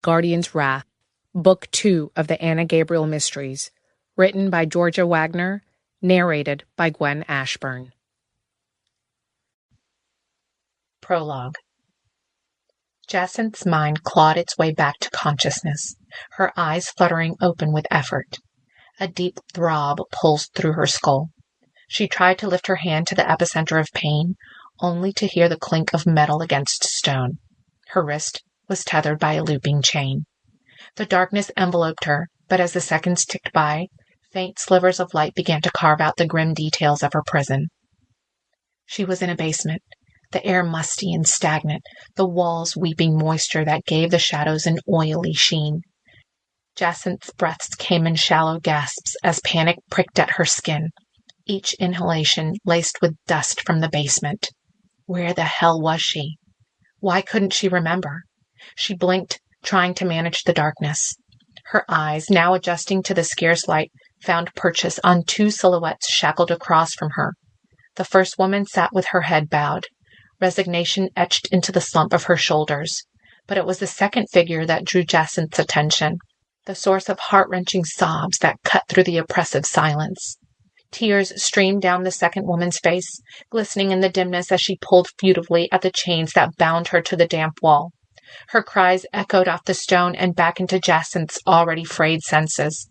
Guardian's Wrath, Book 2 of the Anna Gabriel Mysteries, written by Georgia Wagner, narrated by Gwen Ashburn. Prologue. Jacinth's mind clawed its way back to consciousness, her eyes fluttering open with effort. A deep throb pulsed through her skull. She tried to lift her hand to the epicenter of pain, only to hear the clink of metal against stone. Her wrist was tethered by a looping chain. The darkness enveloped her, but as the seconds ticked by, faint slivers of light began to carve out the grim details of her prison. She was in a basement, the air musty and stagnant, the walls weeping moisture that gave the shadows an oily sheen. Jacinth's breaths came in shallow gasps as panic pricked at her skin, each inhalation laced with dust from the basement. Where the hell was she? Why couldn't she remember? She blinked, trying to manage the darkness. Her eyes, now adjusting to the scarce light, found purchase on two silhouettes shackled across from her. The first woman sat with her head bowed, resignation etched into the slump of her shoulders. But it was the second figure that drew Jacinth's attention, the source of heart-wrenching sobs that cut through the oppressive silence. Tears streamed down the second woman's face, glistening in the dimness as she pulled futilely at the chains that bound her to the damp wall. Her cries echoed off the stone and back into Jacinth's already frayed senses.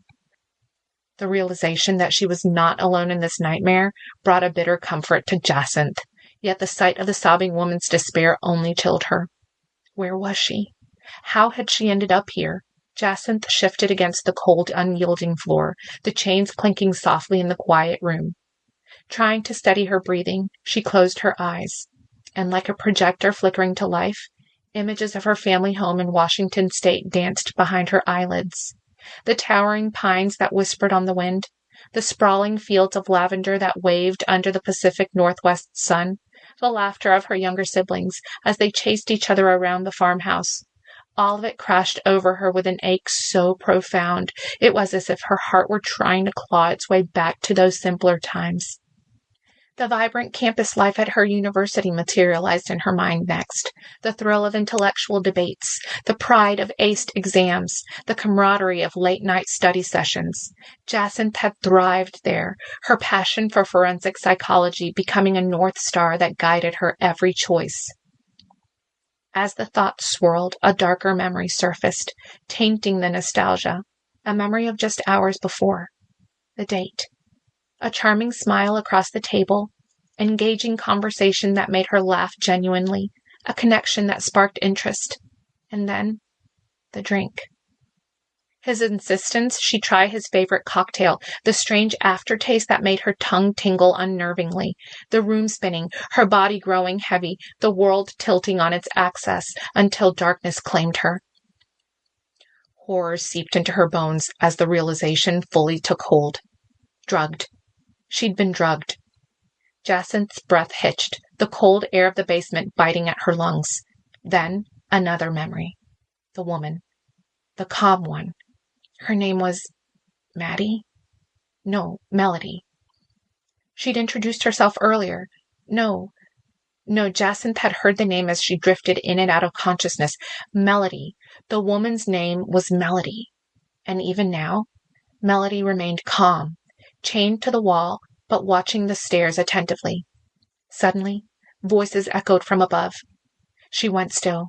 The realization that she was not alone in this nightmare brought a bitter comfort to Jacinth, yet the sight of the sobbing woman's despair only chilled her. Where was she? How had she ended up here? Jacinth shifted against the cold, unyielding floor, the chains clinking softly in the quiet room. Trying to steady her breathing, she closed her eyes, and like a projector flickering to life, images of her family home in Washington state danced behind her eyelids. The towering pines that whispered on the wind, the sprawling fields of lavender that waved under the Pacific Northwest sun, the laughter of her younger siblings as they chased each other around the farmhouse. All of it crashed over her with an ache so profound, it was as if her heart were trying to claw its way back to those simpler times. The vibrant campus life at her university materialized in her mind next. The thrill of intellectual debates, the pride of aced exams, the camaraderie of late-night study sessions. Jacinth had thrived there, her passion for forensic psychology becoming a North Star that guided her every choice. As the thoughts swirled, a darker memory surfaced, tainting the nostalgia, a memory of just hours before. The date. A charming smile across the table, engaging conversation that made her laugh genuinely, a connection that sparked interest. And then, the drink. His insistence she try his favorite cocktail, the strange aftertaste that made her tongue tingle unnervingly, the room spinning, her body growing heavy, the world tilting on its axis until darkness claimed her. Horror seeped into her bones as the realization fully took hold. Drugged. She'd been drugged. Jacinth's breath hitched, the cold air of the basement biting at her lungs. Then, another memory. The woman. The calm one. Her name was Maddie? No, Melody. She'd introduced herself earlier. No, Jacinth had heard the name as she drifted in and out of consciousness. Melody. The woman's name was Melody. And even now, Melody remained calm, chained to the wall, but watching the stairs attentively. Suddenly, voices echoed from above. She went still,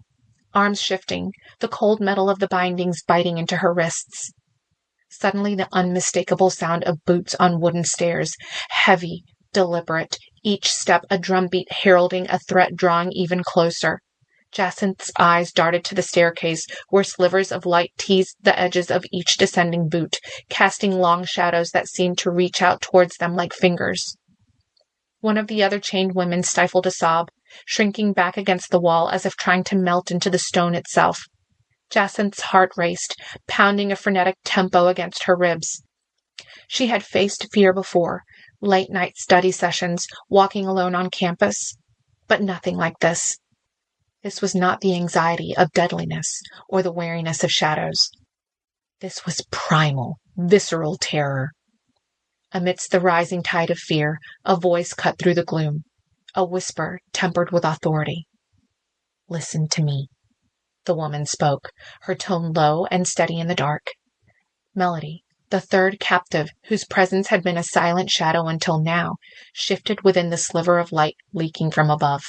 arms shifting, the cold metal of the bindings biting into her wrists. Suddenly, the unmistakable sound of boots on wooden stairs, heavy, deliberate, each step a drumbeat heralding a threat drawing even closer. Jacinth's eyes darted to the staircase, where slivers of light teased the edges of each descending boot, casting long shadows that seemed to reach out towards them like fingers. One of the other chained women stifled a sob, shrinking back against the wall as if trying to melt into the stone itself. Jacinth's heart raced, pounding a frenetic tempo against her ribs. She had faced fear before, late-night study sessions, walking alone on campus, but nothing like this. This was not the anxiety of deadliness or the wariness of shadows. This was primal, visceral terror. Amidst the rising tide of fear, a voice cut through the gloom, a whisper tempered with authority. Listen to me. The woman spoke, her tone low and steady in the dark. Melody, the third captive, whose presence had been a silent shadow until now, shifted within the sliver of light leaking from above.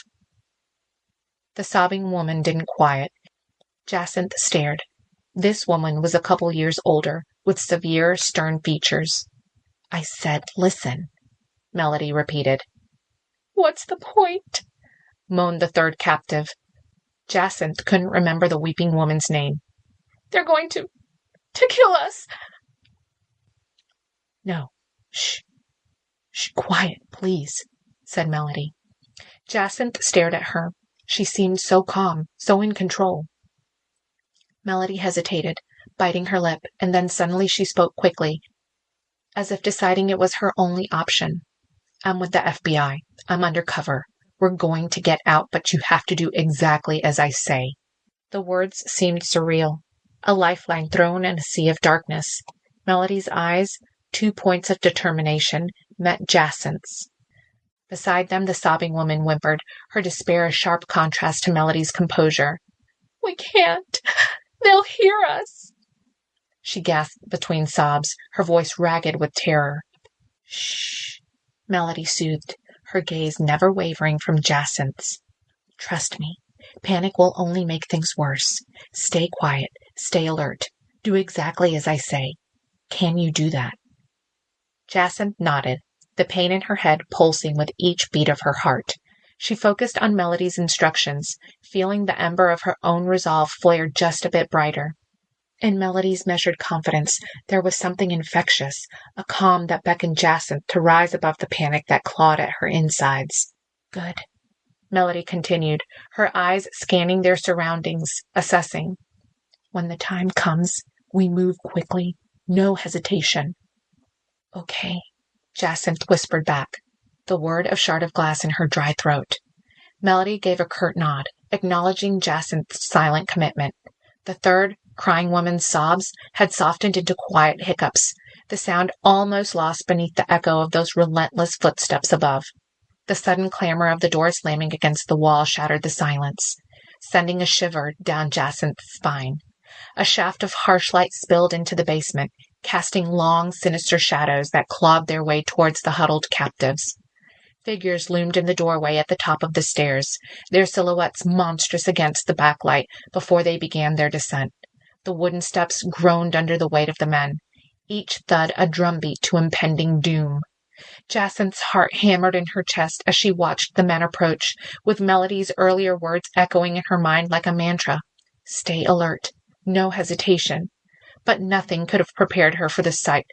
The sobbing woman didn't quiet. Jacinth stared. This woman was a couple years older, with severe, stern features. "I said listen," Melody repeated. "What's the point?" moaned the third captive. Jacinth couldn't remember the weeping woman's name. "They're going to kill us." "No. Shh. Shh, quiet, please," said Melody. Jacinth stared at her. She seemed so calm, so in control. Melody hesitated, biting her lip, and then suddenly she spoke quickly, as if deciding it was her only option. "I'm with the FBI. I'm undercover. We're going to get out, but you have to do exactly as I say." The words seemed surreal, a lifeline thrown in a sea of darkness. Melody's eyes, 2 points of determination, met Jacinth's. Beside them, the sobbing woman whimpered, her despair a sharp contrast to Melody's composure. "We can't. They'll hear us," she gasped between sobs, her voice ragged with terror. "Shh," Melody soothed, her gaze never wavering from Jacinth's. "Trust me. Panic will only make things worse. Stay quiet. Stay alert. Do exactly as I say. Can you do that?" Jacinth nodded, the pain in her head pulsing with each beat of her heart. She focused on Melody's instructions, feeling the ember of her own resolve flare just a bit brighter. In Melody's measured confidence, there was something infectious, a calm that beckoned Jacinth to rise above the panic that clawed at her insides. "Good," Melody continued, her eyes scanning their surroundings, assessing. "When the time comes, we move quickly, no hesitation." "Okay," Jacinth whispered back, the word a shard of glass in her dry throat. Melody gave a curt nod, acknowledging Jacinth's silent commitment. The third, crying woman's sobs had softened into quiet hiccups, the sound almost lost beneath the echo of those relentless footsteps above. The sudden clamor of the door slamming against the wall shattered the silence, sending a shiver down Jacinth's spine. A shaft of harsh light spilled into the basement, casting long, sinister shadows that clawed their way towards the huddled captives. Figures loomed in the doorway at the top of the stairs, their silhouettes monstrous against the backlight before they began their descent. The wooden steps groaned under the weight of the men, each thud a drumbeat to impending doom. Jacinth's heart hammered in her chest as she watched the men approach, with Melody's earlier words echoing in her mind like a mantra. Stay alert, no hesitation. But nothing could have prepared her for the sight,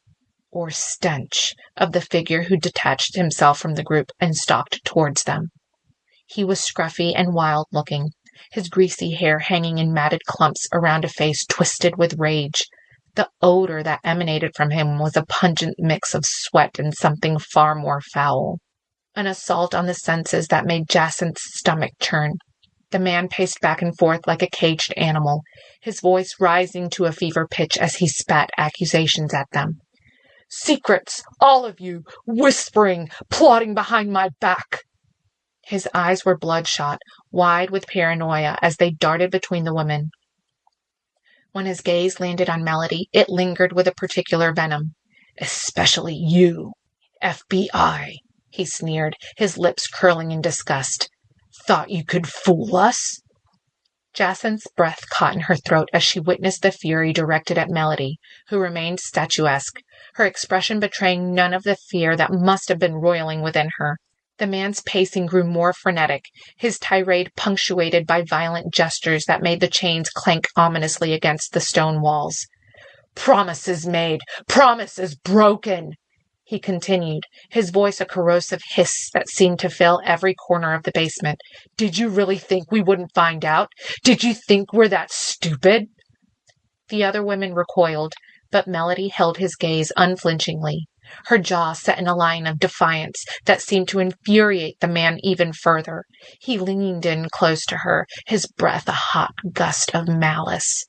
or stench, of the figure who detached himself from the group and stalked towards them. He was scruffy and wild-looking, his greasy hair hanging in matted clumps around a face twisted with rage. The odor that emanated from him was a pungent mix of sweat and something far more foul. An assault on the senses that made Jacinth's stomach churn. The man paced back and forth like a caged animal, his voice rising to a fever pitch as he spat accusations at them. Secrets, all of you, whispering, plotting behind my back. His eyes were bloodshot, wide with paranoia as they darted between the women. When his gaze landed on Melody, it lingered with a particular venom. Especially you, FBI, he sneered, his lips curling in disgust. Thought you could fool us? Jacinth's breath caught in her throat as she witnessed the fury directed at Melody, who remained statuesque, her expression betraying none of the fear that must have been roiling within her. The man's pacing grew more frenetic, his tirade punctuated by violent gestures that made the chains clank ominously against the stone walls. Promises made, promises broken, he continued, his voice a corrosive hiss that seemed to fill every corner of the basement. Did you really think we wouldn't find out? Did you think we're that stupid? The other women recoiled, but Melody held his gaze unflinchingly, her jaw set in a line of defiance that seemed to infuriate the man even further. He leaned in close to her, his breath a hot gust of malice.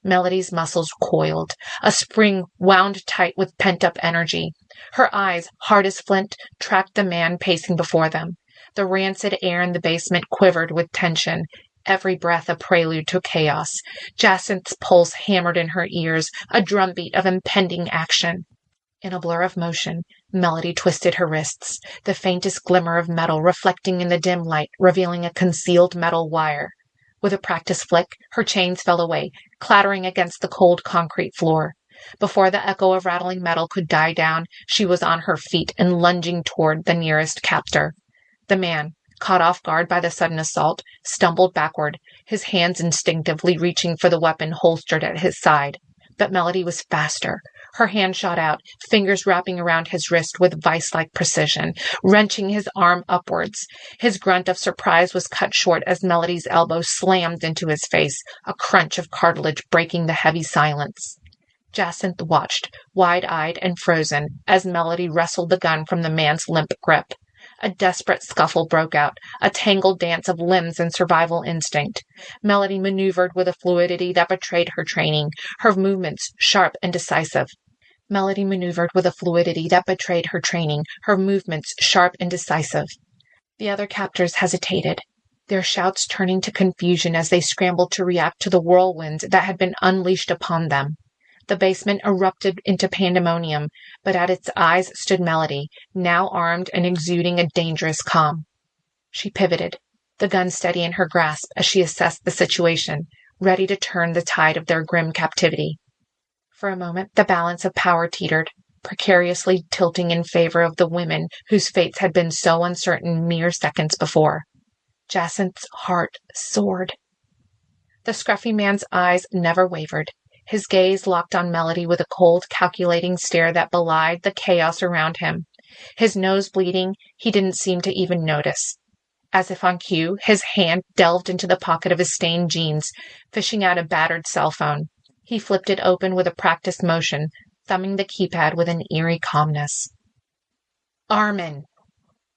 Melody's muscles coiled, a spring wound tight with pent-up energy. Her eyes, hard as flint, tracked the man pacing before them. The rancid air in the basement quivered with tension, every breath a prelude to chaos. Jacinth's pulse hammered in her ears, a drumbeat of impending action. In a blur of motion, Melody twisted her wrists, the faintest glimmer of metal reflecting in the dim light, revealing a concealed metal wire. With a practiced flick, her chains fell away, clattering against the cold concrete floor. Before the echo of rattling metal could die down, she was on her feet and lunging toward the nearest captor. The man, caught off guard by the sudden assault, stumbled backward, his hands instinctively reaching for the weapon holstered at his side. But Melody was faster. Her hand shot out, fingers wrapping around his wrist with vice-like precision, wrenching his arm upwards. His grunt of surprise was cut short as Melody's elbow slammed into his face, a crunch of cartilage breaking the heavy silence. Jacinth watched, wide-eyed and frozen, as Melody wrestled the gun from the man's limp grip. A desperate scuffle broke out, a tangled dance of limbs and survival instinct. Melody maneuvered with a fluidity that betrayed her training, her movements sharp and decisive. The other captors hesitated, their shouts turning to confusion as they scrambled to react to the whirlwind that had been unleashed upon them. The basement erupted into pandemonium, but at its eyes stood Melody, now armed and exuding a dangerous calm. She pivoted, the gun steady in her grasp as she assessed the situation, ready to turn the tide of their grim captivity. For a moment, the balance of power teetered, precariously tilting in favor of the women whose fates had been so uncertain mere seconds before. Jacinth's heart soared. The scruffy man's eyes never wavered. His gaze locked on Melody with a cold, calculating stare that belied the chaos around him. His nose bleeding, he didn't seem to even notice. As if on cue, his hand delved into the pocket of his stained jeans, fishing out a battered cell phone. He flipped it open with a practiced motion, thumbing the keypad with an eerie calmness. "Armin!"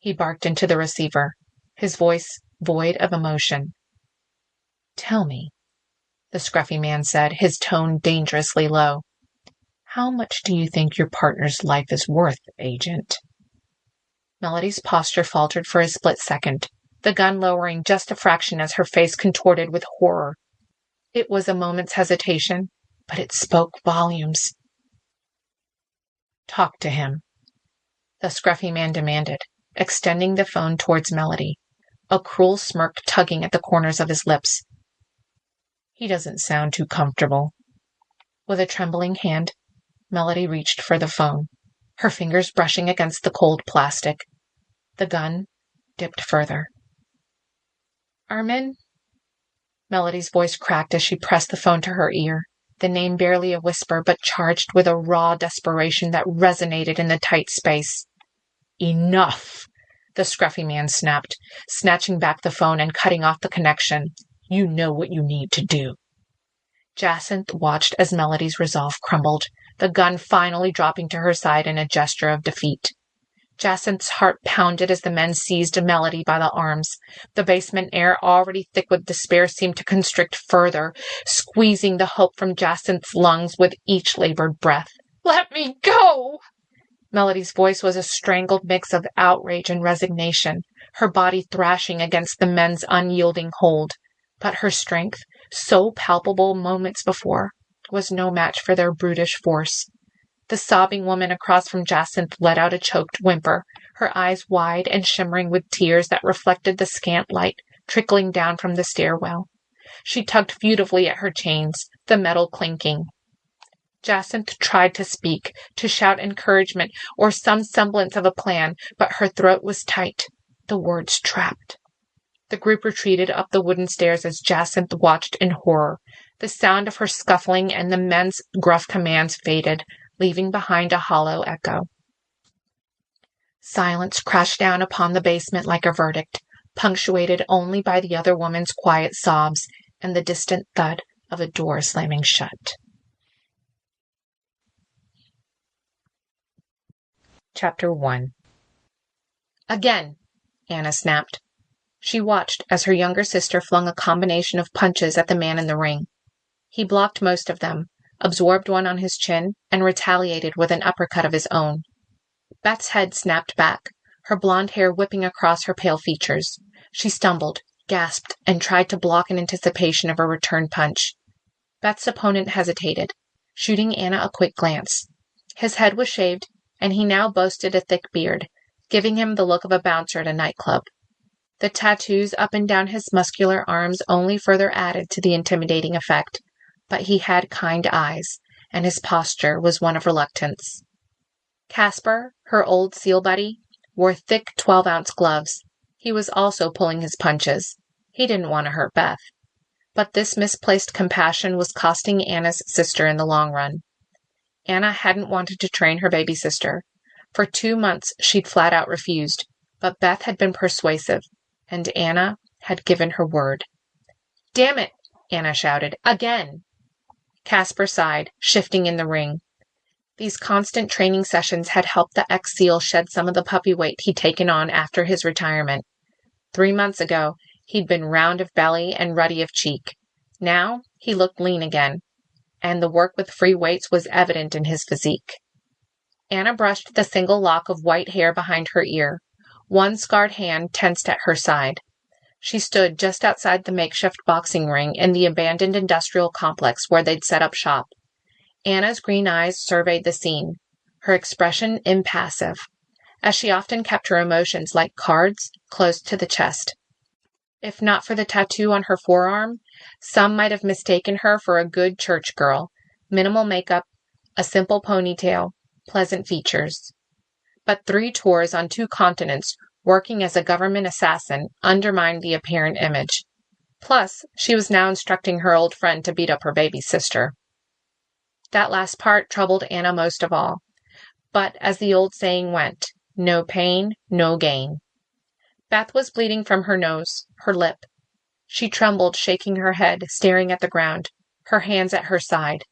he barked into the receiver, his voice void of emotion. "Tell me," the scruffy man said, his tone dangerously low. "How much do you think your partner's life is worth, Agent?" Melody's posture faltered for a split second, the gun lowering just a fraction as her face contorted with horror. It was a moment's hesitation, but it spoke volumes. "Talk to him," the scruffy man demanded, extending the phone towards Melody, a cruel smirk tugging at the corners of his lips. "He doesn't sound too comfortable." With a trembling hand, Melody reached for the phone, her fingers brushing against the cold plastic. The gun dipped further. "Armin?" Melody's voice cracked as she pressed the phone to her ear, the name barely a whisper but charged with a raw desperation that resonated in the tight space. "Enough!" the scruffy man snapped, snatching back the phone and cutting off the connection. "You know what you need to do." Jacinth watched as Melody's resolve crumbled, the gun finally dropping to her side in a gesture of defeat. Jacinth's heart pounded as the men seized Melody by the arms. The basement air, already thick with despair, seemed to constrict further, squeezing the hope from Jacinth's lungs with each labored breath. "Let me go!" Melody's voice was a strangled mix of outrage and resignation, her body thrashing against the men's unyielding hold. But her strength, so palpable moments before, was no match for their brutish force. The sobbing woman across from Jacinth let out a choked whimper, her eyes wide and shimmering with tears that reflected the scant light trickling down from the stairwell. She tugged futilely at her chains, the metal clinking. Jacinth tried to speak, to shout encouragement or some semblance of a plan, but her throat was tight, the words trapped. The group retreated up the wooden stairs as Jacinth watched in horror. The sound of her scuffling and the men's gruff commands faded, leaving behind a hollow echo. Silence crashed down upon the basement like a verdict, punctuated only by the other woman's quiet sobs and the distant thud of a door slamming shut. Chapter 1. "Again!" Anna snapped. She watched as her younger sister flung a combination of punches at the man in the ring. He blocked most of them, absorbed one on his chin, and retaliated with an uppercut of his own. Beth's head snapped back, her blonde hair whipping across her pale features. She stumbled, gasped and tried to block in anticipation of a return punch. Beth's opponent hesitated, shooting Anna a quick glance. His head was shaved, and he now boasted a thick beard, giving him the look of a bouncer at a nightclub. The tattoos up and down his muscular arms only further added to the intimidating effect, but he had kind eyes, and his posture was one of reluctance. Casper, her old SEAL buddy, wore thick 12-ounce gloves. He was also pulling his punches. He didn't want to hurt Beth. But this misplaced compassion was costing Anna's sister in the long run. Anna hadn't wanted to train her baby sister. For 2 months she'd flat out refused, but Beth had been persuasive, and Anna had given her word. "Damn it!" Anna shouted. "Again!" Casper sighed, shifting in the ring. These constant training sessions had helped the ex-SEAL shed some of the puppy weight he'd taken on after his retirement. 3 months ago, he'd been round of belly and ruddy of cheek. Now, he looked lean again, and the work with free weights was evident in his physique. Anna brushed the single lock of white hair behind her ear, one scarred hand tensed at her side. She stood just outside the makeshift boxing ring in the abandoned industrial complex where they'd set up shop. Anna's green eyes surveyed the scene, her expression impassive, as she often kept her emotions like cards close to the chest. If not for the tattoo on her forearm, some might have mistaken her for a good church girl, minimal makeup, a simple ponytail, pleasant features. But 3 tours on 2 continents, working as a government assassin, undermined the apparent image. Plus, she was now instructing her old friend to beat up her baby sister. That last part troubled Anna most of all. But as the old saying went, no pain, no gain. Beth was bleeding from her nose, her lip. She trembled, shaking her head, staring at the ground, her hands at her side.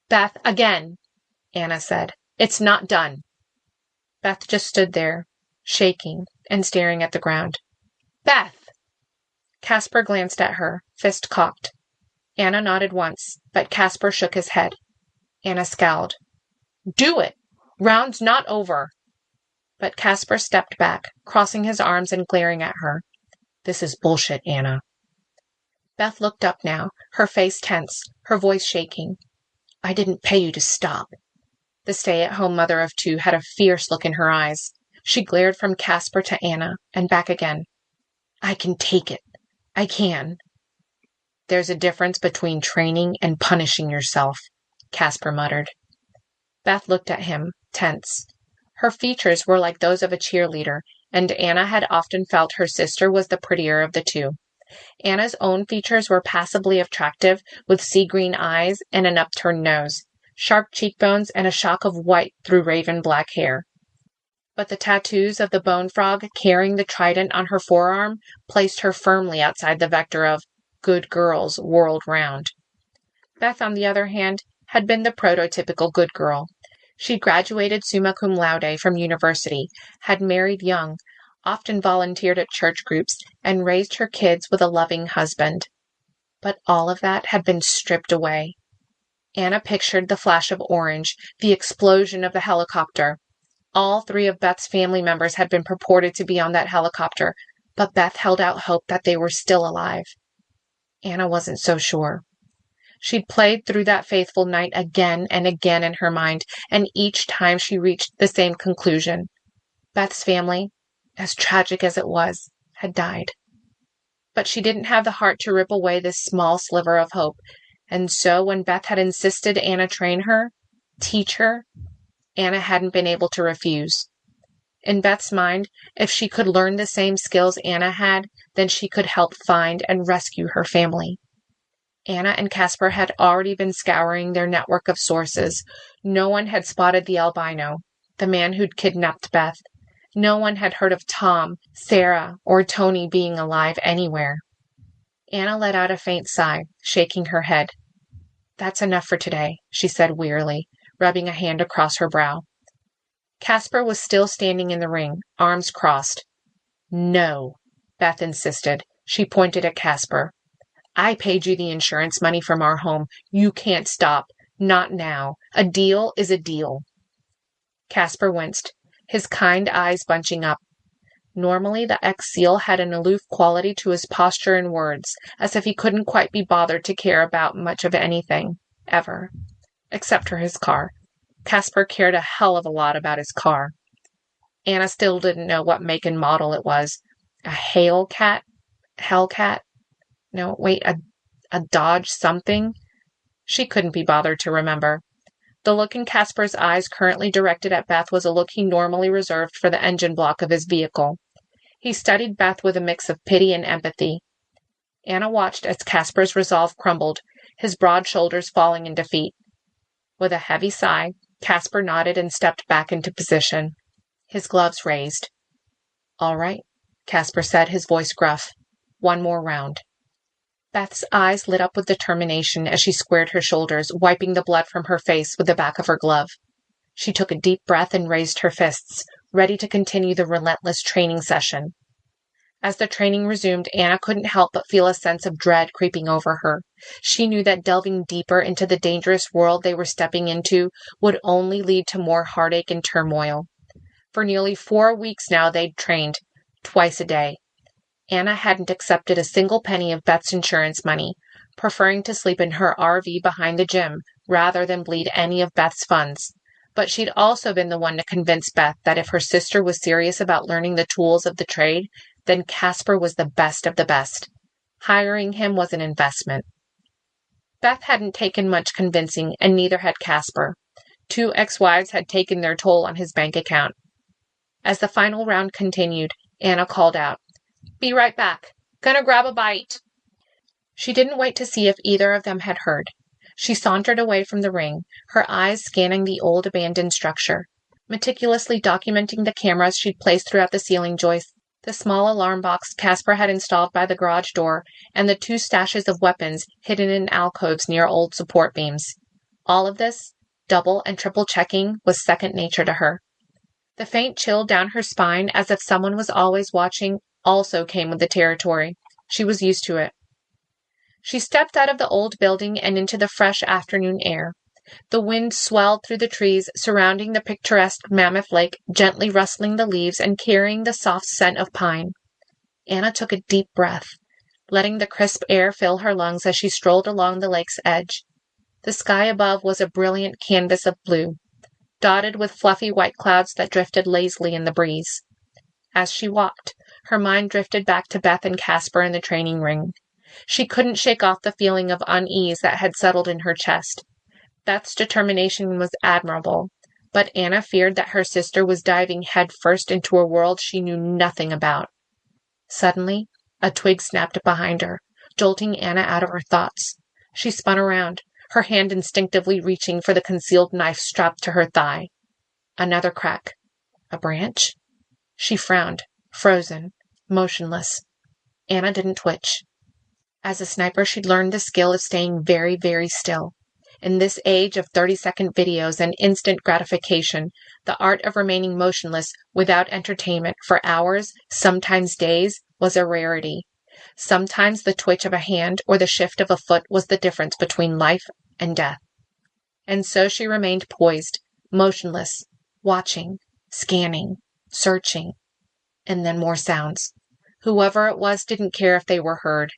"Beth, again," Anna said. "It's not done." Beth just stood there, shaking and staring at the ground. "Beth!" Casper glanced at her, fist cocked. Anna nodded once, but Casper shook his head. Anna scowled. "Do it! Round's not over!" But Casper stepped back, crossing his arms and glaring at her. "This is bullshit, Anna." Beth looked up now, her face tense, her voice shaking. "I didn't pay you to stop." The stay-at-home mother of 2 had a fierce look in her eyes. She glared from Casper to Anna, and back again. "I can take it. I can." "There's a difference between training and punishing yourself," Casper muttered. Beth looked at him, tense. Her features were like those of a cheerleader, and Anna had often felt her sister was the prettier of the 2. Anna's own features were passably attractive, with sea-green eyes and an upturned nose, sharp cheekbones, and a shock of white through raven black hair. But the tattoos of the bone frog carrying the trident on her forearm placed her firmly outside the vector of good girls world round. Beth, on the other hand, had been the prototypical good girl. She graduated summa cum laude from university, had married young, often volunteered at church groups, and raised her kids with a loving husband. But all of that had been stripped away. Anna pictured the flash of orange, the explosion of the helicopter. All 3 of Beth's family members had been purported to be on that helicopter, but Beth held out hope that they were still alive. Anna wasn't so sure. She'd played through that faithful night again and again in her mind, and each time she reached the same conclusion. Beth's family, as tragic as it was, had died. But she didn't have the heart to rip away this small sliver of hope, and so when Beth had insisted Anna train her, teach her, Anna hadn't been able to refuse. In Beth's mind, if she could learn the same skills Anna had, then she could help find and rescue her family. Anna and Casper had already been scouring their network of sources. No one had spotted the albino, the man who'd kidnapped Beth. No one had heard of Tom, Sarah, or Tony being alive anywhere. Anna let out a faint sigh, shaking her head. "That's enough for today," she said wearily, rubbing a hand across her brow. Casper was still standing in the ring, arms crossed. "No," Beth insisted. She pointed at Casper. "I paid you the insurance money from our home. You can't stop. Not now. A deal is a deal." Casper winced, his kind eyes bunching up. Normally, the ex-SEAL had an aloof quality to his posture and words, as if he couldn't quite be bothered to care about much of anything, ever. Except for his car. Casper cared a hell of a lot about his car. Anna still didn't know what make and model it was. A Hellcat? No, wait, a Dodge something? She couldn't be bothered to remember. The look in Casper's eyes currently directed at Beth was a look he normally reserved for the engine block of his vehicle. He studied Beth with a mix of pity and empathy. Anna watched as Casper's resolve crumbled, his broad shoulders falling in defeat. With a heavy sigh, Casper nodded and stepped back into position, his gloves raised. "All right," Casper said, his voice gruff. "One more round." Beth's eyes lit up with determination as she squared her shoulders, wiping the blood from her face with the back of her glove. She took a deep breath and raised her fists, ready to continue the relentless training session. As the training resumed, Anna couldn't help but feel a sense of dread creeping over her. She knew that delving deeper into the dangerous world they were stepping into would only lead to more heartache and turmoil. For nearly 4 weeks now they'd trained, twice a day. Anna hadn't accepted a single penny of Beth's insurance money, preferring to sleep in her RV behind the gym rather than bleed any of Beth's funds. But she'd also been the one to convince Beth that if her sister was serious about learning the tools of the trade, then Casper was the best of the best. Hiring him was an investment. Beth hadn't taken much convincing, and neither had Casper. 2 ex-wives had taken their toll on his bank account. As the final round continued, Anna called out, "Be right back. Gonna grab a bite." She didn't wait to see if either of them had heard. She sauntered away from the ring, her eyes scanning the old abandoned structure, meticulously documenting the cameras she'd placed throughout the ceiling joists, the small alarm box Casper had installed by the garage door, and the 2 stashes of weapons hidden in alcoves near old support beams. All of this, double and triple checking, was second nature to her. The faint chill down her spine, as if someone was always watching, also came with the territory. She was used to it. She stepped out of the old building and into the fresh afternoon air. The wind swelled through the trees surrounding the picturesque Mammoth Lake, gently rustling the leaves and carrying the soft scent of pine. Anna took a deep breath, letting the crisp air fill her lungs as she strolled along the lake's edge. The sky above was a brilliant canvas of blue, dotted with fluffy white clouds that drifted lazily in the breeze. As she walked, her mind drifted back to Beth and Casper in the training ring. She couldn't shake off the feeling of unease that had settled in her chest. Beth's determination was admirable, but Anna feared that her sister was diving headfirst into a world she knew nothing about. Suddenly, a twig snapped behind her, jolting Anna out of her thoughts. She spun around, her hand instinctively reaching for the concealed knife strapped to her thigh. Another crack. A branch? She frowned, frozen, motionless. Anna didn't twitch. As a sniper, she'd learned the skill of staying very, very still. In this age of 30-second videos and instant gratification, the art of remaining motionless without entertainment for hours, sometimes days, was a rarity. Sometimes the twitch of a hand or the shift of a foot was the difference between life and death. And so she remained poised, motionless, watching, scanning, searching. And then more sounds. Whoever it was didn't care if they were heard.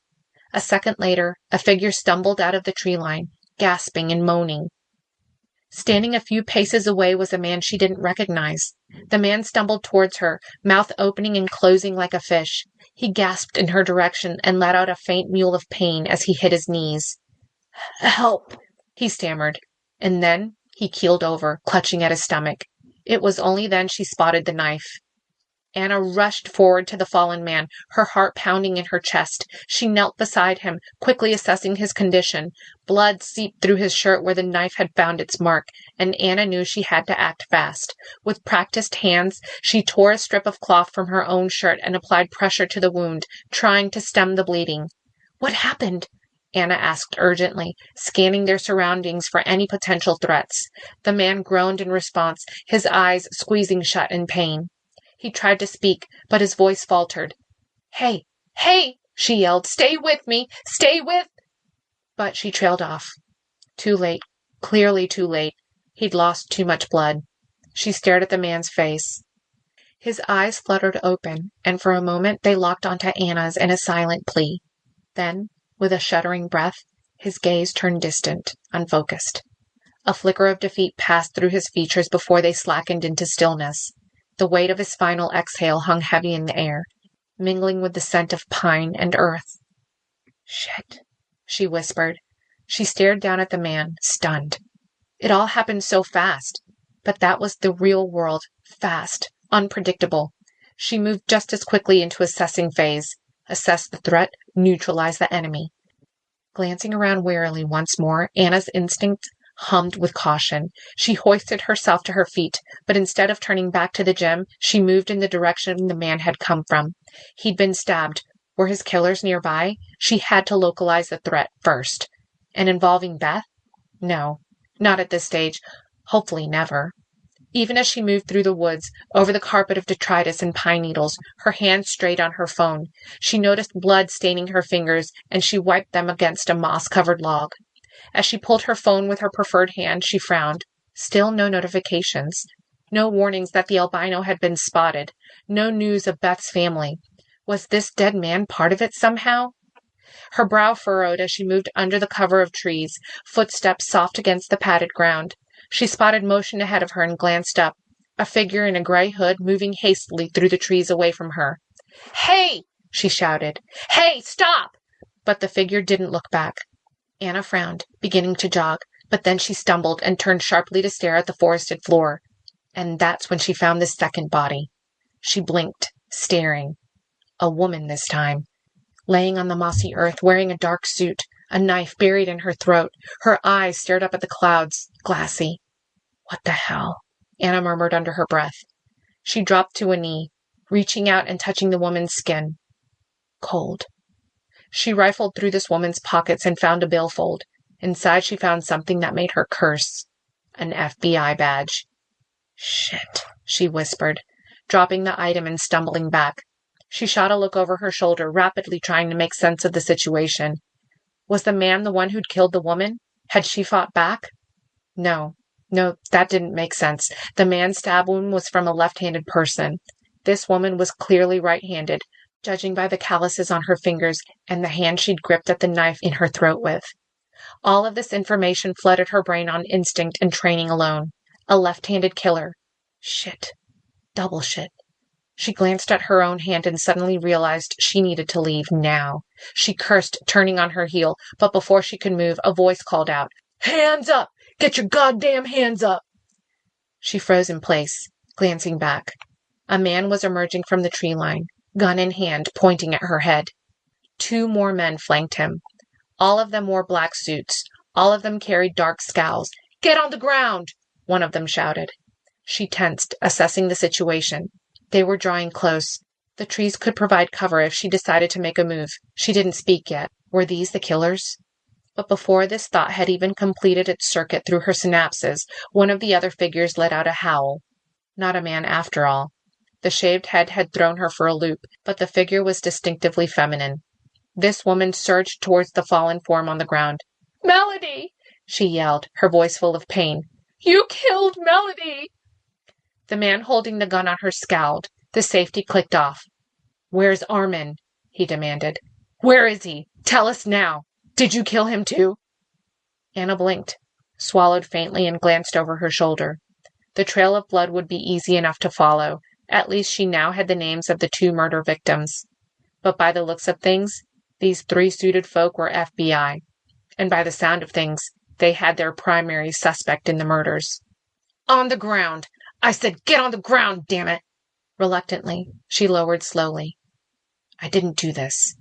A second later, a figure stumbled out of the tree line, gasping and moaning. Standing a few paces away was a man she didn't recognize. The man stumbled towards her, mouth opening and closing like a fish. He gasped in her direction and let out a faint mewl of pain as he hit his knees. "Help!" he stammered, and then he keeled over, clutching at his stomach. It was only then she spotted the knife. Anna rushed forward to the fallen man, her heart pounding in her chest. She knelt beside him, quickly assessing his condition. Blood seeped through his shirt where the knife had found its mark, and Anna knew she had to act fast. With practiced hands, she tore a strip of cloth from her own shirt and applied pressure to the wound, trying to stem the bleeding. "What happened?" Anna asked urgently, scanning their surroundings for any potential threats. The man groaned in response, his eyes squeezing shut in pain. He tried to speak, but his voice faltered. "Hey! Hey!" she yelled. "Stay with me! Stay with—" But she trailed off. Too late. Clearly too late. He'd lost too much blood. She stared at the man's face. His eyes fluttered open, and for a moment they locked onto Anna's in a silent plea. Then, with a shuddering breath, his gaze turned distant, unfocused. A flicker of defeat passed through his features before they slackened into stillness. The weight of his final exhale hung heavy in the air, mingling with the scent of pine and earth. "Shit," she whispered. She stared down at the man, stunned. It all happened so fast. But that was the real world, fast, unpredictable. She moved just as quickly into assessing phase. Assess the threat, neutralize the enemy. Glancing around warily once more, Anna's instinct hummed with caution. She hoisted herself to her feet, but instead of turning back to the gym, she moved in the direction the man had come from. He'd been stabbed. Were his killers nearby? She had to localize the threat first. And involving Beth? No, not at this stage. Hopefully never. Even as she moved through the woods, over the carpet of detritus and pine needles, her hand strayed on her phone. She noticed blood staining her fingers, and she wiped them against a moss-covered log. As she pulled her phone with her preferred hand, she frowned. Still no notifications. No warnings that the albino had been spotted. No news of Beth's family. Was this dead man part of it somehow? Her brow furrowed as she moved under the cover of trees, footsteps soft against the padded ground. She spotted motion ahead of her and glanced up. A figure in a gray hood moving hastily through the trees away from her. "Hey!" she shouted. "Hey, stop!" But the figure didn't look back. Anna frowned, beginning to jog, but then she stumbled and turned sharply to stare at the forested floor. And that's when she found the second body. She blinked, staring. A woman this time. Laying on the mossy earth, wearing a dark suit, a knife buried in her throat. Her eyes stared up at the clouds, glassy. "What the hell?" Anna murmured under her breath. She dropped to a knee, reaching out and touching the woman's skin. Cold. She rifled through this woman's pockets and found a billfold. Inside she found something that made her curse. An FBI badge. "Shit," she whispered, dropping the item and stumbling back. She shot a look over her shoulder, rapidly trying to make sense of the situation. Was the man the one who'd killed the woman? Had she fought back? No, that didn't make sense. The man's stab wound was from a left-handed person. This woman was clearly right-handed, judging by the calluses on her fingers and the hand she'd gripped at the knife in her throat with. All of this information flooded her brain on instinct and training alone. A left-handed killer. Shit. Double shit. She glanced at her own hand and suddenly realized she needed to leave now. She cursed, turning on her heel, but before she could move, a voice called out, "Hands up! Get your goddamn hands up!" She froze in place, glancing back. A man was emerging from the tree line, gun in hand, pointing at her head. 2 more men flanked him. All of them wore black suits. All of them carried dark scowls. "Get on the ground!" one of them shouted. She tensed, assessing the situation. They were drawing close. The trees could provide cover if she decided to make a move. She didn't speak yet. Were these the killers? But before this thought had even completed its circuit through her synapses, one of the other figures let out a howl. Not a man after all. The shaved head had thrown her for a loop, but the figure was distinctively feminine. This woman surged towards the fallen form on the ground. "Melody!" she yelled, her voice full of pain. "You killed Melody!" The man holding the gun on her scowled. The safety clicked off. "Where's Armin?" he demanded. "Where is he? Tell us now. Did you kill him too?" Anna blinked, swallowed faintly, and glanced over her shoulder. The trail of blood would be easy enough to follow. At least she now had the names of the 2 murder victims. But by the looks of things, these 3 suited folk were FBI. And by the sound of things, they had their primary suspect in the murders. "On the ground! I said get on the ground, damn it!" Reluctantly, she lowered slowly. "I didn't do this."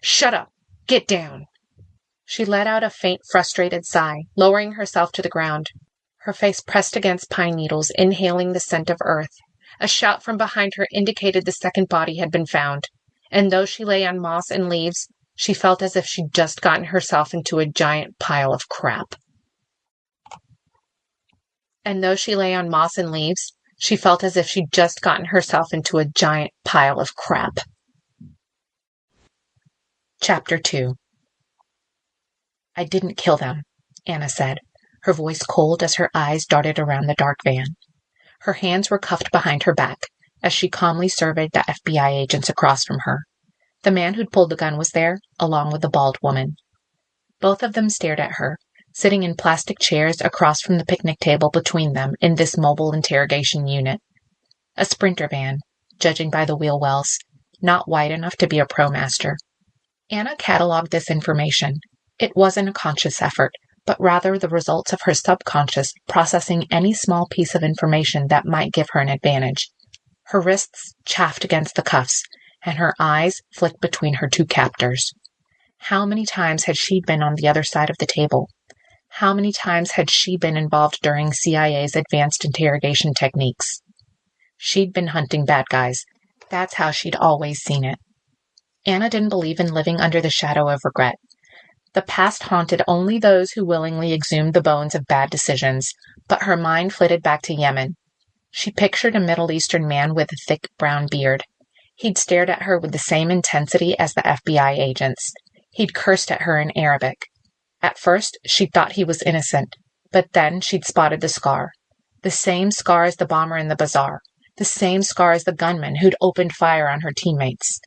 "Shut up! Get down!" She let out a faint, frustrated sigh, lowering herself to the ground. Her face pressed against pine needles, inhaling the scent of earth. A shout from behind her indicated the second body had been found. And though she lay on moss and leaves, she felt as if she'd just gotten herself into a giant pile of crap. And though she lay on moss and leaves, she felt as if she'd just gotten herself into a giant pile of crap. Chapter 2. "I didn't kill them," Anna said, her voice cold as her eyes darted around the dark van. Her hands were cuffed behind her back, as she calmly surveyed the FBI agents across from her. The man who'd pulled the gun was there, along with the bald woman. Both of them stared at her, sitting in plastic chairs across from the picnic table between them in this mobile interrogation unit. A sprinter van, judging by the wheel wells, not wide enough to be a ProMaster. Anna cataloged this information. It wasn't a conscious effort, but rather the results of her subconscious processing any small piece of information that might give her an advantage. Her wrists chafed against the cuffs, and her eyes flicked between her two captors. How many times had she been on the other side of the table? How many times had she been involved during CIA's advanced interrogation techniques? She'd been hunting bad guys. That's how she'd always seen it. Anna didn't believe in living under the shadow of regret. The past haunted only those who willingly exhumed the bones of bad decisions, but her mind flitted back to Yemen. She pictured a Middle Eastern man with a thick brown beard. He'd stared at her with the same intensity as the FBI agents. He'd cursed at her in Arabic. At first, she thought he was innocent, but then she'd spotted the scar. The same scar as the bomber in the bazaar. The same scar as the gunman who'd opened fire on her teammates.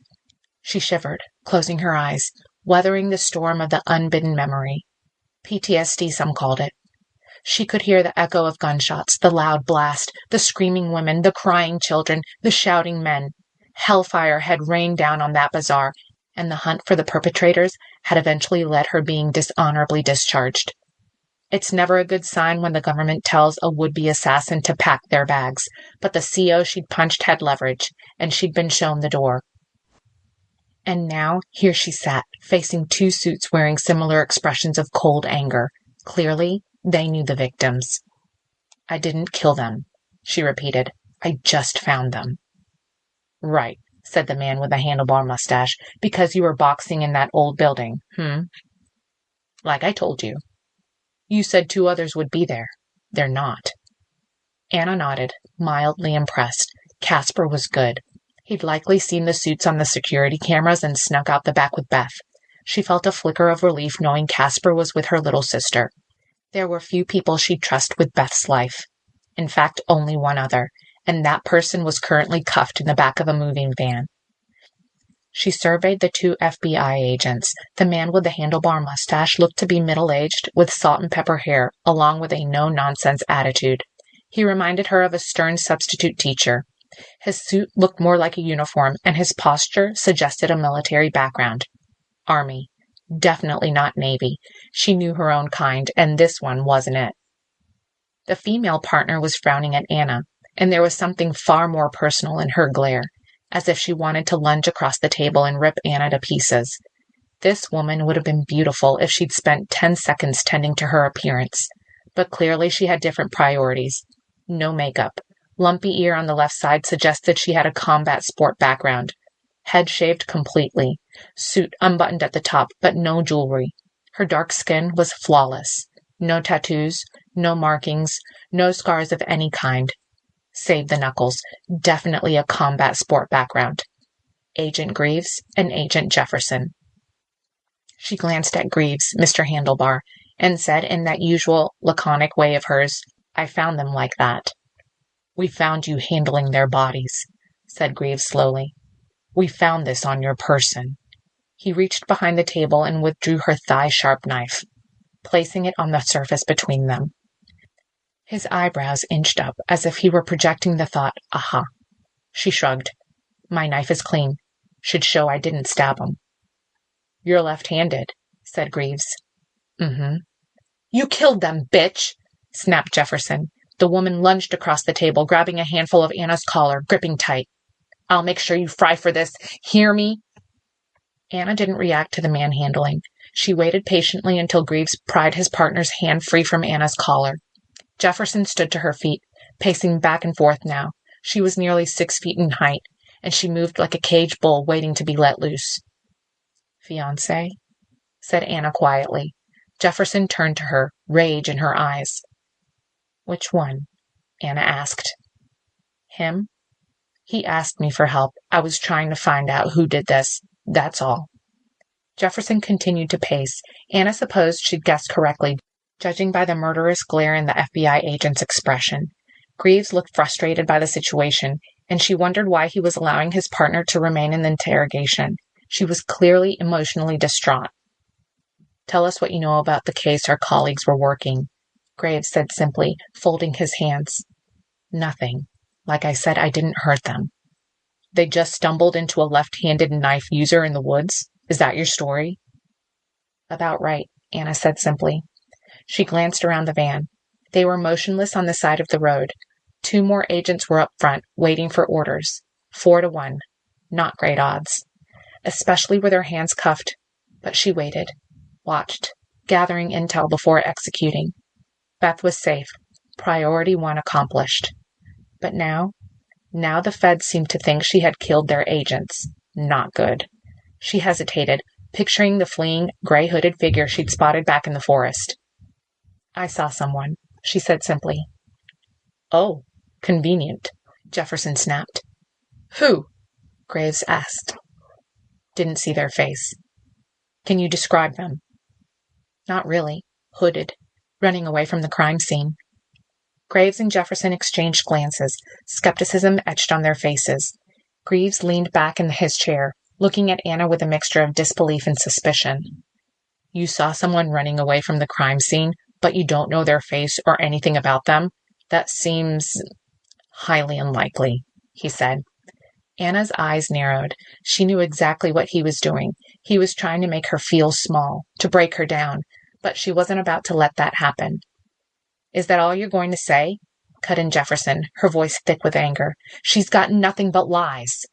She shivered, closing her eyes, weathering the storm of the unbidden memory. PTSD, some called it. She could hear the echo of gunshots, the loud blast, the screaming women, the crying children, the shouting men. Hellfire had rained down on that bazaar, and the hunt for the perpetrators had eventually led her being dishonorably discharged. It's never a good sign when the government tells a would-be assassin to pack their bags, but the CO she'd punched had leverage, and she'd been shown the door. And now, here she sat, facing two suits wearing similar expressions of cold anger. Clearly, they knew the victims. "I didn't kill them," she repeated. "I just found them." "Right," said the man with the handlebar mustache, "because you were boxing in that old building, Like I told you. You said 2 others would be there. They're not." Anna nodded, mildly impressed. Casper was good. He'd likely seen the suits on the security cameras and snuck out the back with Beth. She felt a flicker of relief knowing Casper was with her little sister. There were few people she'd trust with Beth's life. In fact, only one other, and that person was currently cuffed in the back of a moving van. She surveyed the 2 FBI agents. The man with the handlebar mustache looked to be middle-aged, with salt and pepper hair, along with a no-nonsense attitude. He reminded her of a stern substitute teacher. His suit looked more like a uniform, and his posture suggested a military background. Army. Definitely not Navy. She knew her own kind, and this one wasn't it. The female partner was frowning at Anna, and there was something far more personal in her glare, as if she wanted to lunge across the table and rip Anna to pieces. This woman would have been beautiful if she'd spent 10 seconds tending to her appearance, but clearly she had different priorities. No makeup. Lumpy ear on the left side suggested she had a combat sport background. Head shaved completely. Suit unbuttoned at the top, but no jewelry. Her dark skin was flawless. No tattoos, no markings, no scars of any kind. Save the knuckles. Definitely a combat sport background. Agent Greaves and Agent Jefferson. She glanced at Greaves, Mr. Handlebar, and said in that usual laconic way of hers, "I found them like that." "We found you handling their bodies," said Greaves slowly. "We found this on your person." He reached behind the table and withdrew her thigh-sharp knife, placing it on the surface between them. His eyebrows inched up as if he were projecting the thought, "Aha." She shrugged. "My knife is clean. Should show I didn't stab him." "You're left-handed," said Greaves. "Mm-hmm." "You killed them, bitch!" snapped Jefferson. The woman lunged across the table, grabbing a handful of Anna's collar, gripping tight. "I'll make sure you fry for this. Hear me?" Anna didn't react to the manhandling. She waited patiently until Greaves pried his partner's hand free from Anna's collar. Jefferson stood to her feet, pacing back and forth now. She was nearly 6 feet in height, and she moved like a caged bull waiting to be let loose. "Fiancé?" said Anna quietly. Jefferson turned to her, rage in her eyes. "Which one?" Anna asked. "Him? He asked me for help. I was trying to find out who did this. That's all." Jefferson continued to pace. Anna supposed she'd guessed correctly, judging by the murderous glare in the FBI agent's expression. Greaves looked frustrated by the situation, and she wondered why he was allowing his partner to remain in the interrogation. She was clearly emotionally distraught. "Tell us what you know about the case our colleagues were working," Graves said simply, folding his hands. "Nothing. Like I said, I didn't hurt them. They just stumbled into a left-handed knife user in the woods? Is that your story?" "About right," Anna said simply. She glanced around the van. They were motionless on the side of the road. 2 more agents were up front, waiting for orders. 4 to 1. Not great odds. Especially with her hands cuffed. But she waited. Watched. Gathering intel before executing. Beth was safe. Priority 1 accomplished. But now the feds seemed to think she had killed their agents. Not good. She hesitated, picturing the fleeing, gray-hooded figure she'd spotted back in the forest. "I saw someone," she said simply. "Oh, convenient," Jefferson snapped. "Who?" Graves asked. "Didn't see their face." "Can you describe them?" "Not really. Hooded. Running away from the crime scene." Graves and Jefferson exchanged glances, skepticism etched on their faces. Graves leaned back in his chair, looking at Anna with a mixture of disbelief and suspicion. "You saw someone running away from the crime scene, but you don't know their face or anything about them? That seems highly unlikely," he said. Anna's eyes narrowed. She knew exactly what he was doing. He was trying to make her feel small, to break her down, but she wasn't about to let that happen. "Is that all you're going to say?" cut in Jefferson, her voice thick with anger. "She's got nothing but lies."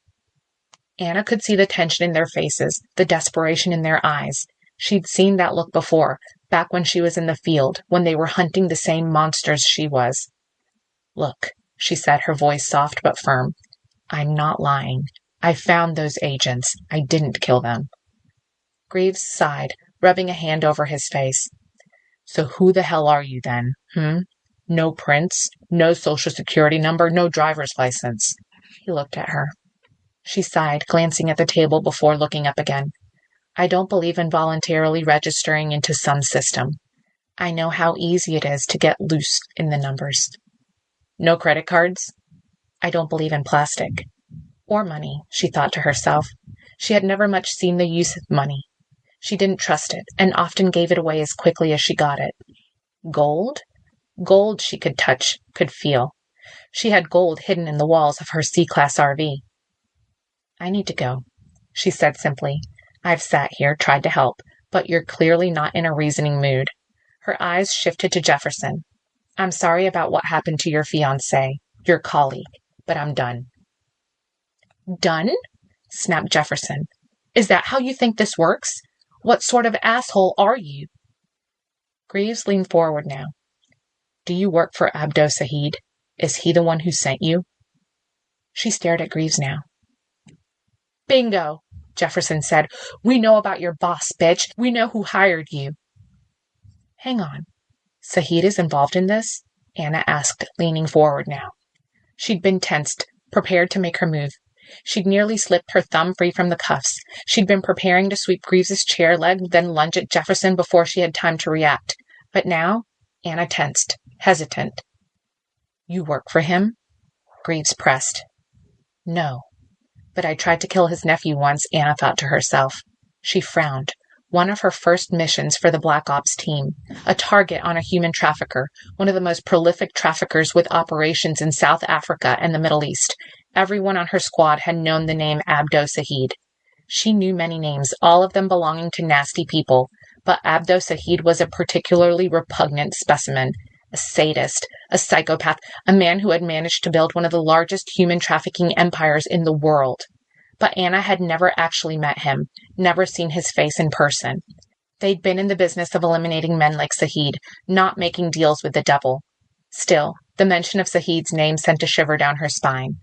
Anna could see the tension in their faces, the desperation in their eyes. She'd seen that look before, back when she was in the field, when they were hunting the same monsters she was. "Look," she said, her voice soft but firm. "I'm not lying. I found those agents. I didn't kill them." Graves sighed, rubbing a hand over his face. "So who the hell are you then, No prints, no social security number, no driver's license." He looked at her. She sighed, glancing at the table before looking up again. "I don't believe in voluntarily registering into some system. I know how easy it is to get loose in the numbers." "No credit cards?" "I don't believe in plastic." Or money, she thought to herself. She had never much seen the use of money. She didn't trust it, and often gave it away as quickly as she got it. Gold? Gold she could touch, could feel. She had gold hidden in the walls of her C-Class RV. "I need to go," she said simply. "I've sat here, tried to help, but you're clearly not in a reasoning mood." Her eyes shifted to Jefferson. "I'm sorry about what happened to your fiancé, your colleague, but I'm done." "Done?" snapped Jefferson. "Is that how you think this works? What sort of asshole are you?" Graves leaned forward now. "Do you work for Abdo Sahid? Is he the one who sent you?" She stared at Graves now. "Bingo," Jefferson said. "We know about your boss, bitch. We know who hired you." "Hang on. Sahid is involved in this?" Anna asked, leaning forward now. She'd been tensed, prepared to make her move. She'd nearly slipped her thumb free from the cuffs. She'd been preparing to sweep Greaves's chair leg, then lunge at Jefferson before she had time to react. But now, Anna tensed, hesitant. "You work for him?" Greaves pressed. "No. But I tried to kill his nephew once," Anna thought to herself. She frowned. One of her first missions for the Black Ops team. A target on a human trafficker, one of the most prolific traffickers with operations in South Africa and the Middle East. Everyone on her squad had known the name Abdo Sahid. She knew many names, all of them belonging to nasty people, but Abdo Sahid was a particularly repugnant specimen. A sadist, a psychopath, a man who had managed to build one of the largest human trafficking empires in the world. But Anna had never actually met him, never seen his face in person. They'd been in the business of eliminating men like Sahid, not making deals with the devil. Still, the mention of Sahid's name sent a shiver down her spine.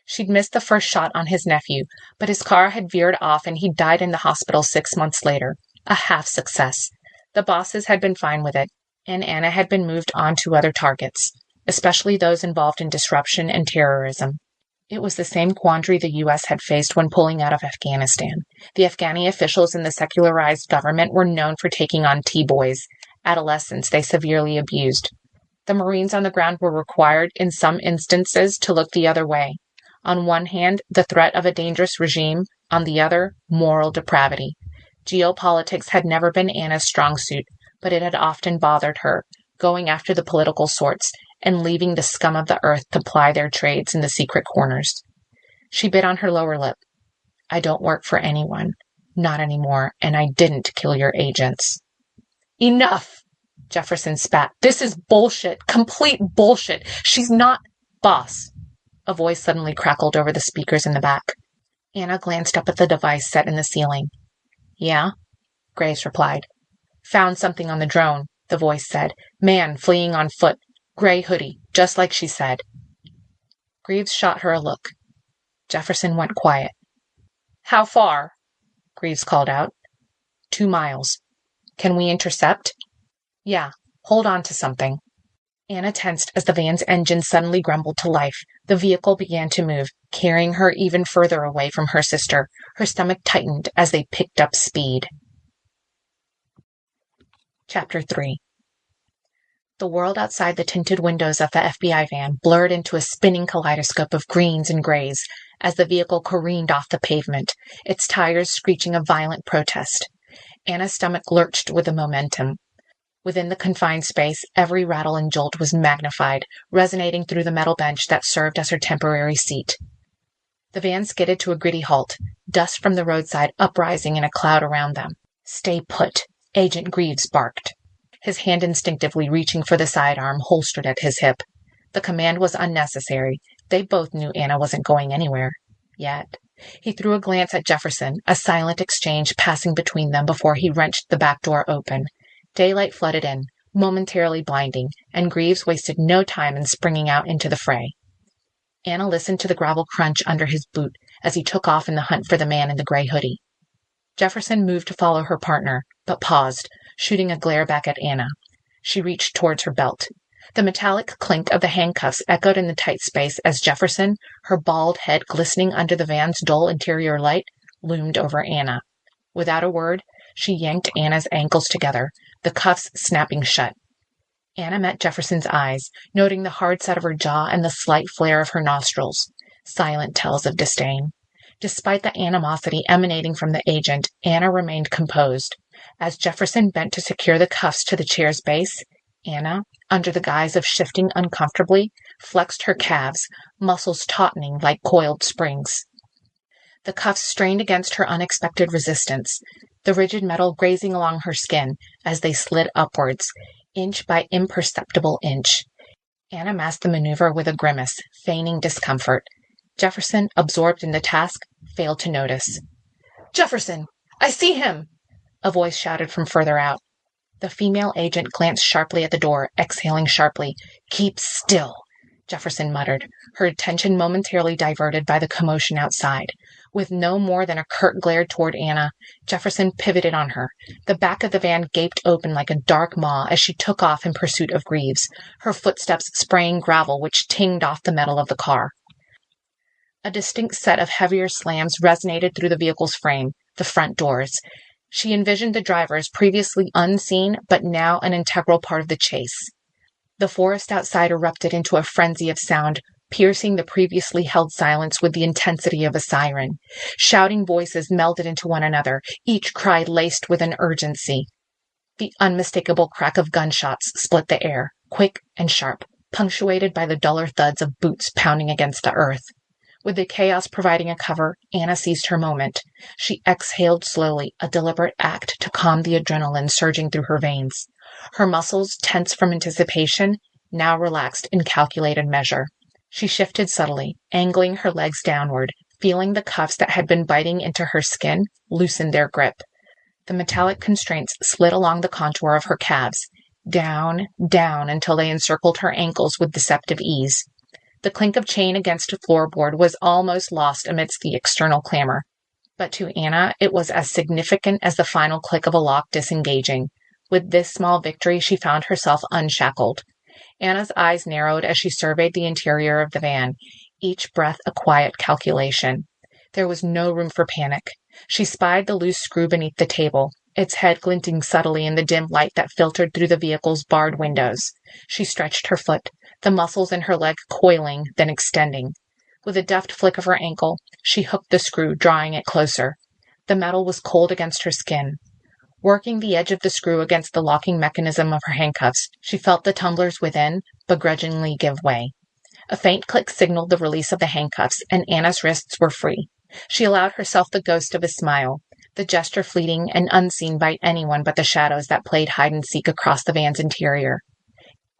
She'd missed the first shot on his nephew, but his car had veered off and he died in the hospital 6 months later. A half success. The bosses had been fine with it, and Anna had been moved on to other targets, especially those involved in disruption and terrorism. It was the same quandary the U.S. had faced when pulling out of Afghanistan. The Afghani officials in the secularized government were known for taking on T-boys, adolescents they severely abused. The Marines on the ground were required, in some instances, to look the other way. On one hand, the threat of a dangerous regime, on the other, moral depravity. Geopolitics had never been Anna's strong suit, but it had often bothered her, going after the political sorts and leaving the scum of the earth to ply their trades in the secret corners. She bit on her lower lip. I don't work for anyone. Not anymore, and I didn't kill your agents. Enough! Jefferson spat. This is bullshit. Complete bullshit. She's not... Boss. A voice suddenly crackled over the speakers in the back. Anna glanced up at the device set in the ceiling. Yeah? Graves replied. Found something on the drone, the voice said. Man fleeing on foot. Gray hoodie, just like she said. Greaves shot her a look. Jefferson went quiet. How far? Greaves called out. 2 miles. Can we intercept? Yeah, hold on to something. Anna tensed as the van's engine suddenly grumbled to life. The vehicle began to move, carrying her even further away from her sister. Her stomach tightened as they picked up speed. Chapter 3. The world outside the tinted windows of the FBI van blurred into a spinning kaleidoscope of greens and grays as the vehicle careened off the pavement, its tires screeching a violent protest. Anna's stomach lurched with the momentum. Within the confined space, every rattle and jolt was magnified, resonating through the metal bench that served as her temporary seat. The van skidded to a gritty halt, dust from the roadside uprising in a cloud around them. Stay put, Agent Greaves barked, his hand instinctively reaching for the sidearm holstered at his hip. The command was unnecessary. They both knew Anna wasn't going anywhere. Yet. He threw a glance at Jefferson, a silent exchange passing between them before he wrenched the back door open. Daylight flooded in, momentarily blinding, and Greaves wasted no time in springing out into the fray. Anna listened to the gravel crunch under his boot as he took off in the hunt for the man in the gray hoodie. Jefferson moved to follow her partner, but paused, shooting a glare back at Anna. She reached towards her belt. The metallic clink of the handcuffs echoed in the tight space as Jefferson, her bald head glistening under the van's dull interior light, loomed over Anna. Without a word, she yanked Anna's ankles together, the cuffs snapping shut. Anna met Jefferson's eyes, noting the hard set of her jaw and the slight flare of her nostrils, silent tells of disdain. Despite the animosity emanating from the agent, Anna remained composed. As Jefferson bent to secure the cuffs to the chair's base, Anna, under the guise of shifting uncomfortably, flexed her calves, muscles tautening like coiled springs. The cuffs strained against her unexpected resistance, the rigid metal grazing along her skin as they slid upwards, inch by imperceptible inch. Anna masked the maneuver with a grimace, feigning discomfort. Jefferson, absorbed in the task, failed to notice. "Jefferson! I see him!" a voice shouted from further out. The female agent glanced sharply at the door, exhaling sharply. "Keep still," Jefferson muttered, her attention momentarily diverted by the commotion outside. With no more than a curt glare toward Anna, Jefferson pivoted on her. The back of the van gaped open like a dark maw as she took off in pursuit of Greaves, her footsteps spraying gravel which tinged off the metal of the car. A distinct set of heavier slams resonated through the vehicle's frame, the front doors. She envisioned the drivers, previously unseen but now an integral part of the chase. The forest outside erupted into a frenzy of sound, piercing the previously held silence with the intensity of a siren. Shouting voices melded into one another, each cry laced with an urgency. The unmistakable crack of gunshots split the air, quick and sharp, punctuated by the duller thuds of boots pounding against the earth. With the chaos providing a cover, Anna seized her moment. She exhaled slowly, a deliberate act to calm the adrenaline surging through her veins. Her muscles, tense from anticipation, now relaxed in calculated measure. She shifted subtly, angling her legs downward, feeling the cuffs that had been biting into her skin loosen their grip. The metallic constraints slid along the contour of her calves, down, down until they encircled her ankles with deceptive ease. The clink of chain against a floorboard was almost lost amidst the external clamor, but to Anna it was as significant as the final click of a lock disengaging. With this small victory, she found herself unshackled. Anna's eyes narrowed as she surveyed the interior of the van, each breath a quiet calculation. There was no room for panic. She spied the loose screw beneath the table, its head glinting subtly in the dim light that filtered through the vehicle's barred windows. She stretched her foot, the muscles in her leg coiling, then extending. With a deft flick of her ankle, she hooked the screw, drawing it closer. The metal was cold against her skin. Working the edge of the screw against the locking mechanism of her handcuffs, she felt the tumblers within begrudgingly give way. A faint click signaled the release of the handcuffs, and Anna's wrists were free. She allowed herself the ghost of a smile, the gesture fleeting and unseen by anyone but the shadows that played hide-and-seek across the van's interior.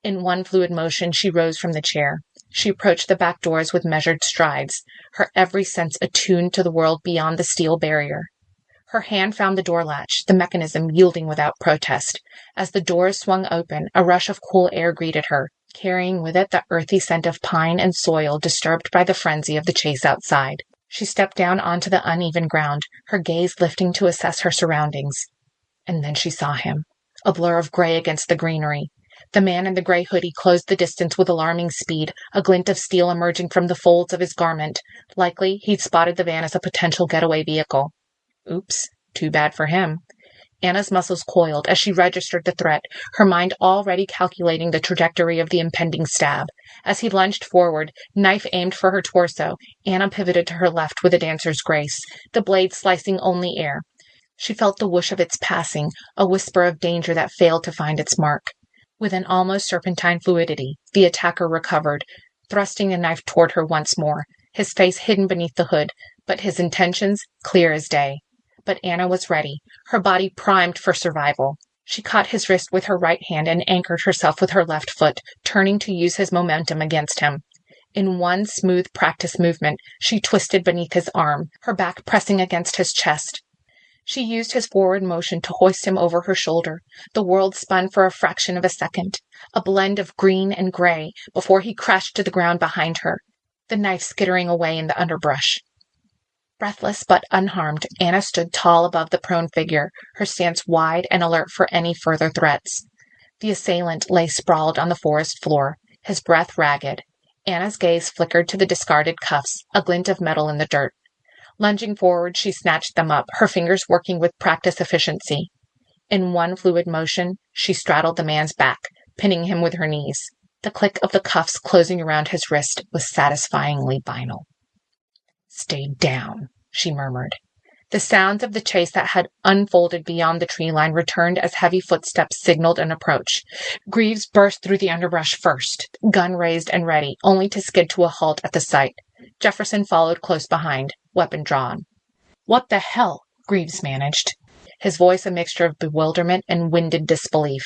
In one fluid motion, she rose from the chair. She approached the back doors with measured strides, her every sense attuned to the world beyond the steel barrier. Her hand found the door latch, the mechanism yielding without protest. As the doors swung open, a rush of cool air greeted her, carrying with it the earthy scent of pine and soil disturbed by the frenzy of the chase outside. She stepped down onto the uneven ground, her gaze lifting to assess her surroundings. And then she saw him, a blur of gray against the greenery. The man in the gray hoodie closed the distance with alarming speed, a glint of steel emerging from the folds of his garment. Likely, he'd spotted the van as a potential getaway vehicle. Oops, too bad for him. Anna's muscles coiled as she registered the threat, her mind already calculating the trajectory of the impending stab. As he lunged forward, knife aimed for her torso, Anna pivoted to her left with a dancer's grace, the blade slicing only air. She felt the whoosh of its passing, a whisper of danger that failed to find its mark. With an almost serpentine fluidity, the attacker recovered, thrusting the knife toward her once more, his face hidden beneath the hood, but his intentions clear as day. But Anna was ready, her body primed for survival. She caught his wrist with her right hand and anchored herself with her left foot, turning to use his momentum against him. In one smooth practice movement, she twisted beneath his arm, her back pressing against his chest. She used his forward motion to hoist him over her shoulder. The world spun for a fraction of a second, a blend of green and gray, before he crashed to the ground behind her, the knife skittering away in the underbrush. Breathless but unharmed, Anna stood tall above the prone figure, her stance wide and alert for any further threats. The assailant lay sprawled on the forest floor, his breath ragged. Anna's gaze flickered to the discarded cuffs, a glint of metal in the dirt. Lunging forward, she snatched them up, her fingers working with practice efficiency. In one fluid motion, she straddled the man's back, pinning him with her knees. The click of the cuffs closing around his wrist was satisfyingly final. "Stay down," she murmured. The sounds of the chase that had unfolded beyond the tree line returned as heavy footsteps signaled an approach. Greaves burst through the underbrush first, gun raised and ready, only to skid to a halt at the sight. Jefferson followed close behind, weapon drawn. "What the hell?" Greaves managed, his voice a mixture of bewilderment and winded disbelief.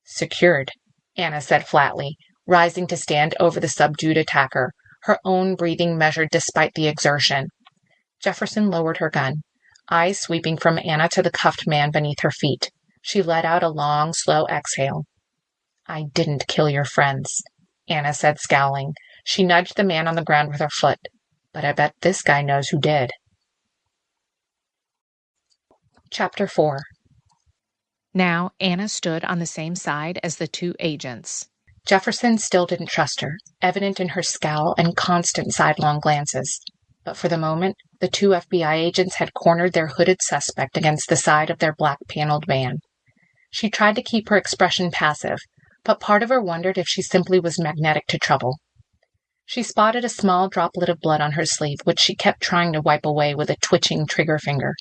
"Secured," Anna said flatly, rising to stand over the subdued attacker, her own breathing measured despite the exertion. Jefferson lowered her gun, eyes sweeping from Anna to the cuffed man beneath her feet. She let out a long, slow exhale. "I didn't kill your friends," Anna said, scowling. She nudged the man on the ground with her foot. "But I bet this guy knows who did." Chapter 4. Now Anna stood on the same side as the two agents. Jefferson still didn't trust her, evident in her scowl and constant sidelong glances. But for the moment, the two FBI agents had cornered their hooded suspect against the side of their black-paneled van. She tried to keep her expression passive, but part of her wondered if she simply was magnetic to trouble. She spotted a small droplet of blood on her sleeve, which she kept trying to wipe away with a twitching trigger finger.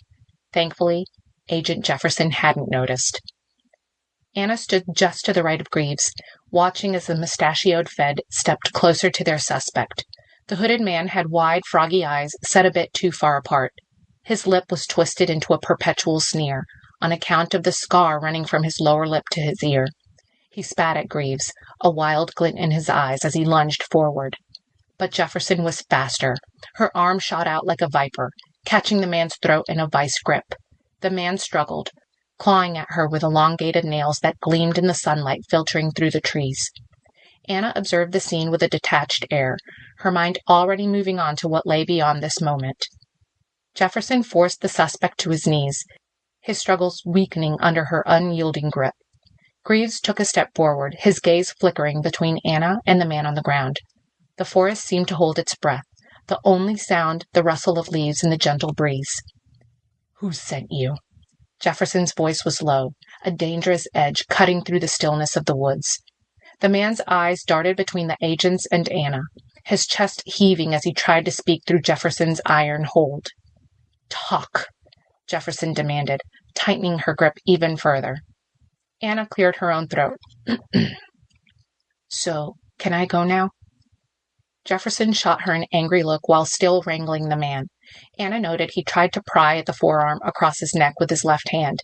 Thankfully, Agent Jefferson hadn't noticed. Anna stood just to the right of Greaves, watching as the mustachioed Fed stepped closer to their suspect. The hooded man had wide, froggy eyes set a bit too far apart. His lip was twisted into a perpetual sneer, on account of the scar running from his lower lip to his ear. He spat at Greaves, a wild glint in his eyes as he lunged forward. But Jefferson was faster. Her arm shot out like a viper, catching the man's throat in a vice grip. The man struggled, clawing at her with elongated nails that gleamed in the sunlight filtering through the trees. Anna observed the scene with a detached air, her mind already moving on to what lay beyond this moment. Jefferson forced the suspect to his knees, his struggles weakening under her unyielding grip. Greaves took a step forward, his gaze flickering between Anna and the man on the ground. The forest seemed to hold its breath, the only sound the rustle of leaves in the gentle breeze. "Who sent you?" Jefferson's voice was low, a dangerous edge cutting through the stillness of the woods. The man's eyes darted between the agents and Anna. his chest heaving as he tried to speak through Jefferson's iron hold. "Talk," Jefferson demanded, tightening her grip even further. Anna cleared her own throat. "So, can I go now?" Jefferson shot her an angry look while still wrangling the man. Anna noted he tried to pry at the forearm across his neck with his left hand.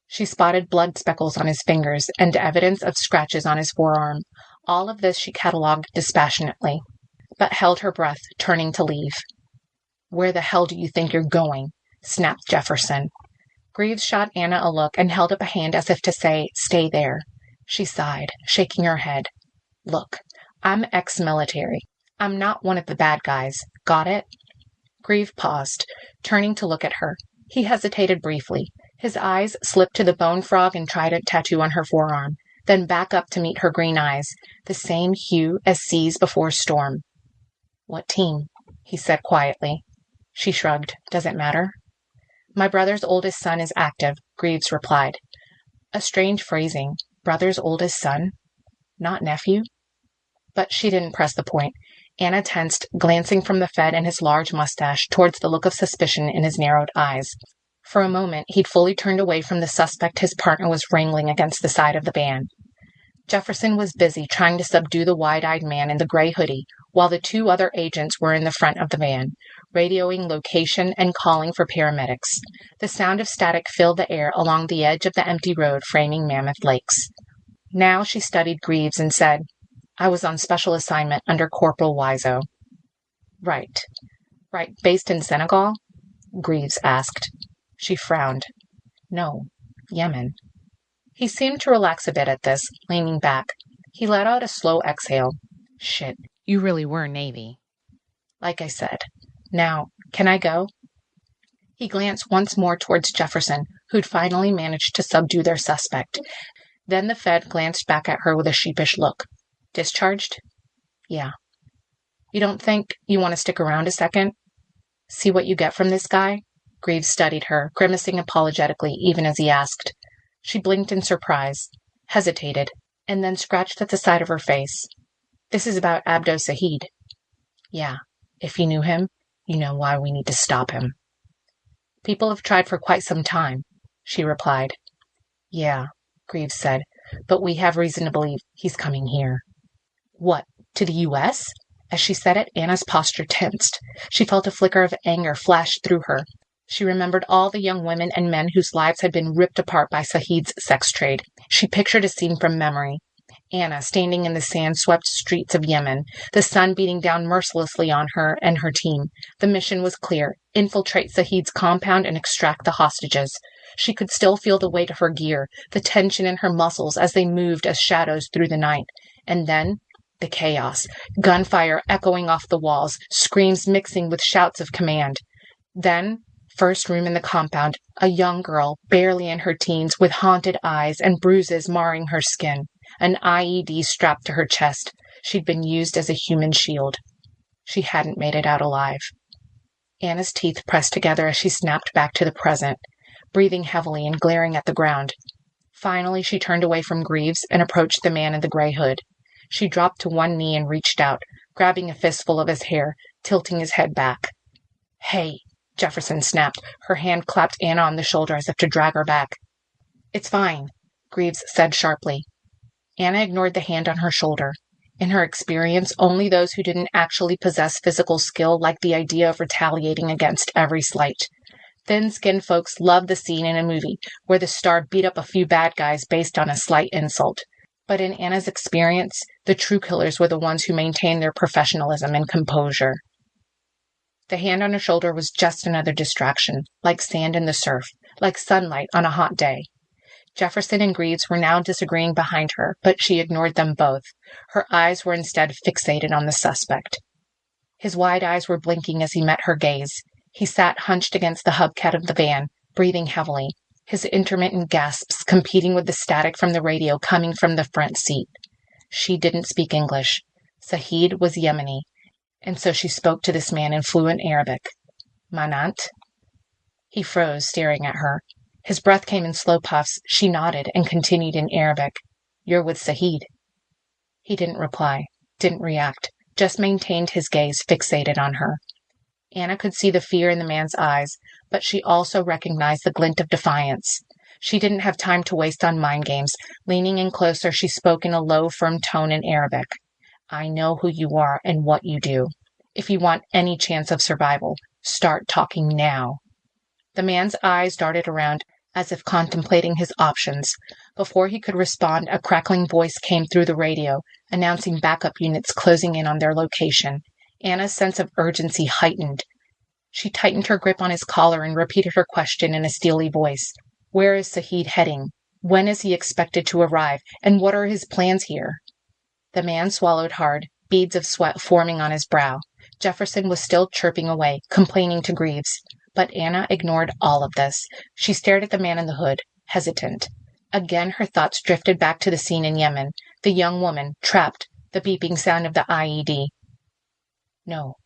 She spotted blood speckles on his fingers and evidence of scratches on his forearm. All of this she catalogued dispassionately, but held her breath, turning to leave. "Where the hell do you think you're going?" snapped Jefferson. Greaves shot Anna a look and held up a hand as if to say, "Stay there." She sighed, shaking her head. "Look, I'm ex-military. I'm not one of the bad guys. Got it?" Grieve paused, turning to look at her. He hesitated briefly. His eyes slipped to the bone frog and trident tattoo on her forearm, then back up to meet her green eyes, the same hue as seas before storm. "What team?" he said quietly. She shrugged. "Does it matter?" "My brother's oldest son is active," Greaves replied. A strange phrasing. Brother's oldest son? Not nephew? But she didn't press the point. Anna tensed, glancing from the Fed and his large mustache towards the look of suspicion in his narrowed eyes. For a moment, he'd fully turned away from the suspect his partner was wrangling against the side of the van. Jefferson was busy trying to subdue the wide-eyed man in the gray hoodie, while the two other agents were in the front of the van, radioing location and calling for paramedics. The sound of static filled the air along the edge of the empty road framing Mammoth Lakes. Now she studied Greaves and said, "I was on special assignment under Corporal Wiseau." Right, based in Senegal?" Greaves asked. She frowned. "No, Yemen." He seemed to relax a bit at this, leaning back. He let out a slow exhale. "Shit, you really were Navy." "Like I said. Now, can I go?" He glanced once more towards Jefferson, who'd finally managed to subdue their suspect. Then the Fed glanced back at her with a sheepish look. "Discharged?" "Yeah." "You don't think you want to stick around a second? See what you get from this guy?" Greaves studied her, grimacing apologetically even as he asked. She blinked in surprise, hesitated, and then scratched at the side of her face. "This is about Abdo Sahid." "Yeah. If you knew him, you know why we need to stop him." "People have tried for quite some time," she replied. "Yeah," Greaves said, "but we have reason to believe he's coming here." "What, to the U.S.? As she said it, Anna's posture tensed. She felt a flicker of anger flash through her. She remembered all the young women and men whose lives had been ripped apart by Sahid's sex trade. She pictured a scene from memory. Anna standing in the sand-swept streets of Yemen, the sun beating down mercilessly on her and her team. The mission was clear: infiltrate Sahid's compound and extract the hostages. She could still feel the weight of her gear, the tension in her muscles as they moved as shadows through the night. And then the chaos, gunfire echoing off the walls, screams mixing with shouts of command. Then, first room in the compound, a young girl, barely in her teens, with haunted eyes and bruises marring her skin. An IED strapped to her chest. She'd been used as a human shield. She hadn't made it out alive. Anna's teeth pressed together as she snapped back to the present, breathing heavily and glaring at the ground. Finally, she turned away from Greaves and approached the man in the gray hood. She dropped to one knee and reached out, grabbing a fistful of his hair, tilting his head back. "Hey," Jefferson snapped. Her hand clapped Anna on the shoulder as if to drag her back. "It's fine," Greaves said sharply. Anna ignored the hand on her shoulder. In her experience, only those who didn't actually possess physical skill liked the idea of retaliating against every slight. Thin-skinned folks loved the scene in a movie where the star beat up a few bad guys based on a slight insult. But in Anna's experience, the true killers were the ones who maintained their professionalism and composure. The hand on her shoulder was just another distraction, like sand in the surf, like sunlight on a hot day. Jefferson and Greaves were now disagreeing behind her, but she ignored them both. Her eyes were instead fixated on the suspect. His wide eyes were blinking as he met her gaze. He sat hunched against the hubcap of the van, breathing heavily, his intermittent gasps competing with the static from the radio coming from the front seat. She didn't speak English. Sahid was Yemeni, and so she spoke to this man in fluent Arabic. "Manant?" He froze, staring at her. His breath came in slow puffs. She nodded and continued in Arabic. "You're with Sahid." He didn't reply, didn't react, just maintained his gaze fixated on her. Anna could see the fear in the man's eyes, but she also recognized the glint of defiance. She didn't have time to waste on mind games. Leaning in closer, she spoke in a low, firm tone in Arabic. I know who you are and what you do. If you want any chance of survival, start talking now. The man's eyes darted around, as if contemplating his options. Before he could respond, a crackling voice came through the radio, announcing backup units closing in on their location. Anna's sense of urgency heightened. She tightened her grip on his collar and repeated her question in a steely voice. Where is Sahid heading? When is he expected to arrive? And what are his plans here? The man swallowed hard, beads of sweat forming on his brow. Jefferson was still chirping away, complaining to Greaves. But Anna ignored all of this. She stared at the man in the hood, hesitant. Again her thoughts drifted back to the scene in Yemen, the young woman, trapped, the beeping sound of the IED. No,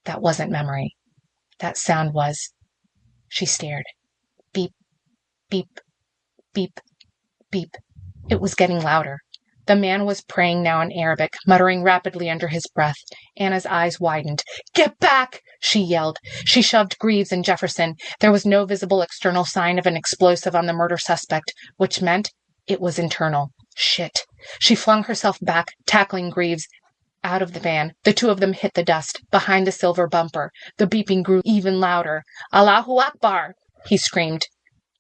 that wasn't memory. That sound was... She stared. Beep, beep, beep, beep. It was getting louder. The man was praying now in Arabic, muttering rapidly under his breath. Anna's eyes widened. Get back! She yelled. She shoved Greaves and Jefferson. There was no visible external sign of an explosive on the murder suspect, which meant it was internal. Shit. She flung herself back, tackling Greaves. Out of the van, the two of them hit the dust, behind the silver bumper. The beeping grew even louder. Allahu Akbar! He screamed.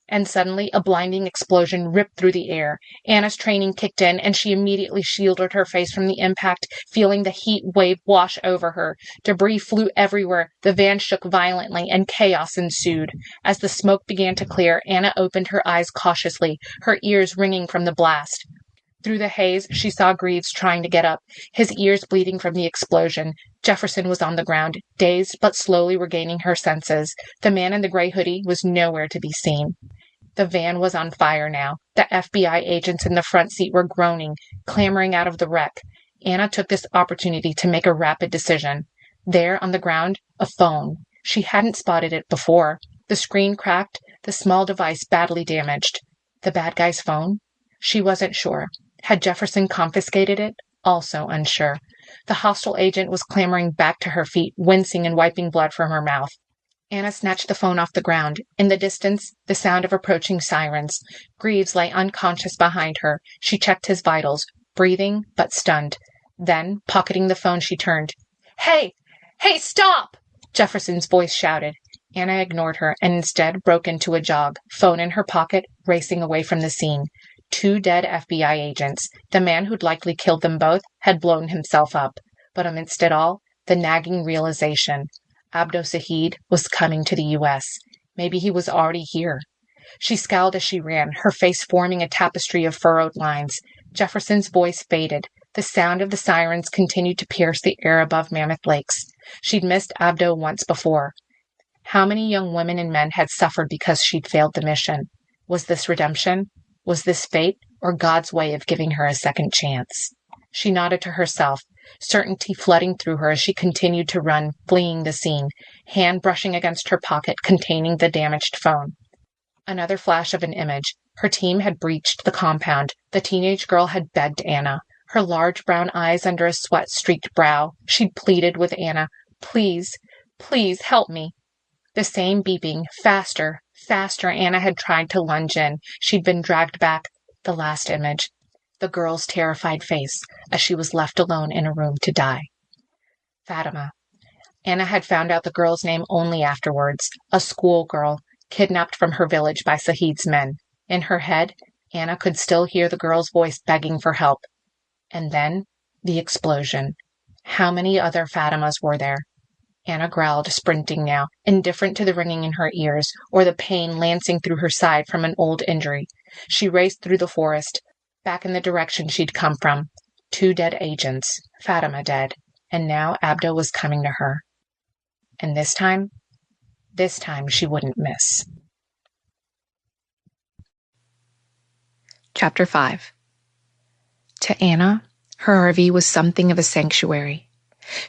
And suddenly a blinding explosion ripped through the air. Anna's training kicked in, and she immediately shielded her face from the impact, feeling the heat wave wash over her. Debris flew everywhere, the van shook violently, and chaos ensued. As the smoke began to clear, Anna opened her eyes cautiously, her ears ringing from the blast. Through the haze, she saw Greaves trying to get up, his ears bleeding from the explosion. Jefferson was on the ground, dazed but slowly regaining her senses. The man in the gray hoodie was nowhere to be seen. The van was on fire now. The FBI agents in the front seat were groaning, clambering out of the wreck. Anna took this opportunity to make a rapid decision. There, on the ground, a phone. She hadn't spotted it before. The screen cracked, the small device badly damaged. The bad guy's phone? She wasn't sure. Had Jefferson confiscated it? Also unsure. The hostile agent was clambering back to her feet, wincing and wiping blood from her mouth. Anna snatched the phone off the ground. In the distance, the sound of approaching sirens. Greaves lay unconscious behind her. She checked his vitals, breathing but stunned. Then, pocketing the phone, she turned. Hey! Hey, stop! Jefferson's voice shouted. Anna ignored her and instead broke into a jog, phone in her pocket, racing away from the scene. 2 dead FBI agents. The man who'd likely killed them both had blown himself up. But amidst it all, the nagging realization. Abdo Sahid was coming to the U.S. Maybe he was already here. She scowled as she ran, her face forming a tapestry of furrowed lines. Jefferson's voice faded. The sound of the sirens continued to pierce the air above Mammoth Lakes. She'd missed Abdo once before. How many young women and men had suffered because she'd failed the mission? Was this redemption? Was this fate, or God's way of giving her a second chance? She nodded to herself, certainty flooding through her as she continued to run, fleeing the scene, hand brushing against her pocket containing the damaged phone. Another flash of an image. Her team had breached the compound. The teenage girl had begged Anna. Her large brown eyes under a sweat-streaked brow. She'd pleaded with Anna, Please, please help me. The same beeping, faster, faster. Anna had tried to lunge in. She'd been dragged back. The last image. The girl's terrified face as she was left alone in a room to die. Fatima. Anna had found out the girl's name only afterwards. A schoolgirl, kidnapped from her village by Sahid's men. In her head, Anna could still hear the girl's voice begging for help. And then, the explosion. How many other Fatimas were there? Anna growled, sprinting now, indifferent to the ringing in her ears or the pain lancing through her side from an old injury. She raced through the forest, back in the direction she'd come from. 2 dead agents, Fatima dead, and now Abdo was coming to her. And this time she wouldn't miss. Chapter 5. To Anna, her RV was something of a sanctuary.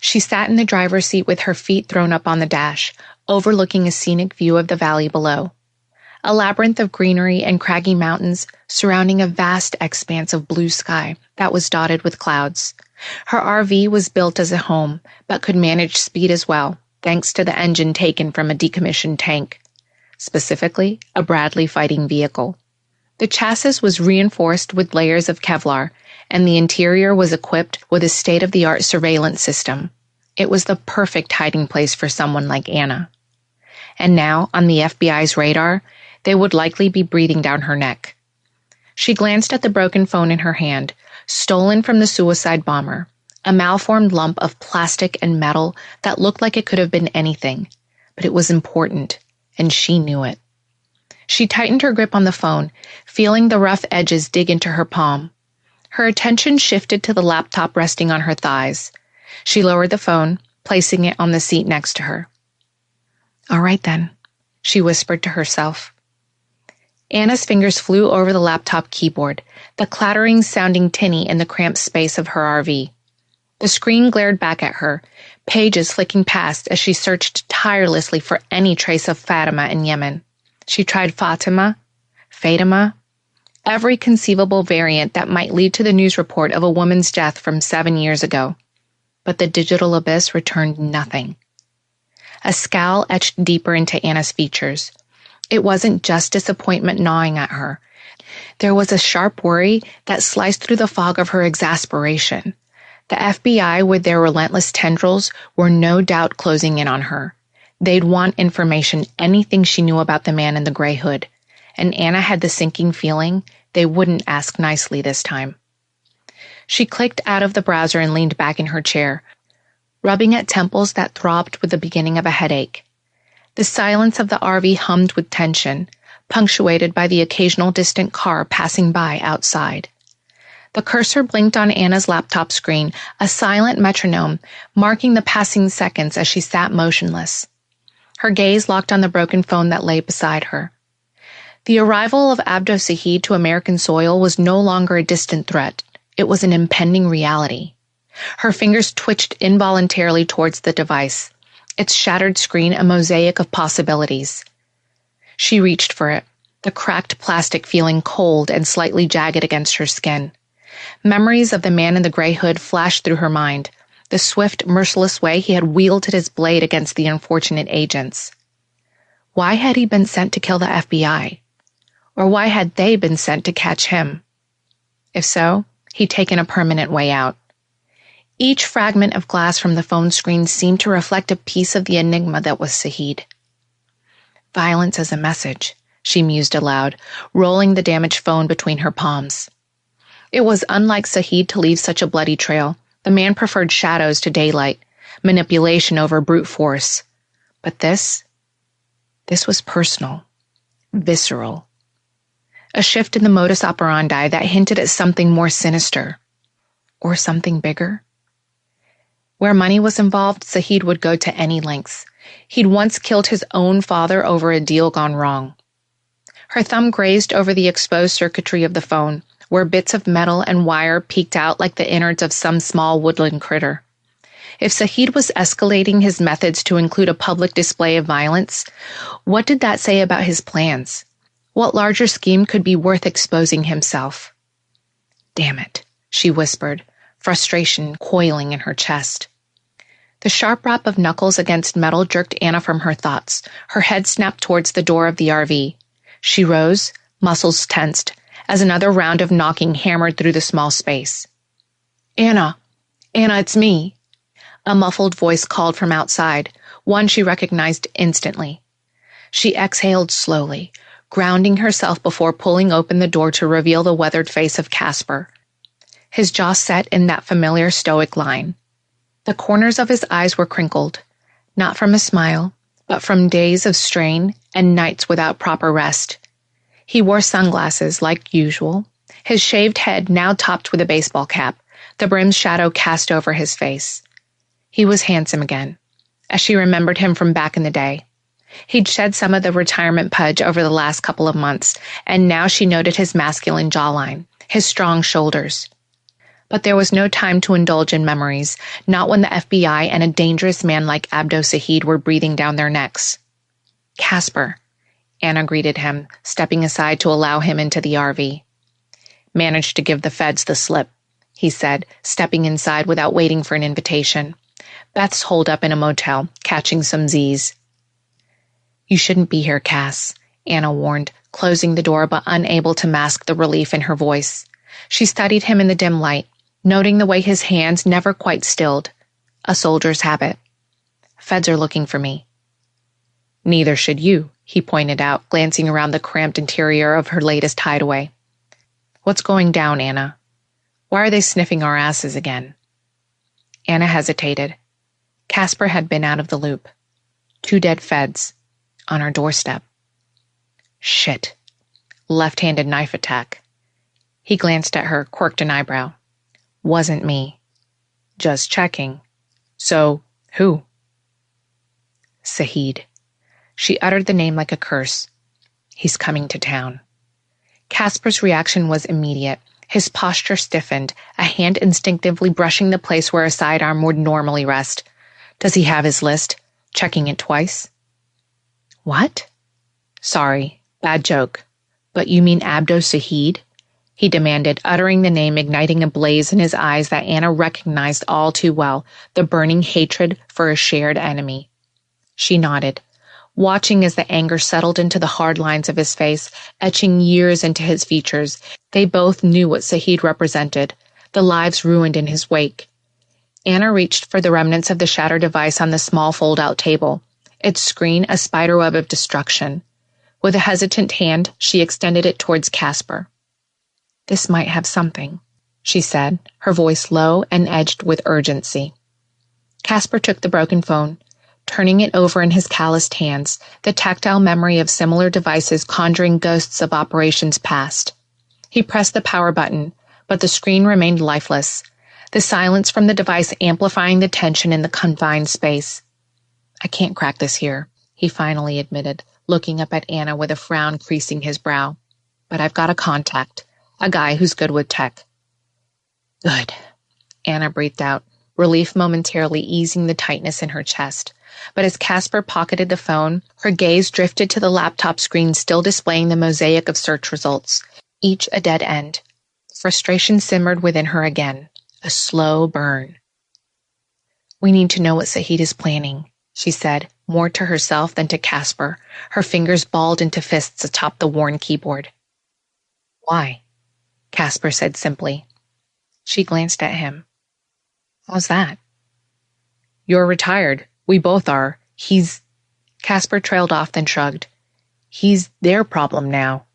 She sat in the driver's seat with her feet thrown up on the dash, overlooking a scenic view of the valley below. A labyrinth of greenery and craggy mountains surrounding a vast expanse of blue sky that was dotted with clouds. Her RV was built as a home, but could manage speed as well, thanks to the engine taken from a decommissioned tank, specifically a Bradley fighting vehicle. The chassis was reinforced with layers of Kevlar, and the interior was equipped with a state-of-the-art surveillance system. It was the perfect hiding place for someone like Anna. And now, on the FBI's radar, they would likely be breathing down her neck. She glanced at the broken phone in her hand, stolen from the suicide bomber, a malformed lump of plastic and metal that looked like it could have been anything, but it was important, and she knew it. She tightened her grip on the phone, feeling the rough edges dig into her palm. Her attention shifted to the laptop resting on her thighs. She lowered the phone, placing it on the seat next to her. "All right then," she whispered to herself. Anna's fingers flew over the laptop keyboard, the clattering sounding tinny in the cramped space of her RV. The screen glared back at her, pages flicking past as she searched tirelessly for any trace of Fatima in Yemen. She tried Fatima, every conceivable variant that might lead to the news report of a woman's death from 7 years ago. But the digital abyss returned nothing. A scowl etched deeper into Anna's features. It wasn't just disappointment gnawing at her. There was a sharp worry that sliced through the fog of her exasperation. The FBI, with their relentless tendrils, were no doubt closing in on her. They'd want information, anything she knew about the man in the gray hood, and Anna had the sinking feeling they wouldn't ask nicely this time. She clicked out of the browser and leaned back in her chair, rubbing at temples that throbbed with the beginning of a headache. The silence of the RV hummed with tension, punctuated by the occasional distant car passing by outside. The cursor blinked on Anna's laptop screen, a silent metronome, marking the passing seconds as she sat motionless. Her gaze locked on the broken phone that lay beside her. The arrival of Abdo Sahid to American soil was no longer a distant threat. It was an impending reality. Her fingers twitched involuntarily towards the device, its shattered screen a mosaic of possibilities. She reached for it, the cracked plastic feeling cold and slightly jagged against her skin. Memories of the man in the gray hood flashed through her mind, the swift, merciless way he had wielded his blade against the unfortunate agents. Why had he been sent to kill the FBI? Or why had they been sent to catch him? If so, he'd taken a permanent way out. Each fragment of glass from the phone screen seemed to reflect a piece of the enigma that was Sahid. Violence as a message, she mused aloud, rolling the damaged phone between her palms. It was unlike Sahid to leave such a bloody trail. The man preferred shadows to daylight, manipulation over brute force. But this was personal, visceral. A shift in the modus operandi that hinted at something more sinister. Or something bigger. Where money was involved, Sahid would go to any lengths. He'd once killed his own father over a deal gone wrong. Her thumb grazed over the exposed circuitry of the phone, where bits of metal and wire peeked out like the innards of some small woodland critter. If Sahid was escalating his methods to include a public display of violence, what did that say about his plans? What larger scheme could be worth exposing himself? "Damn it," she whispered, frustration coiling in her chest. The sharp rap of knuckles against metal jerked Anna from her thoughts. Her head snapped towards the door of the RV. She rose, muscles tensed, as another round of knocking hammered through the small space. Anna, it's me." A muffled voice called from outside, one she recognized instantly. She exhaled slowly, grounding herself before pulling open the door to reveal the weathered face of Casper. His jaw set in that familiar stoic line. The corners of his eyes were crinkled, not from a smile, but from days of strain and nights without proper rest. He wore sunglasses, like usual, his shaved head now topped with a baseball cap, the brim's shadow cast over his face. He was handsome again, as she remembered him from back in the day. He'd shed some of the retirement pudge over the last couple of months, and now she noted his masculine jawline, his strong shoulders. But there was no time to indulge in memories, not when the FBI and a dangerous man like Abdo Sahid were breathing down their necks. "Casper," Anna greeted him, stepping aside to allow him into the RV. "Managed to give the feds the slip. he said, stepping inside without waiting for an invitation. Beth's holed up in a motel, catching some Z's. You shouldn't be here, Cass, Anna warned, closing the door but unable to mask the relief in her voice. She studied him in the dim light, noting the way his hands never quite stilled. A soldier's habit. Feds are looking for me. Neither should you, he pointed out, glancing around the cramped interior of her latest hideaway. What's going down, Anna? Why are they sniffing our asses again? Anna hesitated. Casper had been out of the loop. 2 dead feds. On our doorstep. Shit. Left-handed knife attack. He glanced at her, quirked an eyebrow. Wasn't me. Just checking. So, who? Sahid. She uttered the name like a curse. He's coming to town. Casper's reaction was immediate. His posture stiffened, a hand instinctively brushing the place where a sidearm would normally rest. Does he have his list? Checking it twice. What? Sorry, bad joke. But you mean Abdo Sahid? He demanded, uttering the name, igniting a blaze in his eyes that Anna recognized all too well, the burning hatred for a shared enemy. She nodded, watching as the anger settled into the hard lines of his face, etching years into his features. They both knew what Sahid represented, the lives ruined in his wake. Anna reached for the remnants of the shattered device on the small fold-out table, its screen a spiderweb of destruction. With a hesitant hand, she extended it towards Casper. This might have something, she said, her voice low and edged with urgency. Casper took the broken phone, turning it over in his calloused hands, the tactile memory of similar devices conjuring ghosts of operations past. He pressed the power button, but the screen remained lifeless, the silence from the device amplifying the tension in the confined space. I can't crack this here, he finally admitted, looking up at Anna with a frown creasing his brow. But I've got a contact, a guy who's good with tech. Good, Anna breathed out, relief momentarily easing the tightness in her chest. But as Casper pocketed the phone, her gaze drifted to the laptop screen still displaying the mosaic of search results, each a dead end. Frustration simmered within her again, a slow burn. We need to know what Sahid is planning, she said, more to herself than to Casper, her fingers balled into fists atop the worn keyboard. Why? Casper said simply. She glanced at him. How's that? You're retired. We both are. Casper trailed off, then shrugged. He's their problem now.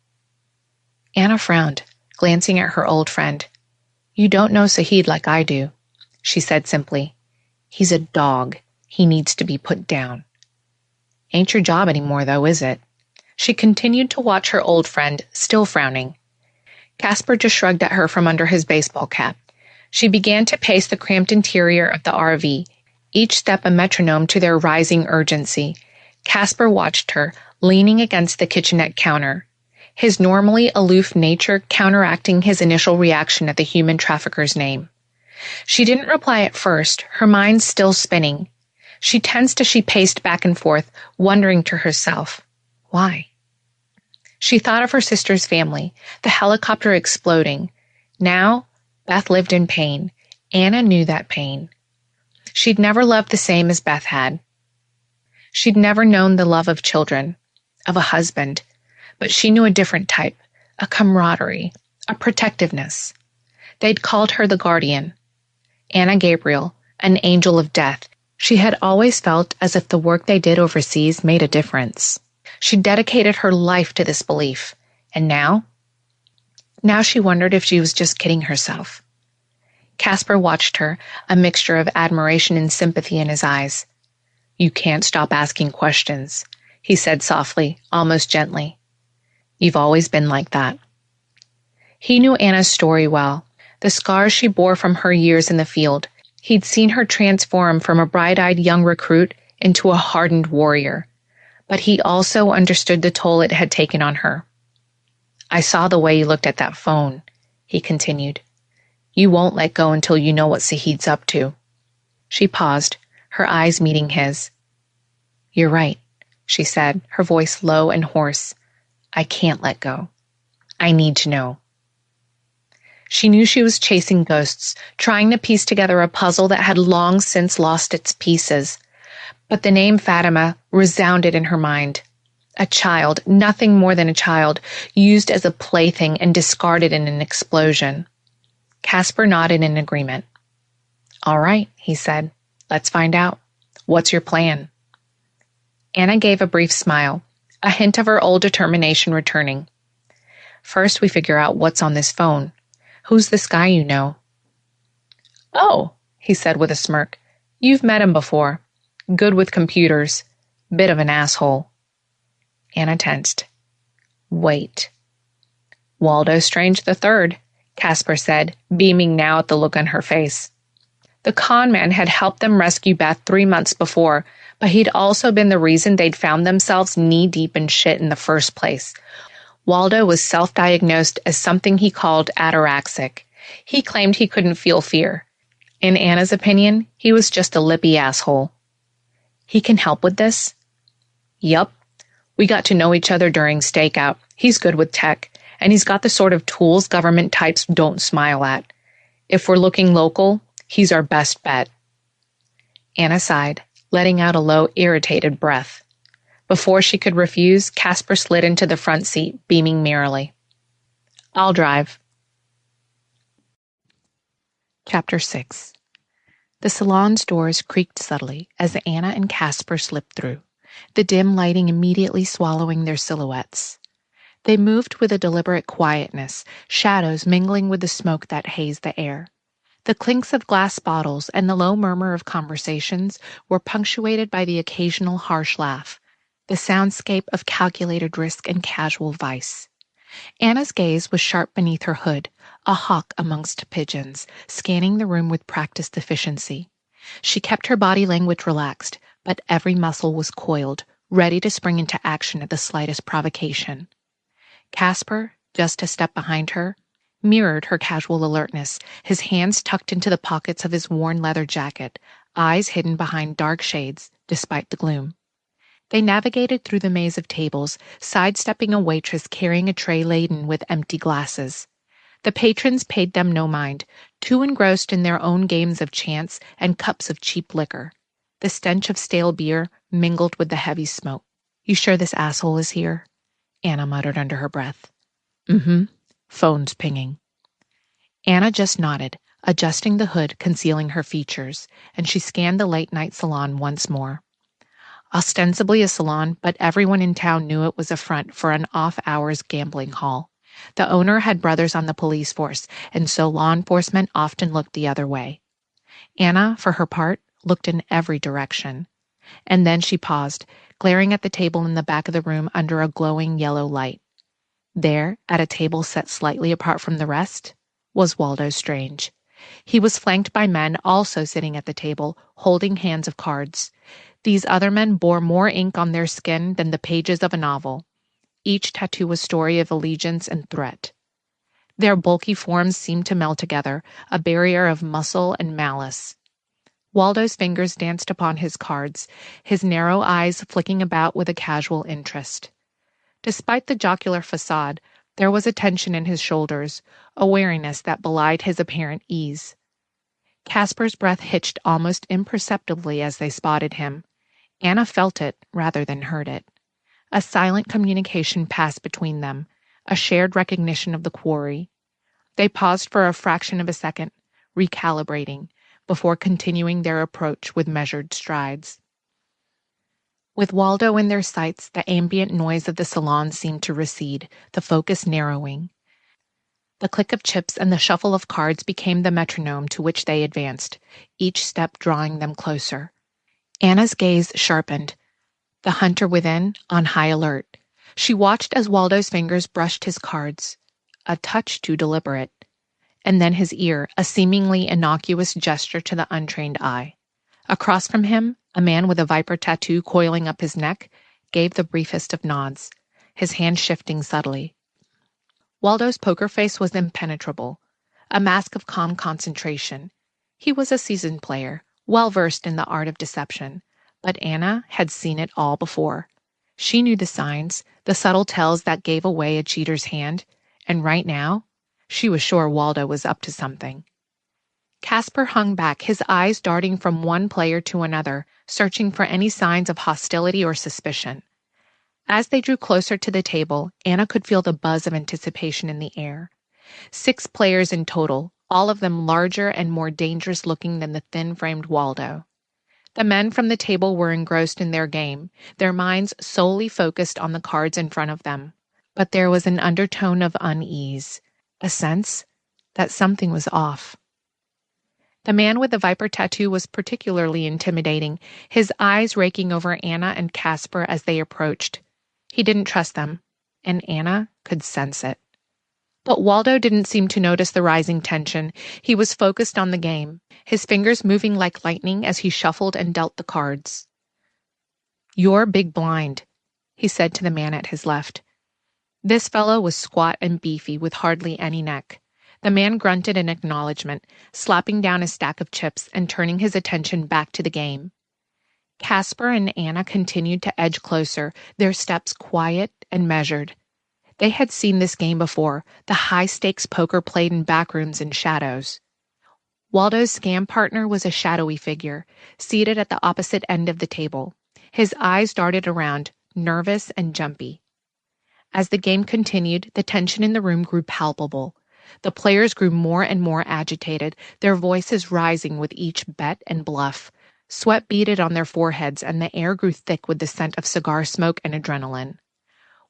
Anna frowned, glancing at her old friend. You don't know Sahid like I do, she said simply. He's a dog. He needs to be put down. Ain't your job anymore, though, is it? She continued to watch her old friend, still frowning. Casper just shrugged at her from under his baseball cap. She began to pace the cramped interior of the RV, each step a metronome to their rising urgency. Casper watched her, leaning against the kitchenette counter, his normally aloof nature counteracting his initial reaction at the human trafficker's name. She didn't reply at first, her mind still spinning. She tensed as she paced back and forth, wondering to herself, why? She thought of her sister's family, the helicopter exploding. Now, Beth lived in pain. Anna knew that pain. She'd never loved the same as Beth had. She'd never known the love of children, of a husband, but she knew a different type, a camaraderie, a protectiveness. They'd called her the guardian. Anna Gabriel, an angel of death. She had always felt as if the work they did overseas made a difference. She dedicated her life to this belief. And now? Now she wondered if she was just kidding herself. Casper watched her, a mixture of admiration and sympathy in his eyes. You can't stop asking questions, he said softly, almost gently. You've always been like that. He knew Anna's story well, the scars she bore from her years in the field. He'd seen her transform from a bright-eyed young recruit into a hardened warrior. But he also understood the toll it had taken on her. I saw the way you looked at that phone, he continued. You won't let go until you know what Sahid's up to. She paused, her eyes meeting his. You're right, she said, her voice low and hoarse. I can't let go. I need to know. She knew she was chasing ghosts, trying to piece together a puzzle that had long since lost its pieces. But the name Fatima resounded in her mind. A child, nothing more than a child, used as a plaything and discarded in an explosion. Casper nodded in agreement. "All right," he said. "Let's find out. What's your plan?" Anna gave a brief smile, a hint of her old determination returning. "First, we figure out what's on this phone. Who's this guy you know?" "Oh," he said with a smirk. "You've met him before. Good with computers. Bit of an asshole." Anna tensed. "Wait." "Waldo Strange III," Casper said, beaming now at the look on her face. The con man had helped them rescue Beth 3 months before, but he'd also been the reason they'd found themselves knee-deep in shit in the first place. Waldo was self-diagnosed as something he called ataraxic. He claimed he couldn't feel fear. In Anna's opinion, he was just a lippy asshole. "He can help with this?" "Yup. We got to know each other during stakeout. He's good with tech, and he's got the sort of tools government types don't smile at. If we're looking local, he's our best bet." Anna sighed, letting out a low, irritated breath. Before she could refuse, Casper slid into the front seat, beaming merrily. "I'll drive." Chapter 6. The salon's doors creaked subtly as Anna and Casper slipped through, the dim lighting immediately swallowing their silhouettes. They moved with a deliberate quietness, shadows mingling with the smoke that hazed the air. The clinks of glass bottles and the low murmur of conversations were punctuated by the occasional harsh laugh, the soundscape of calculated risk and casual vice. Anna's gaze was sharp beneath her hood, a hawk amongst pigeons, scanning the room with practiced efficiency. She kept her body language relaxed, but every muscle was coiled, ready to spring into action at the slightest provocation. Casper, just a step behind her, mirrored her casual alertness, his hands tucked into the pockets of his worn leather jacket, eyes hidden behind dark shades, despite the gloom. They navigated through the maze of tables, sidestepping a waitress carrying a tray laden with empty glasses. The patrons paid them no mind, too engrossed in their own games of chance and cups of cheap liquor. The stench of stale beer mingled with the heavy smoke. "You sure this asshole is here?" Anna muttered under her breath. "Mm-hmm. Phone's pinging." Anna just nodded, adjusting the hood concealing her features, and she scanned the late-night salon once more. Ostensibly a salon, but everyone in town knew it was a front for an off-hours gambling hall. The owner had brothers on the police force, and so law enforcement often looked the other way. Anna, for her part, looked in every direction. And then she paused, glaring at the table in the back of the room under a glowing yellow light. There, at a table set slightly apart from the rest, was Waldo Strange. He was flanked by men also sitting at the table, holding hands of cards. These other men bore more ink on their skin than the pages of a novel. Each tattoo a story of allegiance and threat. Their bulky forms seemed to meld together, a barrier of muscle and malice. Waldo's fingers danced upon his cards, his narrow eyes flicking about with a casual interest. Despite the jocular facade, there was a tension in his shoulders, a wariness that belied his apparent ease. Casper's breath hitched almost imperceptibly as they spotted him. Anna felt it rather than heard it. A silent communication passed between them, a shared recognition of the quarry. They paused for a fraction of a second, recalibrating, before continuing their approach with measured strides. With Waldo in their sights, the ambient noise of the salon seemed to recede, the focus narrowing. The click of chips and the shuffle of cards became the metronome to which they advanced, each step drawing them closer. Anna's gaze sharpened, the hunter within on high alert. She watched as Waldo's fingers brushed his cards, a touch too deliberate, and then his ear, a seemingly innocuous gesture to the untrained eye. Across from him, a man with a viper tattoo coiling up his neck gave the briefest of nods, his hand shifting subtly. Waldo's poker face was impenetrable, a mask of calm concentration. He was a seasoned player, well-versed in the art of deception, but Anna had seen it all before. She knew the signs, the subtle tells that gave away a cheater's hand, and right now, She was sure Waldo was up to something. Casper hung back, his eyes darting from one player to another, searching for any signs of hostility or suspicion. As they drew closer to the table, Anna could feel the buzz of anticipation in the air. 6 players in total, all of them larger and more dangerous looking than the thin-framed Waldo. The men from the table were engrossed in their game, their minds solely focused on the cards in front of them. But there was an undertone of unease, a sense that something was off. The man with the viper tattoo was particularly intimidating, his eyes raking over Anna and Casper as they approached. He didn't trust them, and Anna could sense it. But Waldo didn't seem to notice the rising tension. He was focused on the game, his fingers moving like lightning as he shuffled and dealt the cards. "You're big blind," he said to the man at his left. This fellow was squat and beefy with hardly any neck. The man grunted in acknowledgement, slapping down a stack of chips and turning his attention back to the game. Casper and Anna continued to edge closer, their steps quiet and measured. They had seen this game before, the high-stakes poker played in backrooms and shadows. Waldo's scam partner was a shadowy figure, seated at the opposite end of the table. His eyes darted around, nervous and jumpy. As the game continued, the tension in the room grew palpable. The players grew more and more agitated, their voices rising with each bet and bluff. Sweat beaded on their foreheads, and the air grew thick with the scent of cigar smoke and adrenaline.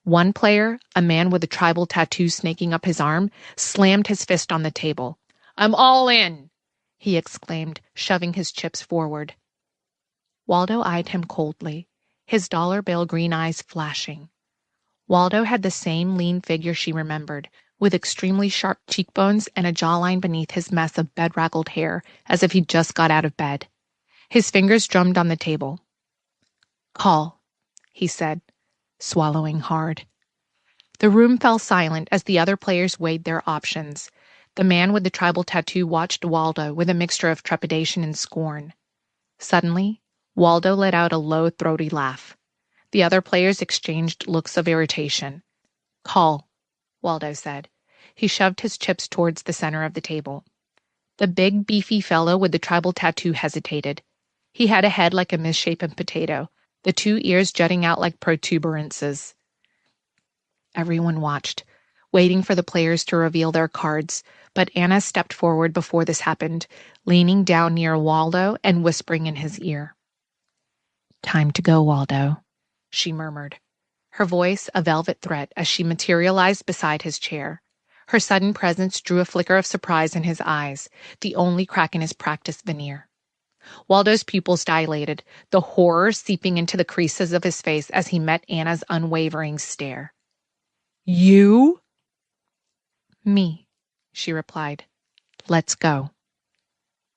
One player, a man with a tribal tattoo snaking up his arm, slammed his fist on the table. "I'm all in!" he exclaimed, shoving his chips forward. Waldo eyed him coldly, his dollar bill green eyes flashing. Waldo had the same lean figure she remembered, with extremely sharp cheekbones and a jawline beneath his mess of bedraggled hair, as if he'd just got out of bed. His fingers drummed on the table. "Call," he said, swallowing hard. The room fell silent as the other players weighed their options. The man with the tribal tattoo watched Waldo with a mixture of trepidation and scorn. Suddenly, Waldo let out a low, throaty laugh. The other players exchanged looks of irritation. "Call," Waldo said. He shoved his chips towards the center of the table. The big, beefy fellow with the tribal tattoo hesitated. He had a head like a misshapen potato, the 2 ears jutting out like protuberances. Everyone watched, waiting for the players to reveal their cards, but Anna stepped forward before this happened, leaning down near Waldo and whispering in his ear. "Time to go, Waldo," she murmured, her voice a velvet threat as she materialized beside his chair. Her sudden presence drew a flicker of surprise in his eyes, the only crack in his practiced veneer. Waldo's pupils dilated, the horror seeping into the creases of his face as he met Anna's unwavering stare. "You?" "Me," she replied. "Let's go."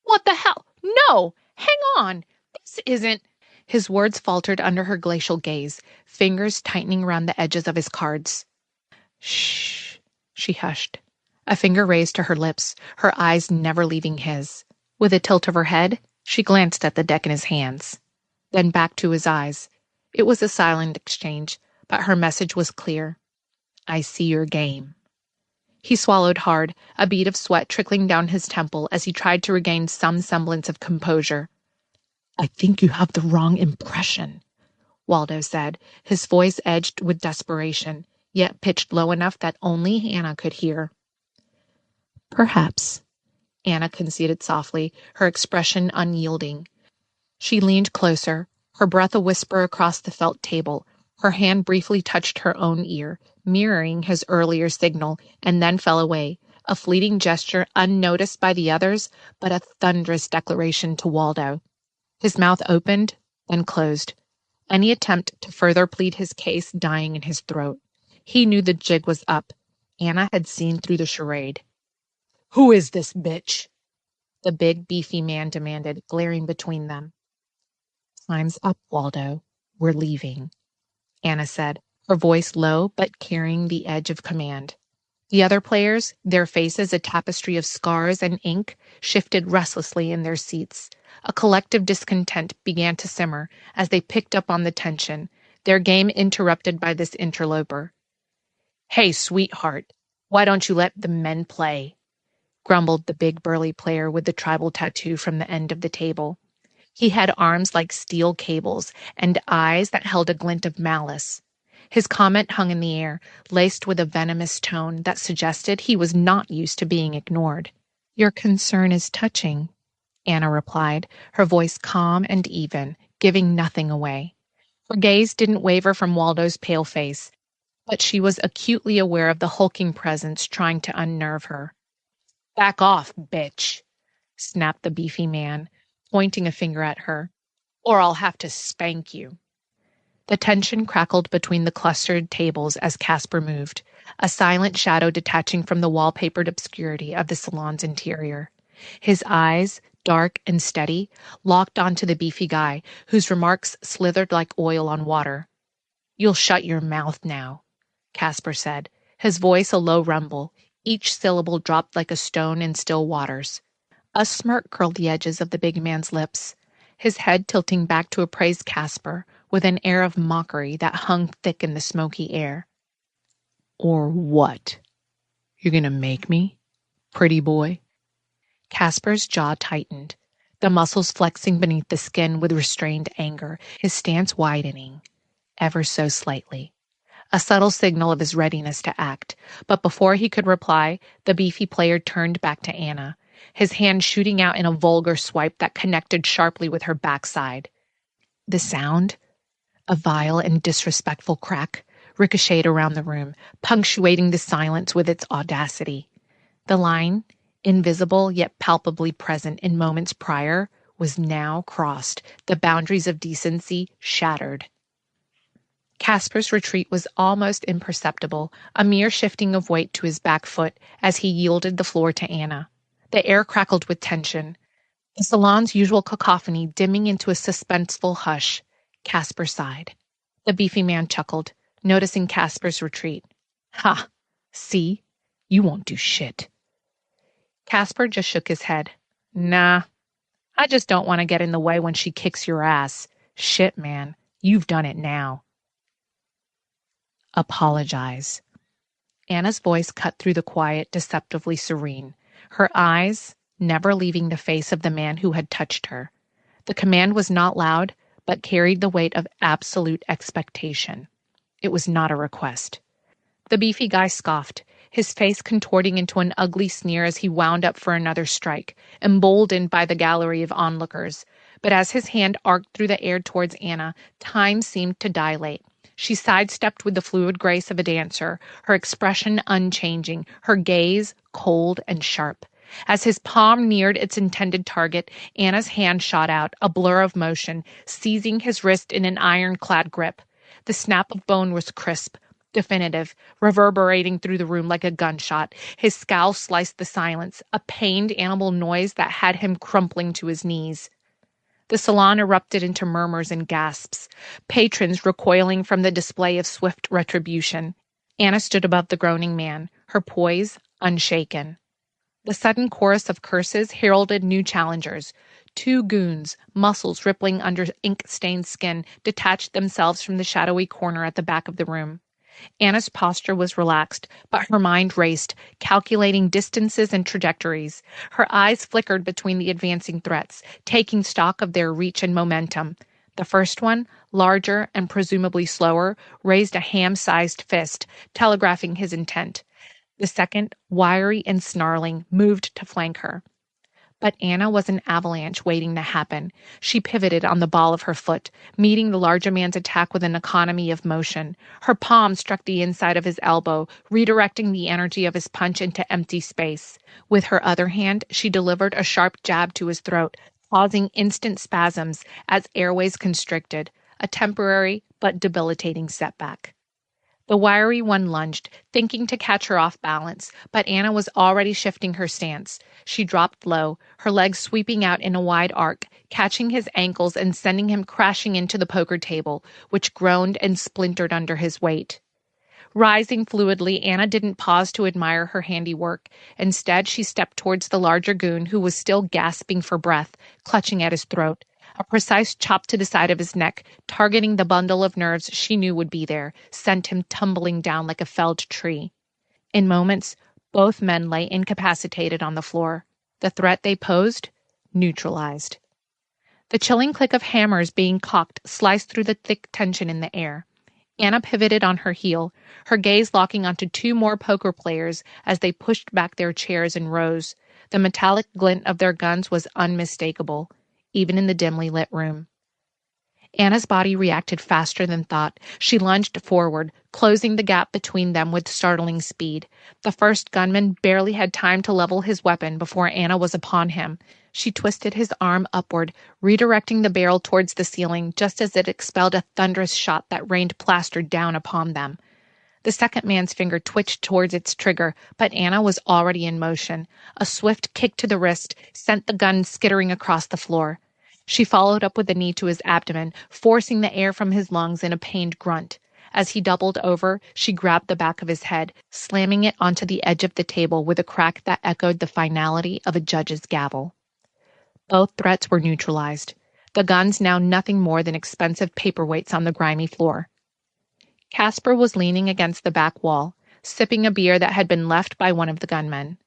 "What the hell? No! Hang on! This isn't—" His words faltered under her glacial gaze, fingers tightening around the edges of his cards. "Shh," she hushed, a finger raised to her lips, her eyes never leaving his. With a tilt of her head, she glanced at the deck in his hands, then back to his eyes. It was a silent exchange, but her message was clear. "I see your game." He swallowed hard, a bead of sweat trickling down his temple as he tried to regain some semblance of composure. "I think you have the wrong impression," Waldo said, his voice edged with desperation, yet pitched low enough that only Anna could hear. "Perhaps," Anna conceded softly, her expression unyielding. She leaned closer, her breath a whisper across the felt table. Her hand briefly touched her own ear, mirroring his earlier signal, and then fell away, a fleeting gesture unnoticed by the others, but a thunderous declaration to Waldo. His mouth opened, then closed, any attempt to further plead his case dying in his throat. He knew the jig was up. Anna had seen through the charade. "Who is this bitch?" the big, beefy man demanded, glaring between them. "Time's up, Waldo. We're leaving," Anna said, her voice low but carrying the edge of command. The other players, their faces a tapestry of scars and ink, shifted restlessly in their seats. A collective discontent began to simmer as they picked up on the tension, their game interrupted by this interloper. "Hey, sweetheart," Why don't you let the men play? Grumbled the big burly player with the tribal tattoo from the end of the table. He had arms like steel cables and eyes that held a glint of malice. His comment hung in the air, laced with a venomous tone that suggested he was not used to being ignored. Your concern is touching, Anna replied, her voice calm and even, giving nothing away. Her gaze didn't waver from Waldo's pale face, but she was acutely aware of the hulking presence trying to unnerve her. Back off, bitch, snapped the beefy man, pointing a finger at her, or I'll have to spank you. The tension crackled between the clustered tables as Casper moved, a silent shadow detaching from the wallpapered obscurity of the salon's interior. His eyes, dark and steady, locked onto the beefy guy, whose remarks slithered like oil on water. You'll shut your mouth now, Casper said, his voice a low rumble, each syllable dropped like a stone in still waters. A smirk curled the edges of the big man's lips, his head tilting back to appraise Casper with an air of mockery that hung thick in the smoky air. Or what? You're gonna make me, pretty boy? Casper's jaw tightened, the muscles flexing beneath the skin with restrained anger, his stance widening, ever so slightly. A subtle signal of his readiness to act, but before he could reply, the beefy player turned back to Anna, his hand shooting out in a vulgar swipe that connected sharply with her backside. The sound, a vile and disrespectful crack, ricocheted around the room, punctuating the silence with its audacity. The line, invisible yet palpably present in moments prior, was now crossed, the boundaries of decency shattered. Casper's retreat was almost imperceptible, a mere shifting of weight to his back foot as he yielded the floor to Anna. The air crackled with tension, the salon's usual cacophony dimming into a suspenseful hush. Casper sighed. The beefy man chuckled, noticing Casper's retreat. Ha! See? You won't do shit. Casper just shook his head. Nah, I just don't want to get in the way when she kicks your ass. Shit, man. You've done it now. Apologize. Anna's voice cut through the quiet, deceptively serene, her eyes never leaving the face of the man who had touched her. The command was not loud, but carried the weight of absolute expectation. It was not a request. The beefy guy scoffed, his face contorting into an ugly sneer as he wound up for another strike, emboldened by the gallery of onlookers. But as his hand arced through the air towards Anna, time seemed to dilate. She sidestepped with the fluid grace of a dancer, her expression unchanging, her gaze cold and sharp. As his palm neared its intended target, Anna's hand shot out, a blur of motion, seizing his wrist in an ironclad grip. The snap of bone was crisp, definitive, reverberating through the room like a gunshot. His scowl sliced the silence, a pained animal noise that had him crumpling to his knees. The salon erupted into murmurs and gasps, patrons recoiling from the display of swift retribution. Anna stood above the groaning man, her poise unshaken. The sudden chorus of curses heralded new challengers. Two goons, muscles rippling under ink-stained skin, detached themselves from the shadowy corner at the back of the room. Anna's posture was relaxed, but her mind raced, calculating distances and trajectories. Her eyes flickered between the advancing threats, taking stock of their reach and momentum. The first one, larger and presumably slower, raised a ham-sized fist, telegraphing his intent. The second, wiry and snarling, moved to flank her. But Anna was an avalanche waiting to happen. She pivoted on the ball of her foot, meeting the larger man's attack with an economy of motion. Her palm struck the inside of his elbow, redirecting the energy of his punch into empty space. With her other hand, she delivered a sharp jab to his throat, causing instant spasms as airways constricted, a temporary but debilitating setback. The wiry one lunged, thinking to catch her off balance, but Anna was already shifting her stance. She dropped low, her legs sweeping out in a wide arc, catching his ankles and sending him crashing into the poker table, which groaned and splintered under his weight. Rising fluidly, Anna didn't pause to admire her handiwork. Instead, she stepped towards the larger goon, who was still gasping for breath, clutching at his throat. A precise chop to the side of his neck, targeting the bundle of nerves she knew would be there, sent him tumbling down like a felled tree. In moments, both men lay incapacitated on the floor. The threat they posed, neutralized. The chilling click of hammers being cocked sliced through the thick tension in the air. Anna pivoted on her heel, her gaze locking onto two more poker players as they pushed back their chairs in rows. The metallic glint of their guns was unmistakable, even in the dimly lit room. Anna's body reacted faster than thought. She lunged forward, closing the gap between them with startling speed. The first gunman barely had time to level his weapon before Anna was upon him. She twisted his arm upward, redirecting the barrel towards the ceiling just as it expelled a thunderous shot that rained plaster down upon them. The second man's finger twitched towards its trigger, but Anna was already in motion. A swift kick to the wrist sent the gun skittering across the floor. She followed up with a knee to his abdomen, forcing the air from his lungs in a pained grunt. As he doubled over, she grabbed the back of his head, slamming it onto the edge of the table with a crack that echoed the finality of a judge's gavel. Both threats were neutralized, the guns now nothing more than expensive paperweights on the grimy floor. Casper was leaning against the back wall, sipping a beer that had been left by one of the gunmen.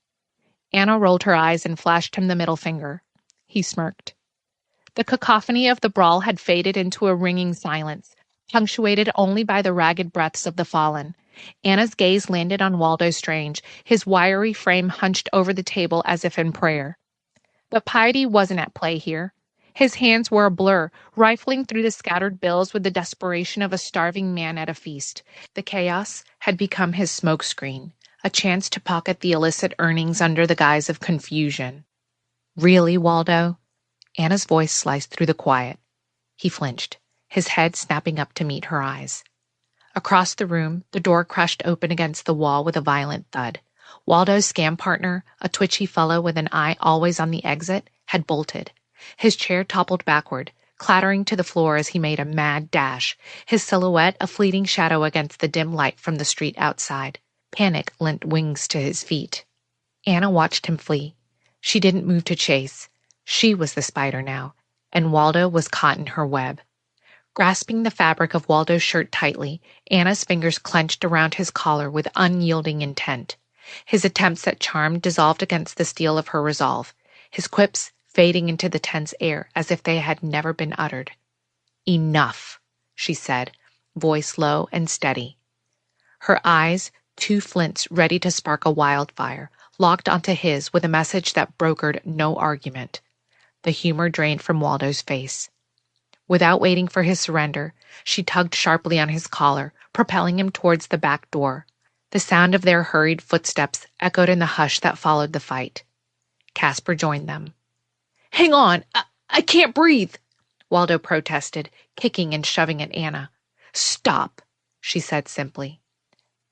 Anna rolled her eyes and flashed him the middle finger. He smirked. The cacophony of the brawl had faded into a ringing silence, punctuated only by the ragged breaths of the fallen. Anna's gaze landed on Waldo Strange, his wiry frame hunched over the table as if in prayer. But piety wasn't at play here. His hands were a blur, rifling through the scattered bills with the desperation of a starving man at a feast. The chaos had become his smokescreen, a chance to pocket the illicit earnings under the guise of confusion. Really, Waldo? Anna's voice sliced through the quiet. He flinched, his head snapping up to meet her eyes. Across the room, the door crashed open against the wall with a violent thud. Waldo's scam partner, a twitchy fellow with an eye always on the exit, had bolted. His chair toppled backward, clattering to the floor as he made a mad dash, his silhouette a fleeting shadow against the dim light from the street outside. Panic lent wings to his feet. Anna watched him flee. She didn't move to chase. She was the spider now, and Waldo was caught in her web. Grasping the fabric of Waldo's shirt tightly, Anna's fingers clenched around his collar with unyielding intent. His attempts at charm dissolved against the steel of her resolve, his quips fading into the tense air as if they had never been uttered. "Enough," she said, voice low and steady. Her eyes, two flints ready to spark a wildfire, locked onto his with a message that brokered no argument. The humor drained from Waldo's face. Without waiting for his surrender, she tugged sharply on his collar, propelling him towards the back door. The sound of their hurried footsteps echoed in the hush that followed the fight. Casper joined them. "Hang on! I can't breathe!" Waldo protested, kicking and shoving at Anna. "Stop," she said simply.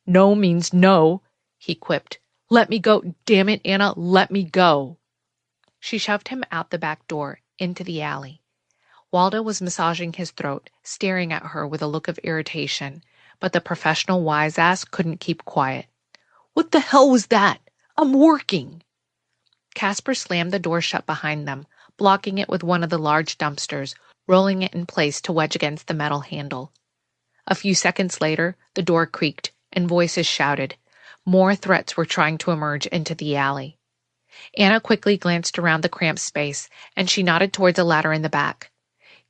"No means no," he quipped. "Let me go. Damn it, Anna, let me go." She shoved him out the back door, into the alley. Waldo was massaging his throat, staring at her with a look of irritation, but the professional wise-ass couldn't keep quiet. "What the hell was that? I'm working!" Casper slammed the door shut behind them, blocking it with one of the large dumpsters, rolling it in place to wedge against the metal handle. A few seconds later, the door creaked, and voices shouted. More threats were trying to emerge into the alley. Anna quickly glanced around the cramped space, and she nodded towards a ladder in the back.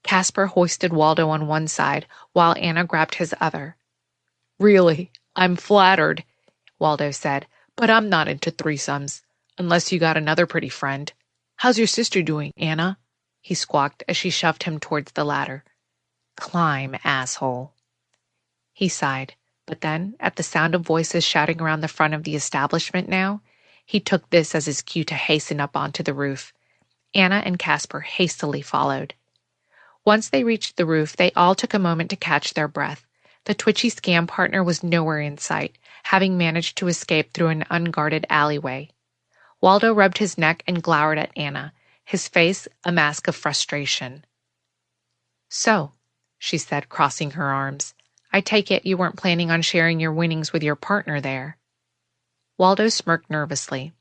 Casper hoisted Waldo on one side, while Anna grabbed his other. "Really, I'm flattered," Waldo said, "but I'm not into threesomes, unless you got another pretty friend. How's your sister doing, Anna?" he squawked as she shoved him towards the ladder. "Climb, asshole." He sighed, but then, at the sound of voices shouting around the front of the establishment now, he took this as his cue to hasten up onto the roof. Anna and Casper hastily followed. Once they reached the roof, they all took a moment to catch their breath. The twitchy scam partner was nowhere in sight, having managed to escape through an unguarded alleyway. Waldo rubbed his neck and glowered at Anna, his face a mask of frustration. "So," she said, crossing her arms, "I take it you weren't planning on sharing your winnings with your partner there." Waldo smirked nervously.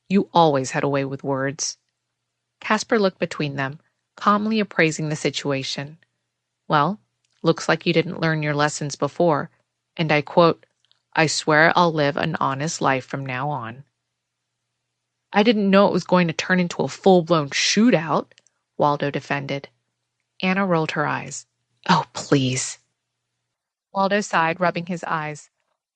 "You always had a way with words." Casper looked between them, calmly appraising the situation. "Well, looks like you didn't learn your lessons before, and I quote, I swear I'll live an honest life from now on. I didn't know it was going to turn into a full-blown shootout, Waldo defended. Anna rolled her eyes. Oh, please. Waldo sighed, rubbing his eyes.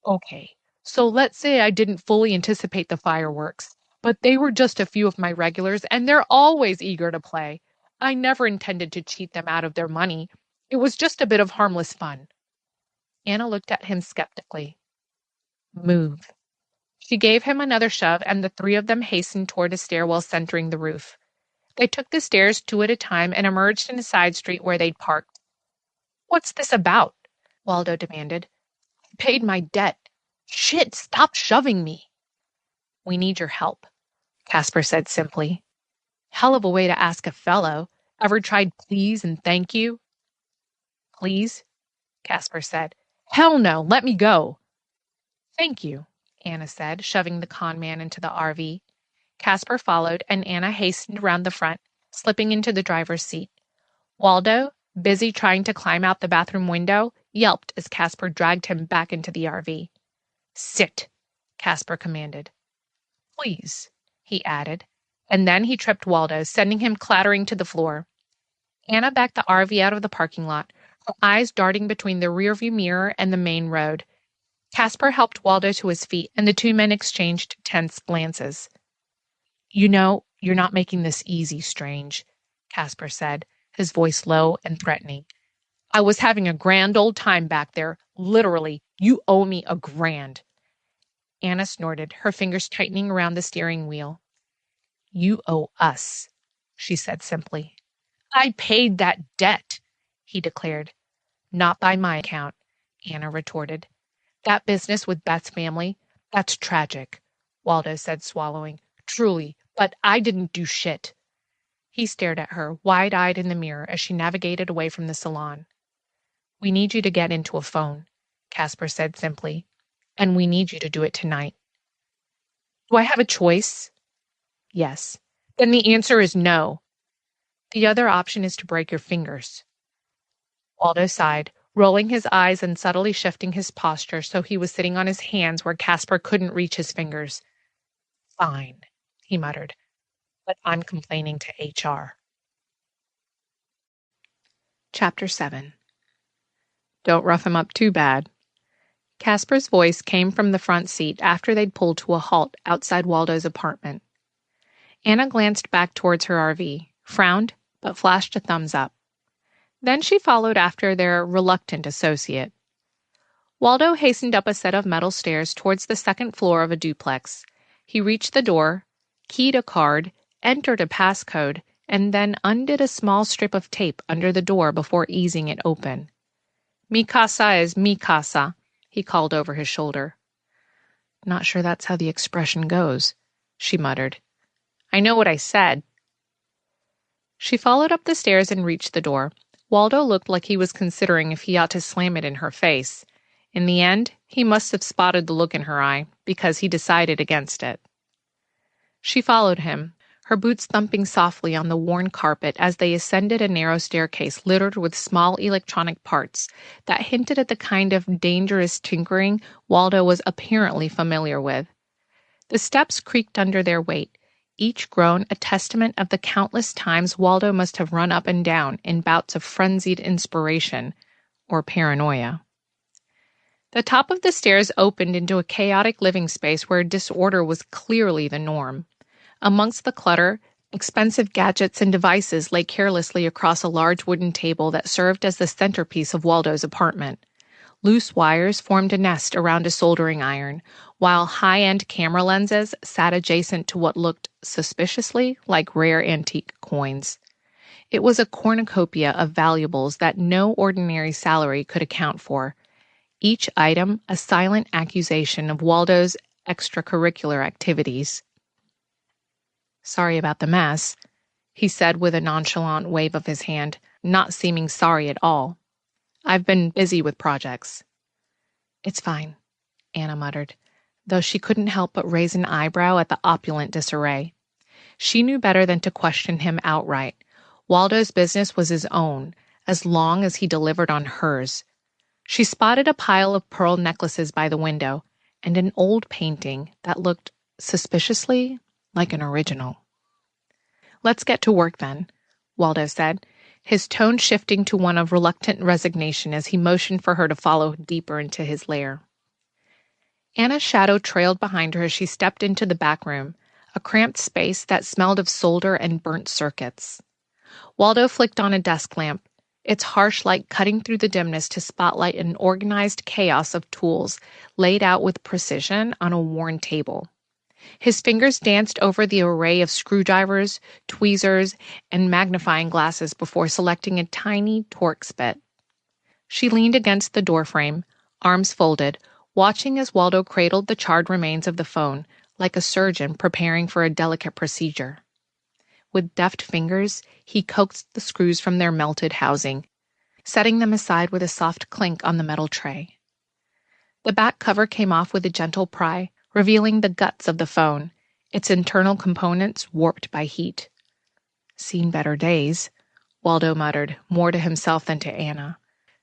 Okay, so let's say I didn't fully anticipate the fireworks, but they were just a few of my regulars, and they're always eager to play. I never intended to cheat them out of their money. It was just a bit of harmless fun. Anna looked at him skeptically. Move. She gave him another shove, and the three of them hastened toward a stairwell centering the roof. They took the stairs two at a time and emerged in a side street where they'd parked. What's this about? Waldo demanded. I paid my debt. Shit, stop shoving me. We need your help, Casper said simply. Hell of a way to ask a fellow. Ever tried please and thank you? Please? Casper said. Hell no, let me go. Thank you, Anna said, shoving the con man into the RV. Casper followed, and Anna hastened around the front, slipping into the driver's seat. Waldo, busy trying to climb out the bathroom window, yelped as Casper dragged him back into the RV. Sit, Casper commanded. Please, he added, and then he tripped Waldo, sending him clattering to the floor. Anna backed the RV out of the parking lot, her eyes darting between the rearview mirror and the main road. Casper helped Waldo to his feet, and the two men exchanged tense glances. You know, you're not making this easy, Strange, Casper said, his voice low and threatening. I was having a grand old time back there. Literally, you owe me $1,000. Anna snorted, her fingers tightening around the steering wheel. You owe us, she said simply. I paid that debt, he declared. Not by my account, Anna retorted. That business with Beth's family, that's tragic, Waldo said, swallowing. Truly, but I didn't do shit. He stared at her, wide-eyed in the mirror as she navigated away from the salon. We need you to get into a phone, Casper said simply, and we need you to do it tonight. Do I have a choice? Yes. Then the answer is no. The other option is to break your fingers. Waldo sighed, rolling his eyes and subtly shifting his posture so he was sitting on his hands where Casper couldn't reach his fingers. Fine, he muttered, but I'm complaining to HR. Chapter 7. Don't rough him up too bad. Casper's voice came from the front seat after they'd pulled to a halt outside Waldo's apartment. Anna glanced back towards her RV, frowned, but flashed a thumbs up. Then she followed after their reluctant associate. Waldo hastened up a set of metal stairs towards the second floor of a duplex. He reached the door, keyed a card, entered a passcode, and then undid a small strip of tape under the door before easing it open. Mi casa is mi casa, he called over his shoulder. Not sure that's how the expression goes, she muttered. I know what I said. She followed up the stairs and reached the door. Waldo looked like he was considering if he ought to slam it in her face. In the end, he must have spotted the look in her eye, because he decided against it. She followed him, her boots thumping softly on the worn carpet as they ascended a narrow staircase littered with small electronic parts that hinted at the kind of dangerous tinkering Waldo was apparently familiar with. The steps creaked under their weight, each grown a testament of the countless times Waldo must have run up and down in bouts of frenzied inspiration or paranoia. The top of the stairs opened into a chaotic living space where disorder was clearly the norm. Amongst the clutter, expensive gadgets and devices lay carelessly across a large wooden table that served as the centerpiece of Waldo's apartment. Loose wires formed a nest around a soldering iron, while high-end camera lenses sat adjacent to what looked suspiciously like rare antique coins. It was a cornucopia of valuables that no ordinary salary could account for, each item a silent accusation of Waldo's extracurricular activities. Sorry about the mess, he said with a nonchalant wave of his hand, not seeming sorry at all. I've been busy with projects. It's fine, Anna muttered, though she couldn't help but raise an eyebrow at the opulent disarray. She knew better than to question him outright. Waldo's business was his own, as long as he delivered on hers. She spotted a pile of pearl necklaces by the window, and an old painting that looked suspiciously like an original. "Let's get to work then," Waldo said, his tone shifting to one of reluctant resignation as he motioned for her to follow deeper into his lair. Anna's shadow trailed behind her as she stepped into the back room, a cramped space that smelled of solder and burnt circuits. Waldo flicked on a desk lamp, its harsh light cutting through the dimness to spotlight an organized chaos of tools laid out with precision on a worn table. His fingers danced over the array of screwdrivers, tweezers, and magnifying glasses before selecting a tiny Torx bit. She leaned against the doorframe, arms folded, watching as Waldo cradled the charred remains of the phone like a surgeon preparing for a delicate procedure. With deft fingers, he coaxed the screws from their melted housing, setting them aside with a soft clink on the metal tray. The back cover came off with a gentle pry, revealing the guts of the phone, its internal components warped by heat. "Seen better days," Waldo muttered, more to himself than to Anna.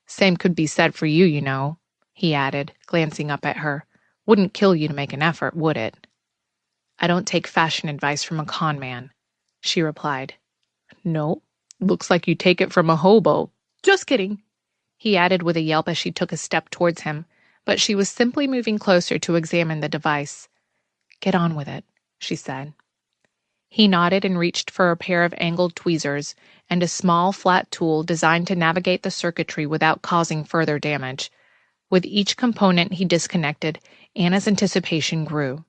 "Same could be said for you, you know," he added, glancing up at her. "Wouldn't kill you to make an effort, would it?" "I don't take fashion advice from a con man," she replied. "No, looks like you take it from a hobo. Just kidding," he added with a yelp as she took a step towards him, but she was simply moving closer to examine the device. "Get on with it," she said. He nodded and reached for a pair of angled tweezers and a small, flat tool designed to navigate the circuitry without causing further damage. With each component he disconnected, Anna's anticipation grew.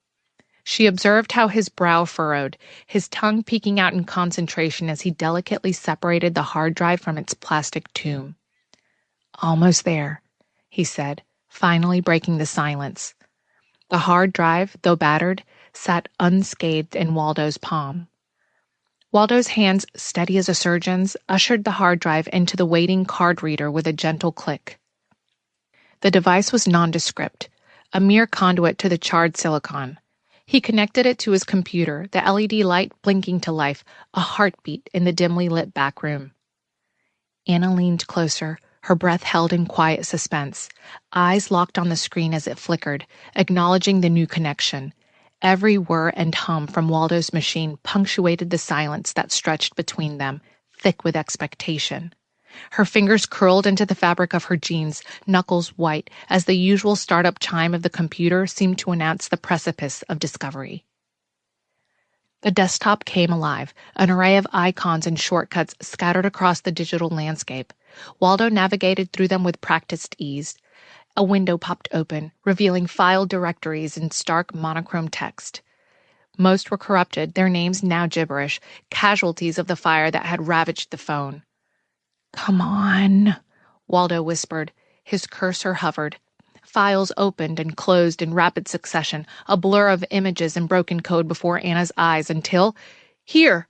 She observed how his brow furrowed, his tongue peeking out in concentration as he delicately separated the hard drive from its plastic tomb. "Almost there," he said, finally breaking the silence. The hard drive, though battered, sat unscathed in Waldo's palm. Waldo's hands, steady as a surgeon's, ushered the hard drive into the waiting card reader with a gentle click. The device was nondescript, a mere conduit to the charred silicon. He connected it to his computer, the LED light blinking to life, a heartbeat in the dimly lit back room. Anna leaned closer, her breath held in quiet suspense, eyes locked on the screen as it flickered, acknowledging the new connection. Every whir and hum from Waldo's machine punctuated the silence that stretched between them, thick with expectation. Her fingers curled into the fabric of her jeans, knuckles white, as the usual startup chime of the computer seemed to announce the precipice of discovery. The desktop came alive, an array of icons and shortcuts scattered across the digital landscape. Waldo navigated through them with practiced ease. A window popped open, revealing file directories in stark monochrome text. Most were corrupted, their names now gibberish, casualties of the fire that had ravaged the phone. "Come on," Waldo whispered. His cursor hovered. Files opened and closed in rapid succession, a blur of images and broken code before Anna's eyes until, "Here,"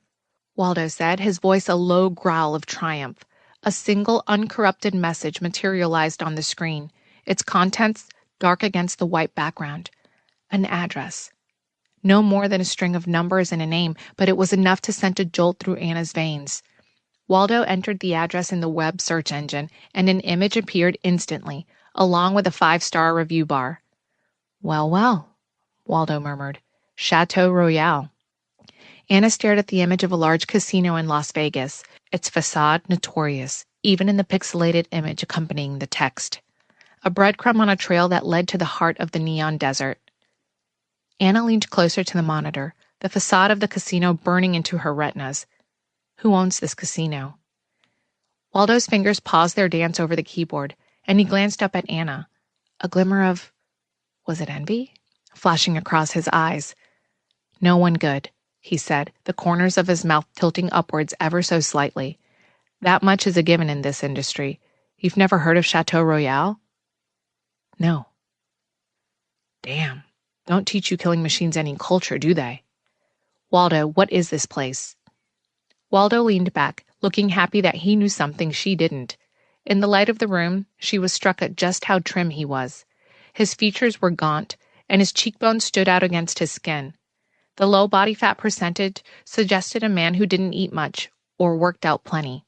Waldo said, his voice a low growl of triumph. A single uncorrupted message materialized on the screen, its contents dark against the white background. An address. No more than a string of numbers and a name, but it was enough to send a jolt through Anna's veins. Waldo entered the address in the web search engine, and an image appeared instantly, along with a 5-star review bar. "Well, well," Waldo murmured. "Chateau Royale." Anna stared at the image of a large casino in Las Vegas, its facade notorious, even in the pixelated image accompanying the text. A breadcrumb on a trail that led to the heart of the neon desert. Anna leaned closer to the monitor, the facade of the casino burning into her retinas. Who owns this casino? Waldo's fingers paused their dance over the keyboard, and he glanced up at Anna. A glimmer of, was it envy? Flashing across his eyes. "No one good," he said, the corners of his mouth tilting upwards ever so slightly. "That much is a given in this industry. You've never heard of Chateau Royale?" "No." "Damn. Don't teach you killing machines any culture, do they?" "Waldo, what is this place?" Waldo leaned back, looking happy that he knew something she didn't. In the light of the room, she was struck at just how trim he was. His features were gaunt, and his cheekbones stood out against his skin. The low body fat percentage suggested a man who didn't eat much, or worked out plenty.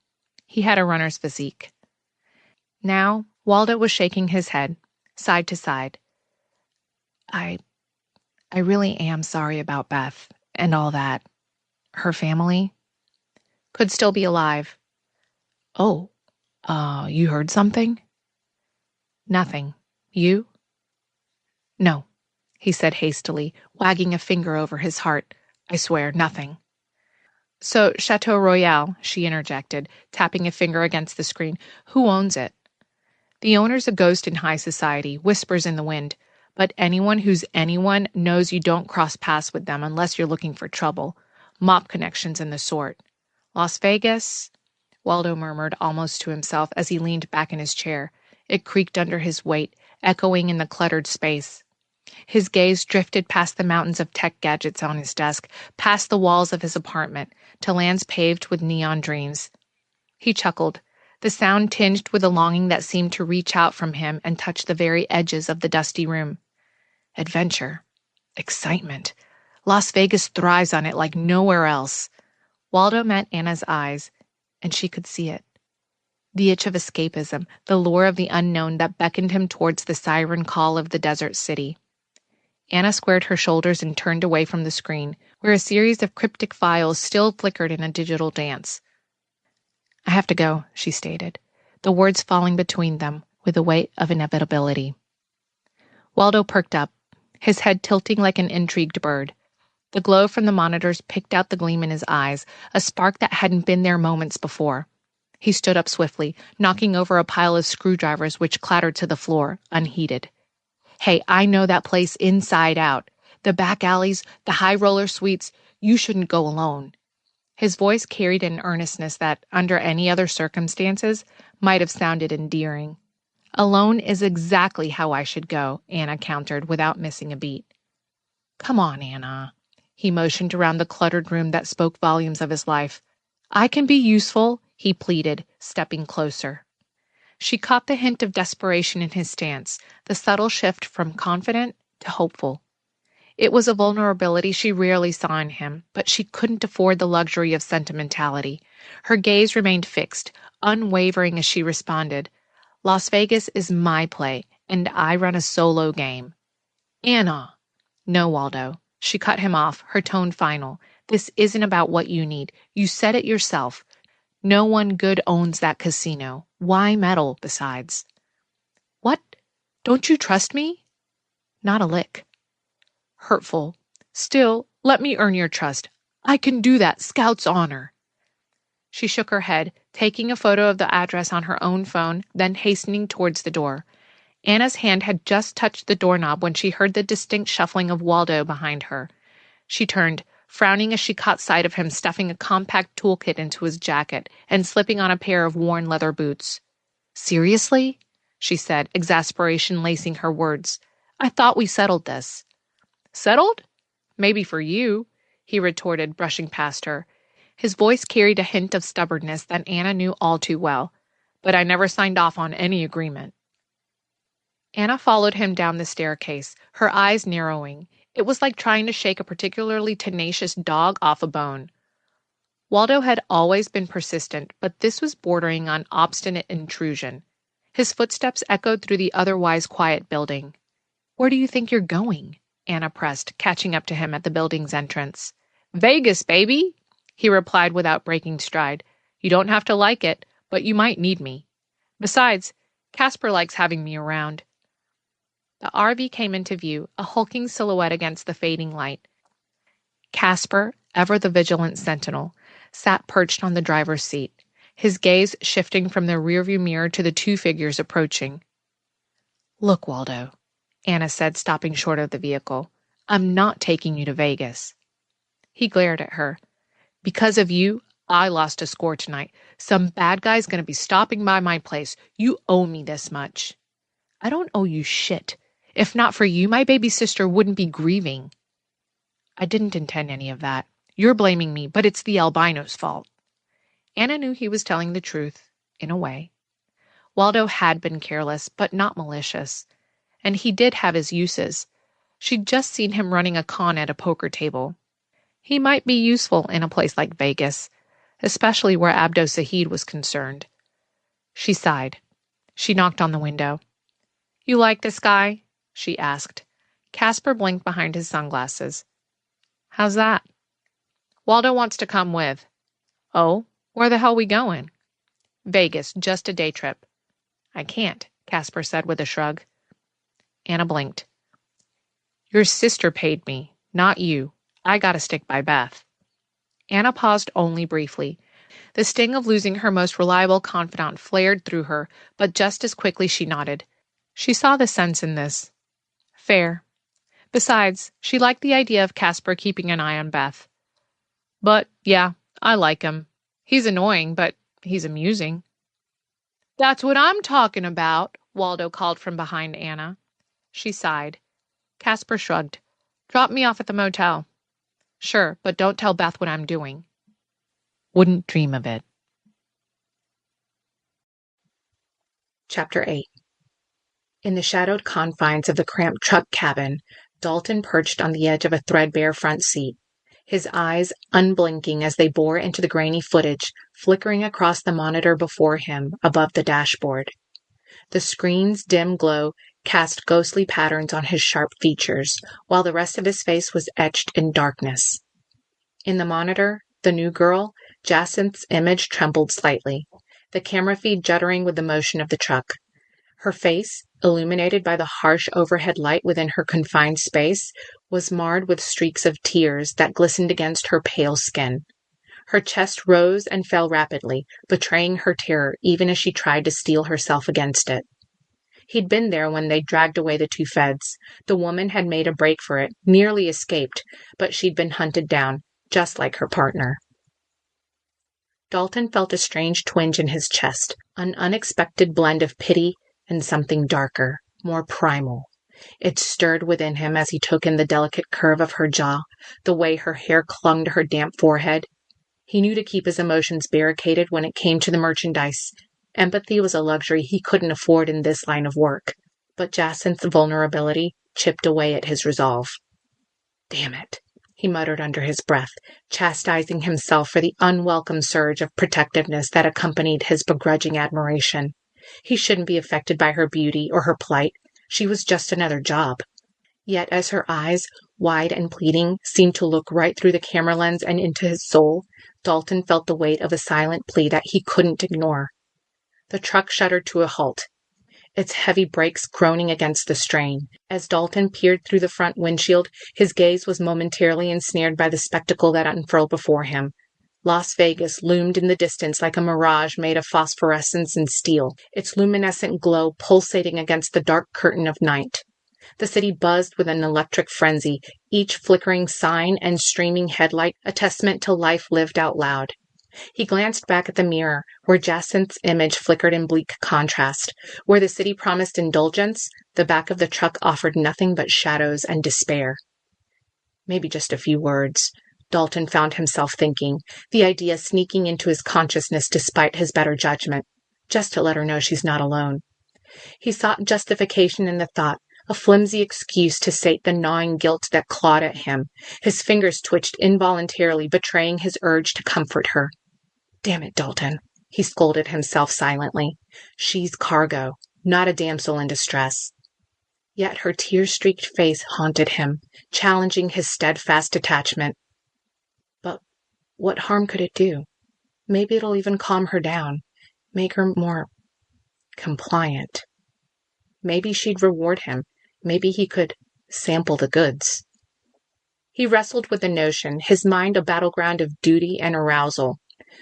He had a runner's physique. Now, Waldo was shaking his head, side to side. I really am sorry about Beth and all that. Her family could still be alive. Oh, you heard something? Nothing. You? No, he said hastily, wagging a finger over his heart. I swear, nothing. So, Chateau Royale, she interjected, tapping a finger against the screen. Who owns it? The owner's a ghost in high society, whispers in the wind. But anyone who's anyone knows you don't cross paths with them unless you're looking for trouble. Mop connections and the sort. Las Vegas? Waldo murmured almost to himself as he leaned back in his chair. It creaked under his weight, echoing in the cluttered space. His gaze drifted past the mountains of tech gadgets on his desk, past the walls of his apartment, to lands paved with neon dreams. He chuckled, the sound tinged with a longing that seemed to reach out from him and touch the very edges of the dusty room. Adventure. Excitement. Las Vegas thrives on it like nowhere else. Waldo met Anna's eyes, and she could see it. The itch of escapism, the lure of the unknown that beckoned him towards the siren call of the desert city. Anna squared her shoulders and turned away from the screen, where a series of cryptic files still flickered in a digital dance. I have to go, she stated, the words falling between them with the weight of inevitability. Waldo perked up, his head tilting like an intrigued bird. The glow from the monitors picked out the gleam in his eyes, a spark that hadn't been there moments before. He stood up swiftly, knocking over a pile of screwdrivers which clattered to the floor, unheeded. Hey, I know that place inside out. The back alleys, the high roller suites, you shouldn't go alone. His voice carried an earnestness that, under any other circumstances, might have sounded endearing. Alone is exactly how I should go, Anna countered without missing a beat. Come on, Anna. He motioned around the cluttered room that spoke volumes of his life. I can be useful, he pleaded, stepping closer. She caught the hint of desperation in his stance, the subtle shift from confident to hopeful. It was a vulnerability she rarely saw in him, but she couldn't afford the luxury of sentimentality. Her gaze remained fixed, unwavering as she responded. Las Vegas is my play, and I run a solo game. Anna! No, Waldo. She cut him off, her tone final. This isn't about what you need. You said it yourself. No one good owns that casino. Why meddle, besides? What? Don't you trust me? Not a lick. Hurtful. Still, let me earn your trust. I can do that, Scout's honor. She shook her head, taking a photo of the address on her own phone, then hastening towards the door. Anna's hand had just touched the doorknob when she heard the distinct shuffling of Waldo behind her. She turned, frowning as she caught sight of him stuffing a compact toolkit into his jacket and slipping on a pair of worn leather boots. Seriously? She said, exasperation lacing her words. I thought we settled this. Settled? Maybe for you, he retorted, brushing past her. His voice carried a hint of stubbornness that Anna knew all too well. But I never signed off on any agreement. Anna followed him down the staircase, her eyes narrowing. It was like trying to shake a particularly tenacious dog off a bone. Waldo had always been persistent, but this was bordering on obstinate intrusion. His footsteps echoed through the otherwise quiet building. Where do you think you're going? Anna pressed, catching up to him at the building's entrance. Vegas, baby, he replied without breaking stride. You don't have to like it, but you might need me. Besides, Casper likes having me around. The RV came into view, a hulking silhouette against the fading light. Casper, ever the vigilant sentinel, sat perched on the driver's seat, his gaze shifting from the rearview mirror to the two figures approaching. Look, Waldo, Anna said, stopping short of the vehicle. I'm not taking you to Vegas. He glared at her. Because of you, I lost a score tonight. Some bad guy's going to be stopping by my place. You owe me this much. I don't owe you shit. If not for you, my baby sister wouldn't be grieving. I didn't intend any of that. You're blaming me, but it's the albino's fault. Anna knew he was telling the truth, in a way. Waldo had been careless, but not malicious. And he did have his uses. She'd just seen him running a con at a poker table. He might be useful in a place like Vegas, especially where Abdo Sahid was concerned. She sighed. She knocked on the window. You like this guy? She asked. Casper blinked behind his sunglasses. How's that? Waldo wants to come with. Oh, where the hell we going? Vegas, just a day trip. I can't, Casper said with a shrug. Anna blinked. Your sister paid me, not you. I gotta stick by Beth. Anna paused only briefly. The sting of losing her most reliable confidant flared through her, but just as quickly she nodded. She saw the sense in this. Fair. Besides, she liked the idea of Casper keeping an eye on Beth. But, yeah, I like him. He's annoying, but he's amusing. That's what I'm talking about, Waldo called from behind Anna. She sighed. Casper shrugged. Drop me off at the motel. Sure, but don't tell Beth what I'm doing. Wouldn't dream of it. Chapter 8. In the shadowed confines of the cramped truck cabin, Dalton perched on the edge of a threadbare front seat, his eyes unblinking as they bore into the grainy footage flickering across the monitor before him above the dashboard. The screen's dim glow cast ghostly patterns on his sharp features, while the rest of his face was etched in darkness. In the monitor, the new girl, Jacinth's image trembled slightly, the camera feed juddering with the motion of the truck. Her face, illuminated by the harsh overhead light within her confined space, was marred with streaks of tears that glistened against her pale skin. Her chest rose and fell rapidly, betraying her terror even as she tried to steel herself against it. He'd been there when they dragged away the two feds. The woman had made a break for it, nearly escaped, but she'd been hunted down, just like her partner. Dalton felt a strange twinge in his chest, an unexpected blend of pity and something darker, more primal. It stirred within him as he took in the delicate curve of her jaw, the way her hair clung to her damp forehead. He knew to keep his emotions barricaded when it came to the merchandise. Empathy was a luxury he couldn't afford in this line of work, but Jacinth's vulnerability chipped away at his resolve. Damn it, he muttered under his breath, chastising himself for the unwelcome surge of protectiveness that accompanied his begrudging admiration. He shouldn't be affected by her beauty or her plight. She was just another job. Yet as her eyes, wide and pleading, seemed to look right through the camera lens and into his soul, Dalton felt the weight of a silent plea that he couldn't ignore. The truck shuddered to a halt, its heavy brakes groaning against the strain. As Dalton peered through the front windshield, his gaze was momentarily ensnared by the spectacle that unfurled before him. Las Vegas loomed in the distance like a mirage made of phosphorescence and steel, its luminescent glow pulsating against the dark curtain of night. The city buzzed with an electric frenzy, each flickering sign and streaming headlight a testament to life lived out loud. He glanced back at the mirror, where Jacinth's image flickered in bleak contrast. Where the city promised indulgence, the back of the truck offered nothing but shadows and despair. Maybe just a few words, Dalton found himself thinking, the idea sneaking into his consciousness despite his better judgment, just to let her know she's not alone. He sought justification in the thought, a flimsy excuse to sate the gnawing guilt that clawed at him. His fingers twitched involuntarily, betraying his urge to comfort her. Damn it, Dalton, he scolded himself silently. She's cargo, not a damsel in distress. Yet her tear-streaked face haunted him, challenging his steadfast detachment. But what harm could it do? Maybe it'll even calm her down, make her more compliant. Maybe she'd reward him. Maybe he could sample the goods. He wrestled with the notion, his mind a battleground of duty and arousal.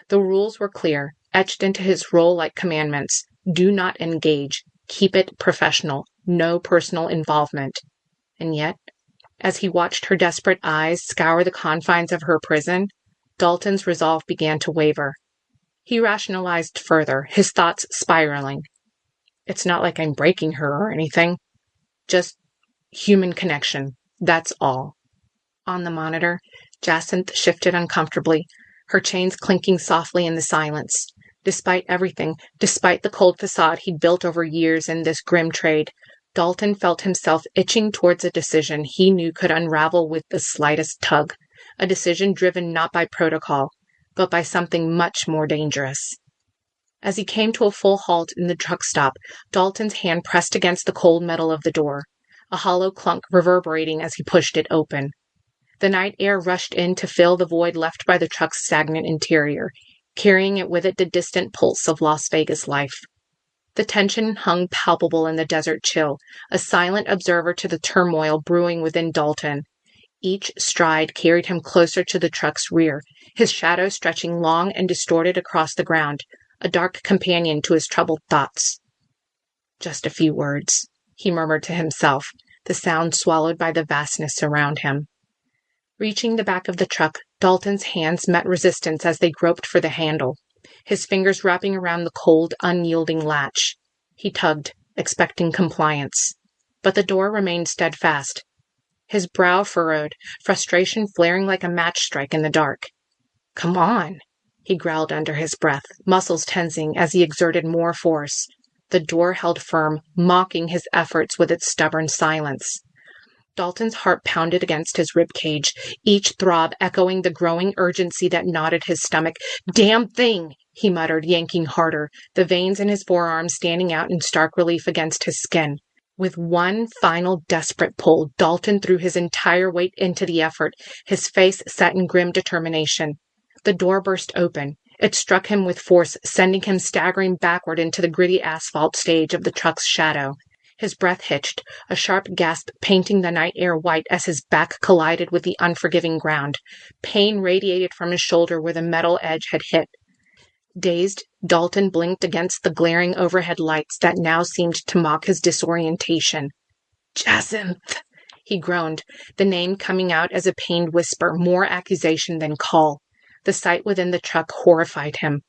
The rules were clear, etched into his role like commandments. Do not engage. Keep it professional. No personal involvement. And yet, as he watched her desperate eyes scour the confines of her prison, Dalton's resolve began to waver. He rationalized further, his thoughts spiraling. It's not like I'm breaking her or anything. Just human connection. That's all. On the monitor, Jacinth shifted uncomfortably, her chains clinking softly in the silence. Despite everything, despite the cold facade he'd built over years in this grim trade, Dalton felt himself itching towards a decision he knew could unravel with the slightest tug, a decision driven not by protocol, but by something much more dangerous. As he came to a full halt in the truck stop, Dalton's hand pressed against the cold metal of the door. a hollow clunk reverberating as he pushed it open. The night air rushed in to fill the void left by the truck's stagnant interior, carrying it with it the distant pulse of Las Vegas life. The tension hung palpable in the desert chill, a silent observer to the turmoil brewing within Dalton. Each stride carried him closer to the truck's rear, his shadow stretching long and distorted across the ground, a dark companion to his troubled thoughts. Just a few words, he murmured to himself, the sound swallowed by the vastness around him. Reaching the back of the truck, Dalton's hands met resistance as they groped for the handle, his fingers wrapping around the cold, unyielding latch. He tugged, expecting compliance. But the door remained steadfast. His brow furrowed, frustration flaring like a match strike in the dark. "Come on," he growled under his breath, muscles tensing as he exerted more force. The door held firm, mocking his efforts with its stubborn silence. Dalton's heart pounded against his rib cage, each throb echoing the growing urgency that knotted his stomach. "Damn thing!" he muttered, yanking harder, the veins in his forearms standing out in stark relief against his skin. With one final desperate pull, Dalton threw his entire weight into the effort, his face set in grim determination. The door burst open. It struck him with force, sending him staggering backward into the gritty asphalt stage of the truck's shadow. His breath hitched, a sharp gasp painting the night air white as his back collided with the unforgiving ground. Pain radiated from his shoulder where the metal edge had hit. Dazed, Dalton blinked against the glaring overhead lights that now seemed to mock his disorientation. "Jacinth!" he groaned, the name coming out as a pained whisper, more accusation than call. The sight within the truck horrified him.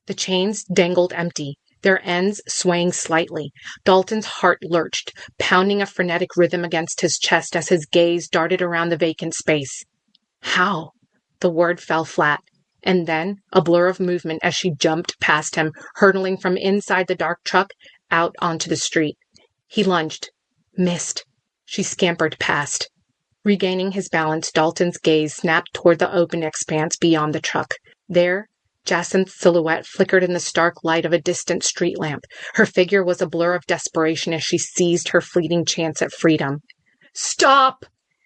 The chains dangled empty, their ends swaying slightly. Dalton's heart lurched, pounding a frenetic rhythm against his chest as his gaze darted around the vacant space. "How?" The word fell flat. And then a blur of movement as she jumped past him, hurtling from inside the dark truck out onto the street. He lunged. Missed. She scampered past. Regaining his balance, Dalton's gaze snapped toward the open expanse beyond the truck. There, Jacinth's silhouette flickered in the stark light of a distant street lamp. Her figure was a blur of desperation as she seized her fleeting chance at freedom. "Stop!"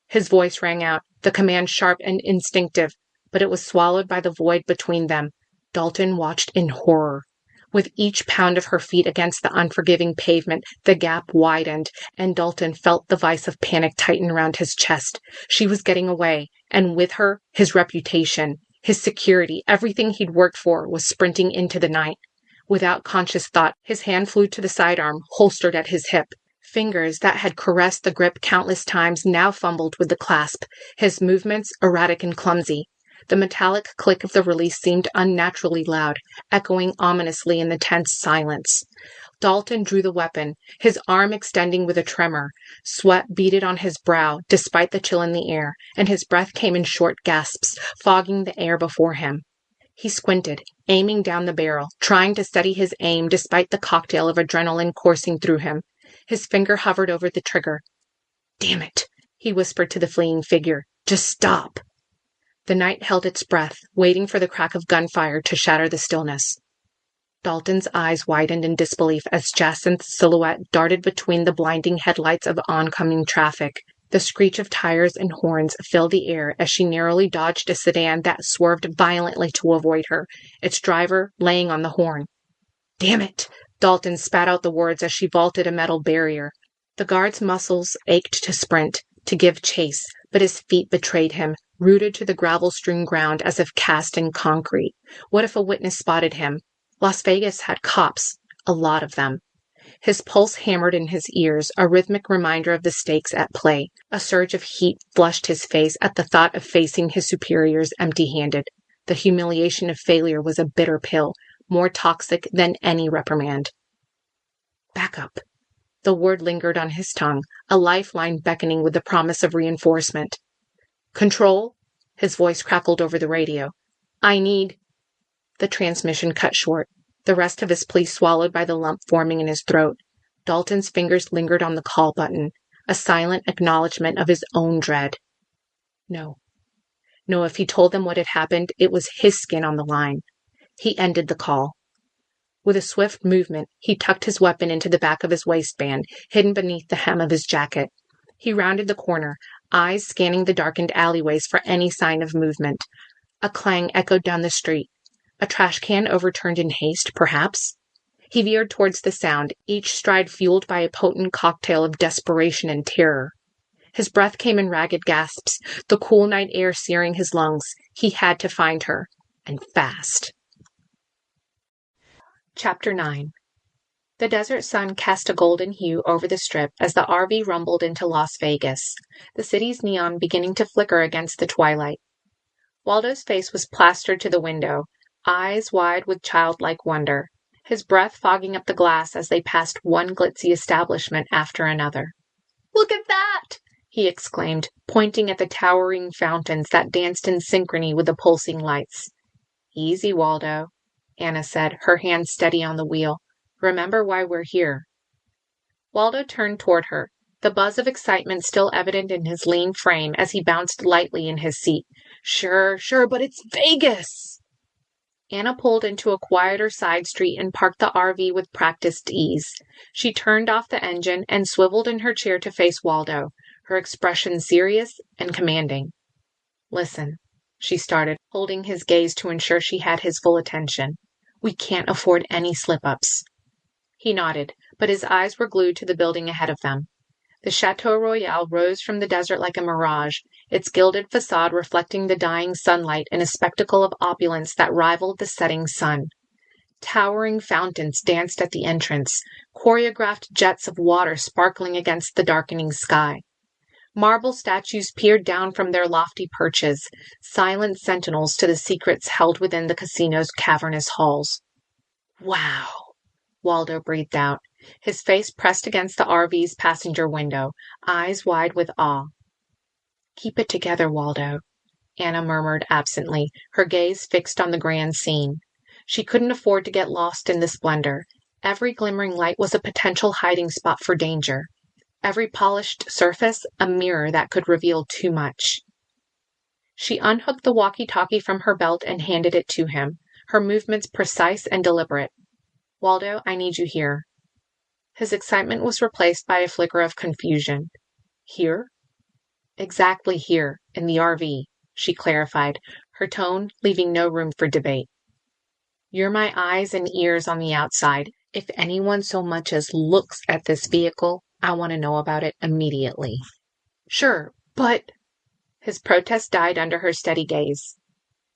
His voice rang out, the command sharp and instinctive, but it was swallowed by the void between them. Dalton watched in horror. With each pound of her feet against the unforgiving pavement, the gap widened, and Dalton felt the vice of panic tighten around his chest. She was getting away, and with her, his reputation, his security, everything he'd worked for was sprinting into the night. Without conscious thought, his hand flew to the sidearm, holstered at his hip. Fingers that had caressed the grip countless times now fumbled with the clasp, his movements erratic and clumsy. The metallic click of the release seemed unnaturally loud, echoing ominously in the tense silence. Dalton drew the weapon, his arm extending with a tremor. Sweat beaded on his brow, despite the chill in the air, and his breath came in short gasps, fogging the air before him. He squinted, aiming down the barrel, trying to steady his aim despite the cocktail of adrenaline coursing through him. His finger hovered over the trigger. "Damn it," he whispered to the fleeing figure. "Just stop." The night held its breath, waiting for the crack of gunfire to shatter the stillness. Dalton's eyes widened in disbelief as Jacinth's silhouette darted between the blinding headlights of oncoming traffic. The screech of tires and horns filled the air as she narrowly dodged a sedan that swerved violently to avoid her, its driver laying on the horn. "Damn it!" Dalton spat out the words as she vaulted a metal barrier. The guard's muscles ached to sprint, to give chase, but his feet betrayed him, rooted to the gravel-strewn ground as if cast in concrete. What if a witness spotted him? Las Vegas had cops, a lot of them. His pulse hammered in his ears, a rhythmic reminder of the stakes at play. A surge of heat flushed his face at the thought of facing his superiors empty-handed. The humiliation of failure was a bitter pill, more toxic than any reprimand. Back up. The word lingered on his tongue, a lifeline beckoning with the promise of reinforcement. "Control?" His voice crackled over the radio. "I need—" The transmission cut short, the rest of his plea swallowed by the lump forming in his throat. Dalton's fingers lingered on the call button, a silent acknowledgement of his own dread. No. No, if he told them what had happened, it was his skin on the line. He ended the call. With a swift movement, he tucked his weapon into the back of his waistband, hidden beneath the hem of his jacket. He rounded the corner, eyes scanning the darkened alleyways for any sign of movement. A clang echoed down the street. A trash can overturned in haste, perhaps? He veered towards the sound, each stride fueled by a potent cocktail of desperation and terror. His breath came in ragged gasps, the cool night air searing his lungs. He had to find her, and fast. Chapter 9. The desert sun cast a golden hue over the strip as the RV rumbled into Las Vegas, the city's neon beginning to flicker against the twilight. Waldo's face was plastered to the window, eyes wide with childlike wonder, his breath fogging up the glass as they passed one glitzy establishment after another. "Look at that!" he exclaimed, pointing at the towering fountains that danced in synchrony with the pulsing lights. "Easy, Waldo," Anna said, her hand steady on the wheel. "Remember why we're here." Waldo turned toward her, the buzz of excitement still evident in his lean frame as he bounced lightly in his seat. Sure, but it's Vegas!" Anna pulled into a quieter side street and parked the RV with practiced ease. She turned off the engine and swiveled in her chair to face Waldo, her expression serious and commanding. "Listen," she started, holding his gaze to ensure she had his full attention. "We can't afford any slip-ups." He nodded, but his eyes were glued to the building ahead of them. The Chateau Royal rose from the desert like a mirage, its gilded facade reflecting the dying sunlight in a spectacle of opulence that rivaled the setting sun. Towering fountains danced at the entrance, choreographed jets of water sparkling against the darkening sky. Marble statues peered down from their lofty perches, silent sentinels to the secrets held within the casino's cavernous halls. "Wow," Waldo breathed out, his face pressed against the RV's passenger window, eyes wide with awe. "Keep it together, Waldo," Anna murmured absently, her gaze fixed on the grand scene. She couldn't afford to get lost in the splendor. Every glimmering light was a potential hiding spot for danger. Every polished surface a mirror that could reveal too much. She unhooked the walkie-talkie from her belt and handed it to him, her movements precise and deliberate. "Waldo, I need you here." His excitement was replaced by a flicker of confusion. "Here?" "Exactly here, in the RV," she clarified, her tone leaving no room for debate. "You're my eyes and ears on the outside. If anyone so much as looks at this vehicle, I want to know about it immediately." "Sure, but—" His protest died under her steady gaze.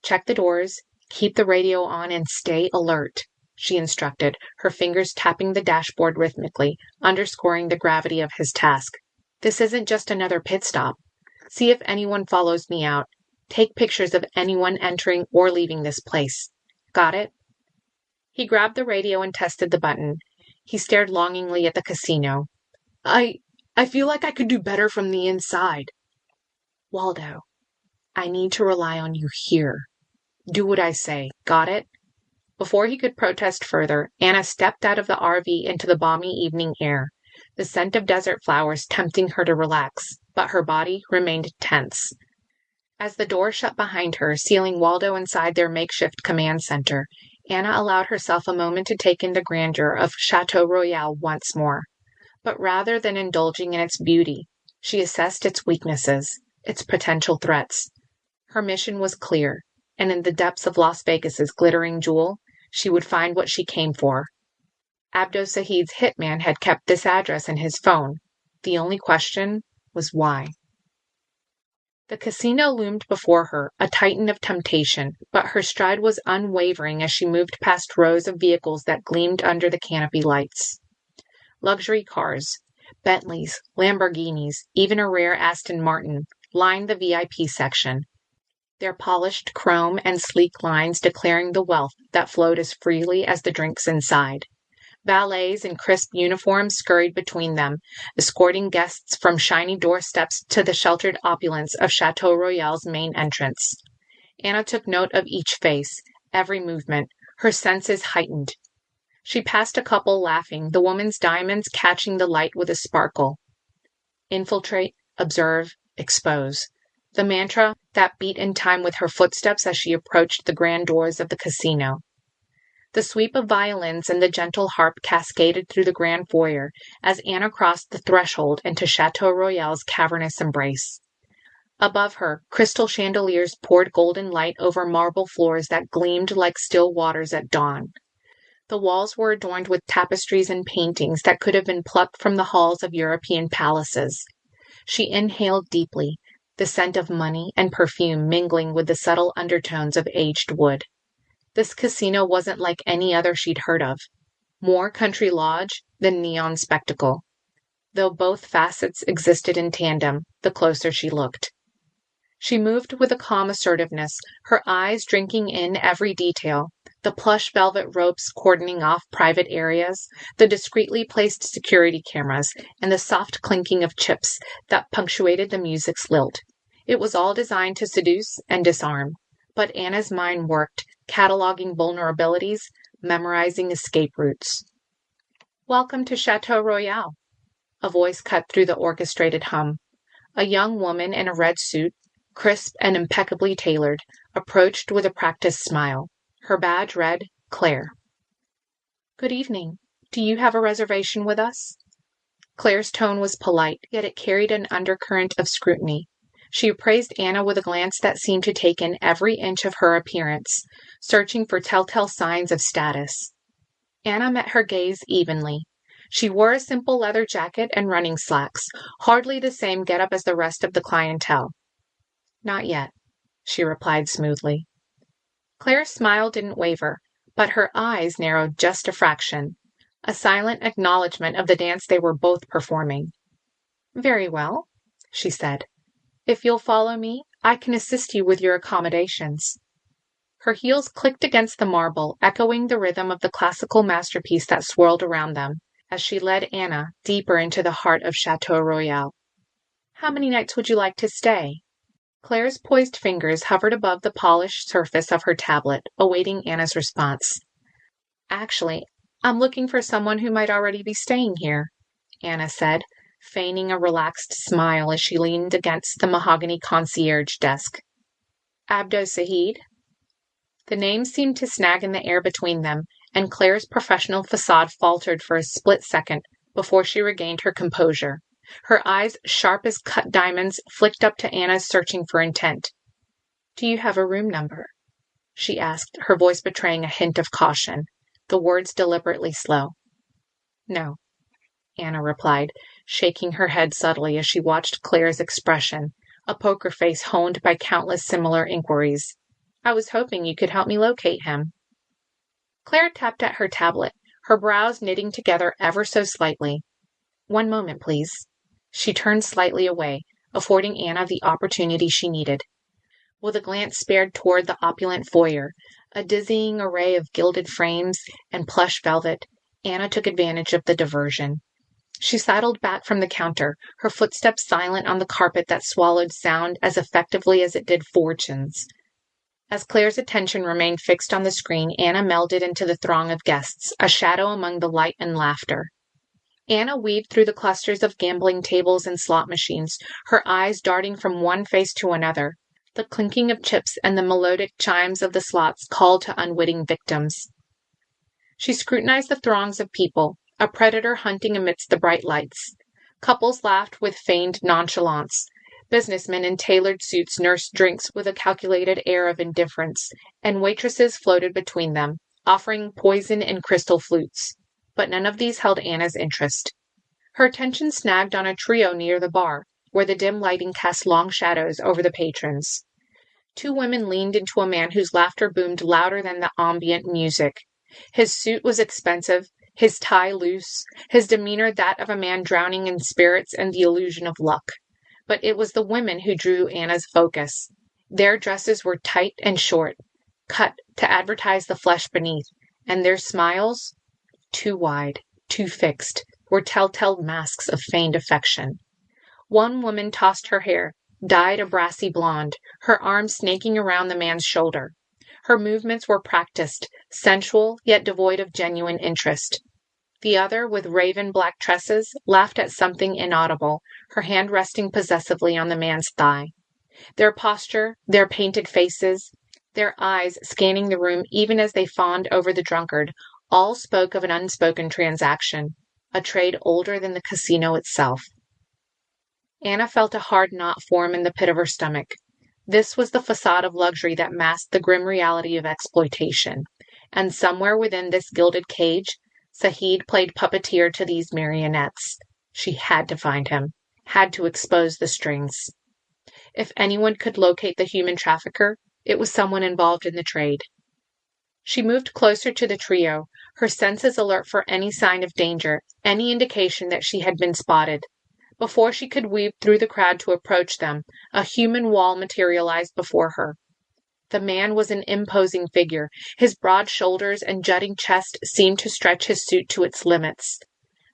"Check the doors, keep the radio on, and stay alert," she instructed, her fingers tapping the dashboard rhythmically, underscoring the gravity of his task. "This isn't just another pit stop. See if anyone follows me out. Take pictures of anyone entering or leaving this place. Got it?" He grabbed the radio and tested the button. He stared longingly at the casino. I feel like I could do better from the inside." "Waldo, I need to rely on you here. Do what I say. Got it?" Before he could protest further, Anna stepped out of the RV into the balmy evening air, the scent of desert flowers tempting her to relax, but her body remained tense. As the door shut behind her, sealing Waldo inside their makeshift command center, Anna allowed herself a moment to take in the grandeur of Chateau Royal once more. But rather than indulging in its beauty, she assessed its weaknesses, its potential threats. Her mission was clear, and in the depths of Las Vegas's glittering jewel, she would find what she came for. Abdo Sahid's hitman had kept this address in his phone. The only question was why. The casino loomed before her, a titan of temptation, but her stride was unwavering as she moved past rows of vehicles that gleamed under the canopy lights. Luxury cars, Bentleys, Lamborghinis, even a rare Aston Martin, lined the VIP section, their polished chrome and sleek lines declaring the wealth that flowed as freely as the drinks inside. Valets in crisp uniforms scurried between them, escorting guests from shiny doorsteps to the sheltered opulence of Chateau Royal's main entrance. Anna took note of each face, every movement, her senses heightened. She passed a couple laughing, the woman's diamonds catching the light with a sparkle. Infiltrate, observe, expose. The mantra that beat in time with her footsteps as she approached the grand doors of the casino. The sweep of violins and the gentle harp cascaded through the grand foyer as Anna crossed the threshold into Chateau Royale's cavernous embrace. Above her, crystal chandeliers poured golden light over marble floors that gleamed like still waters at dawn. The walls were adorned with tapestries and paintings that could have been plucked from the halls of European palaces. She inhaled deeply, the scent of money and perfume mingling with the subtle undertones of aged wood. This casino wasn't like any other she'd heard of. More country lodge than neon spectacle, though both facets existed in tandem the closer she looked. She moved with a calm assertiveness, her eyes drinking in every detail, the plush velvet ropes cordoning off private areas, the discreetly placed security cameras, and the soft clinking of chips that punctuated the music's lilt. It was all designed to seduce and disarm, but Anna's mind worked, cataloging vulnerabilities, memorizing escape routes. "Welcome to Chateau Royale," a voice cut through the orchestrated hum. A young woman in a red suit, crisp and impeccably tailored, approached with a practiced smile. Her badge read, "Claire." "Good evening. Do you have a reservation with us?" Claire's tone was polite, yet it carried an undercurrent of scrutiny. She appraised Anna with a glance that seemed to take in every inch of her appearance, searching for telltale signs of status. Anna met her gaze evenly. She wore a simple leather jacket and running slacks, hardly the same getup as the rest of the clientele. "Not yet," she replied smoothly. Claire's smile didn't waver, but her eyes narrowed just a fraction, a silent acknowledgement of the dance they were both performing. "Very well," she said. "If you'll follow me, I can assist you with your accommodations." Her heels clicked against the marble, echoing the rhythm of the classical masterpiece that swirled around them, as she led Anna deeper into the heart of Chateau Royale. "How many nights would you like to stay?" Claire's poised fingers hovered above the polished surface of her tablet, awaiting Anna's response. "Actually, I'm looking for someone who might already be staying here," Anna said, feigning a relaxed smile as she leaned against the mahogany concierge desk. "Abdo Sahid?" The name seemed to snag in the air between them, and Claire's professional facade faltered for a split second before she regained her composure. Her eyes, sharp as cut diamonds, flicked up to Anna's, searching for intent. "Do you have a room number?" she asked, her voice betraying a hint of caution, the words deliberately slow. "No," Anna replied, shaking her head subtly as she watched Claire's expression, a poker face honed by countless similar inquiries. "I was hoping you could help me locate him." Claire tapped at her tablet, her brows knitting together ever so slightly. "One moment, please." She turned slightly away, affording Anna the opportunity she needed. With a glance spared toward the opulent foyer, a dizzying array of gilded frames and plush velvet, Anna took advantage of the diversion. She sidled back from the counter, her footsteps silent on the carpet that swallowed sound as effectively as it did fortunes. As Claire's attention remained fixed on the screen, Anna melded into the throng of guests, a shadow among the light and laughter. Anna weaved through the clusters of gambling tables and slot machines, her eyes darting from one face to another. The clinking of chips and the melodic chimes of the slots called to unwitting victims. She scrutinized the throngs of people, a predator hunting amidst the bright lights. Couples laughed with feigned nonchalance. Businessmen in tailored suits nursed drinks with a calculated air of indifference, and waitresses floated between them, offering poison in crystal flutes. But none of these held Anna's interest. Her attention snagged on a trio near the bar, where the dim lighting cast long shadows over the patrons. Two women leaned into a man whose laughter boomed louder than the ambient music. His suit was expensive, his tie loose, his demeanor that of a man drowning in spirits and the illusion of luck. But it was the women who drew Anna's focus. Their dresses were tight and short, cut to advertise the flesh beneath, and their smiles, too wide, too fixed, were telltale masks of feigned affection. One woman tossed her hair, dyed a brassy blonde, her arm snaking around the man's shoulder. Her movements were practiced, sensual, yet devoid of genuine interest. The other, with raven black tresses, laughed at something inaudible, her hand resting possessively on the man's thigh. Their posture, their painted faces, Their eyes, scanning the room even as they fawned over the drunkard, all spoke of an unspoken transaction, a trade older than the casino itself. Anna felt a hard knot form in the pit of her stomach. This was the facade of luxury that masked the grim reality of exploitation, and somewhere within this gilded cage, Sahid played puppeteer to these marionettes. She had to find him, had to expose the strings. If anyone could locate the human trafficker, it was someone involved in the trade. She moved closer to the trio, her senses alert for any sign of danger, any indication that she had been spotted. Before she could weave through the crowd to approach them, a human wall materialized before her. The man was an imposing figure. His broad shoulders and jutting chest seemed to stretch his suit to its limits.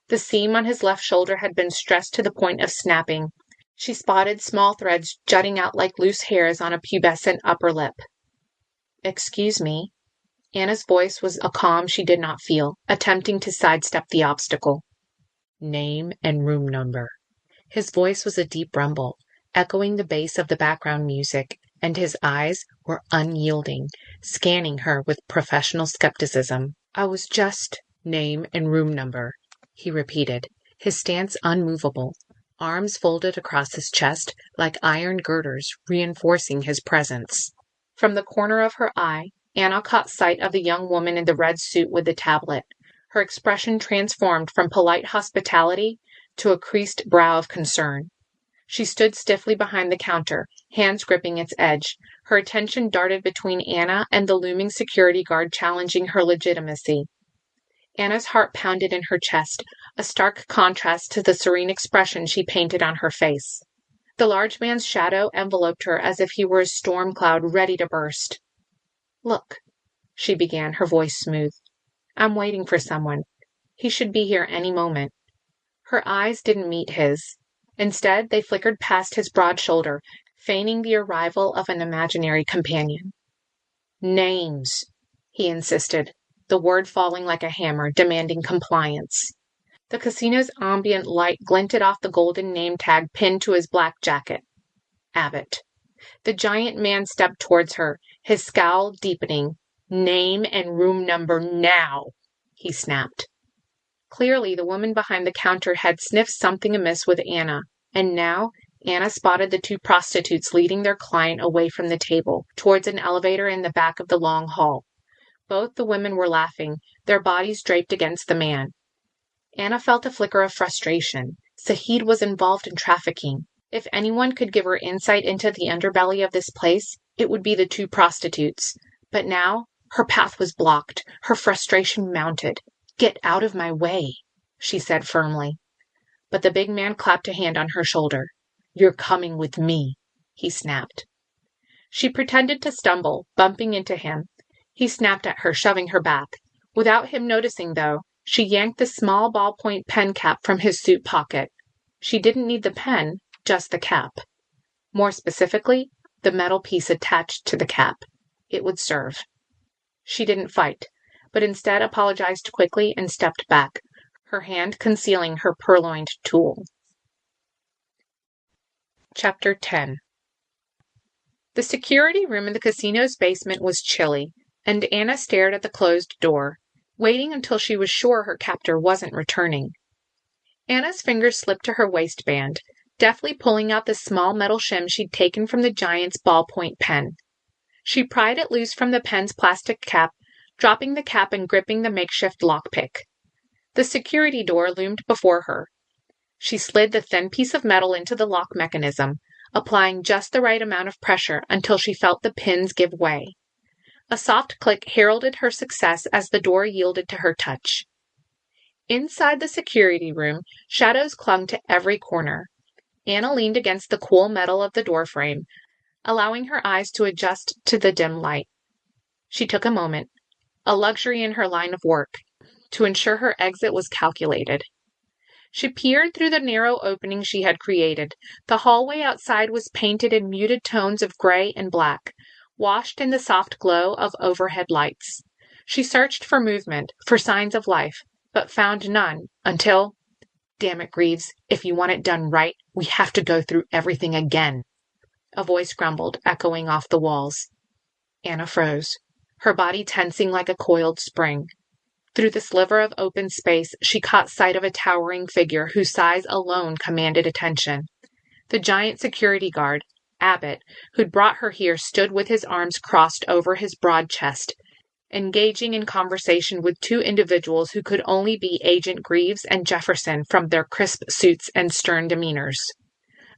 The seam on his left shoulder had been stressed to the point of snapping. She spotted small threads jutting out like loose hairs on a pubescent upper lip. "Excuse me." Anna's voice was a calm she did not feel, attempting to sidestep the obstacle. "Name and room number." His voice was a deep rumble, echoing the bass of the background music, and his eyes were unyielding, scanning her with professional skepticism. "I was just—" "Name and room number," he repeated, his stance unmovable, arms folded across his chest like iron girders reinforcing his presence. From the corner of her eye, Anna caught sight of the young woman in the red suit with the tablet. Her expression transformed from polite hospitality to a creased brow of concern. She stood stiffly behind the counter, hands gripping its edge. Her attention darted between Anna and the looming security guard challenging her legitimacy. Anna's heart pounded in her chest, a stark contrast to the serene expression she painted on her face. The large man's shadow enveloped her as if he were a storm cloud ready to burst. "Look," she began, her voice smooth. "I'm waiting for someone. He should be here any moment." Her eyes didn't meet his. Instead, they flickered past his broad shoulder, feigning the arrival of an imaginary companion. "Names," he insisted, the word falling like a hammer, demanding compliance. The casino's ambient light glinted off the golden name tag pinned to his black jacket. Abbott. The giant man stepped towards her, his scowl deepening. "Name and room number now," he snapped. Clearly, the woman behind the counter had sniffed something amiss with Anna, and now Anna spotted the two prostitutes leading their client away from the table, towards an elevator in the back of the long hall. Both the women were laughing, their bodies draped against the man. Anna felt a flicker of frustration. Sahid was involved in trafficking. If anyone could give her insight into the underbelly of this place, it would be the two prostitutes. But now, her path was blocked, her frustration mounted. "Get out of my way," she said firmly. But the big man clapped a hand on her shoulder. "You're coming with me," he snapped. She pretended to stumble, bumping into him. He snapped at her, shoving her back. Without him noticing, though, she yanked the small ballpoint pen cap from his suit pocket. She didn't need the pen, just the cap. More specifically, the metal piece attached to the cap. It would serve. She didn't fight, but instead apologized quickly and stepped back, her hand concealing her purloined tool. Chapter 10. The security room in the casino's basement was chilly, and Anna stared at the closed door, waiting until she was sure her captor wasn't returning. Anna's fingers slipped to her waistband, deftly pulling out the small metal shim she'd taken from the giant's ballpoint pen. She pried it loose from the pen's plastic cap, dropping the cap and gripping the makeshift lockpick. The security door loomed before her. She slid the thin piece of metal into the lock mechanism, applying just the right amount of pressure until she felt the pins give way. A soft click heralded her success as the door yielded to her touch. Inside the security room, shadows clung to every corner. Anna leaned against the cool metal of the doorframe, allowing her eyes to adjust to the dim light. She took a moment, a luxury in her line of work, to ensure her exit was calculated. She peered through the narrow opening she had created. The hallway outside was painted in muted tones of gray and black, washed in the soft glow of overhead lights. She searched for movement, for signs of life, but found none until— "Damn it, Greaves, if you want it done right, we have to go through everything again," a voice grumbled, echoing off the walls. Anna froze, her body tensing like a coiled spring. Through the sliver of open space, she caught sight of a towering figure whose size alone commanded attention. The giant security guard, Abbott, who'd brought her here, stood with his arms crossed over his broad chest, engaging in conversation with two individuals who could only be Agent Greaves and Jefferson from their crisp suits and stern demeanors.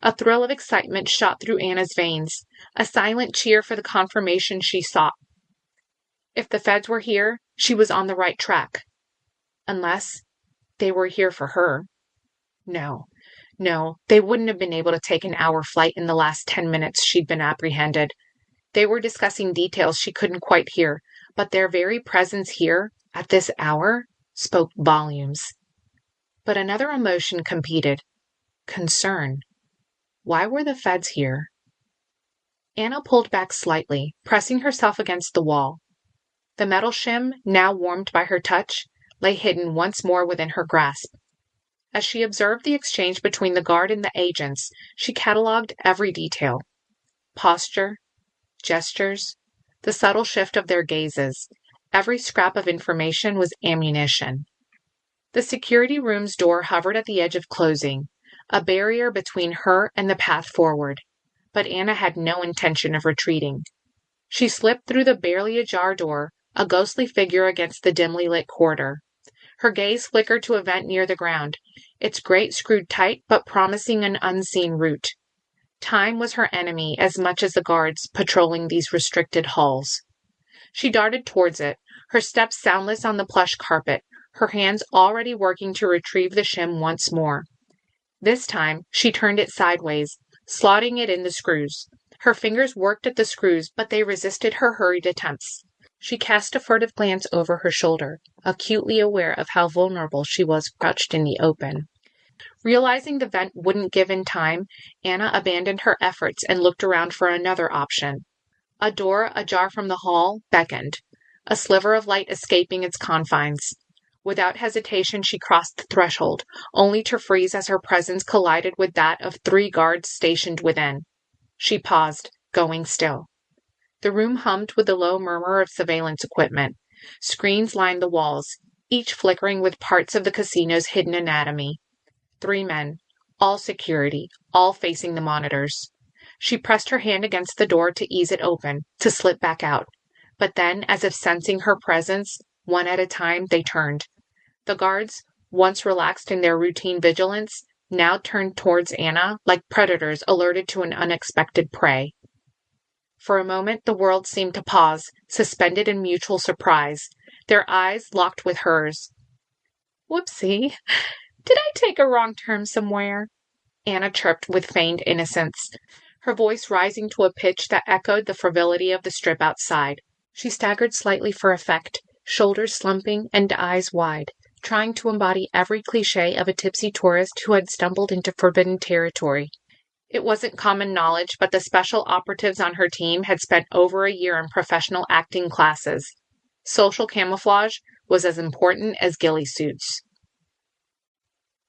A thrill of excitement shot through Anna's veins, a silent cheer for the confirmation she sought. If the feds were here, she was on the right track. Unless they were here for her. No, they wouldn't have been able to take an hour flight in the last 10 minutes she'd been apprehended. They were discussing details she couldn't quite hear, but their very presence here, at this hour, spoke volumes. But another emotion competed. Concern. Why were the feds here? Anna pulled back slightly, pressing herself against the wall. The metal shim, now warmed by her touch, lay hidden once more within her grasp. As she observed the exchange between the guard and the agents, she catalogued every detail. Posture, gestures, the subtle shift of their gazes. Every scrap of information was ammunition. The security room's door hovered at the edge of closing, a barrier between her and the path forward. But Anna had no intention of retreating. She slipped through the barely ajar door, a ghostly figure against the dimly lit corridor. Her gaze flickered to a vent near the ground, its grate screwed tight but promising an unseen route. Time was her enemy as much as the guards patrolling these restricted halls. She darted towards it, her steps soundless on the plush carpet, her hands already working to retrieve the shim once more. This time, she turned it sideways, slotting it in the screws. Her fingers worked at the screws, but they resisted her hurried attempts. She cast a furtive glance over her shoulder, acutely aware of how vulnerable she was crouched in the open. Realizing the vent wouldn't give in time, Anna abandoned her efforts and looked around for another option. A door ajar from the hall beckoned, a sliver of light escaping its confines. Without hesitation, she crossed the threshold, only to freeze as her presence collided with that of 3 guards stationed within. She paused, going still. The room hummed with the low murmur of surveillance equipment. Screens lined the walls, each flickering with parts of the casino's hidden anatomy. 3 men, all security, all facing the monitors. She pressed her hand against the door to ease it open, to slip back out. But then, as if sensing her presence, one at a time, they turned. The guards, once relaxed in their routine vigilance, now turned towards Anna like predators alerted to an unexpected prey. For a moment, the world seemed to pause, suspended in mutual surprise, their eyes locked with hers. "Whoopsie. Did I take a wrong turn somewhere?" Anna chirped with feigned innocence, her voice rising to a pitch that echoed the frivolity of the strip outside. She staggered slightly for effect, shoulders slumping and eyes wide, trying to embody every cliché of a tipsy tourist who had stumbled into forbidden territory. It wasn't common knowledge, but the special operatives on her team had spent over a year in professional acting classes. Social camouflage was as important as ghillie suits.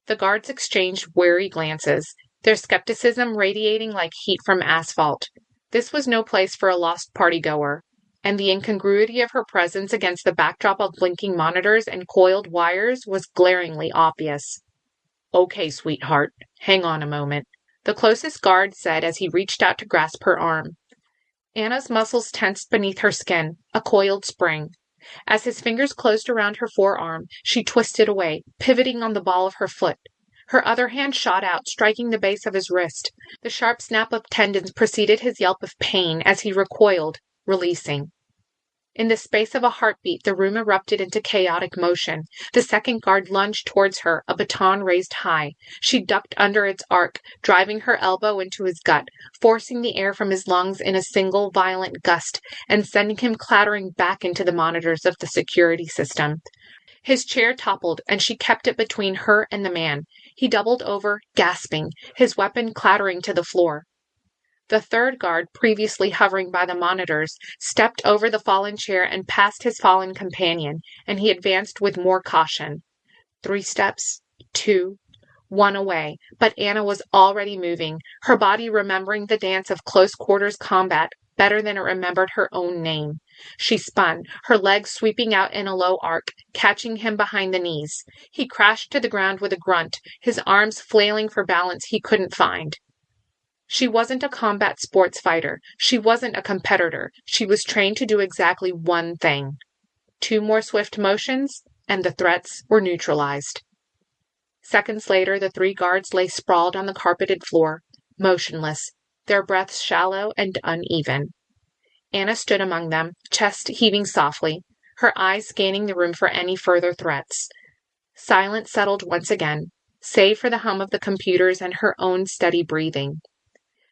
The guards exchanged wary glances, their skepticism radiating like heat from asphalt. This was no place for a lost partygoer, and the incongruity of her presence against the backdrop of blinking monitors and coiled wires was glaringly obvious. "Okay, sweetheart, hang on a moment," the closest guard said as he reached out to grasp her arm. Anna's muscles tensed beneath her skin, a coiled spring. As his fingers closed around her forearm, she twisted away, pivoting on the ball of her foot. Her other hand shot out, striking the base of his wrist. The sharp snap of tendons preceded his yelp of pain as he recoiled, releasing. In the space of a heartbeat, the room erupted into chaotic motion. The second guard lunged towards her, a baton raised high. She ducked under its arc, driving her elbow into his gut, forcing the air from his lungs in a single violent gust, and sending him clattering back into the monitors of the security system. His chair toppled, and she kept it between her and the man. He doubled over, gasping, his weapon clattering to the floor. The third guard, previously hovering by the monitors, stepped over the fallen chair and past his fallen companion, and he advanced with more caution. 3 steps, 2, 1 away, but Anna was already moving, her body remembering the dance of close-quarters combat, better than it remembered her own name. She spun, her legs sweeping out in a low arc, catching him behind the knees. He crashed to the ground with a grunt, his arms flailing for balance he couldn't find. She wasn't a combat sports fighter. She wasn't a competitor. She was trained to do exactly one thing. 2 more swift motions, and the threats were neutralized. Seconds later, the 3 guards lay sprawled on the carpeted floor, motionless, their breaths shallow and uneven. Anna stood among them, chest heaving softly, her eyes scanning the room for any further threats. Silence settled once again, save for the hum of the computers and her own steady breathing.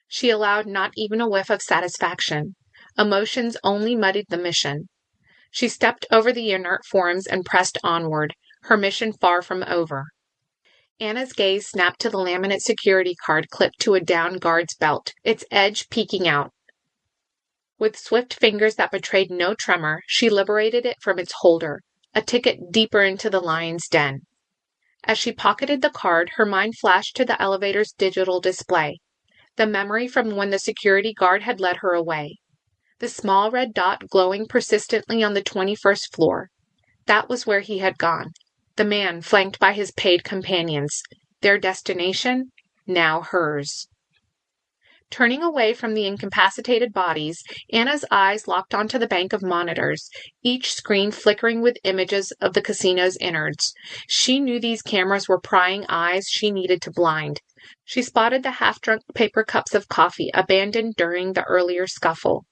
She allowed not even a whiff of satisfaction. Emotions only muddied the mission. She stepped over the inert forms and pressed onward, her mission far from over. Anna's gaze snapped to the laminate security card clipped to a down guard's belt, its edge peeking out. With swift fingers that betrayed no tremor, she liberated it from its holder, a ticket deeper into the lion's den. As she pocketed the card, her mind flashed to the elevator's digital display, the memory from when the security guard had led her away. The small red dot glowing persistently on the 21st floor. That was where he had gone. The man flanked by his paid companions. Their destination, now hers. Turning away from the incapacitated bodies, Anna's eyes locked onto the bank of monitors, each screen flickering with images of the casino's innards. She knew these cameras were prying eyes she needed to blind. She spotted the half-drunk paper cups of coffee abandoned during the earlier scuffle.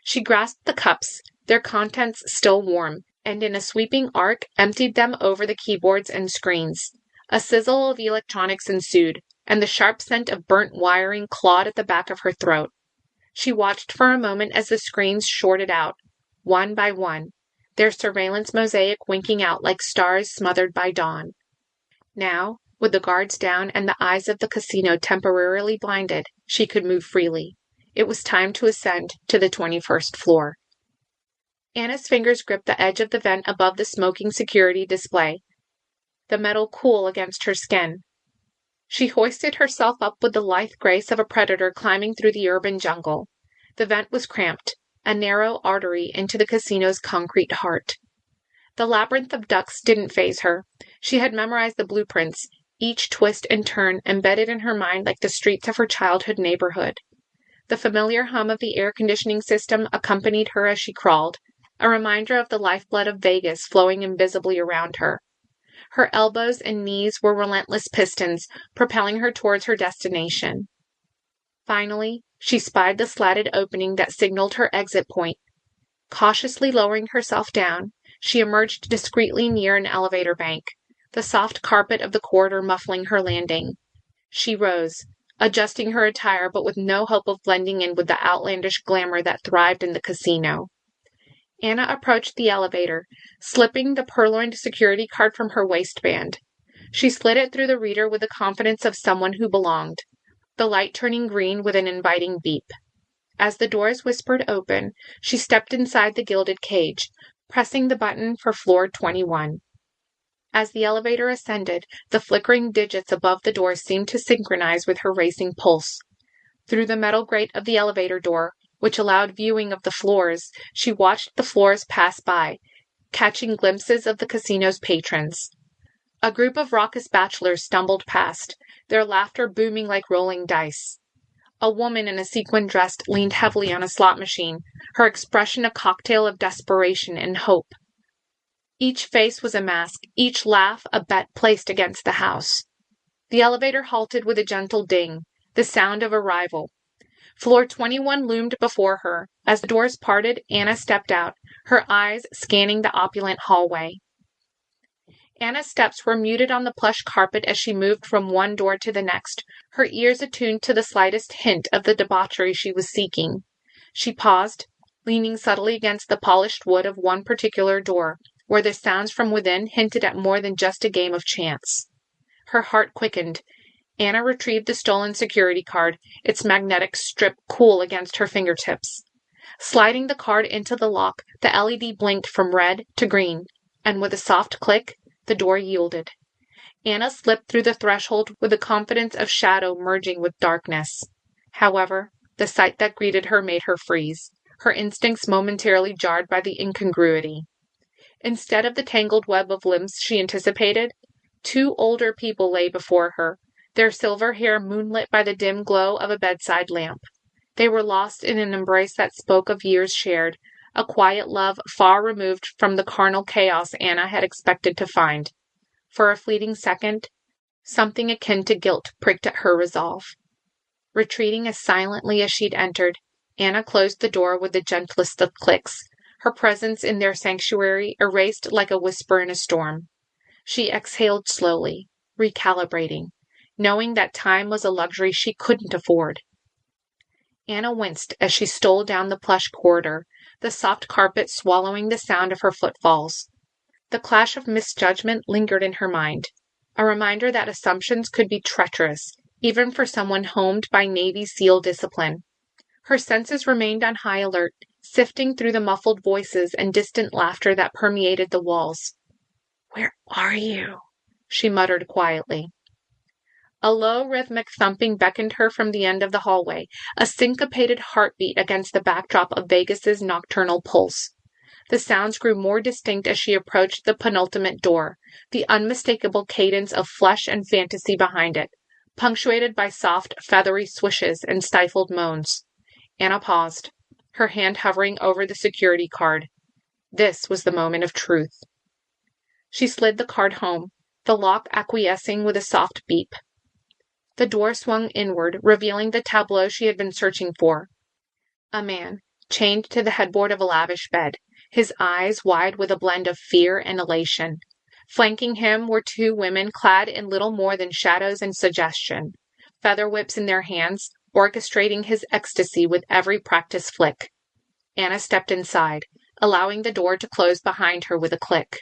She grasped the cups, their contents still warm, and in a sweeping arc emptied them over the keyboards and screens. A sizzle of electronics ensued, and the sharp scent of burnt wiring clawed at the back of her throat. She watched for a moment as the screens shorted out, one by one, their surveillance mosaic winking out like stars smothered by dawn. Now, with the guards down and the eyes of the casino temporarily blinded, she could move freely. It was time to ascend to the 21st floor. Anna's fingers gripped the edge of the vent above the smoking security display, the metal cool against her skin. She hoisted herself up with the lithe grace of a predator climbing through the urban jungle. The vent was cramped, a narrow artery into the casino's concrete heart. The labyrinth of ducts didn't faze her. She had memorized the blueprints, each twist and turn embedded in her mind like the streets of her childhood neighborhood. The familiar hum of the air conditioning system accompanied her as she crawled, a reminder of the lifeblood of Vegas flowing invisibly around her. Her elbows and knees were relentless pistons, propelling her towards her destination. Finally, she spied the slatted opening that signaled her exit point. Cautiously lowering herself down, she emerged discreetly near an elevator bank, the soft carpet of the corridor muffling her landing. She rose, adjusting her attire but with no hope of blending in with the outlandish glamour that thrived in the casino. Anna approached the elevator, slipping the purloined security card from her waistband. She slid it through the reader with the confidence of someone who belonged, the light turning green with an inviting beep. As the doors whispered open, she stepped inside the gilded cage, pressing the button for floor 21. As the elevator ascended, the flickering digits above the door seemed to synchronize with her racing pulse. Through the metal grate of the elevator door, which allowed viewing of the floors, she watched the floors pass by, catching glimpses of the casino's patrons. A group of raucous bachelors stumbled past, their laughter booming like rolling dice. A woman in a sequin dress leaned heavily on a slot machine, her expression a cocktail of desperation and hope. Each face was a mask, each laugh a bet placed against the house. The elevator halted with a gentle ding, the sound of arrival. Floor 21 loomed before her. As the doors parted, Anna stepped out, her eyes scanning the opulent hallway. Anna's steps were muted on the plush carpet as she moved from one door to the next, her ears attuned to the slightest hint of the debauchery she was seeking. She paused, leaning subtly against the polished wood of one particular door, where the sounds from within hinted at more than just a game of chance. Her heart quickened. Anna retrieved the stolen security card, its magnetic strip cool against her fingertips. Sliding the card into the lock, the LED blinked from red to green, and with a soft click, the door yielded. Anna slipped through the threshold with the confidence of shadow merging with darkness. However, The sight that greeted her made her freeze, her instincts momentarily jarred by the incongruity. Instead of the tangled web of limbs she anticipated, two older people lay before her, their silver hair moonlit by the dim glow of a bedside lamp. They were lost in an embrace that spoke of years shared, a quiet love far removed from the carnal chaos Anna had expected to find. For a fleeting second, something akin to guilt pricked at her resolve. Retreating as silently as she'd entered, Anna closed the door with the gentlest of clicks, her presence in their sanctuary erased like a whisper in a storm. She exhaled slowly, recalibrating, knowing that time was a luxury she couldn't afford. Anna winced as she stole down the plush corridor, the soft carpet swallowing the sound of her footfalls. The clash of misjudgment lingered in her mind, a reminder that assumptions could be treacherous, even for someone homed by Navy SEAL discipline. Her senses remained on high alert, sifting through the muffled voices and distant laughter that permeated the walls. "Where are you?" she muttered quietly. A low, rhythmic thumping beckoned her from the end of the hallway, a syncopated heartbeat against the backdrop of Vegas's nocturnal pulse. The sounds grew more distinct as she approached the penultimate door, the unmistakable cadence of flesh and fantasy behind it, punctuated by soft, feathery swishes and stifled moans. Anna paused, her hand hovering over the security card. This was the moment of truth. She slid the card home, the lock acquiescing with a soft beep. The door swung inward, revealing the tableau she had been searching for. A man, chained to the headboard of a lavish bed, his eyes wide with a blend of fear and elation. Flanking him were two women clad in little more than shadows and suggestion, feather whips in their hands, orchestrating his ecstasy with every practiced flick. Anna stepped inside, allowing the door to close behind her with a click.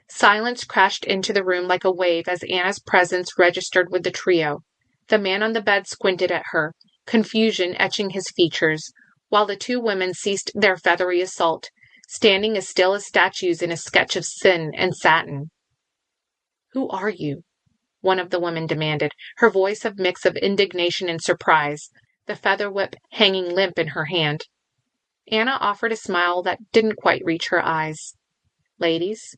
Silence crashed into the room like a wave as Anna's presence registered with the trio. The man on the bed squinted at her, confusion etching his features, while the two women ceased their feathery assault, standing as still as statues in a sketch of sin and satin. "Who are you?" one of the women demanded, her voice a mix of indignation and surprise, the feather whip hanging limp in her hand. Anna offered a smile that didn't quite reach her eyes. "Ladies,"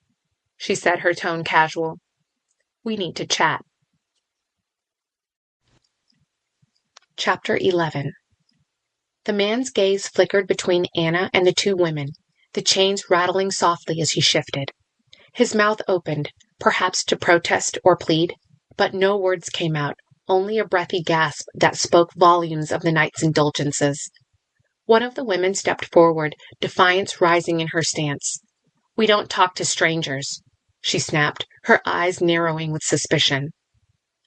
she said, her tone casual, "we need to chat." Chapter 11. The man's gaze flickered between Anna and the two women, the chains rattling softly as he shifted. His mouth opened, perhaps to protest or plead, but no words came out, only a breathy gasp that spoke volumes of the night's indulgences. One of the women stepped forward, defiance rising in her stance. "We don't talk to strangers," she snapped, her eyes narrowing with suspicion.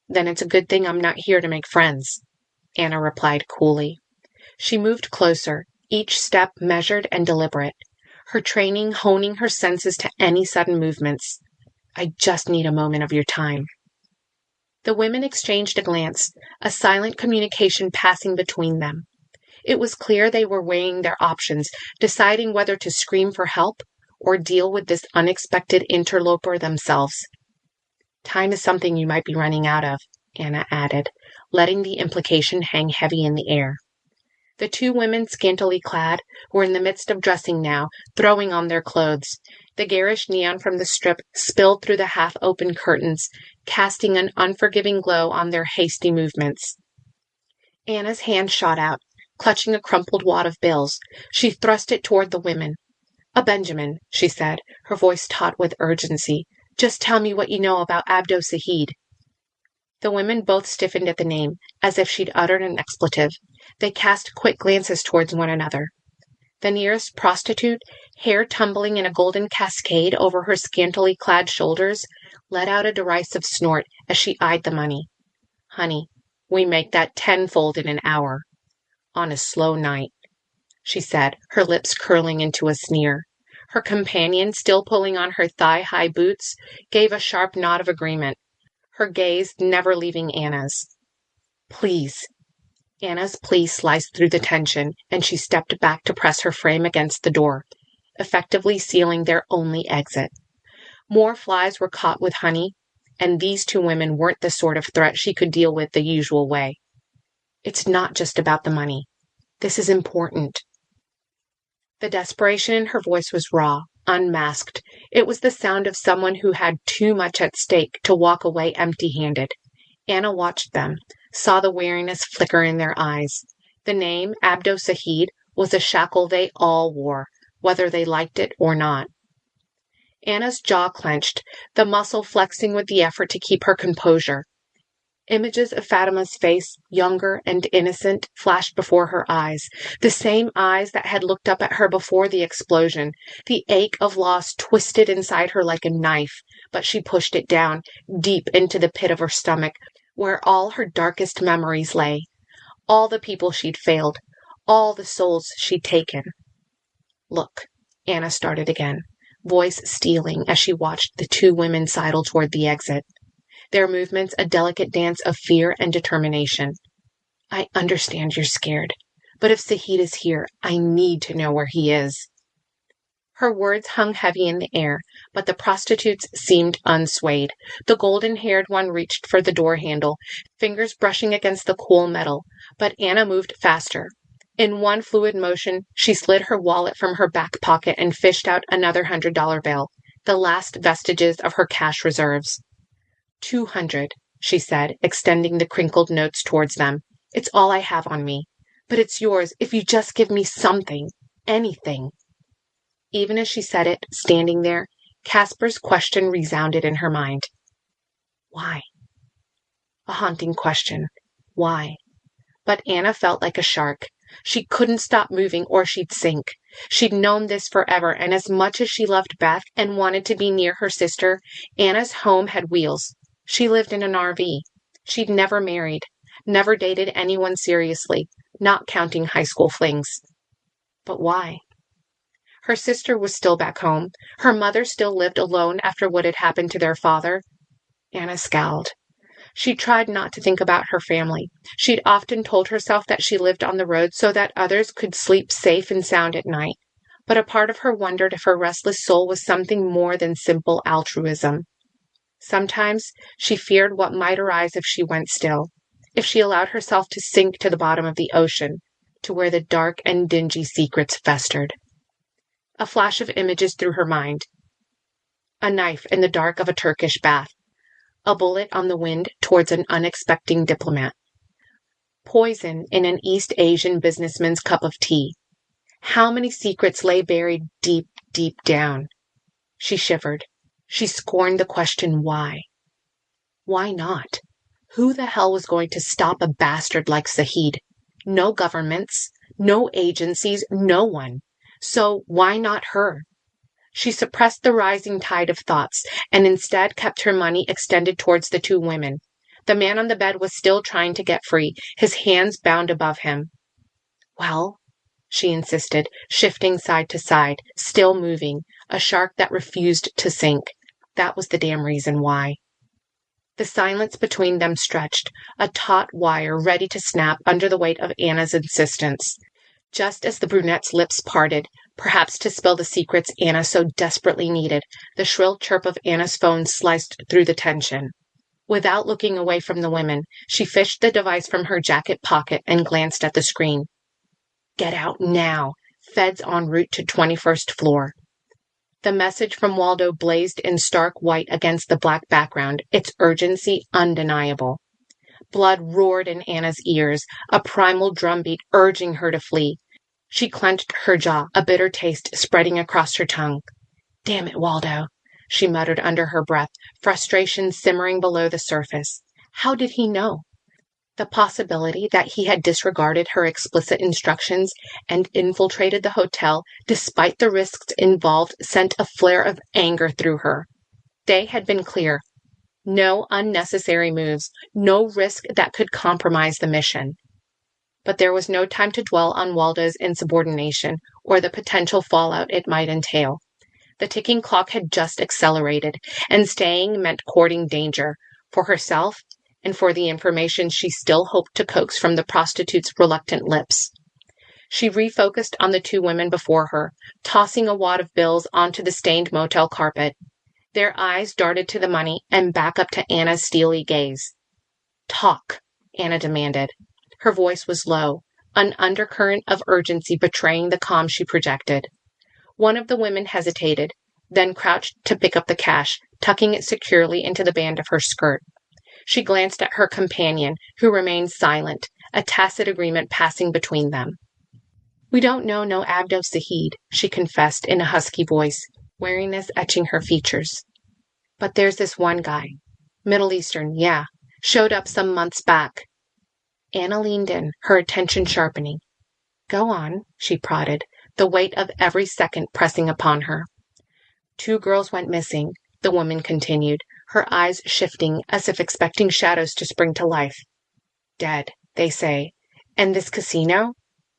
"Then it's a good thing I'm not here to make friends," Anna replied coolly. She moved closer, each step measured and deliberate, her training honing her senses to any sudden movements. "I just need a moment of your time." The women exchanged a glance, a silent communication passing between them. It was clear they were weighing their options, deciding whether to scream for help or deal with this unexpected interloper themselves. "Time is something you might be running out of," Anna added, letting the implication hang heavy in the air. The two women, scantily clad, were in the midst of dressing now, throwing on their clothes. The garish neon from the strip spilled through the half-open curtains, casting an unforgiving glow on their hasty movements. Anna's hand shot out, clutching a crumpled wad of bills. She thrust it toward the women. "A Benjamin," she said, her voice taut with urgency. "Just tell me what you know about Abdo Sahid." The women both stiffened at the name, as if she'd uttered an expletive. They cast quick glances towards one another. The nearest prostitute, hair tumbling in a golden cascade over her scantily clad shoulders, let out a derisive snort as she eyed the money. "Honey, we make that tenfold in an hour. On a slow night," she said, her lips curling into a sneer. Her companion, still pulling on her thigh-high boots, gave a sharp nod of agreement, her gaze never leaving Anna's. "Please." Anna's plea sliced through the tension, and she stepped back to press her frame against the door, effectively sealing their only exit. More flies were caught with honey, and these two women weren't the sort of threat she could deal with the usual way. "It's not just about the money." This is important." The desperation in her voice was raw, unmasked. It was the sound of someone who had too much at stake to walk away empty-handed. Anna watched them, saw the weariness flicker in their eyes. The name, Abdo Sahid, was a shackle they all wore, whether they liked it or not. Anna's jaw clenched, the muscle flexing with the effort to keep her composure. Images of Fatima's face, younger and innocent, flashed before her eyes, the same eyes that had looked up at her before the explosion. The ache of loss twisted inside her like a knife, but she pushed it down, deep into the pit of her stomach, where all her darkest memories lay. All the people she'd failed, all the souls she'd taken. "Look," Anna started again, voice stealing as she watched the two women sidle toward the exit. Their movements a delicate dance of fear and determination. "I understand you're scared, but if Sahid is here, I need to know where he is." Her words hung heavy in the air, but the prostitutes seemed unswayed. The golden-haired one reached for the door handle, fingers brushing against the cool metal, but Anna moved faster. In one fluid motion, she slid her wallet from her back pocket and fished out another $100 bill, the last vestiges of her cash reserves. 200, she said, extending the crinkled notes towards them. "It's all I have on me. But it's yours if you just give me something, anything." Even as she said it, standing there, Casper's question resounded in her mind. Why? A haunting question. Why? But Anna felt like a shark. She couldn't stop moving or she'd sink. She'd known this forever, and as much as she loved Beth and wanted to be near her sister, Anna's home had wheels. She lived in an RV. She'd never married, never dated anyone seriously, not counting high school flings. But why? Her sister was still back home. Her mother still lived alone after what had happened to their father. Anna scowled. She tried not to think about her family. She'd often told herself that she lived on the road so that others could sleep safe and sound at night. But a part of her wondered if her restless soul was something more than simple altruism. Sometimes she feared what might arise if she went still, if she allowed herself to sink to the bottom of the ocean, to where the dark and dingy secrets festered. A flash of images through her mind. A knife in the dark of a Turkish bath. A bullet on the wind towards an unexpecting diplomat. Poison in an East Asian businessman's cup of tea. How many secrets lay buried deep, deep down? She shivered. She scorned the question why. Why not? Who the hell was going to stop a bastard like Sahid? No governments, no agencies, no one. So why not her? She suppressed the rising tide of thoughts and instead kept her money extended towards the two women. The man on the bed was still trying to get free, his hands bound above him. "Well," she insisted, shifting side to side, still moving, a shark that refused to sink. That was the damn reason why. The silence between them stretched, a taut wire ready to snap under the weight of Anna's insistence. Just as the brunette's lips parted, perhaps to spill the secrets Anna so desperately needed, the shrill chirp of Anna's phone sliced through the tension. Without looking away from the women, she fished the device from her jacket pocket and glanced at the screen. "Get out now. Feds en route to 21st floor." The message from Waldo blazed in stark white against the black background, its urgency undeniable. Blood roared in Anna's ears, a primal drumbeat urging her to flee. She clenched her jaw, a bitter taste spreading across her tongue. "Damn it, Waldo," she muttered under her breath, frustration simmering below the surface. How did he know? The possibility that he had disregarded her explicit instructions and infiltrated the hotel despite the risks involved sent a flare of anger through her. They had been clear. No unnecessary moves, no risk that could compromise the mission. But there was no time to dwell on Waldo's insubordination or the potential fallout it might entail. The ticking clock had just accelerated, and staying meant courting danger, for herself and for the information she still hoped to coax from the prostitute's reluctant lips. She refocused on the two women before her, tossing a wad of bills onto the stained motel carpet. Their eyes darted to the money and back up to Anna's steely gaze. "Talk," Anna demanded. Her voice was low, an undercurrent of urgency betraying the calm she projected. One of the women hesitated, then crouched to pick up the cash, tucking it securely into the band of her skirt. She glanced at her companion, who remained silent, a tacit agreement passing between them. "We don't know no Abdo Sahid," she confessed in a husky voice, wariness etching her features. "But there's this one guy. Middle Eastern, yeah. Showed up some months back." Anna leaned in, her attention sharpening. "Go on," she prodded, the weight of every second pressing upon her. "2 girls went missing," the woman continued, her eyes shifting as if expecting shadows to spring to life. "Dead, they say. And this casino?"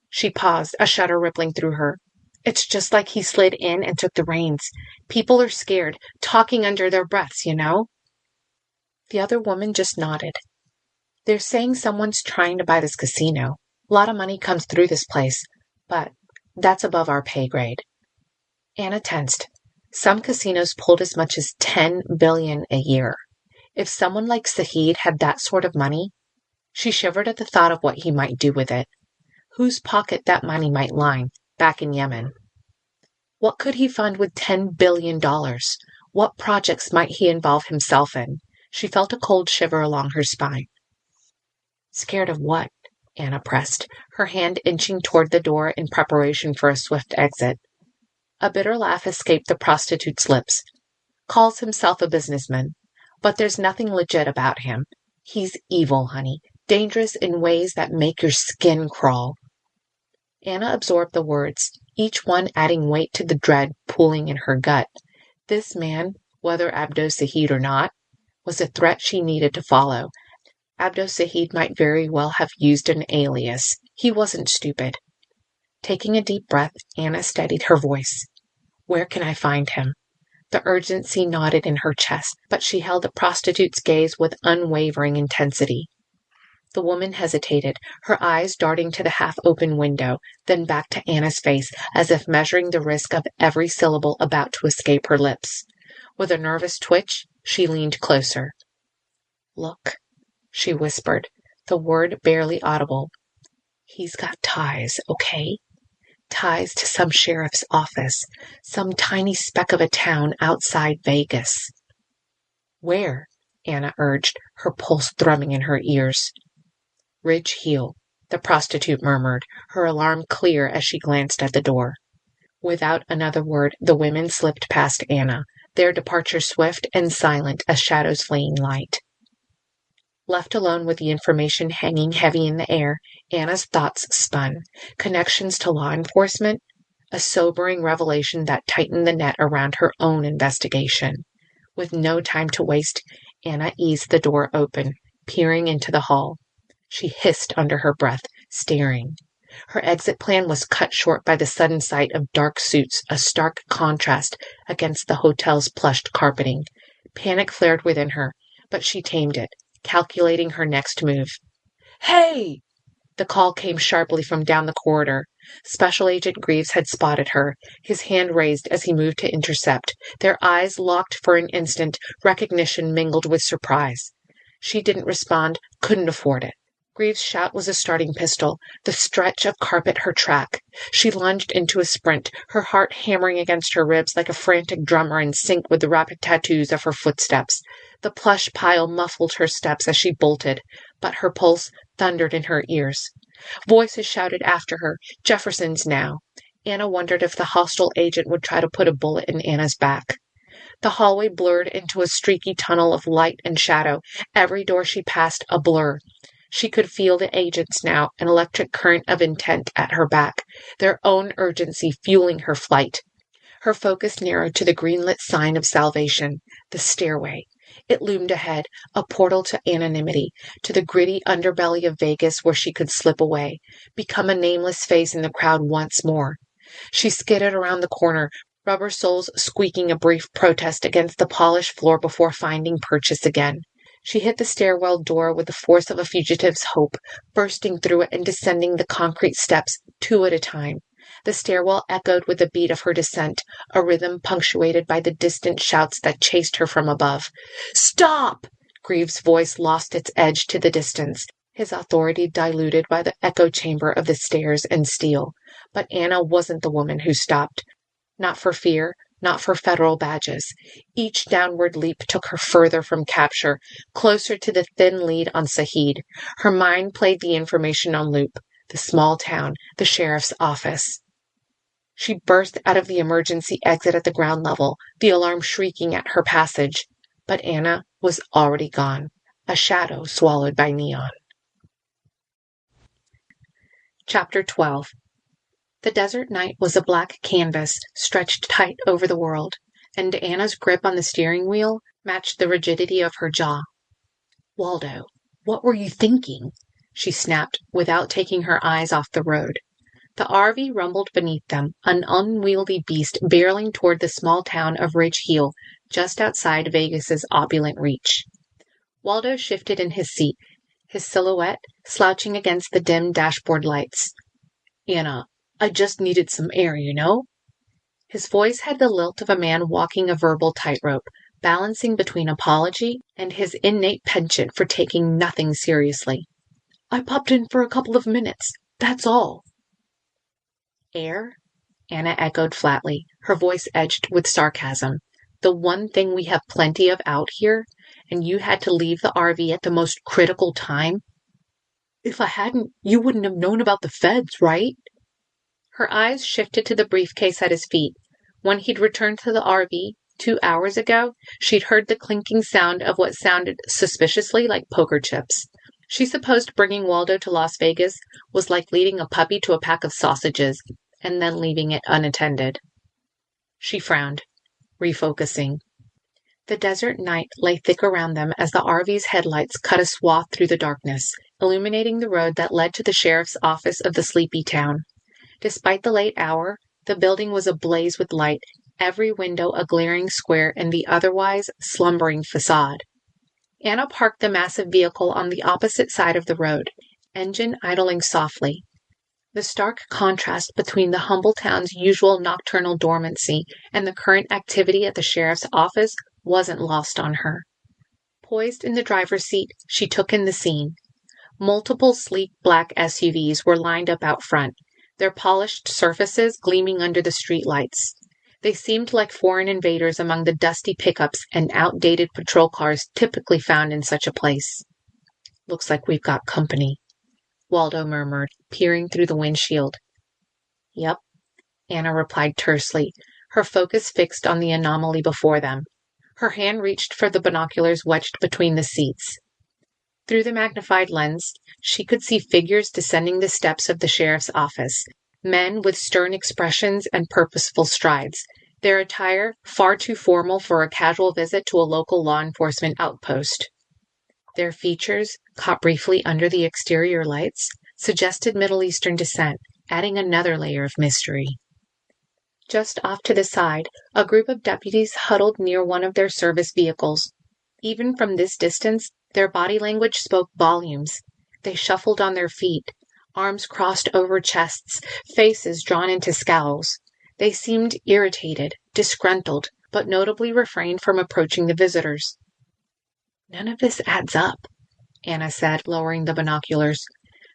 She paused, a shudder rippling through her. "It's just like he slid in and took the reins. People are scared, talking under their breaths, you know?" The other woman just nodded. "They're saying someone's trying to buy this casino. A lot of money comes through this place, but that's above our pay grade." Anna tensed. Some casinos pulled as much as $10 billion a year. If someone like Sahid had that sort of money, she shivered at the thought of what he might do with it. Whose pocket that money might line, back in Yemen. What could he fund with $10 billion? What projects might he involve himself in? She felt a cold shiver along her spine. "Scared of what?" Anna pressed, her hand inching toward the door in preparation for a swift exit. A bitter laugh escaped the prostitute's lips. "Calls himself a businessman. But there's nothing legit about him. He's evil, honey. Dangerous in ways that make your skin crawl." Anna absorbed the words, each one adding weight to the dread pooling in her gut. This man, whether Abdo Sahid or not, was a threat she needed to follow. Abdo Sahid might very well have used an alias. He wasn't stupid. Taking a deep breath, Anna steadied her voice. "Where can I find him?" The urgency knotted in her chest, but she held the prostitute's gaze with unwavering intensity. The woman hesitated, her eyes darting to the half-open window, then back to Anna's face, as if measuring the risk of every syllable about to escape her lips. With a nervous twitch, she leaned closer. "Look," she whispered, the word barely audible. "He's got ties, okay? Ties to some sheriff's office, some tiny speck of a town outside Vegas." "Where?" Anna urged, her pulse thrumming in her ears. "Ridge Heel," the prostitute murmured, her alarm clear as she glanced at the door. Without another word, the women slipped past Anna, their departure swift and silent as shadows fleeing light. Left alone with the information hanging heavy in the air, Anna's thoughts spun. Connections to law enforcement? A sobering revelation that tightened the net around her own investigation. With no time to waste, Anna eased the door open, peering into the hall. She hissed under her breath, staring. Her exit plan was cut short by the sudden sight of dark suits, a stark contrast against the hotel's plushed carpeting. Panic flared within her, but she tamed it, calculating her next move. "Hey!" The call came sharply from down the corridor. Special Agent Greaves had spotted her, his hand raised as he moved to intercept. Their eyes locked for an instant, recognition mingled with surprise. She didn't respond, couldn't afford it. Greaves' shout was a starting pistol, the stretch of carpet her track. She lunged into a sprint, her heart hammering against her ribs like a frantic drummer in sync with the rapid tattoos of her footsteps. The plush pile muffled her steps as she bolted, but her pulse thundered in her ears. Voices shouted after her, Jefferson's now. Anna wondered if the hostile agent would try to put a bullet in Anna's back. The hallway blurred into a streaky tunnel of light and shadow, every door she passed a blur. She could feel the agents now, an electric current of intent at her back, their own urgency fueling her flight. Her focus narrowed to the green-lit sign of salvation, the stairway. It loomed ahead, a portal to anonymity, to the gritty underbelly of Vegas where she could slip away, become a nameless face in the crowd once more. She skidded around the corner, rubber soles squeaking a brief protest against the polished floor before finding purchase again. She hit the stairwell door with the force of a fugitive's hope, bursting through it and descending the concrete steps 2 at a time. The stairwell echoed with the beat of her descent, a rhythm punctuated by the distant shouts that chased her from above. "Stop!" Greaves' voice lost its edge to the distance. his authority diluted by the echo chamber of the stairs and steel. But Anna wasn't the woman who stopped. Not for fear, not for federal badges. Each downward leap took her further from capture, closer to the thin lead on Sahid. Her mind played the information on loop. The small town, the sheriff's office. She burst out of the emergency exit at the ground level, the alarm shrieking at her passage. But Anna was already gone, a shadow swallowed by neon. Chapter 12. The desert night was a black canvas stretched tight over the world, and Anna's grip on the steering wheel matched the rigidity of her jaw. "Waldo, what were you thinking?" she snapped, without taking her eyes off the road. The RV rumbled beneath them, an unwieldy beast barreling toward the small town of Ridge Heel, just outside Vegas's opulent reach. Waldo shifted in his seat, his silhouette slouching against the dim dashboard lights. "Anna, I just needed some air, you know?" His voice had the lilt of a man walking a verbal tightrope, balancing between apology and his innate penchant for taking nothing seriously. "I popped in for a couple of minutes, that's all." "Air?" Anna echoed flatly, her voice edged with sarcasm. "The one thing we have plenty of out here, and you had to leave the RV at the most critical time?" "If I hadn't, you wouldn't have known about the feds, right?" Her eyes shifted to the briefcase at his feet. When he'd returned to the RV 2 hours ago, she'd heard the clinking sound of what sounded suspiciously like poker chips. She supposed bringing Waldo to Las Vegas was like leading a puppy to a pack of sausages, and then leaving it unattended. She frowned, refocusing. The desert night lay thick around them as the RV's headlights cut a swath through the darkness, illuminating the road that led to the sheriff's office of the sleepy town. Despite the late hour, the building was ablaze with light, every window a glaring square in the otherwise slumbering facade. Anna parked the massive vehicle on the opposite side of the road, engine idling softly. The stark contrast between the humble town's usual nocturnal dormancy and the current activity at the sheriff's office wasn't lost on her. Poised in the driver's seat, she took in the scene. Multiple sleek black SUVs were lined up out front, their polished surfaces gleaming under the streetlights. They seemed like foreign invaders among the dusty pickups and outdated patrol cars typically found in such a place. "Looks like we've got company," Waldo murmured, peering through the windshield. "Yep," Anna replied tersely, her focus fixed on the anomaly before them. Her hand reached for the binoculars wedged between the seats. Through the magnified lens, she could see figures descending the steps of the sheriff's office, men with stern expressions and purposeful strides, their attire far too formal for a casual visit to a local law enforcement outpost. Their features, caught briefly under the exterior lights, suggested Middle Eastern descent, adding another layer of mystery. Just off to the side, a group of deputies huddled near one of their service vehicles. Even from this distance, their body language spoke volumes. They shuffled on their feet, arms crossed over chests, faces drawn into scowls. They seemed irritated, disgruntled, but notably refrained from approaching the visitors. "None of this adds up," Anna said, lowering the binoculars.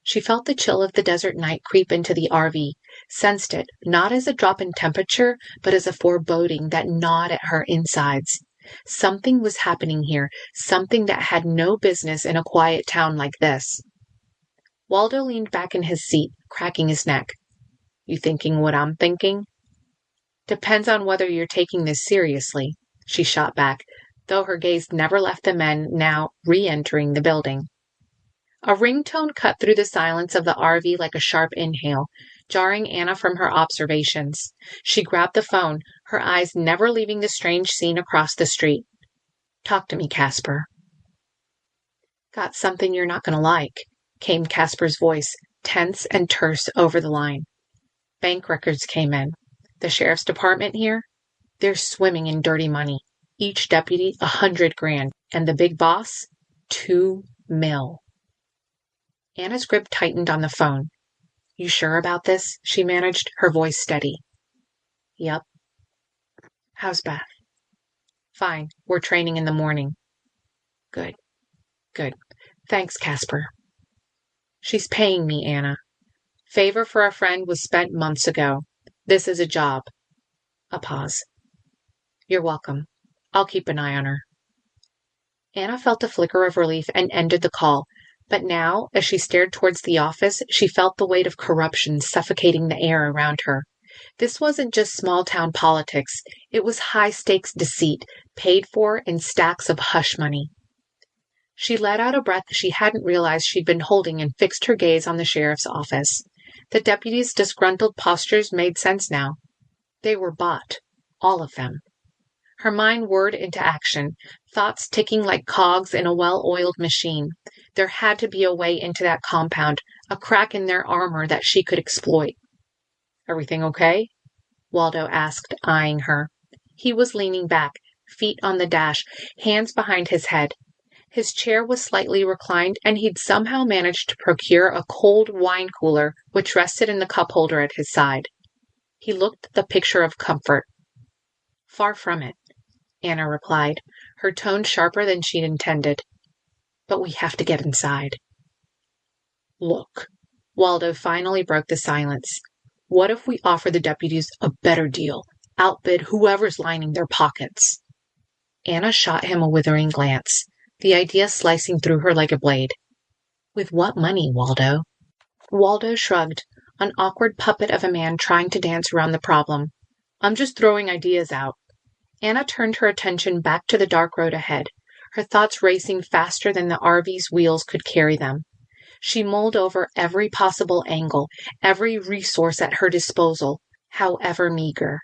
She felt the chill of the desert night creep into the RV, sensed it not as a drop in temperature, but as a foreboding that gnawed at her insides. Something was happening here, something that had no business in a quiet town like this. Waldo leaned back in his seat, cracking his neck. "You thinking what I'm thinking?" "Depends on whether you're taking this seriously," she shot back, though her gaze never left the men now re-entering the building. A ringtone cut through the silence of the RV like a sharp inhale, jarring Anna from her observations. She grabbed the phone, her eyes never leaving the strange scene across the street. "Talk to me, Casper." "Got something you're not going to like," came Casper's voice, tense and terse over the line. "Bank records came in. The sheriff's department here? They're swimming in dirty money. Each deputy, 100 grand. And the big boss? 2 mil. Anna's grip tightened on the phone. "You sure about this?" she managed, her voice steady. "Yep." "How's Beth?" "Fine. We're training in the morning." Good. Thanks, Casper." She's paying me, Anna. Favor for a friend was spent months ago. This is a job. A pause. You're welcome. I'll keep an eye on her. Anna felt a flicker of relief and ended the call, but now, as she stared towards the office, she felt the weight of corruption suffocating the air around her. This wasn't just small-town politics. It was high-stakes deceit, paid for in stacks of hush money. She let out a breath she hadn't realized she'd been holding and fixed her gaze on the sheriff's office. The deputy's disgruntled postures made sense now. They were bought. All of them. Her mind whirred into action, thoughts ticking like cogs in a well-oiled machine. There had to be a way into that compound, a crack in their armor that she could exploit. Everything okay? Waldo asked, eyeing her. He was leaning back, feet on the dash, hands behind his head. His chair was slightly reclined, and he'd somehow managed to procure a cold wine cooler which rested in the cup holder at his side. He looked the picture of comfort. Far from it, Anna replied, her tone sharper than she'd intended. But we have to get inside. Look, Waldo finally broke the silence. What if we offer the deputies a better deal, outbid whoever's lining their pockets? Anna shot him a withering glance, the idea slicing through her like a blade. With what money, Waldo? Waldo shrugged, an awkward puppet of a man trying to dance around the problem. I'm just throwing ideas out. Anna turned her attention back to the dark road ahead, her thoughts racing faster than the RV's wheels could carry them. She mulled over every possible angle, every resource at her disposal, however meager.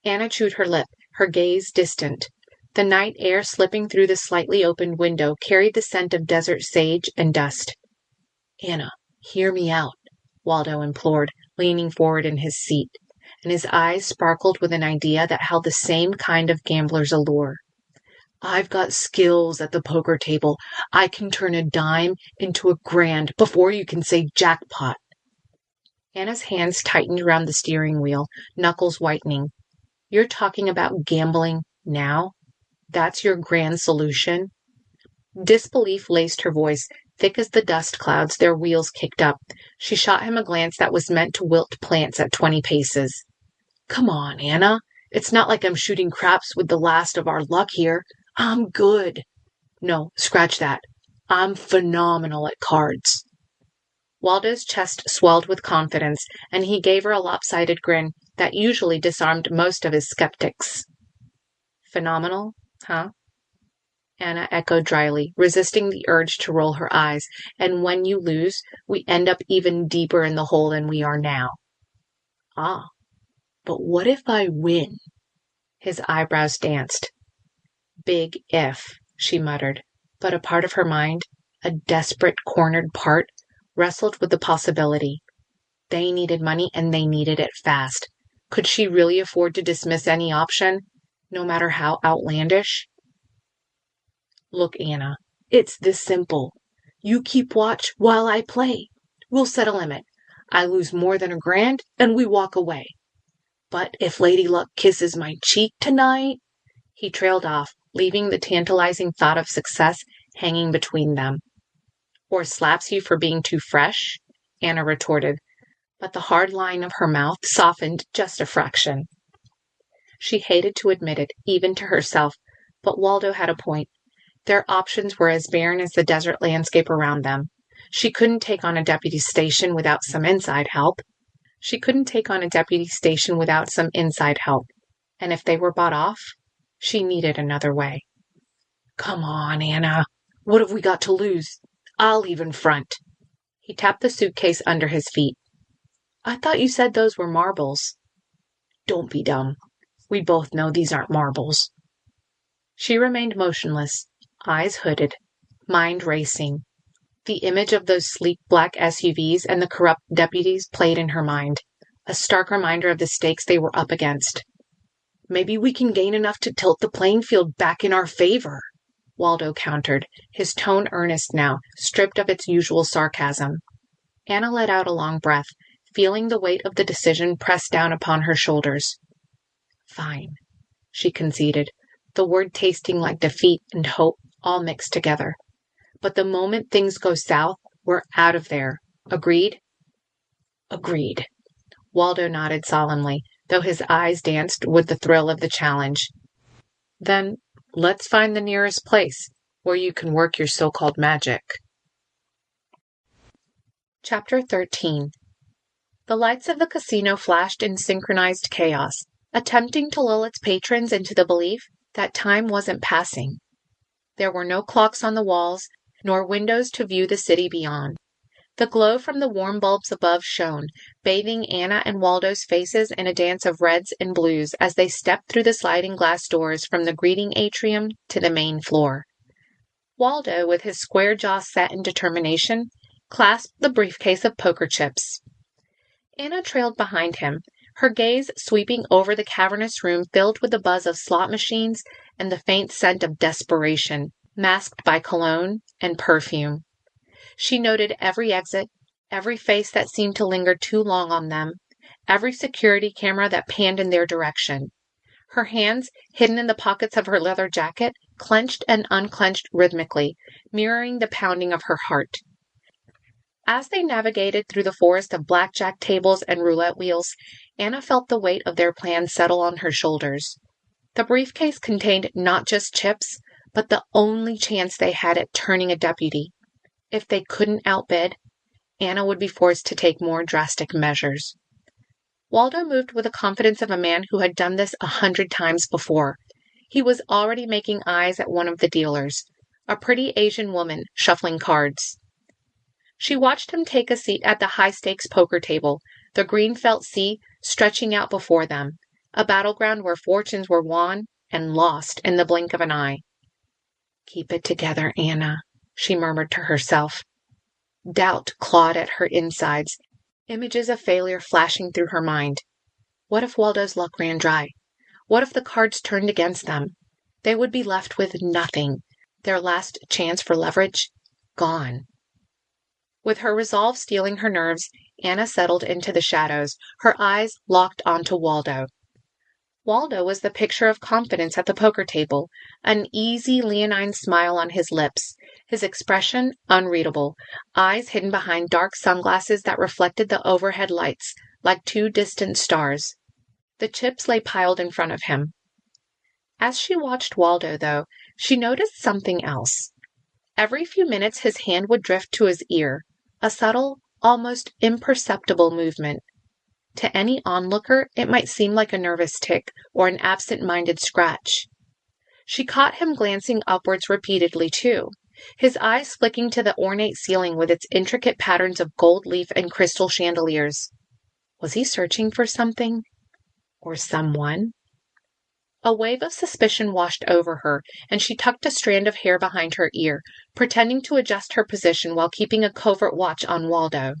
Anna chewed her lip, her gaze distant. The night air slipping through the slightly opened window carried the scent of desert sage and dust. Anna, hear me out, Waldo implored, leaning forward in his seat, and his eyes sparkled with an idea that held the same kind of gambler's allure. I've got skills at the poker table. I can turn a dime into $1,000 before you can say jackpot. Anna's hands tightened around the steering wheel, knuckles whitening. You're talking about gambling now? That's your grand solution? Disbelief laced her voice, thick as the dust clouds their wheels kicked up. She shot him a glance that was meant to wilt plants at 20 paces. Come on, Anna. It's not like I'm shooting craps with the last of our luck here. I'm good. No, scratch that. I'm phenomenal at cards. Waldo's chest swelled with confidence, and he gave her a lopsided grin that usually disarmed most of his skeptics. Phenomenal, huh? Anna echoed dryly, resisting the urge to roll her eyes, and when you lose, we end up even deeper in the hole than we are now. Ah, but what if I win? His eyebrows danced. Big if, she muttered, but a part of her mind, a desperate, cornered part, wrestled with the possibility. They needed money, and they needed it fast. Could she really afford to dismiss any option, no matter how outlandish? Look, Anna, it's this simple. You keep watch while I play. We'll set a limit. I lose more than $1,000, and we walk away. But if Lady Luck kisses my cheek tonight... He trailed off, leaving the tantalizing thought of success hanging between them. Or slaps you for being too fresh? Anna retorted, but the hard line of her mouth softened just a fraction. She hated to admit it, even to herself, but Waldo had a point. Their options were as barren as the desert landscape around them. She couldn't take on a deputy station without some inside help. And if they were bought off, she needed another way. Come on, Anna. What have we got to lose? I'll even front. He tapped the suitcase under his feet. I thought you said those were marbles. Don't be dumb. We both know these aren't marbles. She remained motionless, eyes hooded, mind racing. The image of those sleek black SUVs and the corrupt deputies played in her mind, a stark reminder of the stakes they were up against. Maybe we can gain enough to tilt the playing field back in our favor, Waldo countered, his tone earnest now, stripped of its usual sarcasm. Anna let out a long breath, feeling the weight of the decision press down upon her shoulders. Fine, she conceded, the word tasting like defeat and hope all mixed together. But the moment things go south, We're out of there. Agreed? Agreed. Waldo nodded solemnly, though his eyes danced with the thrill of the challenge. Then let's find the nearest place where you can work your so-called magic. Chapter 13. The lights of the casino flashed in synchronized chaos, attempting to lull its patrons into the belief that time wasn't passing. There were no clocks on the walls, nor windows to view the city beyond. The glow from the warm bulbs above shone, bathing Anna and Waldo's faces in a dance of reds and blues as they stepped through the sliding glass doors from the greeting atrium to the main floor. Waldo, with his square jaw set in determination, clasped the briefcase of poker chips. Anna trailed behind him, her gaze sweeping over the cavernous room filled with the buzz of slot machines and the faint scent of desperation, masked by cologne and perfume. She noted every exit, every face that seemed to linger too long on them, every security camera that panned in their direction. Her hands, hidden in the pockets of her leather jacket, clenched and unclenched rhythmically, mirroring the pounding of her heart. As they navigated through the forest of blackjack tables and roulette wheels, Anna felt the weight of their plan settle on her shoulders. The briefcase contained not just chips, but the only chance they had at turning a deputy. If they couldn't outbid, Anna would be forced to take more drastic measures. Waldo moved with the confidence of a man who had done this 100 times before. He was already making eyes at one of the dealers, a pretty Asian woman shuffling cards. She watched him take a seat at the high-stakes poker table, the green felt sea stretching out before them, a battleground where fortunes were won and lost in the blink of an eye. "Keep it together, Anna," she murmured to herself. Doubt clawed at her insides, images of failure flashing through her mind. What if Waldo's luck ran dry? What if the cards turned against them? They would be left with nothing, their last chance for leverage gone. With her resolve stealing her nerves, Anna settled into the shadows, her eyes locked onto Waldo. Waldo was the picture of confidence at the poker table, an easy, leonine smile on his lips, his expression unreadable, eyes hidden behind dark sunglasses that reflected the overhead lights like two distant stars. The chips lay piled in front of him. As she watched Waldo, though, she noticed something else. Every few minutes his hand would drift to his ear, a subtle, almost imperceptible movement. To any onlooker, it might seem like a nervous tic or an absent-minded scratch. She caught him glancing upwards repeatedly, too, his eyes flicking to the ornate ceiling with its intricate patterns of gold leaf and crystal chandeliers. Was he searching for something? Or someone? A wave of suspicion washed over her, and she tucked a strand of hair behind her ear, pretending to adjust her position while keeping a covert watch on Waldo.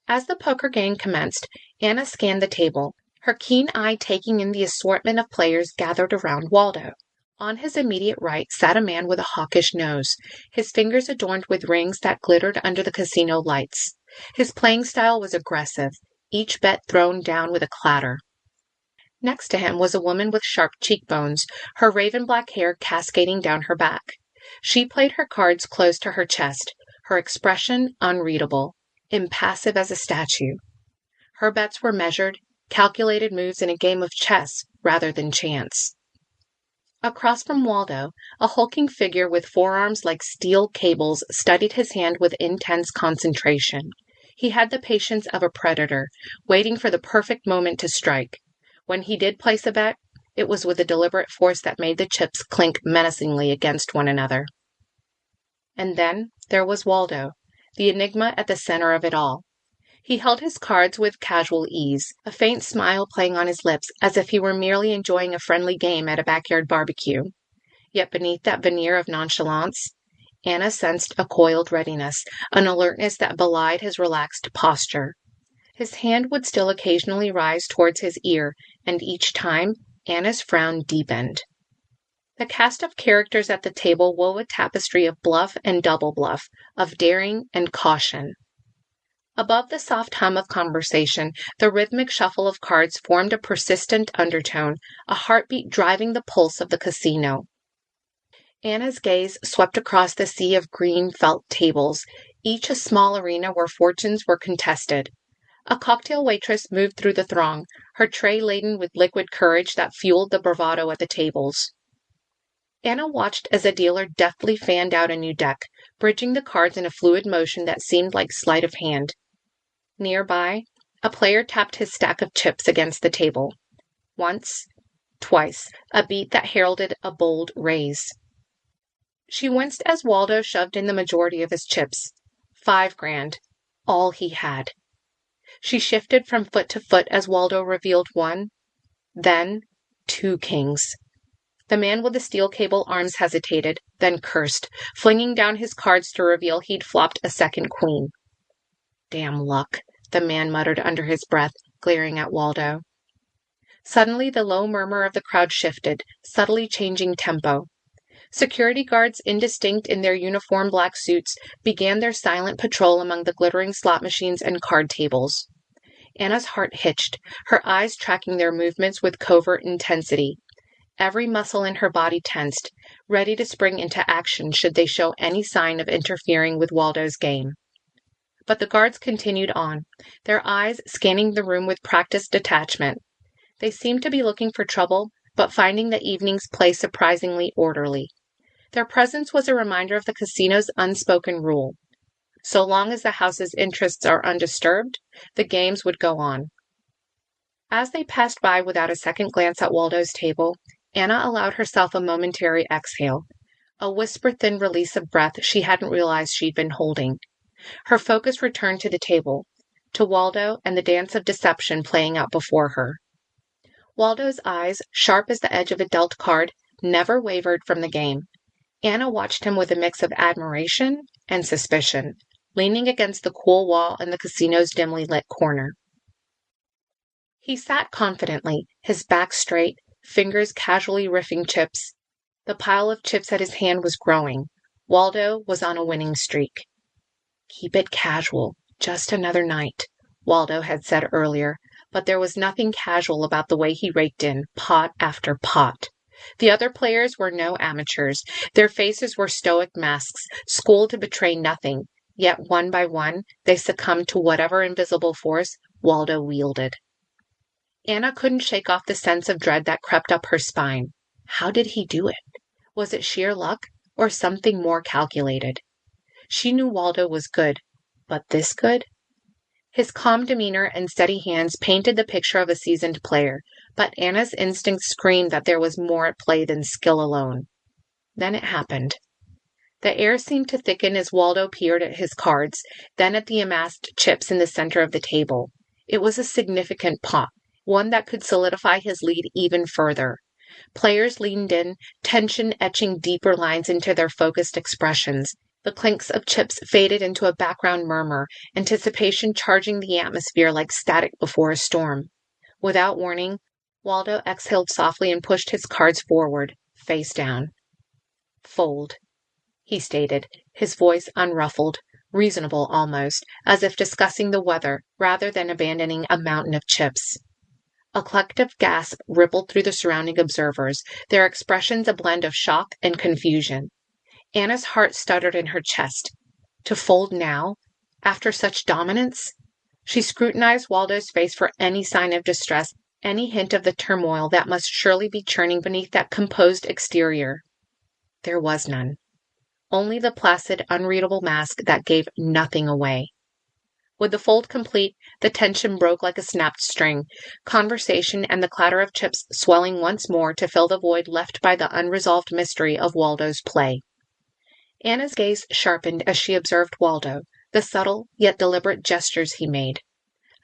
As the poker game commenced, Anna scanned the table, her keen eye taking in the assortment of players gathered around Waldo. On his immediate right sat a man with a hawkish nose, his fingers adorned with rings that glittered under the casino lights. His playing style was aggressive, each bet thrown down with a clatter. Next to him was a woman with sharp cheekbones, her raven-black hair cascading down her back. She played her cards close to her chest, her expression unreadable, impassive as a statue. Her bets were measured, calculated moves in a game of chess rather than chance. Across from Waldo, a hulking figure with forearms like steel cables studied his hand with intense concentration. He had the patience of a predator, waiting for the perfect moment to strike. When he did place a bet, it was with a deliberate force that made the chips clink menacingly against one another. And then there was Waldo, the enigma at the center of it all. He held his cards with casual ease, a faint smile playing on his lips as if he were merely enjoying a friendly game at a backyard barbecue. Yet beneath that veneer of nonchalance, Anna sensed a coiled readiness, an alertness that belied his relaxed posture. His hand would still occasionally rise towards his ear, and each time, Anna's frown deepened. The cast of characters at the table wove a tapestry of bluff and double bluff, of daring and caution. Above the soft hum of conversation, the rhythmic shuffle of cards formed a persistent undertone, a heartbeat driving the pulse of the casino. Anna's gaze swept across the sea of green felt tables, each a small arena where fortunes were contested. A cocktail waitress moved through the throng, her tray laden with liquid courage that fueled the bravado at the tables. Anna watched as a dealer deftly fanned out a new deck, bridging the cards in a fluid motion that seemed like sleight of hand. Nearby, a player tapped his stack of chips against the table. Once, twice, a beat that heralded a bold raise. She winced as Waldo shoved in the majority of his chips. 5 grand, all he had. She shifted from foot to foot as Waldo revealed 1, then 2 kings. The man with the steel cable arms hesitated, then cursed, flinging down his cards to reveal he'd flopped a second queen. Damn luck, the man muttered under his breath, glaring at Waldo. Suddenly the low murmur of the crowd shifted, subtly changing tempo. Security guards, indistinct in their uniform black suits, began their silent patrol among the glittering slot machines and card tables. Anna's heart hitched, her eyes tracking their movements with covert intensity. Every muscle in her body tensed, ready to spring into action should they show any sign of interfering with Waldo's game. But the guards continued on, their eyes scanning the room with practiced detachment. They seemed to be looking for trouble, but finding the evening's play surprisingly orderly. Their presence was a reminder of the casino's unspoken rule. So long as the house's interests are undisturbed, the games would go on. As they passed by without a second glance at Waldo's table, Anna allowed herself a momentary exhale, a whisper-thin release of breath she hadn't realized she'd been holding. Her focus returned to the table, to Waldo and the dance of deception playing out before her. Waldo's eyes, sharp as the edge of a dealt card, never wavered from the game. Anna watched him with a mix of admiration and suspicion, leaning against the cool wall in the casino's dimly lit corner. He sat confidently, his back straight, fingers casually riffing chips. The pile of chips at his hand was growing. Waldo was on a winning streak. Keep it casual, just another night, Waldo had said earlier, but there was nothing casual about the way he raked in, pot after pot. The other players were no amateurs. Their faces were stoic masks, schooled to betray nothing, yet one by one they succumbed to whatever invisible force Waldo wielded. Anna couldn't shake off the sense of dread that crept up her spine. How did he do it? Was it sheer luck, or something more calculated? She knew Waldo was good, but this good? His calm demeanor and steady hands painted the picture of a seasoned player, but Anna's instincts screamed that there was more at play than skill alone. Then it happened. The air seemed to thicken as Waldo peered at his cards, then at the amassed chips in the center of the table. It was a significant pot, one that could solidify his lead even further. Players leaned in, tension etching deeper lines into their focused expressions. The clinks of chips faded into a background murmur, anticipation charging the atmosphere like static before a storm. Without warning, Waldo exhaled softly and pushed his cards forward, face down. Fold, he stated, his voice unruffled, reasonable almost, as if discussing the weather rather than abandoning a mountain of chips. A collective gasp rippled through the surrounding observers, their expressions a blend of shock and confusion. Anna's heart stuttered in her chest. To fold now? After such dominance? She scrutinized Waldo's face for any sign of distress, any hint of the turmoil that must surely be churning beneath that composed exterior. There was none. Only the placid, unreadable mask that gave nothing away. With the fold complete, the tension broke like a snapped string, conversation and the clatter of chips swelling once more to fill the void left by the unresolved mystery of Waldo's play. Anna's gaze sharpened as she observed Waldo, the subtle yet deliberate gestures he made.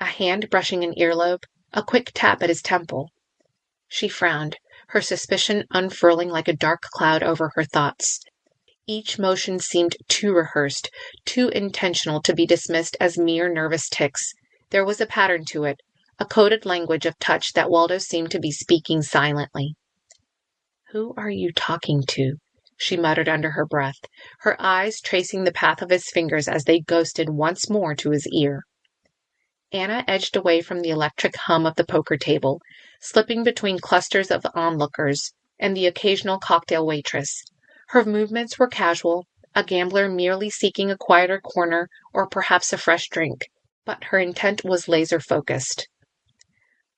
A hand brushing an earlobe, a quick tap at his temple. She frowned, her suspicion unfurling like a dark cloud over her thoughts. Each motion seemed too rehearsed, too intentional to be dismissed as mere nervous tics. There was a pattern to it, a coded language of touch that Waldo seemed to be speaking silently. "Who are you talking to?" she muttered under her breath, her eyes tracing the path of his fingers as they ghosted once more to his ear. Anna edged away from the electric hum of the poker table, slipping between clusters of onlookers and the occasional cocktail waitress. Her movements were casual, a gambler merely seeking a quieter corner or perhaps a fresh drink, but her intent was laser-focused.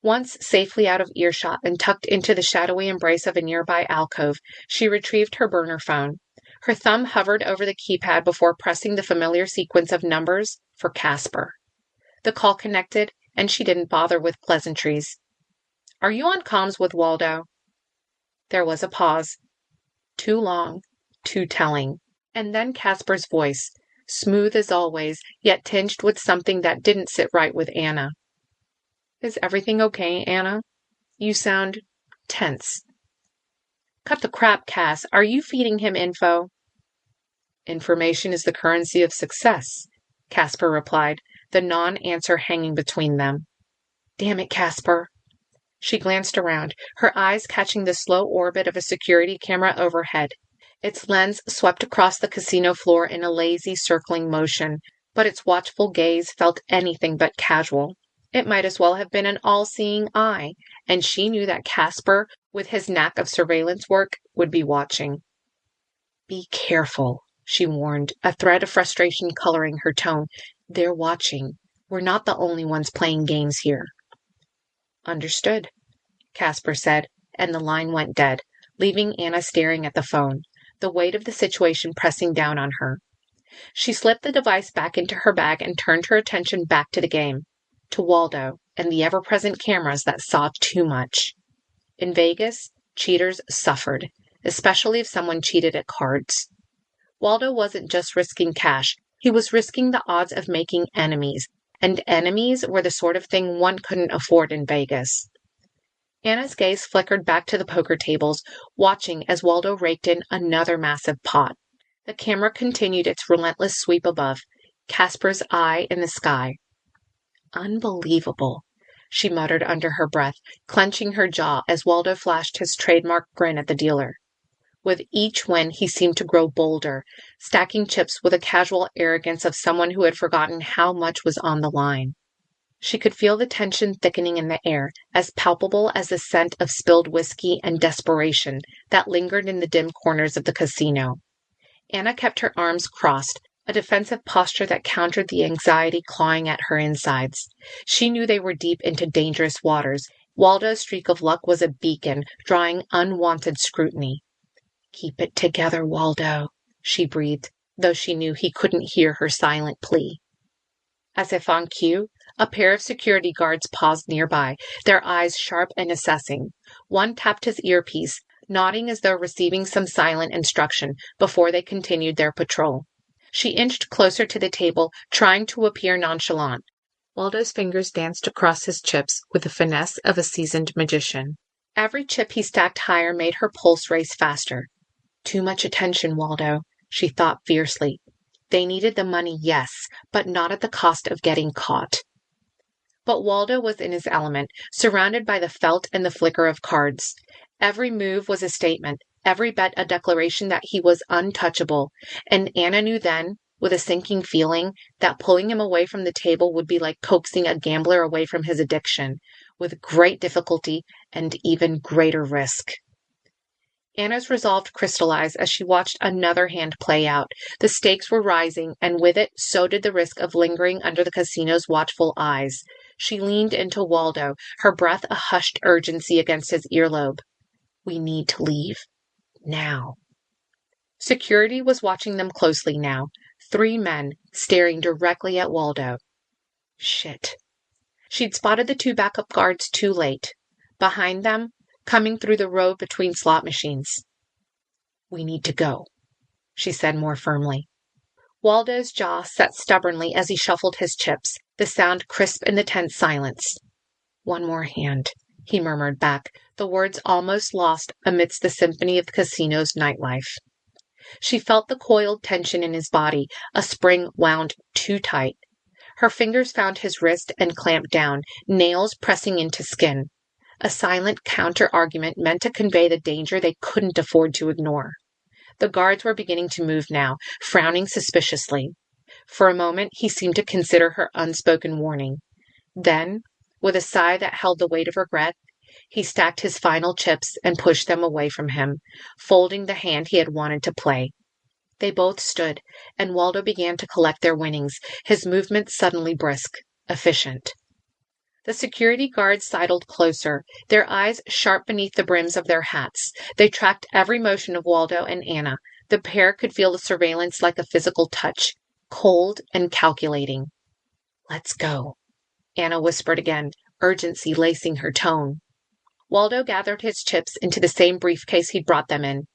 Once safely out of earshot and tucked into the shadowy embrace of a nearby alcove, she retrieved her burner phone. Her thumb hovered over the keypad before pressing the familiar sequence of numbers for Casper. The call connected, and she didn't bother with pleasantries. "Are you on comms with Waldo?" There was a pause. Too long, too telling. And then Casper's voice, smooth as always, yet tinged with something that didn't sit right with Anna. "Is everything okay, Anna? You sound tense." "Cut the crap, Cass. Are you feeding him info?" "Information is the currency of success," Casper replied, the non-answer hanging between them. "Damn it, Casper." She glanced around, her eyes catching the slow orbit of a security camera overhead. Its lens swept across the casino floor in a lazy, circling motion, but its watchful gaze felt anything but casual. It might as well have been an all-seeing eye, and she knew that Casper, with his knack of surveillance work, would be watching. "Be careful," she warned, a thread of frustration coloring her tone. "They're watching. We're not the only ones playing games here." "Understood," Casper said, and the line went dead, leaving Anna staring at the phone, the weight of the situation pressing down on her. She slipped the device back into her bag and turned her attention back to the game, to Waldo and the ever-present cameras that saw too much. In Vegas, cheaters suffered, especially if someone cheated at cards. Waldo wasn't just risking cash, he was risking the odds of making enemies, and enemies were the sort of thing one couldn't afford in Vegas. Anna's gaze flickered back to the poker tables, watching as Waldo raked in another massive pot. The camera continued its relentless sweep above, Casper's eye in the sky. "Unbelievable," she muttered under her breath, clenching her jaw as Waldo flashed his trademark grin at the dealer. With each win, he seemed to grow bolder, stacking chips with a casual arrogance of someone who had forgotten how much was on the line. She could feel the tension thickening in the air, as palpable as the scent of spilled whiskey and desperation that lingered in the dim corners of the casino. Anna kept her arms crossed, a defensive posture that countered the anxiety clawing at her insides. She knew they were deep into dangerous waters. Waldo's streak of luck was a beacon, drawing unwanted scrutiny. "Keep it together, Waldo," she breathed, though she knew he couldn't hear her silent plea. As if on cue, a pair of security guards paused nearby, their eyes sharp and assessing. One tapped his earpiece, nodding as though receiving some silent instruction before they continued their patrol. She inched closer to the table, trying to appear nonchalant. Waldo's fingers danced across his chips with the finesse of a seasoned magician. Every chip he stacked higher made her pulse race faster. Too much attention, Waldo, she thought fiercely. They needed the money, yes, but not at the cost of getting caught. But Waldo was in his element, surrounded by the felt and the flicker of cards. Every move was a statement, every bet a declaration that he was untouchable, and Anna knew then, with a sinking feeling, that pulling him away from the table would be like coaxing a gambler away from his addiction, with great difficulty and even greater risk. Anna's resolve crystallized as she watched another hand play out. The stakes were rising, and with it, so did the risk of lingering under the casino's watchful eyes. She leaned into Waldo, her breath a hushed urgency against his earlobe. "We need to leave. Now." Security was watching them closely now. 3 men, staring directly at Waldo. Shit. She'd spotted the 2 backup guards too late. Behind them, coming through the row between slot machines. "We need to go," she said more firmly. Waldo's jaw set stubbornly as he shuffled his chips, the sound crisp in the tense silence. "One more hand," he murmured back, the words almost lost amidst the symphony of the casino's nightlife. She felt the coiled tension in his body, a spring wound too tight. Her fingers found his wrist and clamped down, nails pressing into skin. A silent counter-argument meant to convey the danger they couldn't afford to ignore. The guards were beginning to move now, frowning suspiciously. For a moment, he seemed to consider her unspoken warning. Then, with a sigh that held the weight of regret, he stacked his final chips and pushed them away from him, folding the hand he had wanted to play. They both stood, and Waldo began to collect their winnings, his movements suddenly brisk, efficient. The security guards sidled closer, their eyes sharp beneath the brims of their hats. They tracked every motion of Waldo and Anna. The pair could feel the surveillance like a physical touch, cold and calculating. "Let's go," Anna whispered again, urgency lacing her tone. Waldo gathered his chips into the same briefcase he'd brought them in.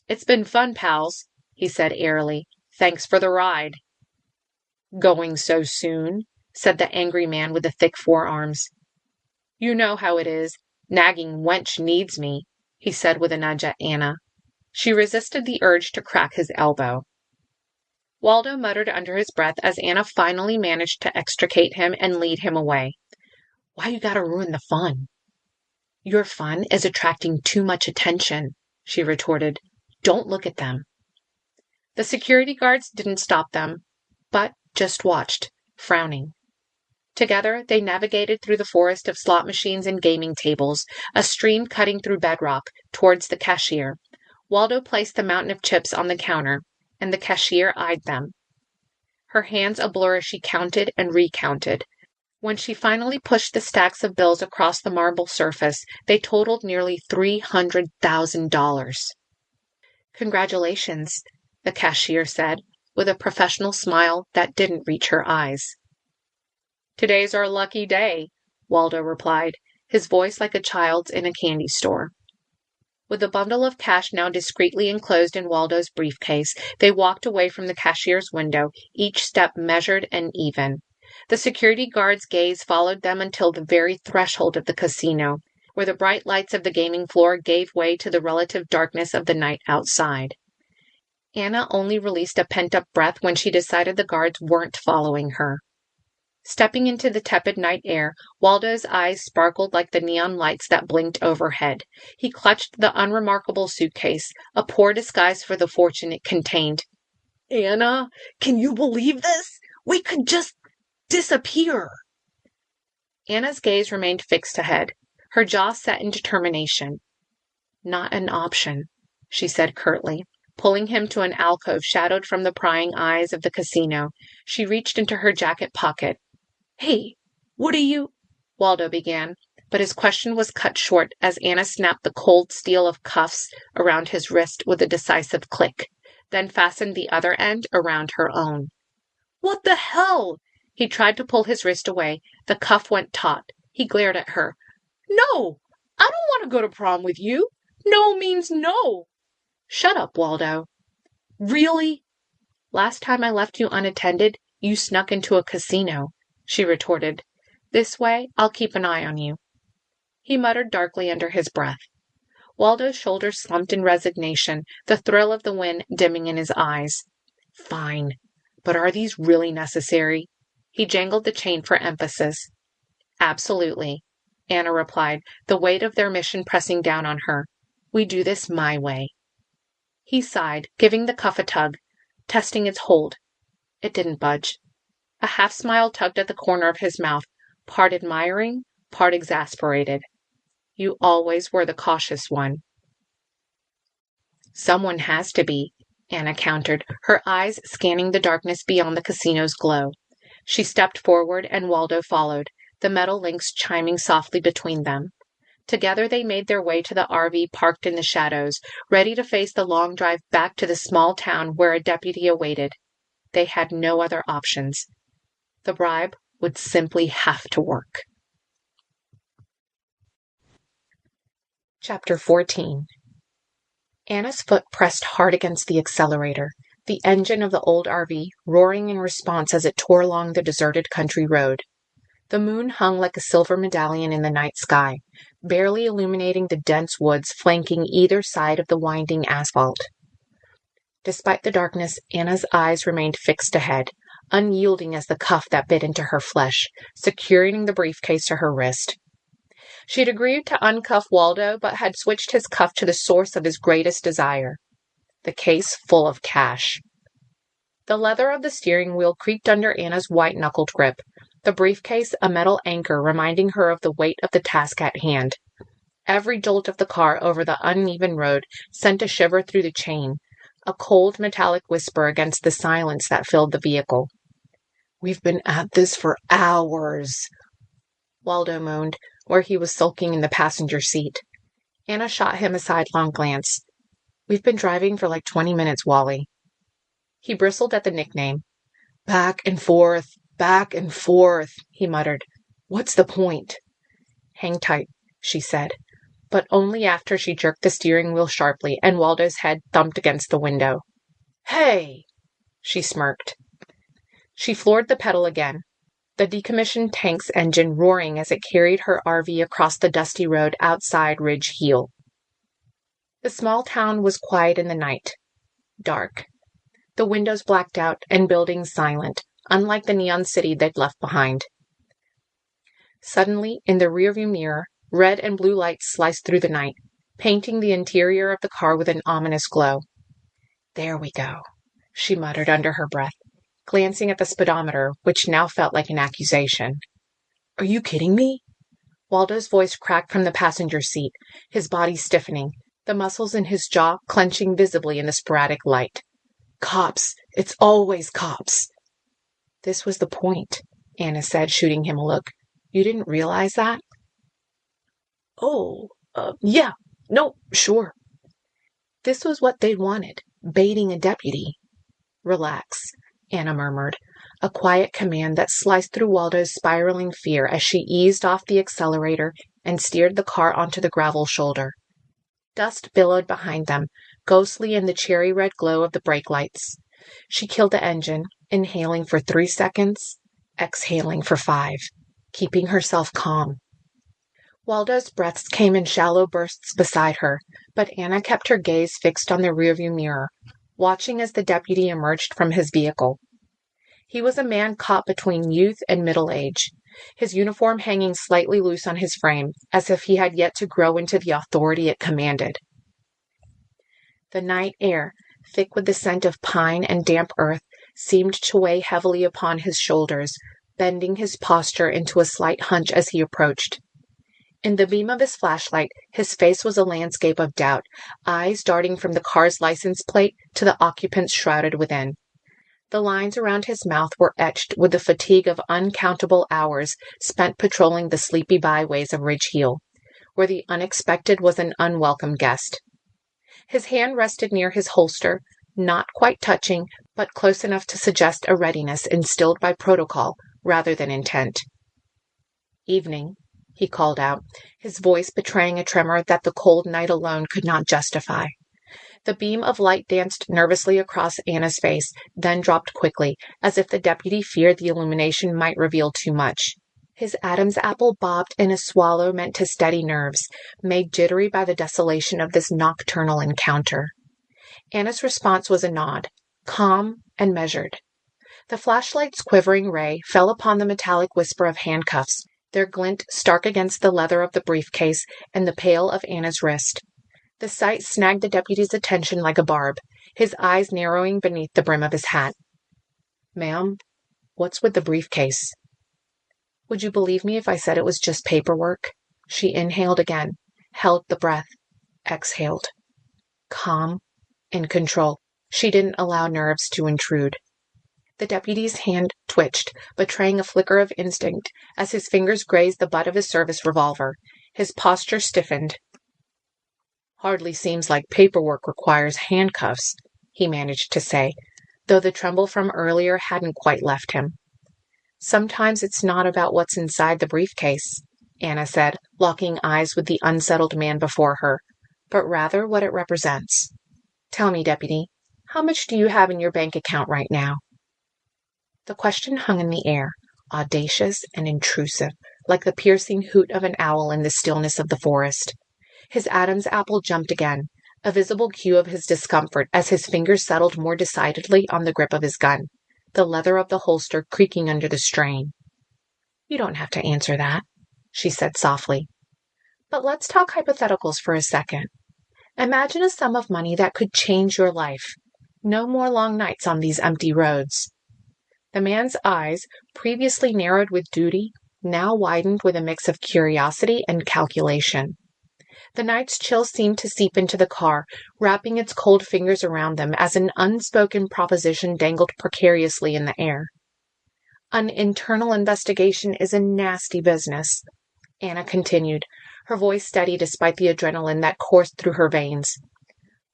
"It's been fun, pals," he said airily. "Thanks for the ride." "Going so soon?" said the angry man with the thick forearms. "You know how it is. Nagging wench needs me," he said with a nudge at Anna. She resisted the urge to crack his elbow. Waldo muttered under his breath as Anna finally managed to extricate him and lead him away. "Why you gotta ruin the fun?" "Your fun is attracting too much attention," she retorted. "Don't look at them." The security guards didn't stop them, but just watched, frowning. Together, they navigated through the forest of slot machines and gaming tables, a stream cutting through bedrock, towards the cashier. Waldo placed the mountain of chips on the counter, and the cashier eyed them. Her hands a blur as she counted and recounted. When she finally pushed the stacks of bills across the marble surface, they totaled nearly $300,000. "Congratulations," the cashier said, with a professional smile that didn't reach her eyes. "Today's our lucky day," Waldo replied, his voice like a child's in a candy store. With the bundle of cash now discreetly enclosed in Waldo's briefcase, they walked away from the cashier's window, each step measured and even. The security guard's gaze followed them until the very threshold of the casino, where the bright lights of the gaming floor gave way to the relative darkness of the night outside. Anna only released a pent-up breath when she decided the guards weren't following her. Stepping into the tepid night air, Waldo's eyes sparkled like the neon lights that blinked overhead. He clutched the unremarkable suitcase, a poor disguise for the fortune it contained. "Anna, can you believe this? We could just disappear." Anna's gaze remained fixed ahead, her jaw set in determination. "Not an option," she said curtly, pulling him to an alcove shadowed from the prying eyes of the casino. She reached into her jacket pocket. "Hey, what are you—" Waldo began, but his question was cut short as Anna snapped the cold steel of cuffs around his wrist with a decisive click, then fastened the other end around her own. "What the hell?" He tried to pull his wrist away. The cuff went taut. He glared at her. "No! I don't want to go to prom with you. No means no." "Shut up, Waldo." "Really?" "Last time I left you unattended, you snuck into a casino," she retorted. "This way, I'll keep an eye on you." He muttered darkly under his breath. Waldo's shoulders slumped in resignation, the thrill of the win dimming in his eyes. "Fine. But are these really necessary?" He jangled the chain for emphasis. "Absolutely," Anna replied, the weight of their mission pressing down on her. "We do this my way." He sighed, giving the cuff a tug, testing its hold. It didn't budge. A half-smile tugged at the corner of his mouth, part admiring, part exasperated. "You always were the cautious one." "Someone has to be," Anna countered, her eyes scanning the darkness beyond the casino's glow. She stepped forward, and Waldo followed, the metal links chiming softly between them. Together they made their way to the RV parked in the shadows, ready to face the long drive back to the small town where a deputy awaited. They had no other options. The bribe would simply have to work. Chapter 14. Anna's foot pressed hard against the accelerator, the engine of the old RV roaring in response as it tore along the deserted country road. The moon hung like a silver medallion in the night sky, barely illuminating the dense woods flanking either side of the winding asphalt. Despite the darkness, Anna's eyes remained fixed ahead, unyielding as the cuff that bit into her flesh, securing the briefcase to her wrist. She'd agreed to uncuff Waldo, but had switched his cuff to the source of his greatest desire, the case full of cash. The leather of the steering wheel creaked under Anna's white-knuckled grip, the briefcase a metal anchor reminding her of the weight of the task at hand. Every jolt of the car over the uneven road sent a shiver through the chain, a cold metallic whisper against the silence that filled the vehicle. "We've been at this for hours," Waldo moaned, where he was sulking in the passenger seat. Anna shot him a sidelong glance. "We've been driving for like 20 minutes, Wally." He bristled at the nickname. Back and forth," he muttered. "What's the point?" "Hang tight," she said, but only after she jerked the steering wheel sharply and Waldo's head thumped against the window. "Hey!" she smirked. She floored the pedal again, the decommissioned tank's engine roaring as it carried her RV across the dusty road outside Ridge Heel. The small town was quiet in the night. Dark. The windows blacked out and buildings silent, unlike the neon city they'd left behind. Suddenly, in the rearview mirror, red and blue lights sliced through the night, painting the interior of the car with an ominous glow. "There we go," she muttered under her breath, glancing at the speedometer, which now felt like an accusation. "Are you kidding me?" Waldo's voice cracked from the passenger seat, his body stiffening, the muscles in his jaw clenching visibly in the sporadic light. "Cops! It's always cops!" "This was the point," Anna said, shooting him a look. "You didn't realize that?" "Oh, yeah. No, sure." This was what they'd wanted, baiting a deputy. "Relax," Anna murmured, a quiet command that sliced through Waldo's spiraling fear as she eased off the accelerator and steered the car onto the gravel shoulder. Dust billowed behind them, ghostly in the cherry-red glow of the brake lights. She killed the engine, inhaling for 3 seconds, exhaling for 5, keeping herself calm. Waldo's breaths came in shallow bursts beside her, but Anna kept her gaze fixed on the rearview mirror, watching as the deputy emerged from his vehicle. He was a man caught between youth and middle age, his uniform hanging slightly loose on his frame, as if he had yet to grow into the authority it commanded. The night air, thick with the scent of pine and damp earth, seemed to weigh heavily upon his shoulders, bending his posture into a slight hunch as he approached. In the beam of his flashlight, his face was a landscape of doubt, eyes darting from the car's license plate to the occupants shrouded within. The lines around his mouth were etched with the fatigue of uncountable hours spent patrolling the sleepy byways of Ridge Heel, where the unexpected was an unwelcome guest. His hand rested near his holster, not quite touching, but close enough to suggest a readiness instilled by protocol rather than intent. "Evening," he called out, his voice betraying a tremor that the cold night alone could not justify. The beam of light danced nervously across Anna's face, then dropped quickly, as if the deputy feared the illumination might reveal too much. His Adam's apple bobbed in a swallow meant to steady nerves, made jittery by the desolation of this nocturnal encounter. Anna's response was a nod, calm and measured. The flashlight's quivering ray fell upon the metallic whisper of handcuffs, their glint stark against the leather of the briefcase and the pale of Anna's wrist. The sight snagged the deputy's attention like a barb, his eyes narrowing beneath the brim of his hat. "Ma'am, what's with the briefcase?" "Would you believe me if I said it was just paperwork?" She inhaled again, held the breath, exhaled. Calm, in control. She didn't allow nerves to intrude. The deputy's hand twitched, betraying a flicker of instinct as his fingers grazed the butt of his service revolver. His posture stiffened. "Hardly seems like paperwork requires handcuffs," he managed to say, though the tremble from earlier hadn't quite left him. "Sometimes it's not about what's inside the briefcase," Anna said, locking eyes with the unsettled man before her, "but rather what it represents. Tell me, Deputy, how much do you have in your bank account right now?" The question hung in the air, audacious and intrusive, like the piercing hoot of an owl in the stillness of the forest. His Adam's apple jumped again, a visible cue of his discomfort as his fingers settled more decidedly on the grip of his gun, the leather of the holster creaking under the strain. "You don't have to answer that," she said softly. "But let's talk hypotheticals for a second. Imagine a sum of money that could change your life. No more long nights on these empty roads." The man's eyes, previously narrowed with duty, now widened with a mix of curiosity and calculation. The night's chill seemed to seep into the car, wrapping its cold fingers around them as an unspoken proposition dangled precariously in the air. An internal investigation is a nasty business, Anna continued, her voice steady despite the adrenaline that coursed through her veins.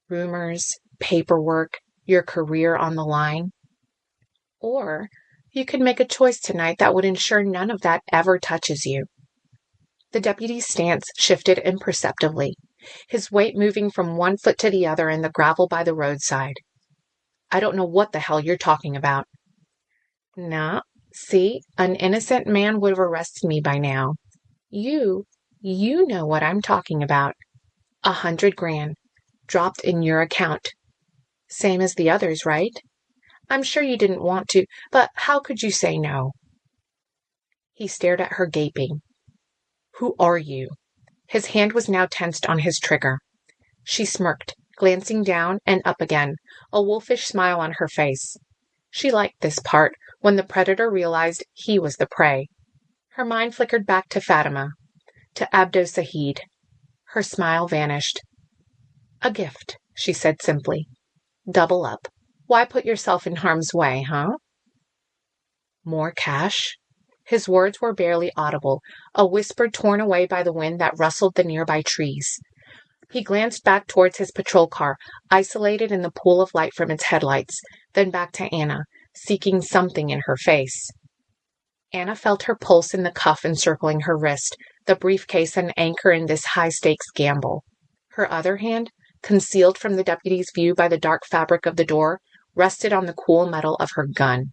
Rumors, paperwork, your career on the line. Or you could make a choice tonight that would ensure none of that ever touches you. The deputy's stance shifted imperceptibly, his weight moving from one foot to the other in the gravel by the roadside. I don't know what the hell you're talking about. Nah, see, an innocent man would have arrested me by now. You know what I'm talking about. 100 grand, dropped in your account. Same as the others, right? I'm sure you didn't want to, but how could you say no? He stared at her, gaping. Who are you? His hand was now tensed on his trigger. She smirked, glancing down and up again, a wolfish smile on her face. She liked this part, when the predator realized he was the prey. Her mind flickered back to Fatima, to Abdo Sahid. Her smile vanished. A gift, she said simply. Double up. Why put yourself in harm's way, huh? More cash? His words were barely audible, a whisper torn away by the wind that rustled the nearby trees. He glanced back towards his patrol car, isolated in the pool of light from its headlights, then back to Anna, seeking something in her face. Anna felt her pulse in the cuff encircling her wrist, the briefcase an anchor in this high-stakes gamble. Her other hand, concealed from the deputy's view by the dark fabric of the door, rested on the cool metal of her gun.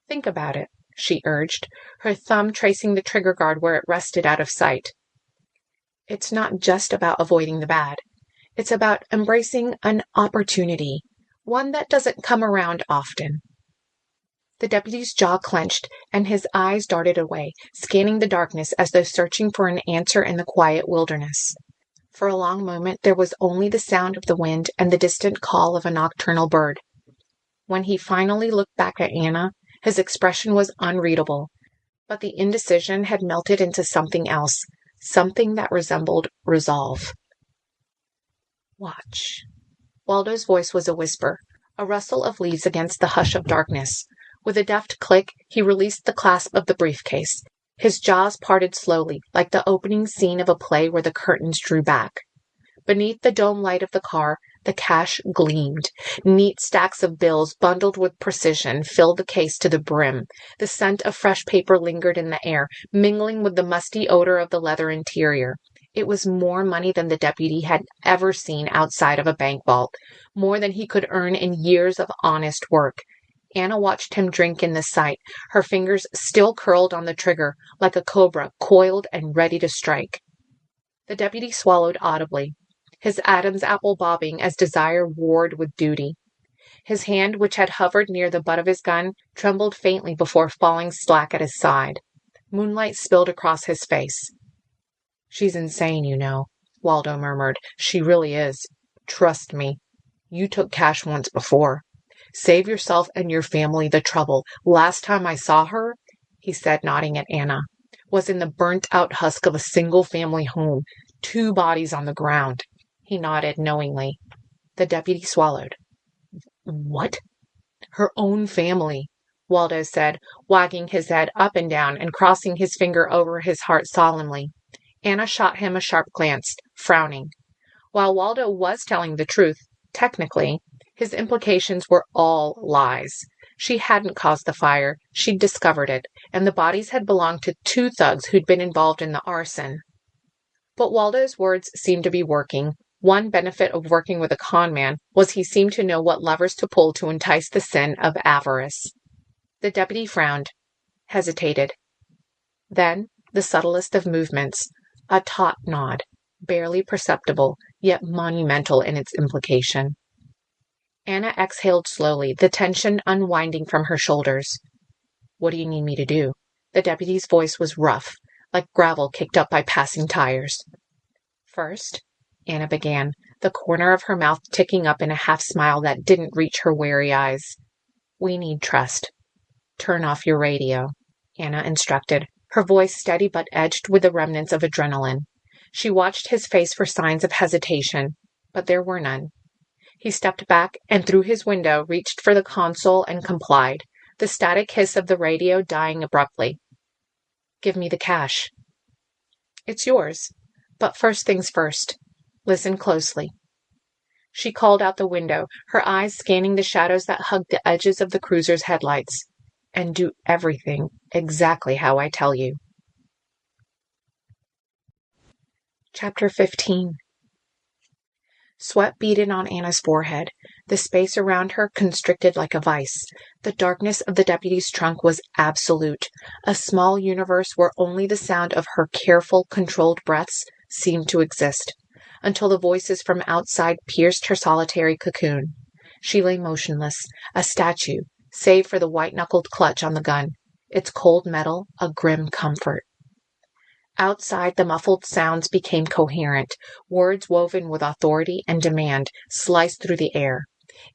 Think about it, she urged, her thumb tracing the trigger guard where it rested out of sight. It's not just about avoiding the bad. It's about embracing an opportunity, one that doesn't come around often. The deputy's jaw clenched, and his eyes darted away, scanning the darkness as though searching for an answer in the quiet wilderness. For a long moment there was only the sound of the wind and the distant call of a nocturnal bird. When he finally looked back at Anna, his expression was unreadable, but the indecision had melted into something else, something that resembled resolve. Watch. Waldo's voice was a whisper, a rustle of leaves against the hush of darkness. With a deft click, he released the clasp of the briefcase. His jaws parted slowly, like the opening scene of a play where the curtains drew back. Beneath the dome light of the car, the cash gleamed. Neat stacks of bills, bundled with precision, filled the case to the brim. The scent of fresh paper lingered in the air, mingling with the musty odor of the leather interior. It was more money than the deputy had ever seen outside of a bank vault, more than he could earn in years of honest work. Anna watched him drink in the sight, her fingers still curled on the trigger, like a cobra, coiled and ready to strike. The deputy swallowed audibly, his Adam's apple bobbing as desire warred with duty. His hand, which had hovered near the butt of his gun, trembled faintly before falling slack at his side. Moonlight spilled across his face. She's insane, you know, Waldo murmured. She really is. Trust me. You took cash once before. Save yourself and your family the trouble. Last time I saw her, he said, nodding at Anna, was in the burnt-out husk of a single-family home, 2 bodies on the ground. He nodded knowingly. The deputy swallowed. What? Her own family, Waldo said, wagging his head up and down and crossing his finger over his heart solemnly. Anna shot him a sharp glance, frowning. While Waldo was telling the truth, technically, his implications were all lies. She hadn't caused the fire, she'd discovered it, and the bodies had belonged to 2 thugs who'd been involved in the arson. But Waldo's words seemed to be working. One benefit of working with a con man was he seemed to know what levers to pull to entice the sin of avarice. The deputy frowned, hesitated. Then, the subtlest of movements, a taut nod, barely perceptible, yet monumental in its implication. Anna exhaled slowly, the tension unwinding from her shoulders. What do you need me to do? The deputy's voice was rough, like gravel kicked up by passing tires. First, Anna began, the corner of her mouth ticking up in a half-smile that didn't reach her wary eyes. We need trust. Turn off your radio, Anna instructed, her voice steady but edged with the remnants of adrenaline. She watched his face for signs of hesitation, but there were none. He stepped back and through his window reached for the console and complied, the static hiss of the radio dying abruptly. "Give me the cash." "It's yours. But first things first. Listen closely." She called out the window, her eyes scanning the shadows that hugged the edges of the cruiser's headlights. "And do everything exactly how I tell you." Chapter 15. Sweat beaded on Anna's forehead, the space around her constricted like a vice. The darkness of the deputy's trunk was absolute, a small universe where only the sound of her careful, controlled breaths seemed to exist, until the voices from outside pierced her solitary cocoon. She lay motionless, a statue, save for the white-knuckled clutch on the gun, its cold metal a grim comfort. Outside, the muffled sounds became coherent, words woven with authority and demand sliced through the air.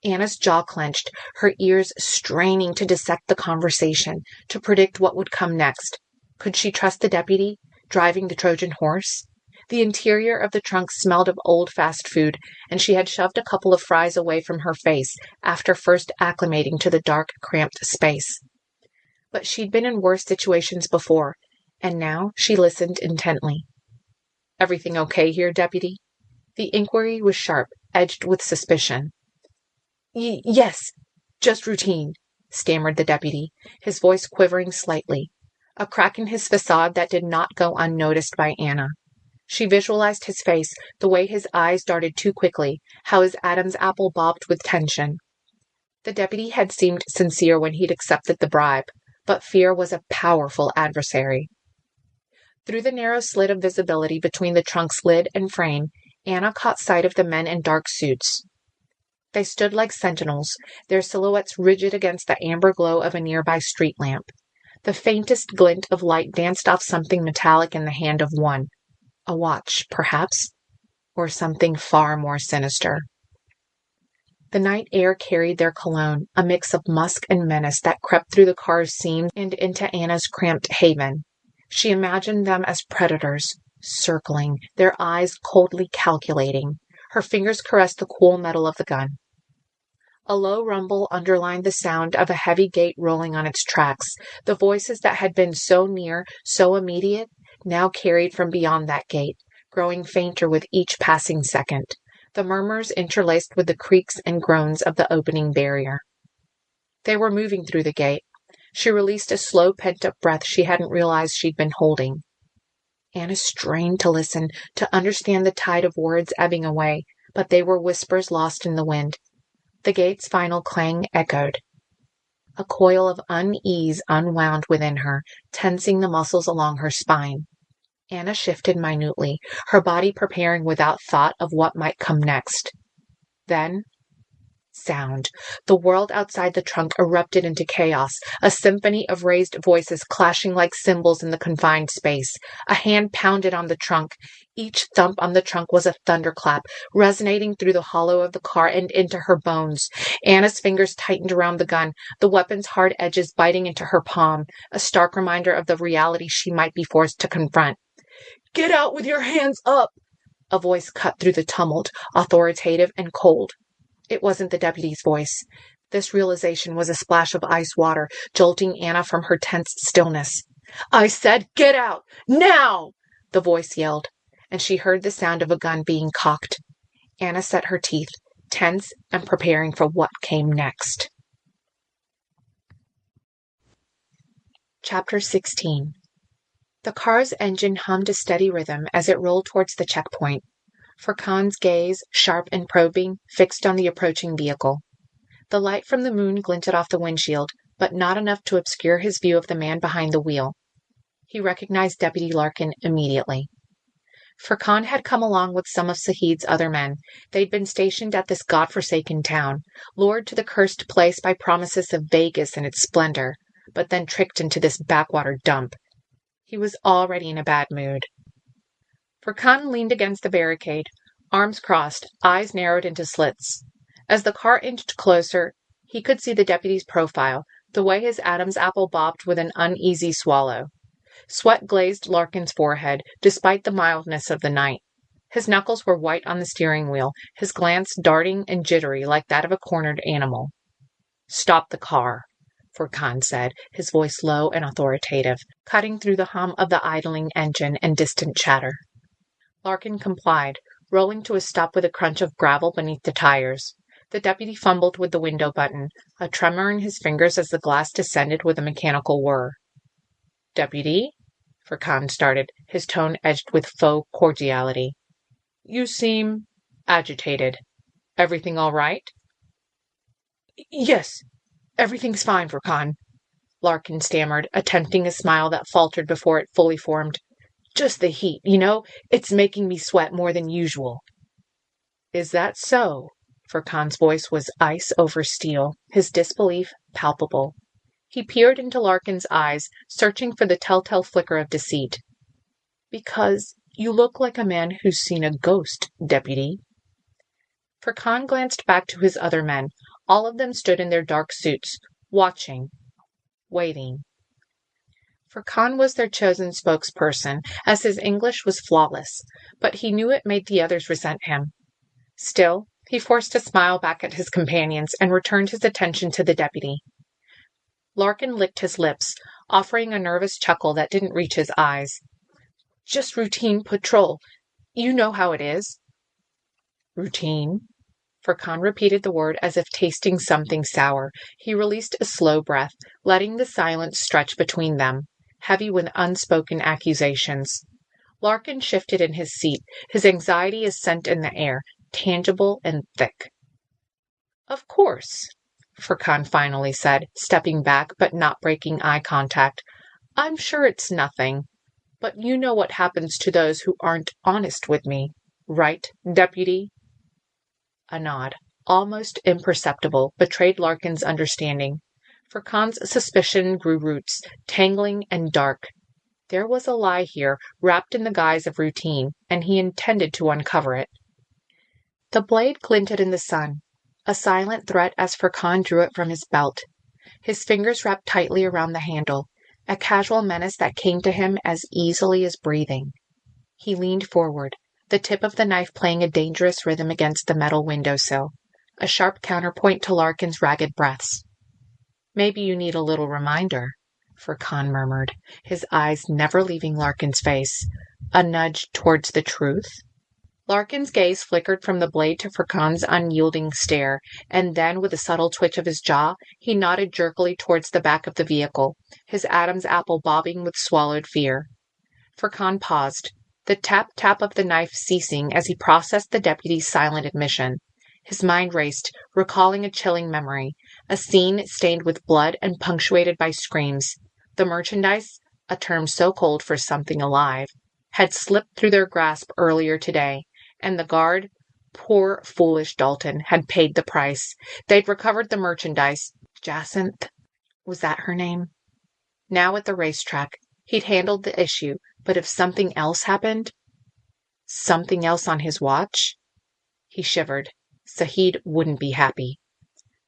Anna's jaw clenched, her ears straining to dissect the conversation, to predict what would come next. Could she trust the deputy, driving the Trojan horse? The interior of the trunk smelled of old fast food, and she had shoved a couple of fries away from her face after first acclimating to the dark, cramped space. But she'd been in worse situations before, and now she listened intently. "Everything okay here, Deputy?" The inquiry was sharp, edged with suspicion. Yes, just routine," stammered the deputy, his voice quivering slightly, a crack in his facade that did not go unnoticed by Anna. She visualized his face, the way his eyes darted too quickly, how his Adam's apple bobbed with tension. The deputy had seemed sincere when he'd accepted the bribe, but fear was a powerful adversary. Through the narrow slit of visibility between the trunk's lid and frame, Anna caught sight of the men in dark suits. They stood like sentinels, their silhouettes rigid against the amber glow of a nearby street lamp. The faintest glint of light danced off something metallic in the hand of one. A watch, perhaps, or something far more sinister. The night air carried their cologne, a mix of musk and menace that crept through the car's seams and into Anna's cramped haven. She imagined them as predators, circling, their eyes coldly calculating. Her fingers caressed the cool metal of the gun. A low rumble underlined the sound of a heavy gate rolling on its tracks. The voices that had been so near, so immediate, now carried from beyond that gate, growing fainter with each passing second, the murmurs interlaced with the creaks and groans of the opening barrier. They were moving through the gate. She released a slow, pent-up breath she hadn't realized she'd been holding. Anna strained to listen, to understand the tide of words ebbing away, but they were whispers lost in the wind. The gate's final clang echoed. A coil of unease unwound within her, tensing the muscles along her spine. Anna shifted minutely, her body preparing without thought of what might come next. Then, sound. The world outside the trunk erupted into chaos, a symphony of raised voices clashing like cymbals in the confined space. A hand pounded on the trunk. Each thump on the trunk was a thunderclap, resonating through the hollow of the car and into her bones. Anna's fingers tightened around the gun, the weapon's hard edges biting into her palm, a stark reminder of the reality she might be forced to confront. "Get out with your hands up!" A voice cut through the tumult, authoritative and cold. It wasn't the deputy's voice. This realization was a splash of ice water, jolting Anna from her tense stillness. "I said get out! Now!" the voice yelled, and she heard the sound of a gun being cocked. Anna set her teeth, tense and preparing for what came next. Chapter 16. The car's engine hummed a steady rhythm as it rolled towards the checkpoint. Furkan's gaze, sharp and probing, fixed on the approaching vehicle. The light from the moon glinted off the windshield, but not enough to obscure his view of the man behind the wheel. He recognized Deputy Larkin immediately. Furkan had come along with some of Sahid's other men. They'd been stationed at this godforsaken town, lured to the cursed place by promises of Vegas and its splendor, but then tricked into this backwater dump. He was already in a bad mood. Furkan leaned against the barricade, arms crossed, eyes narrowed into slits. As the car inched closer, he could see the deputy's profile, the way his Adam's apple bobbed with an uneasy swallow. Sweat glazed Larkin's forehead, despite the mildness of the night. His knuckles were white on the steering wheel, his glance darting and jittery like that of a cornered animal. "Stop the car," Furkan said, his voice low and authoritative, cutting through the hum of the idling engine and distant chatter. Larkin complied, rolling to a stop with a crunch of gravel beneath the tires. The deputy fumbled with the window button, a tremor in his fingers as the glass descended with a mechanical whir. "Deputy?" Furkan started, his tone edged with faux cordiality. "You seem agitated. Everything all right?" "Yes, everything's fine, Furkan," Larkin stammered, attempting a smile that faltered before it fully formed. "Just the heat, it's making me sweat more than usual." "Is that so?" Furkan's voice was ice over steel, his disbelief palpable. He peered into Larkin's eyes, searching for the telltale flicker of deceit. "Because you look like a man who's seen a ghost, deputy." Furkan glanced back to his other men. All of them stood in their dark suits, watching, waiting. Furkan was their chosen spokesperson, as his English was flawless, but he knew it made the others resent him. Still, he forced a smile back at his companions and returned his attention to the deputy. Larkin licked his lips, offering a nervous chuckle that didn't reach his eyes. "Just routine patrol. You know how it is." "Routine?" Furkan repeated the word as if tasting something sour. He released a slow breath, letting the silence stretch between them, heavy with unspoken accusations. Larkin shifted in his seat, his anxiety a scent in the air, tangible and thick. "Of course," Furkan finally said, stepping back but not breaking eye contact. "I'm sure it's nothing. But you know what happens to those who aren't honest with me, right, deputy?" A nod, almost imperceptible, betrayed Larkin's understanding. Furkan's suspicion grew roots, tangling and dark. There was a lie here, wrapped in the guise of routine, and he intended to uncover it. The blade glinted in the sun, a silent threat as Furkan drew it from his belt. His fingers wrapped tightly around the handle, a casual menace that came to him as easily as breathing. He leaned forward, the tip of the knife playing a dangerous rhythm against the metal windowsill, a sharp counterpoint to Larkin's ragged breaths. "Maybe you need a little reminder," Furkan murmured, his eyes never leaving Larkin's face. "A nudge towards the truth?" Larkin's gaze flickered from the blade to Furkan's unyielding stare, and then, with a subtle twitch of his jaw, he nodded jerkily towards the back of the vehicle, his Adam's apple bobbing with swallowed fear. Furkan paused, the tap-tap of the knife ceasing as he processed the deputy's silent admission. His mind raced, recalling a chilling memory, a scene stained with blood and punctuated by screams. The merchandise, a term so cold for something alive, had slipped through their grasp earlier today, and the guard, poor foolish Dalton, had paid the price. They'd recovered the merchandise. Jacinth, was that her name? Now at the racetrack, he'd handled the issue, but if something else happened? Something else on his watch? He shivered. Sahid wouldn't be happy.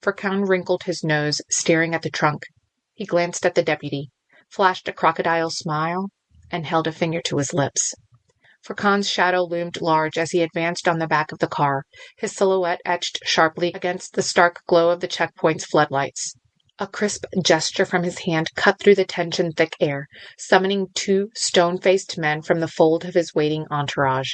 Furkan wrinkled his nose, staring at the trunk. He glanced at the deputy, flashed a crocodile smile, and held a finger to his lips. Furkan's shadow loomed large as he advanced on the back of the car, his silhouette etched sharply against the stark glow of the checkpoint's floodlights. A crisp gesture from his hand cut through the tension-thick air, summoning two stone-faced men from the fold of his waiting entourage.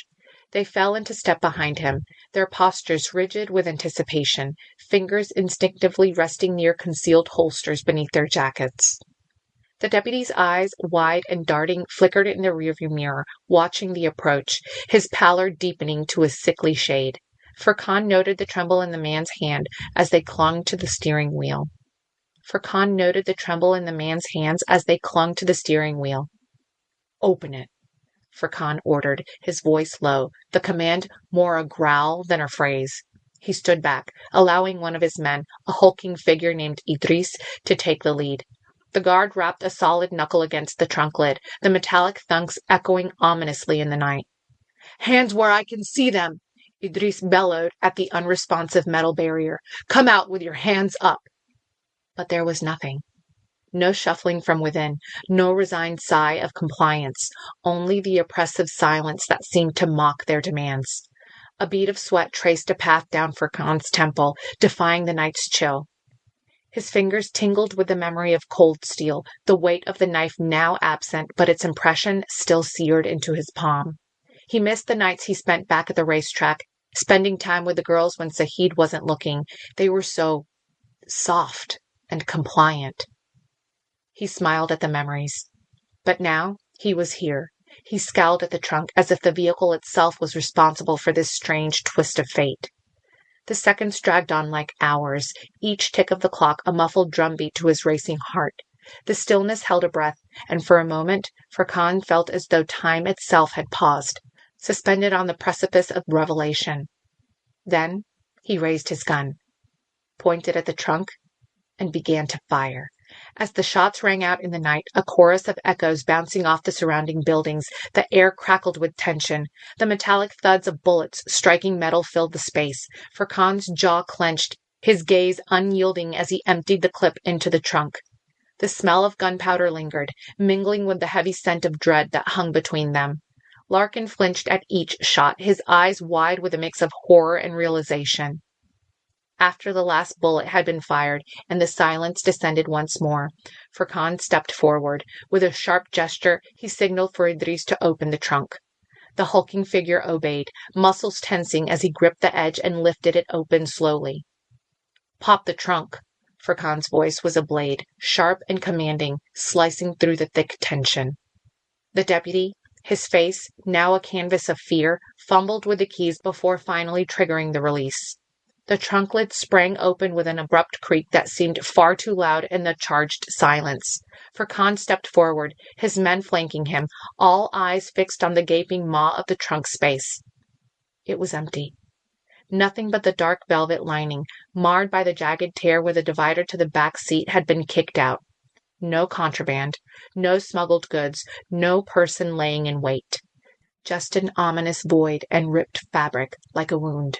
They fell into step behind him, their postures rigid with anticipation, fingers instinctively resting near concealed holsters beneath their jackets. The deputy's eyes, wide and darting, flickered in the rearview mirror, watching the approach, his pallor deepening to a sickly shade. Furkan noted the tremble in the man's hand as they clung to the steering wheel. "Open it," Furkan ordered, his voice low, the command more a growl than a phrase. He stood back, allowing one of his men, a hulking figure named Idris, to take the lead. The guard rapped a solid knuckle against the trunk lid, the metallic thunks echoing ominously in the night. "Hands where I can see them!" Idris bellowed at the unresponsive metal barrier. "Come out with your hands up!" But there was nothing. No shuffling from within, no resigned sigh of compliance, only the oppressive silence that seemed to mock their demands. A bead of sweat traced a path down Furkan's temple, defying the night's chill. His fingers tingled with the memory of cold steel, the weight of the knife now absent, but its impression still seared into his palm. He missed the nights he spent back at the racetrack, spending time with the girls when Sahid wasn't looking. They were so soft and compliant. He smiled at the memories. But now he was here. He scowled at the trunk as if the vehicle itself was responsible for this strange twist of fate. The seconds dragged on like hours, each tick of the clock a muffled drumbeat to his racing heart. The stillness held a breath, and for a moment Furkan felt as though time itself had paused, suspended on the precipice of revelation. Then he raised his gun, pointed at the trunk, and began to fire. As the shots rang out in the night, a chorus of echoes bouncing off the surrounding buildings, the air crackled with tension. The metallic thuds of bullets striking metal filled the space. Furkan's jaw clenched, his gaze unyielding as he emptied the clip into the trunk. The smell of gunpowder lingered, mingling with the heavy scent of dread that hung between them. Larkin flinched at each shot, his eyes wide with a mix of horror and realization. After the last bullet had been fired and the silence descended once more, Furkan stepped forward. With a sharp gesture, he signaled for Idris to open the trunk. The hulking figure obeyed, muscles tensing as he gripped the edge and lifted it open slowly. "Pop the trunk." Furkan's voice was a blade, sharp and commanding, slicing through the thick tension. The deputy, his face now a canvas of fear, fumbled with the keys before finally triggering the release. The trunk lid sprang open with an abrupt creak that seemed far too loud in the charged silence. Furkan stepped forward, his men flanking him, all eyes fixed on the gaping maw of the trunk space. It was empty. Nothing but the dark velvet lining, marred by the jagged tear where the divider to the back seat had been kicked out. No contraband, no smuggled goods, no person laying in wait. Just an ominous void and ripped fabric like a wound.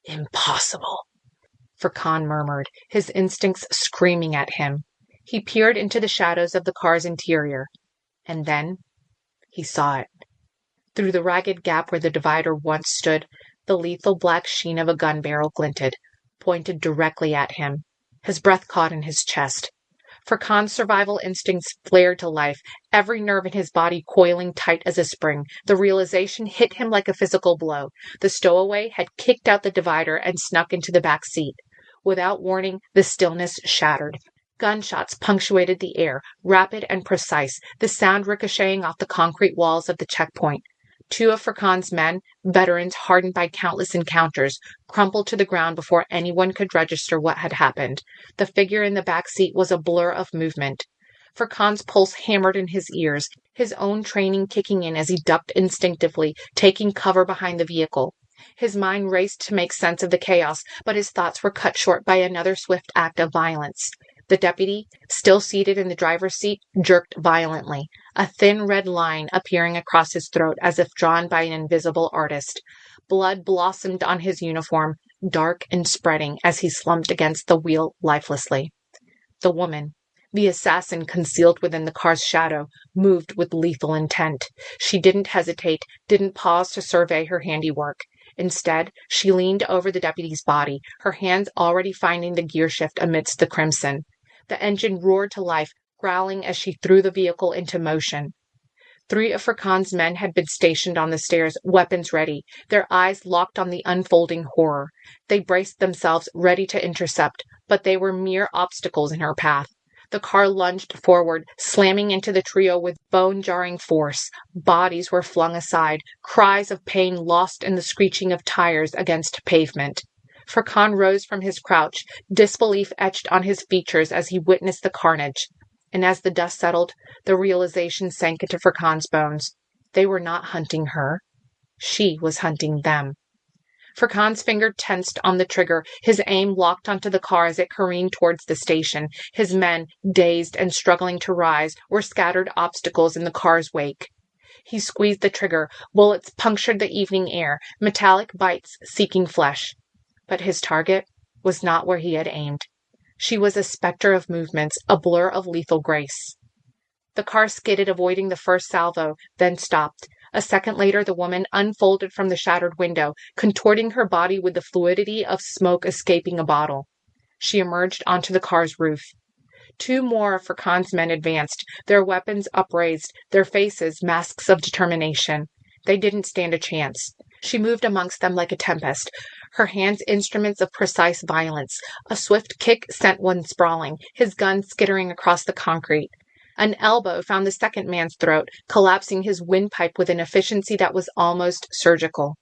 "Impossible," Furkan murmured, his instincts screaming at him. He peered into the shadows of the car's interior, and then he saw it. Through the ragged gap where the divider once stood, the lethal black sheen of a gun barrel glinted, pointed directly at him. His breath caught in his chest. Furkan's survival instincts flared to life, every nerve in his body coiling tight as a spring. The realization hit him like a physical blow. The stowaway had kicked out the divider and snuck into the back seat. Without warning, the stillness shattered. Gunshots punctuated the air, rapid and precise, the sound ricocheting off the concrete walls of the checkpoint. Two of Furkan's men, veterans hardened by countless encounters, crumpled to the ground before anyone could register what had happened. The figure in the back seat was a blur of movement. Furkan's pulse hammered in his ears, his own training kicking in as he ducked instinctively, taking cover behind the vehicle. His mind raced to make sense of the chaos, but his thoughts were cut short by another swift act of violence. The deputy, still seated in the driver's seat, jerked violently, a thin red line appearing across his throat as if drawn by an invisible artist. Blood blossomed on his uniform, dark and spreading as he slumped against the wheel lifelessly. The woman, the assassin concealed within the car's shadow, moved with lethal intent. She didn't hesitate, didn't pause to survey her handiwork. Instead, she leaned over the deputy's body, her hands already finding the gear shift amidst the crimson. The engine roared to life, growling as she threw the vehicle into motion. 3 of Furkan's men had been stationed on the stairs, weapons ready, their eyes locked on the unfolding horror. They braced themselves, ready to intercept, but they were mere obstacles in her path. The car lunged forward, slamming into the trio with bone-jarring force. Bodies were flung aside, cries of pain lost in the screeching of tires against pavement. Furkan rose from his crouch, disbelief etched on his features as he witnessed the carnage. And as the dust settled, the realization sank into Furkan's bones. They were not hunting her. She was hunting them. Furkan's finger tensed on the trigger, his aim locked onto the car as it careened towards the station. His men, dazed and struggling to rise, were scattered obstacles in the car's wake. He squeezed the trigger. Bullets punctured the evening air, metallic bites seeking flesh. But his target was not where he had aimed. She was a specter of movements, a blur of lethal grace. The car skidded, avoiding the first salvo, then stopped. A second later, the woman unfolded from the shattered window, contorting her body with the fluidity of smoke escaping a bottle. She emerged onto the car's roof. Two more of Furkan's men advanced, their weapons upraised, their faces masks of determination. They didn't stand a chance. She moved amongst them like a tempest, her hands instruments of precise violence. A swift kick sent one sprawling, his gun skittering across the concrete. An elbow found the second man's throat, collapsing his windpipe with an efficiency that was almost surgical.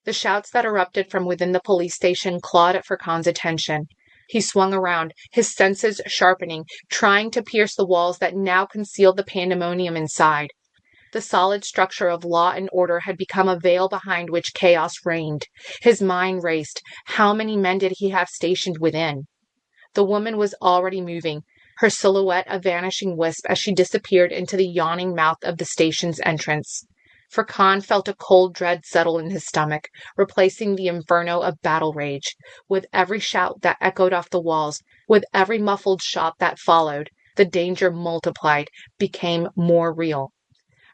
The shouts that erupted from within the police station clawed at Furkan's attention. He swung around, his senses sharpening, trying to pierce the walls that now concealed the pandemonium inside. The solid structure of law and order had become a veil behind which chaos reigned. His mind raced. How many men did he have stationed within? The woman was already moving, her silhouette a vanishing wisp as she disappeared into the yawning mouth of the station's entrance. Furkan felt a cold dread settle in his stomach, replacing the inferno of battle rage. With every shout that echoed off the walls, with every muffled shot that followed, the danger multiplied, became more real.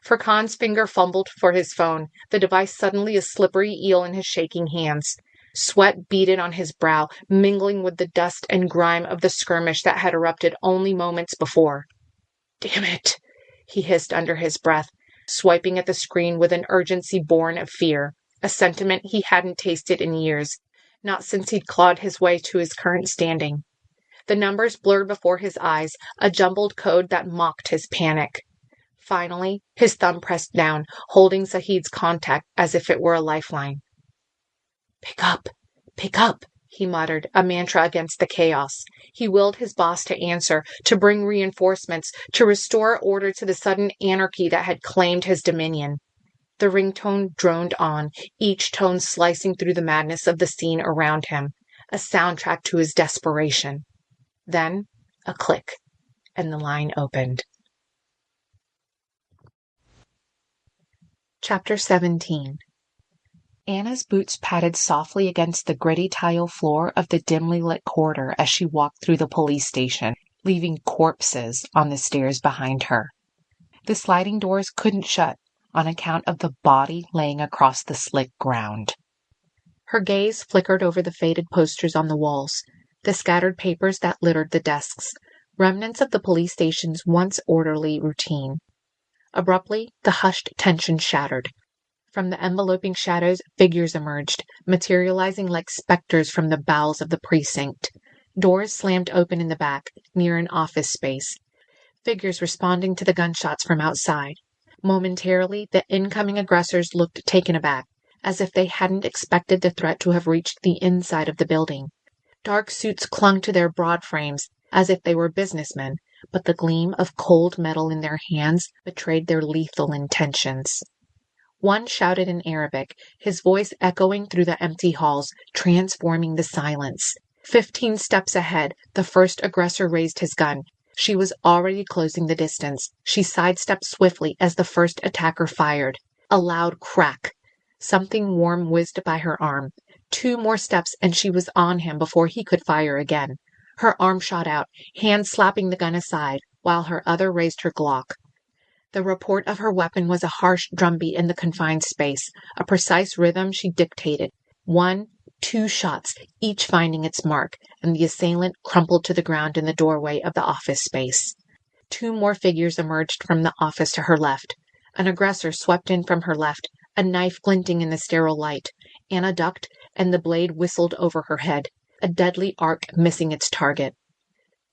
Furkan's finger fumbled for his phone, the device suddenly a slippery eel in his shaking hands. Sweat beaded on his brow, mingling with the dust and grime of the skirmish that had erupted only moments before. "Damn it!" he hissed under his breath, swiping at the screen with an urgency born of fear, a sentiment he hadn't tasted in years, not since he'd clawed his way to his current standing. The numbers blurred before his eyes, a jumbled code that mocked his panic. Finally, his thumb pressed down, holding Sahid's contact as if it were a lifeline. Pick up, he muttered, a mantra against the chaos. He willed his boss to answer, to bring reinforcements, to restore order to the sudden anarchy that had claimed his dominion. The ringtone droned on, each tone slicing through the madness of the scene around him, a soundtrack to his desperation. Then, a click, and the line opened. Chapter 17. Anna's boots patted softly against the gritty tile floor of the dimly lit corridor as she walked through the police station, leaving corpses on the stairs behind her. The sliding doors couldn't shut on account of the body laying across the slick ground. Her gaze flickered over the faded posters on the walls, the scattered papers that littered the desks, remnants of the police station's once orderly routine. Abruptly, the hushed tension shattered. From the enveloping shadows, figures emerged, materializing like specters from the bowels of the precinct. Doors slammed open in the back, near an office space. Figures responding to the gunshots from outside. Momentarily, the incoming aggressors looked taken aback, as if they hadn't expected the threat to have reached the inside of the building. Dark suits clung to their broad frames, as if they were businessmen, but the gleam of cold metal in their hands betrayed their lethal intentions. One shouted in Arabic, his voice echoing through the empty halls, transforming the silence. 15 steps ahead, the first aggressor raised his gun. She was already closing the distance. She sidestepped swiftly as the first attacker fired. A loud crack. Something warm whizzed by her arm. 2 more steps and she was on him before he could fire again. Her arm shot out, hand slapping the gun aside, while her other raised her Glock. The report of her weapon was a harsh drumbeat in the confined space, a precise rhythm she dictated. 1, 2 shots, each finding its mark, and the assailant crumpled to the ground in the doorway of the office space. 2 more figures emerged from the office to her left. An aggressor swept in from her left, a knife glinting in the sterile light. Anna ducked, and the blade whistled over her head, a deadly arc missing its target.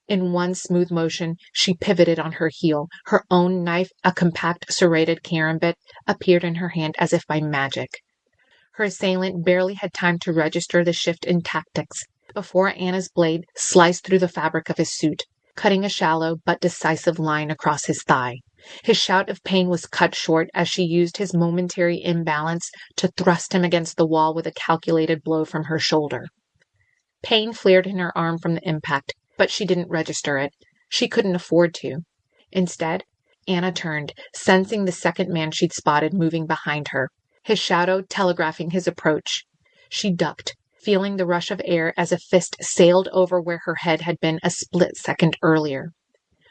In one smooth motion, she pivoted on her heel. Her own knife, a compact serrated karambit, appeared in her hand as if by magic. Her assailant barely had time to register the shift in tactics before Anna's blade sliced through the fabric of his suit, cutting a shallow but decisive line across his thigh. His shout of pain was cut short as she used his momentary imbalance to thrust him against the wall with a calculated blow from her shoulder. Pain flared in her arm from the impact, but she didn't register it. She couldn't afford to. Instead, Anna turned, sensing the second man she'd spotted moving behind her, his shadow telegraphing his approach. She ducked, feeling the rush of air as a fist sailed over where her head had been a split second earlier.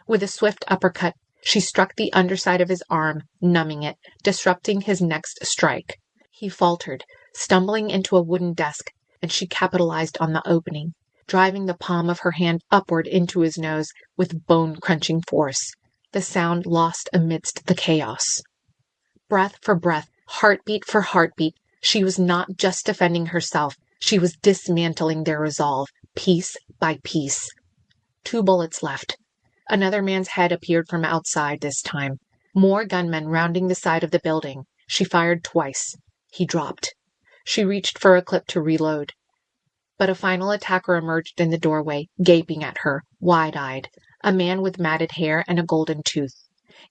With a swift uppercut, she struck the underside of his arm, numbing it, disrupting his next strike. He faltered, stumbling into a wooden desk, and she capitalized on the opening, driving the palm of her hand upward into his nose with bone-crunching force. The sound lost amidst the chaos. Breath for breath, heartbeat for heartbeat, she was not just defending herself, she was dismantling their resolve, piece by piece. 2 bullets left. Another man's head appeared from outside this time. More gunmen rounding the side of the building. She fired twice. He dropped. She reached for a clip to reload. But a final attacker emerged in the doorway, gaping at her, wide-eyed, a man with matted hair and a golden tooth.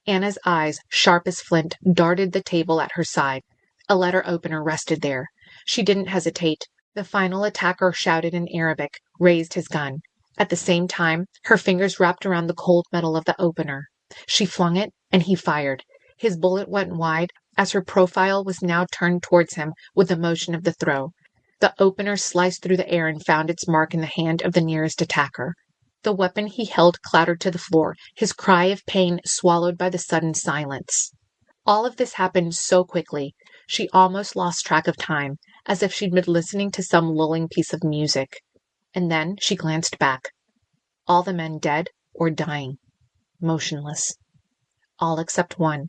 Anna's eyes, sharp as flint, darted the table at her side. A letter opener rested there. She didn't hesitate. The final attacker shouted in Arabic, raised his gun. At the same time, her fingers wrapped around the cold metal of the opener. She flung it, and he fired. His bullet went wide, as her profile was now turned towards him with the motion of the throw. The opener sliced through the air and found its mark in the hand of the nearest attacker. The weapon he held clattered to the floor, his cry of pain swallowed by the sudden silence. All of this happened so quickly, she almost lost track of time, as if she'd been listening to some lulling piece of music. And then she glanced back. All the men dead or dying, motionless. All except one,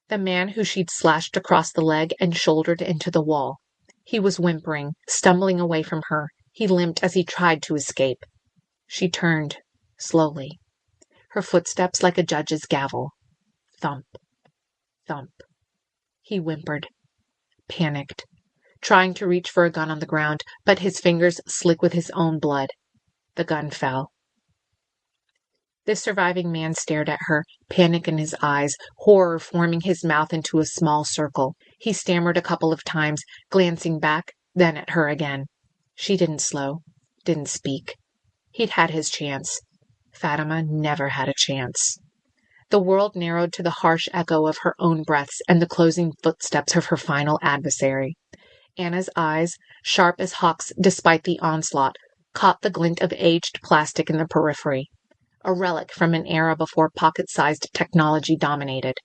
the man who she'd slashed across the leg and shouldered into the wall. He was whimpering, stumbling away from her. He limped as he tried to escape. She turned, slowly, her footsteps like a judge's gavel. Thump, thump. He whimpered, panicked, trying to reach for a gun on the ground, but his fingers slick with his own blood. The gun fell. This surviving man stared at her, panic in his eyes, horror forming his mouth into a small circle. He stammered a couple of times, glancing back, then at her again. She didn't slow, didn't speak. He'd had his chance. Fatima never had a chance. The world narrowed to the harsh echo of her own breaths and the closing footsteps of her final adversary. Anna's eyes, sharp as hawks despite the onslaught, caught the glint of aged plastic in the periphery, a relic from an era before pocket-sized technology dominated.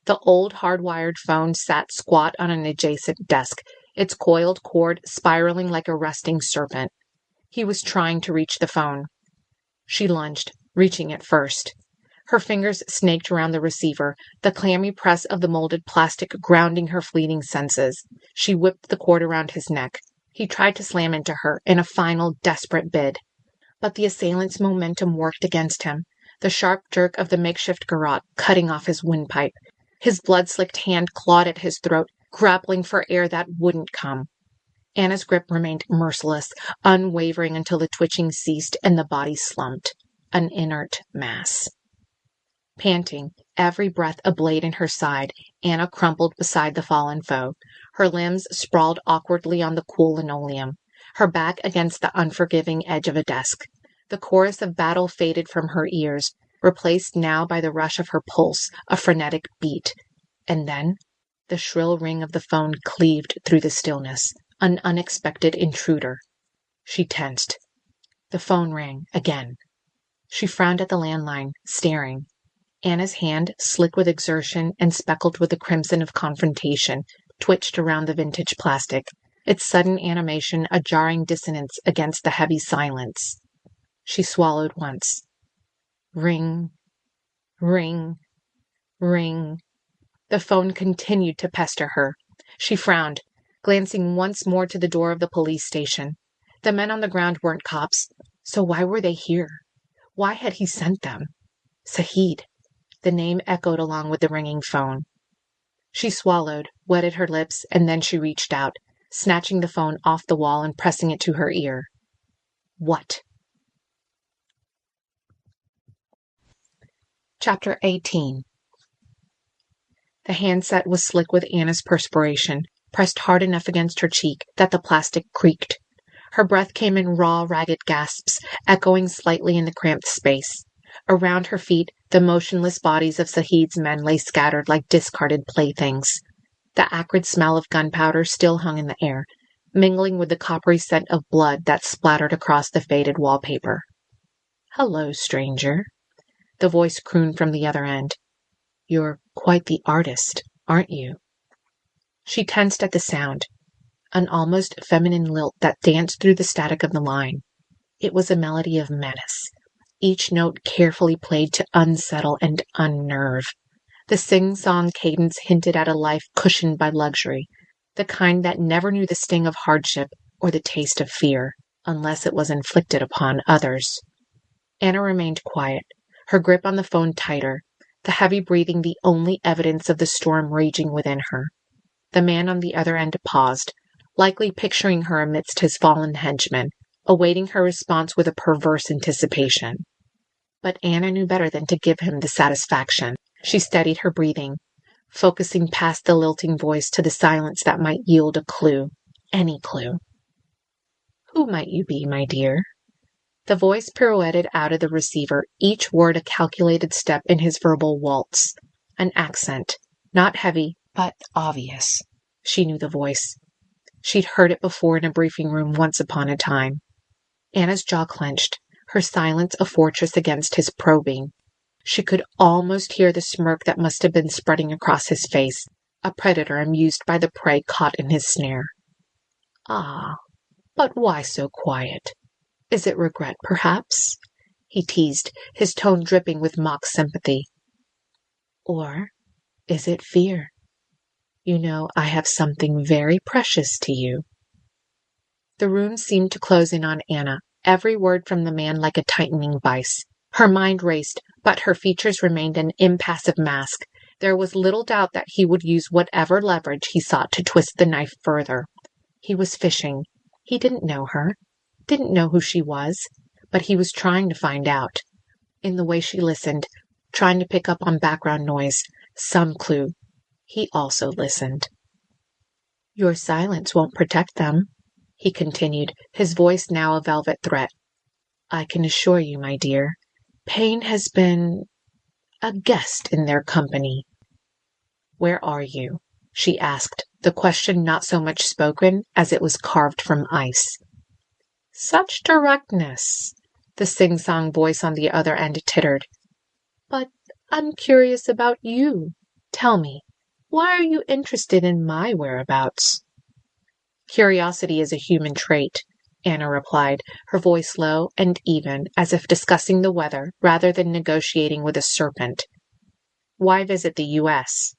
The old hardwired phone sat squat on an adjacent desk, its coiled cord spiraling like a resting serpent. He was trying to reach the phone. She lunged, reaching it first. Her fingers snaked around the receiver, the clammy press of the molded plastic grounding her fleeting senses. She whipped the cord around his neck. He tried to slam into her in a final, desperate bid. But the assailant's momentum worked against him, the sharp jerk of the makeshift garrote cutting off his windpipe. His blood-slicked hand clawed at his throat, grappling for air that wouldn't come. Anna's grip remained merciless, unwavering until the twitching ceased and the body slumped, an inert mass. Panting, every breath a blade in her side, Anna crumpled beside the fallen foe, her limbs sprawled awkwardly on the cool linoleum, her back against the unforgiving edge of a desk. The chorus of battle faded from her ears, replaced now by the rush of her pulse, a frenetic beat. And then, the shrill ring of the phone cleaved through the stillness, an unexpected intruder. She tensed. The phone rang again. She frowned at the landline, staring. Anna's hand, slick with exertion and speckled with the crimson of confrontation, twitched around the vintage plastic, its sudden animation a jarring dissonance against the heavy silence. She swallowed once. Ring, ring, ring. The phone continued to pester her. She frowned, glancing once more to the door of the police station. The men on the ground weren't cops, so why were they here? Why had he sent them? Sahid. The name echoed along with the ringing phone. She swallowed, wetted her lips, and then she reached out, snatching the phone off the wall and pressing it to her ear. What? Chapter 18. The handset was slick with Anna's perspiration, pressed hard enough against her cheek that the plastic creaked. Her breath came in raw, ragged gasps, echoing slightly in the cramped space. Around her feet, the motionless bodies of Sahid's men lay scattered like discarded playthings. The acrid smell of gunpowder still hung in the air, mingling with the coppery scent of blood that splattered across the faded wallpaper. "Hello, stranger," the voice crooned from the other end. "You're quite the artist, aren't you?" She tensed at the sound, an almost feminine lilt that danced through the static of the line. It was a melody of menace, each note carefully played to unsettle and unnerve. The sing-song cadence hinted at a life cushioned by luxury, the kind that never knew the sting of hardship or the taste of fear, unless it was inflicted upon others. Anna remained quiet, her grip on the phone tighter, the heavy breathing the only evidence of the storm raging within her. The man on the other end paused, likely picturing her amidst his fallen henchmen, awaiting her response with a perverse anticipation. But Anna knew better than to give him the satisfaction. She steadied her breathing, focusing past the lilting voice to the silence that might yield a clue, any clue. "Who might you be, my dear?" The voice pirouetted out of the receiver, each word a calculated step in his verbal waltz. An accent, not heavy, but obvious. She knew the voice. She'd heard it before in a briefing room once upon a time. Anna's jaw clenched, her silence a fortress against his probing. She could almost hear the smirk that must have been spreading across his face, a predator amused by the prey caught in his snare. "Ah, but why so quiet? Is it regret, perhaps?" he teased, his tone dripping with mock sympathy. "Or is it fear? You know I have something very precious to you." The room seemed to close in on Anna, every word from the man like a tightening vice. Her mind raced, but her features remained an impassive mask. There was little doubt that he would use whatever leverage he sought to twist the knife further. He was fishing. He didn't know her, didn't know who she was, but he was trying to find out. In the way she listened, trying to pick up on background noise, some clue. He also listened. "Your silence won't protect them," he continued, his voice now a velvet threat. "I can assure you, my dear, pain has been a guest in their company." "Where are you?" she asked, the question not so much spoken as it was carved from ice. "Such directness," the sing-song voice on the other end tittered. "But I'm curious about you. Tell me, why are you interested in my whereabouts?" "Curiosity is a human trait," Anna replied, her voice low and even, as if discussing the weather rather than negotiating with a serpent. "Why visit the U.S.?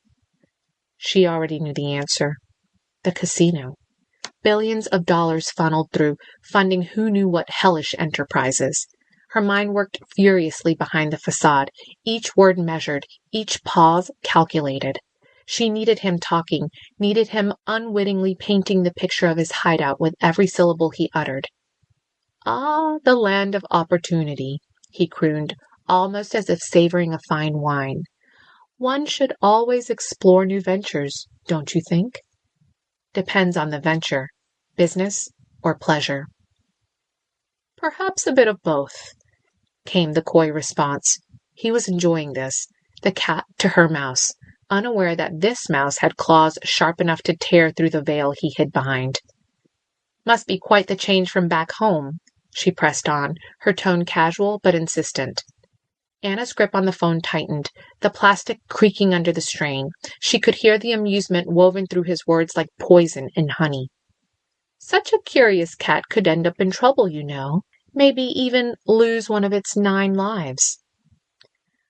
She already knew the answer. The casino. Billions of dollars funneled through, funding who knew what hellish enterprises. Her mind worked furiously behind the facade, each word measured, each pause calculated. She needed him talking, needed him unwittingly painting the picture of his hideout with every syllable he uttered. "Ah, the land of opportunity," he crooned, almost as if savoring a fine wine. "One should always explore new ventures, don't you think?" "Depends on the venture. Business or pleasure?" "Perhaps a bit of both," came the coy response. He was enjoying this, the cat to her mouse, unaware that this mouse had claws sharp enough to tear through the veil he hid behind. "Must be quite the change from back home," she pressed on, her tone casual but insistent. Anna's grip on the phone tightened, the plastic creaking under the strain. She could hear the amusement woven through his words like poison in honey. "Such a curious cat could end up in trouble, you know. Maybe even lose one of its 9 lives.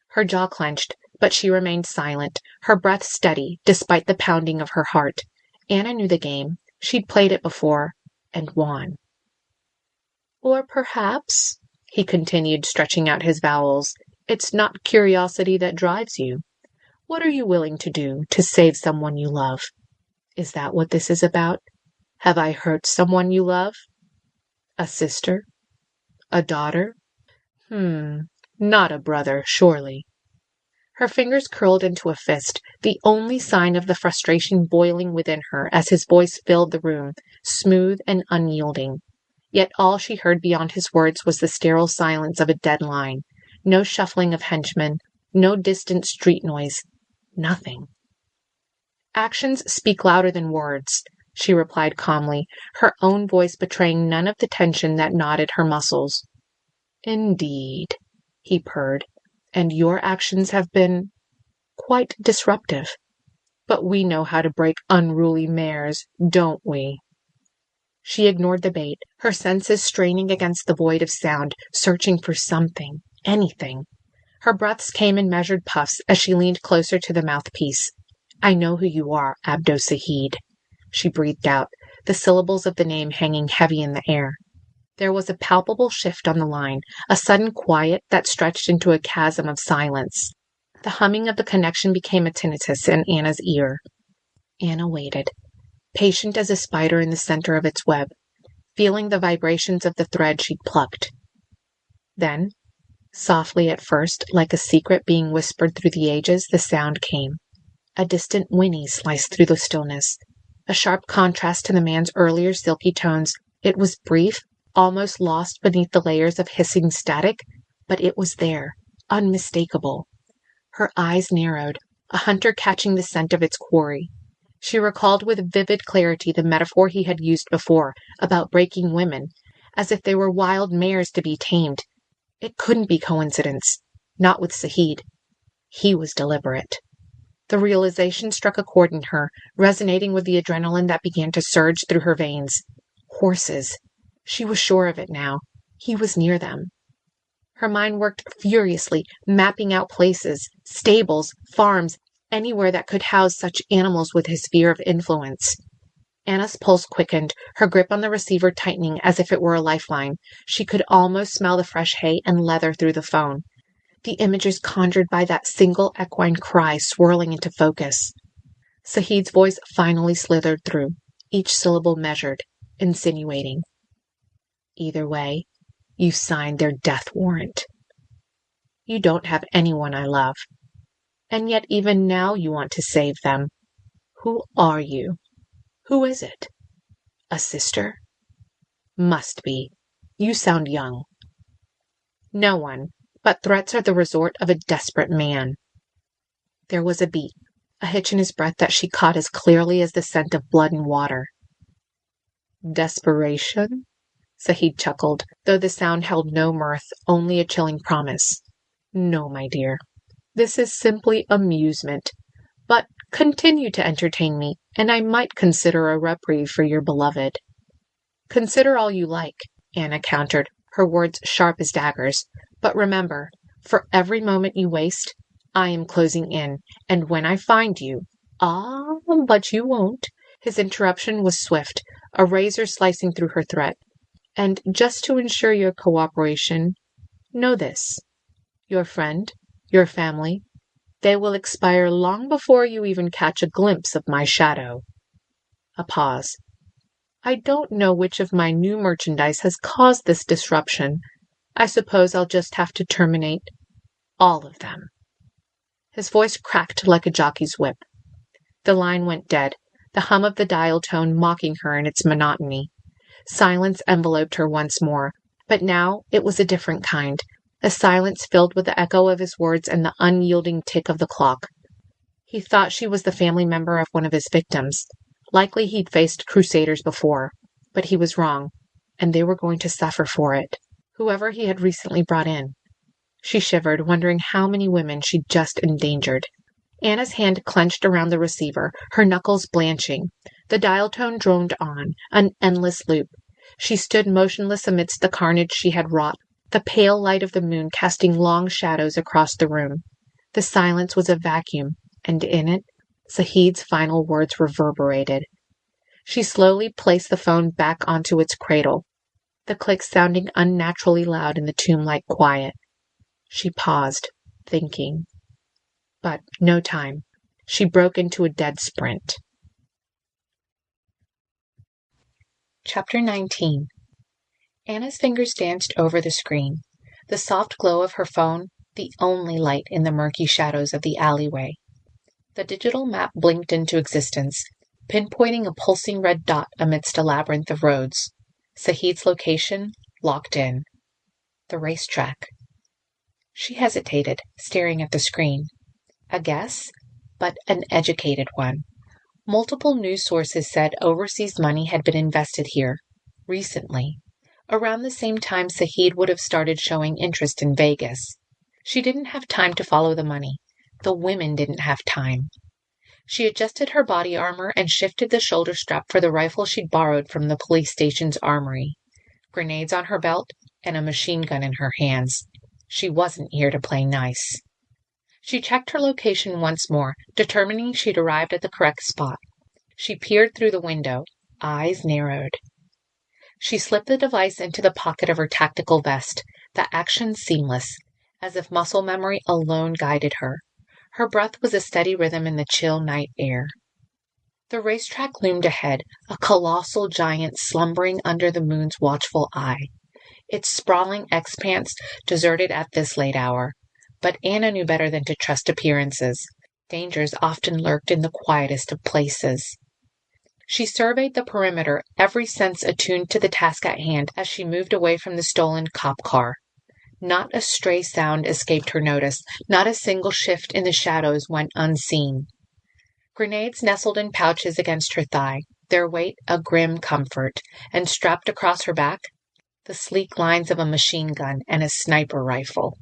Her jaw clenched, but she remained silent, her breath steady, despite the pounding of her heart. Anna knew the game. She'd played it before, and won. "Or perhaps," he continued, stretching out his vowels, "it's not curiosity that drives you. What are you willing to do to save someone you love? Is that what this is about? Have I hurt someone you love? A sister? A daughter? Not a brother, surely." Her fingers curled into a fist, the only sign of the frustration boiling within her as his voice filled the room, smooth and unyielding. Yet all she heard beyond his words was the sterile silence of a dead line. No shuffling of henchmen, no distant street noise, nothing. Actions speak louder than words. she replied calmly, her own voice betraying none of the tension that knotted her muscles. Indeed, he purred, and your actions have been quite disruptive. But we know how to break unruly mares, don't we? She ignored the bait, her senses straining against the void of sound, searching for something, anything. Her breaths came in measured puffs as she leaned closer to the mouthpiece. I know who you are, Abdo Sahid, she breathed out, the syllables of the name hanging heavy in the air. There was a palpable shift on the line, a sudden quiet that stretched into a chasm of silence. The humming of the connection became a tinnitus in Anna's ear. Anna waited, patient as a spider in the center of its web, feeling the vibrations of the thread she'd plucked. Then, softly at first, like a secret being whispered through the ages, the sound came. A distant whinny sliced through the stillness, a sharp contrast to the man's earlier silky tones. It was brief, almost lost beneath the layers of hissing static, but it was there, unmistakable. Her eyes narrowed, a hunter catching the scent of its quarry. She recalled with vivid clarity the metaphor he had used before about breaking women, as if they were wild mares to be tamed. It couldn't be coincidence, not with Sahid. He was deliberate. The realization struck a chord in her, resonating with the adrenaline that began to surge through her veins. Horses. She was sure of it now. He was near them. Her mind worked furiously, mapping out places, stables, farms, anywhere that could house such animals with his sphere of influence. Anna's pulse quickened, her grip on the receiver tightening as if it were a lifeline. She could almost smell the fresh hay and leather through the phone. The images conjured by that single equine cry swirling into focus. Sahid's voice finally slithered through, each syllable measured, insinuating. Either way, you signed their death warrant. You don't have anyone I love. And yet even now you want to save them. Who are you? Who is it? A sister? Must be. You sound young. No one, but threats are the resort of a desperate man. There was a beat, a hitch in his breath that she caught as clearly as the scent of blood and water. Desperation? Sahid chuckled, though the sound held no mirth, only a chilling promise. No, my dear. This is simply amusement. But continue to entertain me, and I might consider a reprieve for your beloved. Consider all you like, Anna countered, her words sharp as daggers. But remember, for every moment you waste, I am closing in, and when I find you— Ah, but you won't. His interruption was swift, a razor slicing through her threat. And just to ensure your cooperation, know this. Your friend, your family, they will expire long before you even catch a glimpse of my shadow. A pause. I don't know which of my new merchandise has caused this disruption. I suppose I'll just have to terminate all of them. His voice cracked like a jockey's whip. The line went dead, the hum of the dial tone mocking her in its monotony. Silence enveloped her once more, but now it was a different kind, a silence filled with the echo of his words and the unyielding tick of the clock. He thought she was the family member of one of his victims. Likely he'd faced crusaders before, but he was wrong, and they were going to suffer for it. Whoever he had recently brought in. She shivered, wondering how many women she'd just endangered. Anna's hand clenched around the receiver, her knuckles blanching. The dial tone droned on, an endless loop. She stood motionless amidst the carnage she had wrought, the pale light of the moon casting long shadows across the room. The silence was a vacuum, and in it, Sahid's final words reverberated. She slowly placed the phone back onto its cradle, the click sounding unnaturally loud in the tomb-like quiet. She paused, thinking. But no time. She broke into a dead sprint. Chapter 19. Anna's fingers danced over the screen. The soft glow of her phone, the only light in the murky shadows of the alleyway. The digital map blinked into existence, pinpointing a pulsing red dot amidst a labyrinth of roads. Sahid's location locked in. The racetrack. She hesitated, staring at the screen. A guess, but an educated one. Multiple news sources said overseas money had been invested here recently, around the same time Sahid would have started showing interest in Vegas. She didn't have time to follow the money. The women didn't have time. She adjusted her body armor and shifted the shoulder strap for the rifle she'd borrowed from the police station's armory. Grenades on her belt and a machine gun in her hands. She wasn't here to play nice. She checked her location once more, determining she'd arrived at the correct spot. She peered through the window, eyes narrowed. She slipped the device into the pocket of her tactical vest, the action seamless, as if muscle memory alone guided her. Her breath was a steady rhythm in the chill night air. The racetrack loomed ahead, a colossal giant slumbering under the moon's watchful eye. Its sprawling expanse deserted at this late hour. But Anna knew better than to trust appearances. Dangers often lurked in the quietest of places. She surveyed the perimeter, every sense attuned to the task at hand as she moved away from the stolen cop car. Not a stray sound escaped her notice. Not a single shift in the shadows went unseen. Grenades nestled in pouches against her thigh, their weight a grim comfort, and strapped across her back, the sleek lines of a machine gun and a sniper rifle.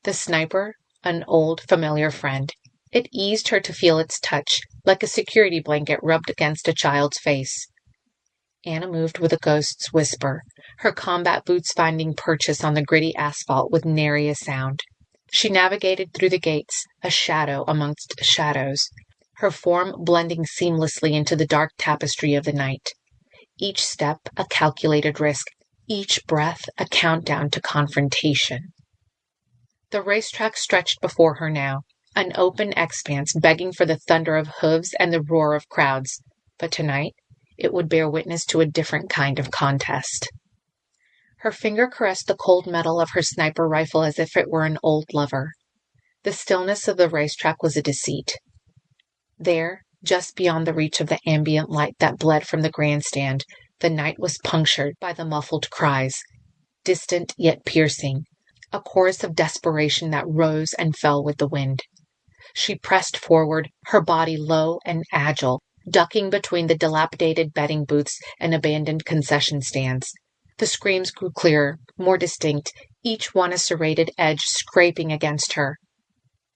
The sniper, an old, familiar friend. It eased her to feel its touch, like a security blanket rubbed against a child's face. Anna moved with a ghost's whisper, her combat boots finding purchase on the gritty asphalt with nary a sound. She navigated through the gates, a shadow amongst shadows, her form blending seamlessly into the dark tapestry of the night. Each step a calculated risk, each breath a countdown to confrontation. The racetrack stretched before her now, an open expanse begging for the thunder of hooves and the roar of crowds, but tonight it would bear witness to a different kind of contest. Her finger caressed the cold metal of her sniper rifle as if it were an old lover. The stillness of the racetrack was a deceit. There, just beyond the reach of the ambient light that bled from the grandstand, the night was punctured by the muffled cries, distant yet piercing, a chorus of desperation that rose and fell with the wind. She pressed forward, her body low and agile, ducking between the dilapidated betting booths and abandoned concession stands. The screams grew clearer, more distinct, each one a serrated edge scraping against her.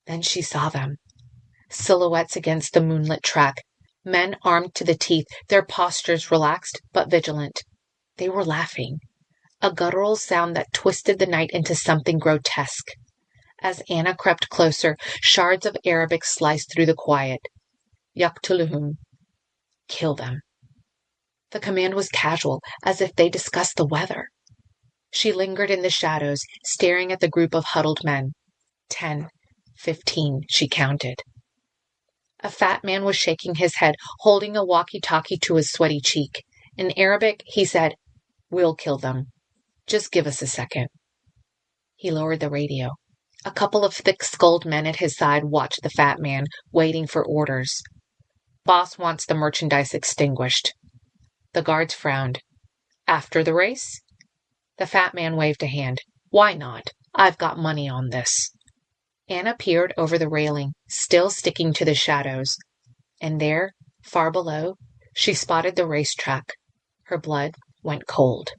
Then she saw them. Silhouettes against the moonlit track, men armed to the teeth, their postures relaxed but vigilant. They were laughing, a guttural sound that twisted the night into something grotesque. As Anna crept closer, shards of Arabic sliced through the quiet. Yaqtuluhum. Kill them. The command was casual, as if they discussed the weather. She lingered in the shadows, staring at the group of huddled men. 10, 15, she counted. A fat man was shaking his head, holding a walkie-talkie to his sweaty cheek. In Arabic, he said, "We'll kill them. Just give us a second." He lowered the radio. A couple of thick-skulled men at his side watched the fat man, waiting for orders. "Boss wants the merchandise extinguished." The guards frowned. "After the race?" The fat man waved a hand. "Why not? I've got money on this." Anna peered over the railing, still sticking to the shadows. And there, far below, she spotted the racetrack. Her blood went cold.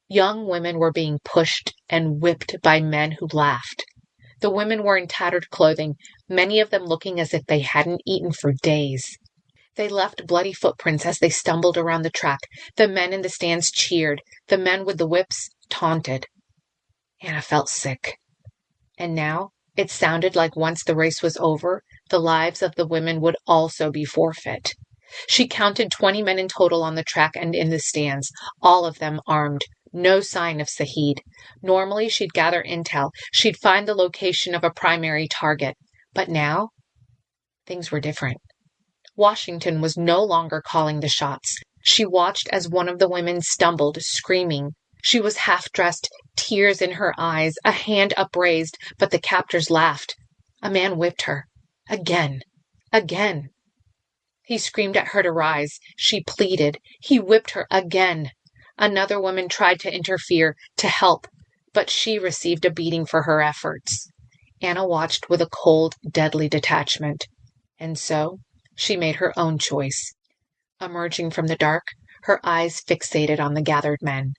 Young women were being pushed and whipped by men who laughed. The women were in tattered clothing, many of them looking as if they hadn't eaten for days. They left bloody footprints as they stumbled around the track. The men in the stands cheered. The men with the whips taunted. Anna felt sick. And now it sounded like once the race was over, the lives of the women would also be forfeit. She counted 20 men in total on the track and in the stands, all of them armed. No sign of Sahid. Normally she'd gather intel. She'd find the location of a primary target. But now, things were different. Washington was no longer calling the shots. She watched as one of the women stumbled, screaming. She was half-dressed, tears in her eyes, a hand upraised, but the captors laughed. A man whipped her. Again. Again. He screamed at her to rise. She pleaded. He whipped her again. Another woman tried to interfere, to help, but she received a beating for her efforts. Anna watched with a cold, deadly detachment. And so, She made her own choice. Emerging from the dark, her eyes fixated on the gathered men.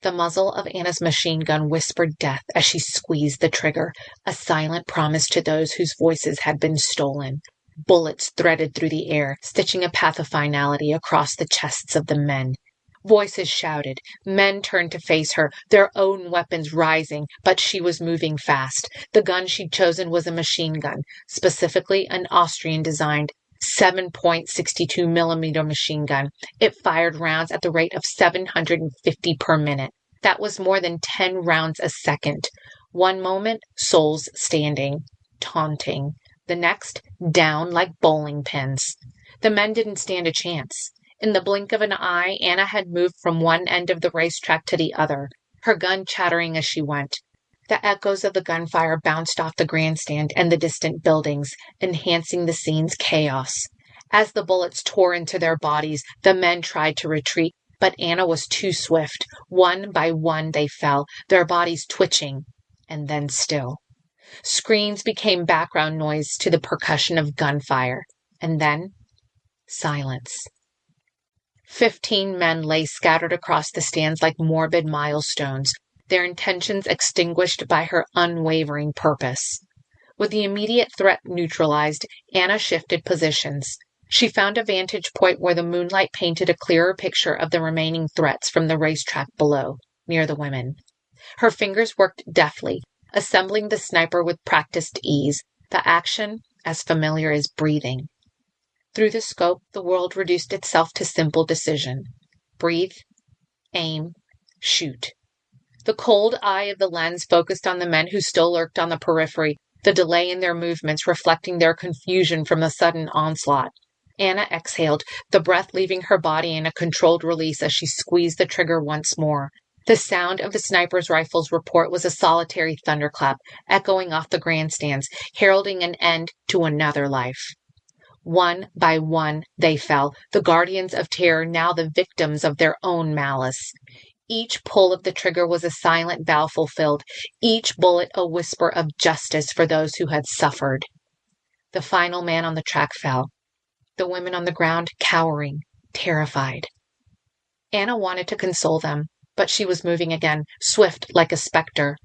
The muzzle of Anna's machine gun whispered death as she squeezed the trigger, a silent promise to those whose voices had been stolen. Bullets threaded through the air, stitching a path of finality across the chests of the men. Voices shouted. Men turned to face her, their own weapons rising, but she was moving fast. The gun she'd chosen was a machine gun, specifically an Austrian-designed 7.62 millimeter machine gun. It fired rounds at the rate of 750 per minute. That was more than 10 rounds a second. One moment, souls standing, taunting. The next, down like bowling pins. The men didn't stand a chance. In the blink of an eye, Anna had moved from one end of the racetrack to the other, her gun chattering as she went. The echoes of the gunfire bounced off the grandstand and the distant buildings, enhancing the scene's chaos. As the bullets tore into their bodies, the men tried to retreat, but Anna was too swift. One by one they fell, their bodies twitching, and then still. Screams became background noise to the percussion of gunfire, and then silence. 15 men lay scattered across the stands like morbid milestones, their intentions extinguished by her unwavering purpose. With the immediate threat neutralized, Anna shifted positions. She found a vantage point where the moonlight painted a clearer picture of the remaining threats from the racetrack below, near the women. Her fingers worked deftly, assembling the sniper with practiced ease, the action as familiar as breathing. Through the scope, the world reduced itself to simple decision. Breathe, aim, shoot. The cold eye of the lens focused on the men who still lurked on the periphery, the delay in their movements reflecting their confusion from the sudden onslaught. Anna exhaled, the breath leaving her body in a controlled release as she squeezed the trigger once more. The sound of the sniper's rifle's report was a solitary thunderclap, echoing off the grandstands, heralding an end to another life. One by one they fell, the guardians of terror now the victims of their own malice. Each pull of the trigger was a silent vow fulfilled, each bullet a whisper of justice for those who had suffered. The final man on the track fell, the women on the ground cowering, terrified. Anna wanted to console them, but she was moving again, swift like a specter.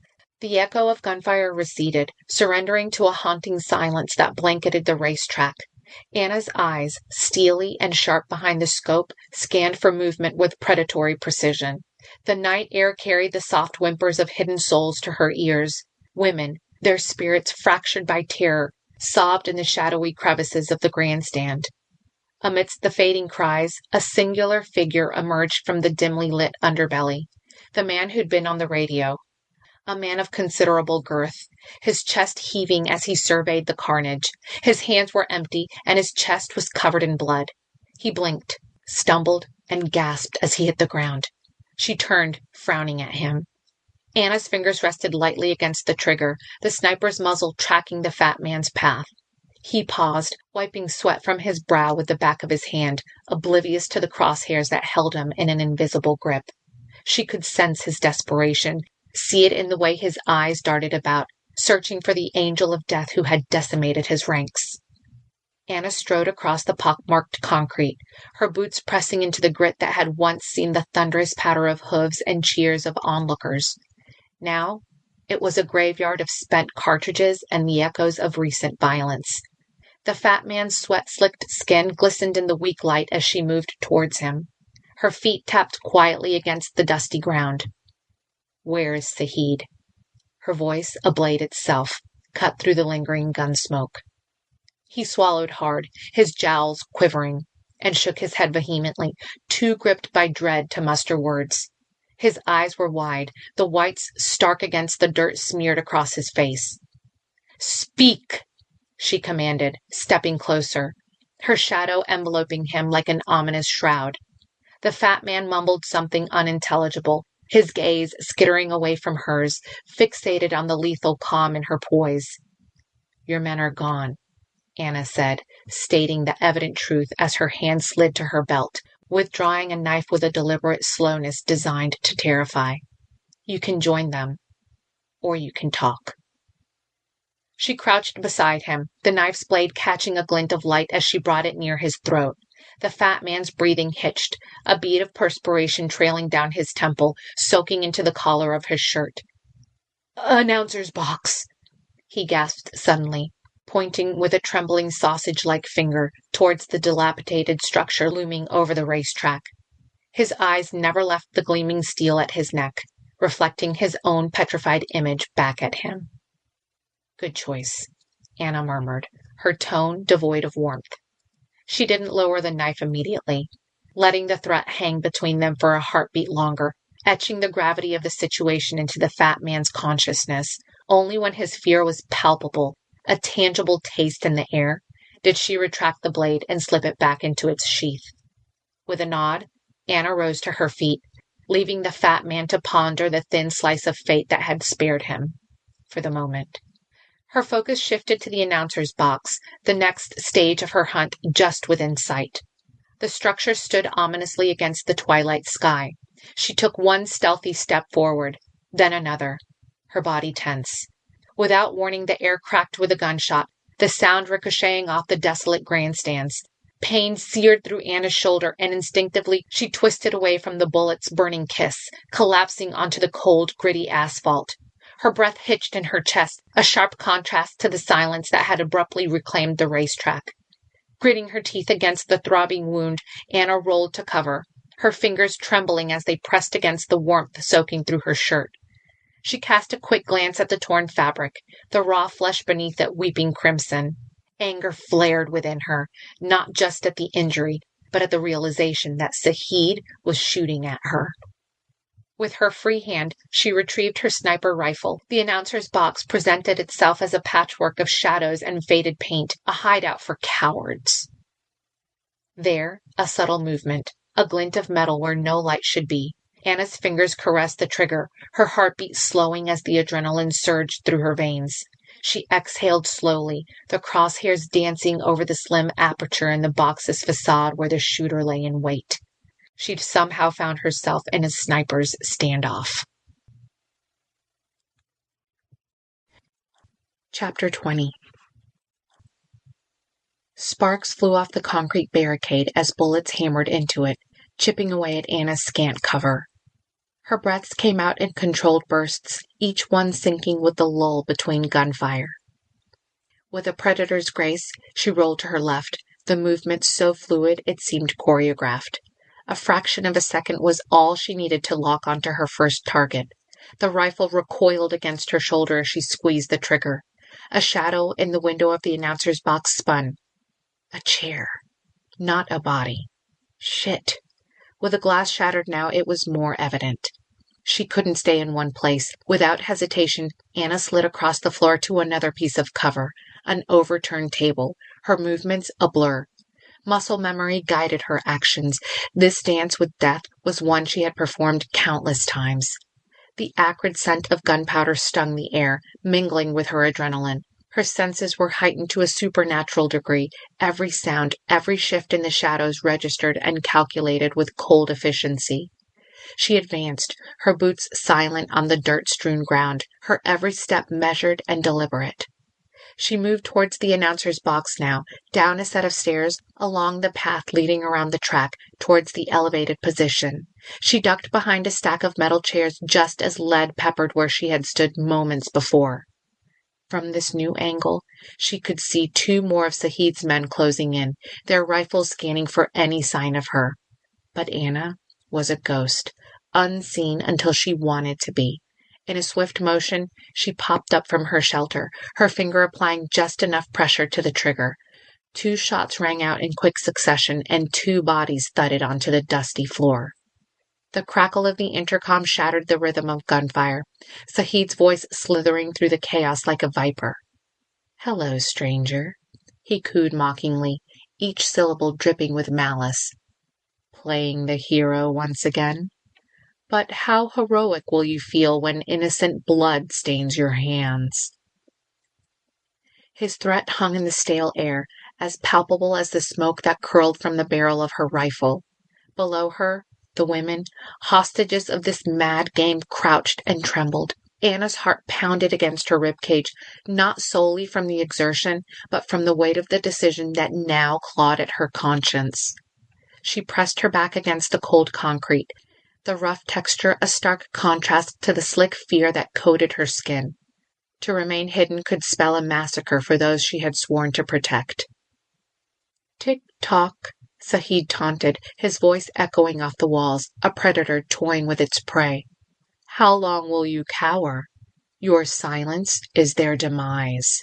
The echo of gunfire receded, surrendering to a haunting silence that blanketed the racetrack. Anna's eyes, steely and sharp behind the scope, scanned for movement with predatory precision. The night air carried the soft whimpers of hidden souls to her ears. Women, their spirits fractured by terror, sobbed in the shadowy crevices of the grandstand. Amidst the fading cries, a singular figure emerged from the dimly lit underbelly. The man who'd been on the radio. A man of considerable girth, his chest heaving as he surveyed the carnage. His hands were empty, and his chest was covered in blood. He blinked, stumbled, and gasped as he hit the ground. She turned, frowning at him. Anna's fingers rested lightly against the trigger, the sniper's muzzle tracking the fat man's path. He paused, wiping sweat from his brow with the back of his hand, oblivious to the crosshairs that held him in an invisible grip. She could sense his desperation, see it in the way his eyes darted about, searching for the angel of death who had decimated his ranks. Anna strode across the pockmarked concrete, her boots pressing into the grit that had once seen the thunderous patter of hooves and cheers of onlookers. Now, it was a graveyard of spent cartridges and the echoes of recent violence. The fat man's sweat-slicked skin glistened in the weak light as she moved towards him. Her feet tapped quietly against the dusty ground. "Where is Sahid?" Her voice, a blade itself, cut through the lingering gun smoke. He swallowed hard, his jowls quivering, and shook his head vehemently, too gripped by dread to muster words. His eyes were wide, the whites stark against the dirt smeared across his face. "Speak!" she commanded, stepping closer, her shadow enveloping him like an ominous shroud. The fat man mumbled something unintelligible, his gaze skittering away from hers, fixated on the lethal calm in her poise. "Your men are gone," Anna said, stating the evident truth as her hand slid to her belt, withdrawing a knife with a deliberate slowness designed to terrify. "You can join them, or you can talk." She crouched beside him, the knife's blade catching a glint of light as she brought it near his throat. The fat man's breathing hitched, a bead of perspiration trailing down his temple, soaking into the collar of his shirt. "Announcer's box," he gasped suddenly, pointing with a trembling sausage-like finger towards the dilapidated structure looming over the racetrack. His eyes never left the gleaming steel at his neck, reflecting his own petrified image back at him. "Good choice," Anna murmured, her tone devoid of warmth. She didn't lower the knife immediately, letting the threat hang between them for a heartbeat longer, etching the gravity of the situation into the fat man's consciousness. Only when his fear was palpable, a tangible taste in the air, did she retract the blade and slip it back into its sheath. With a nod, Anna rose to her feet, leaving the fat man to ponder the thin slice of fate that had spared him, for the moment. Her focus shifted to the announcer's box, the next stage of her hunt just within sight. The structure stood ominously against the twilight sky. She took one stealthy step forward, then another, her body tense. Without warning, the air cracked with a gunshot, the sound ricocheting off the desolate grandstands. Pain seared through Anna's shoulder, and instinctively she twisted away from the bullet's burning kiss, collapsing onto the cold, gritty asphalt. Her breath hitched in her chest, a sharp contrast to the silence that had abruptly reclaimed the racetrack. Gritting her teeth against the throbbing wound, Anna rolled to cover, her fingers trembling as they pressed against the warmth soaking through her shirt. She cast a quick glance at the torn fabric, the raw flesh beneath it weeping crimson. Anger flared within her, not just at the injury, but at the realization that Sahid was shooting at her. With her free hand, she retrieved her sniper rifle. The announcer's box presented itself as a patchwork of shadows and faded paint, a hideout for cowards. There, a subtle movement, a glint of metal where no light should be. Anna's fingers caressed the trigger, her heartbeat slowing as the adrenaline surged through her veins. She exhaled slowly, the crosshairs dancing over the slim aperture in the box's facade where the shooter lay in wait. She'd somehow found herself in a sniper's standoff. Chapter 20. Sparks flew off the concrete barricade as bullets hammered into it, chipping away at Anna's scant cover. Her breaths came out in controlled bursts, each one sinking with the lull between gunfire. With a predator's grace, she rolled to her left, the movement so fluid it seemed choreographed. A fraction of a second was all she needed to lock onto her first target. The rifle recoiled against her shoulder as she squeezed the trigger. A shadow in the window of the announcer's box spun. A chair. Not a body. Shit. With the glass shattered now, it was more evident. She couldn't stay in one place. Without hesitation, Anna slid across the floor to another piece of cover, an overturned table, her movements a blur. Muscle memory guided her actions. This dance with death was one she had performed countless times. The acrid scent of gunpowder stung the air, mingling with her adrenaline. Her senses were heightened to a supernatural degree. Every sound, every shift in the shadows registered and calculated with cold efficiency. She advanced, her boots silent on the dirt-strewn ground, her every step measured and deliberate. She moved towards the announcer's box now, down a set of stairs, along the path leading around the track, towards the elevated position. She ducked behind a stack of metal chairs just as lead peppered where she had stood moments before. From this new angle, she could see two more of Sahid's men closing in, their rifles scanning for any sign of her. But Anna was a ghost, unseen until she wanted to be. In a swift motion, she popped up from her shelter, her finger applying just enough pressure to the trigger. 2 shots rang out in quick succession, and 2 bodies thudded onto the dusty floor. The crackle of the intercom shattered the rhythm of gunfire, Sahid's voice slithering through the chaos like a viper. "Hello, stranger," he cooed mockingly, each syllable dripping with malice. "Playing the hero once again? But how heroic will you feel when innocent blood stains your hands?" His threat hung in the stale air, as palpable as the smoke that curled from the barrel of her rifle. Below her, the women, hostages of this mad game, crouched and trembled. Anna's heart pounded against her ribcage, not solely from the exertion, but from the weight of the decision that now clawed at her conscience. She pressed her back against the cold concrete, the rough texture a stark contrast to the slick fear that coated her skin. To remain hidden could spell a massacre for those she had sworn to protect. "Tick-tock," Sahid taunted, his voice echoing off the walls, a predator toying with its prey. "How long will you cower? Your silence is their demise."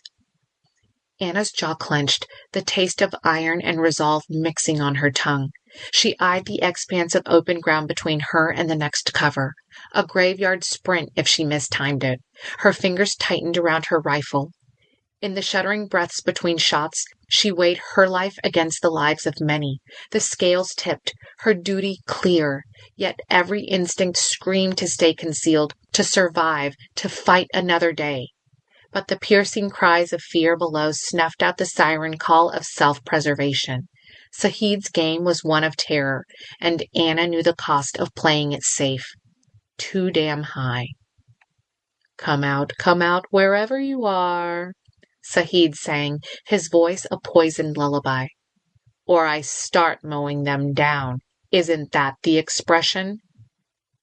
Anna's jaw clenched, the taste of iron and resolve mixing on her tongue. She eyed the expanse of open ground between her and the next cover, a graveyard sprint if she mistimed it. Her fingers tightened around her rifle. In the shuddering breaths between shots, she weighed her life against the lives of many. The scales tipped, her duty clear, yet every instinct screamed to stay concealed, to survive, to fight another day. But the piercing cries of fear below snuffed out the siren call of self-preservation. Sahid's game was one of terror, and Anna knew the cost of playing it safe. Too damn high. Come out, wherever you are," Sahid sang, his voice a poisoned lullaby. "Or I start mowing them down. Isn't that the expression?"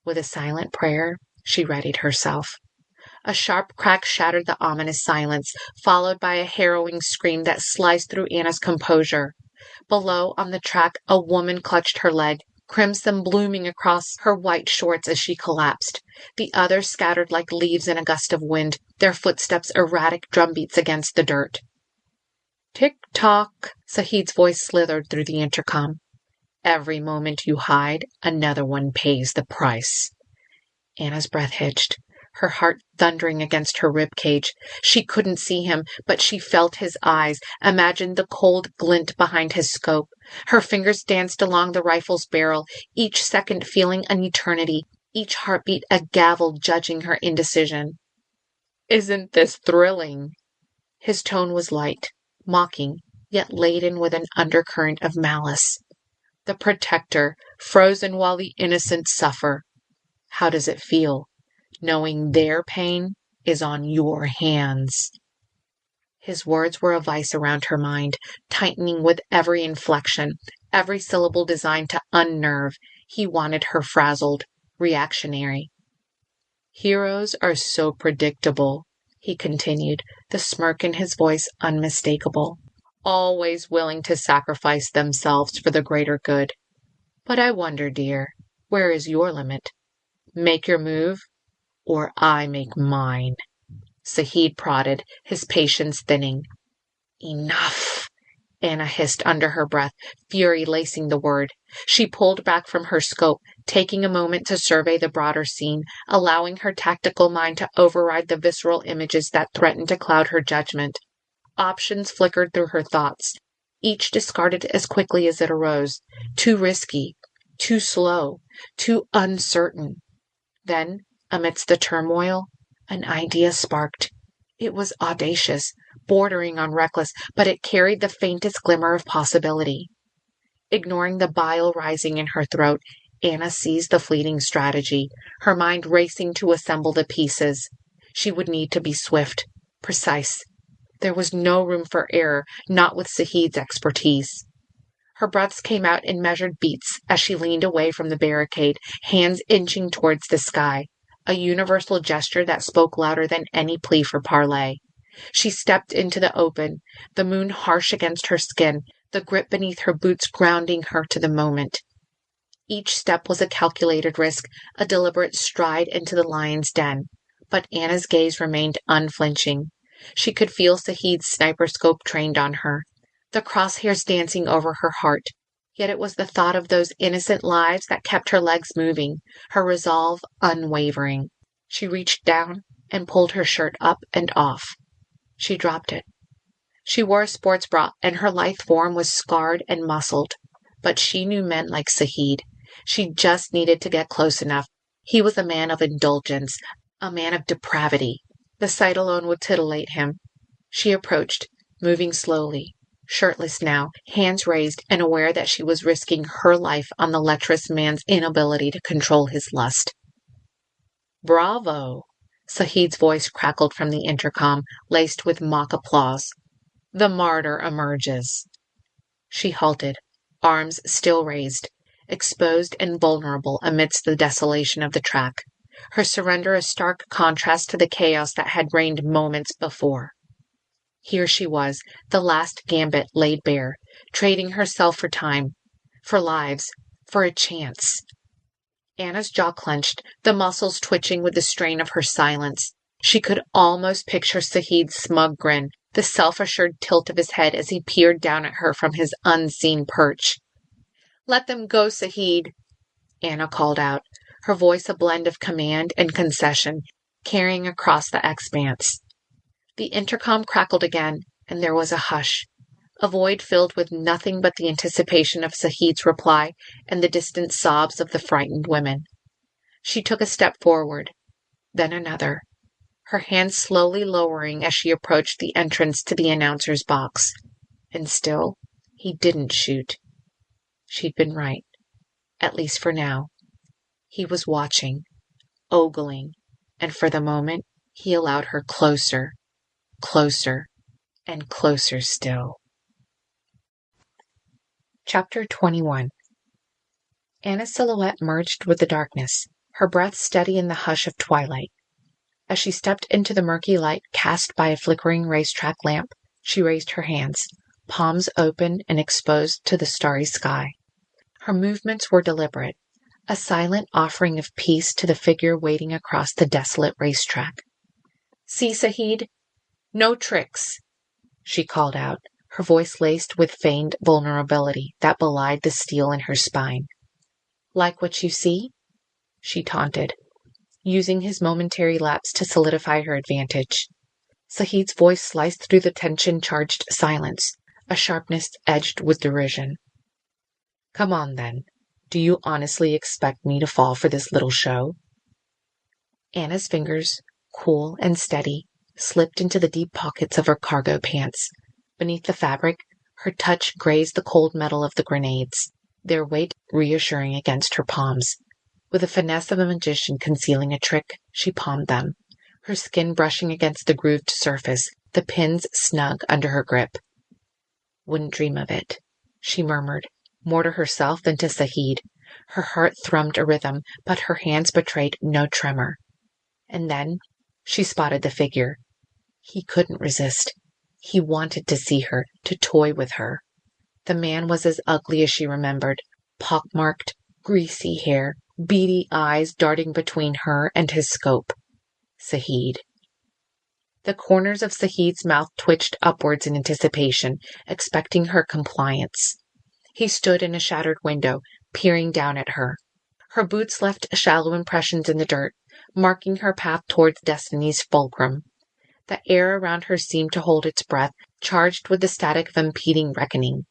With a silent prayer, she readied herself. A sharp crack shattered the ominous silence, followed by a harrowing scream that sliced through Anna's composure. Below, on the track, a woman clutched her leg, crimson blooming across her white shorts as she collapsed. The others scattered like leaves in a gust of wind, their footsteps erratic drumbeats against the dirt. "Tick-tock," Sahid's voice slithered through the intercom. "Every moment you hide, another one pays the price." Anna's breath hitched, her heart thundering against her rib cage. She couldn't see him, but she felt his eyes, imagined the cold glint behind his scope. Her fingers danced along the rifle's barrel, each second feeling an eternity, each heartbeat a gavel judging her indecision. "Isn't this thrilling?" His tone was light, mocking, yet laden with an undercurrent of malice. "The protector, frozen while the innocent suffer. How does it feel, knowing their pain is on your hands?" His words were a vice around her mind, tightening with every inflection, every syllable designed to unnerve. He wanted her frazzled, reactionary. "Heroes are so predictable," he continued, the smirk in his voice unmistakable. "Always willing to sacrifice themselves for the greater good. But I wonder, dear, where is your limit? Make your move, or I make mine." Sahid prodded, his patience thinning. "Enough," Anna hissed under her breath, fury lacing the word. She pulled back from her scope, taking a moment to survey the broader scene, allowing her tactical mind to override the visceral images that threatened to cloud her judgment. Options flickered through her thoughts, each discarded as quickly as it arose. Too risky, too slow, too uncertain. Then, amidst the turmoil, an idea sparked. It was audacious, bordering on reckless, but it carried the faintest glimmer of possibility. Ignoring the bile rising in her throat, Anna seized the fleeting strategy, her mind racing to assemble the pieces. She would need to be swift, precise. There was no room for error, not with Sahid's expertise. Her breaths came out in measured beats as she leaned away from the barricade, hands inching towards the sky, a universal gesture that spoke louder than any plea for parley. She stepped into the open, the moon harsh against her skin, the grip beneath her boots grounding her to the moment. Each step was a calculated risk, a deliberate stride into the lion's den. But Anna's gaze remained unflinching. She could feel Sahid's sniper scope trained on her, the crosshairs dancing over her heart. Yet it was the thought of those innocent lives that kept her legs moving, her resolve unwavering. She reached down and pulled her shirt up and off. She dropped it. She wore a sports bra, and her lithe form was scarred and muscled. But she knew men like Sahid. She just needed to get close enough. He was a man of indulgence, a man of depravity. The sight alone would titillate him. She approached, moving slowly, shirtless now, hands raised, and aware that she was risking her life on the lecherous man's inability to control his lust. "Bravo!" Sahid's voice crackled from the intercom, laced with mock applause. The martyr emerges. She halted, arms still raised, exposed and vulnerable amidst the desolation of the track, her surrender a stark contrast to the chaos that had reigned moments before. Here she was, the last gambit laid bare, trading herself for time, for lives, for a chance. Anna's jaw clenched, the muscles twitching with the strain of her silence. She could almost picture Sahid's smug grin, the self-assured tilt of his head as he peered down at her from his unseen perch. "Let them go, Sahid," Anna called out, her voice a blend of command and concession, carrying across the expanse. The intercom crackled again, and there was a hush, a void filled with nothing but the anticipation of Sahid's reply and the distant sobs of the frightened women. She took a step forward, then another, her hands slowly lowering as she approached the entrance to the announcer's box. And still, he didn't shoot. She'd been right, at least for now. He was watching, ogling, and for the moment, he allowed her closer, closer, and closer still. Chapter 21. Anna's silhouette merged with the darkness, her breath steady in the hush of twilight. As she stepped into the murky light cast by a flickering racetrack lamp, she raised her hands, palms open and exposed to the starry sky. Her movements were deliberate, a silent offering of peace to the figure waiting across the desolate racetrack. "See, Sahid? No tricks," she called out, her voice laced with feigned vulnerability that belied the steel in her spine. "Like what you see?" she taunted, using his momentary lapse to solidify her advantage. Sahid's voice sliced through the tension-charged silence, a sharpness edged with derision. "Come on, then. Do you honestly expect me to fall for this little show?" Anna's fingers, cool and steady, slipped into the deep pockets of her cargo pants. Beneath the fabric, her touch grazed the cold metal of the grenades, their weight reassuring against her palms. With the finesse of a magician concealing a trick, she palmed them, her skin brushing against the grooved surface, the pins snug under her grip. "Wouldn't dream of it," she murmured, more to herself than to Sahid. Her heart thrummed a rhythm, but her hands betrayed no tremor. And then she spotted the figure. He couldn't resist. He wanted to see her, to toy with her. The man was as ugly as she remembered, pockmarked, greasy hair, beady eyes darting between her and his scope. Sahid. The corners of Sahid's mouth twitched upwards in anticipation, expecting her compliance. He stood in a shattered window, peering down at her. Her boots left shallow impressions in the dirt, marking her path towards destiny's fulcrum. The air around her seemed to hold its breath, charged with the static of impending reckoning.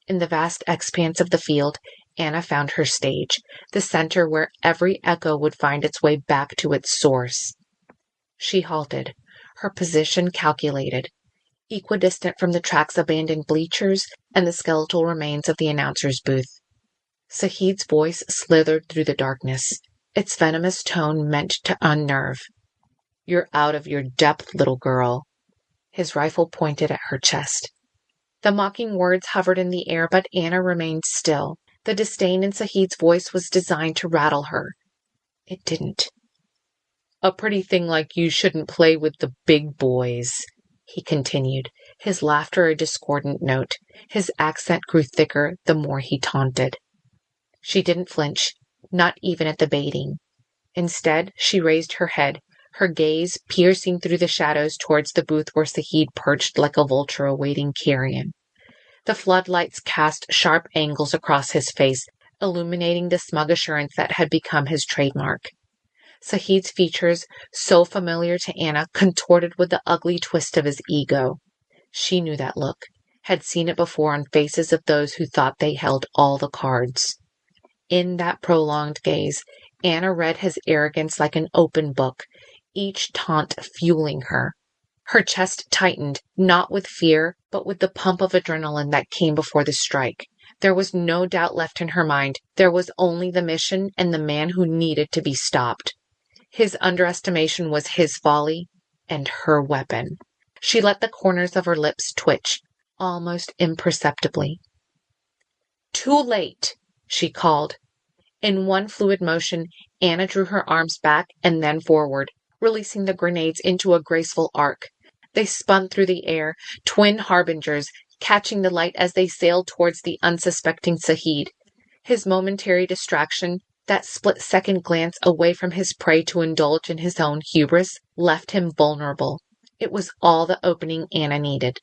In the vast expanse of the field, Anna found her stage, the center where every echo would find its way back to its source. She halted, her position calculated, equidistant from the track's abandoned bleachers and the skeletal remains of the announcer's booth. Sahid's voice slithered through the darkness, its venomous tone meant to unnerve. "You're out of your depth, little girl." His rifle pointed at her chest. The mocking words hovered in the air, but Anna remained still. The disdain in Sahid's voice was designed to rattle her. It didn't. "A pretty thing like you shouldn't play with the big boys," he continued, his laughter a discordant note. His accent grew thicker the more he taunted. She didn't flinch, not even at the baiting. Instead, she raised her head, her gaze piercing through the shadows towards the booth where Sahid perched like a vulture awaiting carrion. The floodlights cast sharp angles across his face, illuminating the smug assurance that had become his trademark. Sahid's features, so familiar to Anna, contorted with the ugly twist of his ego. She knew that look, had seen it before on faces of those who thought they held all the cards. In that prolonged gaze, Anna read his arrogance like an open book, each taunt fueling her. Her chest tightened, not with fear, but with the pump of adrenaline that came before the strike. There was no doubt left in her mind. There was only the mission and the man who needed to be stopped. His underestimation was his folly and her weapon. She let the corners of her lips twitch, almost imperceptibly. "Too late," she called. In one fluid motion, Anna drew her arms back and then forward, releasing the grenades into a graceful arc. They spun through the air, twin harbingers, catching the light as they sailed towards the unsuspecting Sahid. His momentary distraction, that split-second glance away from his prey to indulge in his own hubris, left him vulnerable. It was all the opening Anna needed.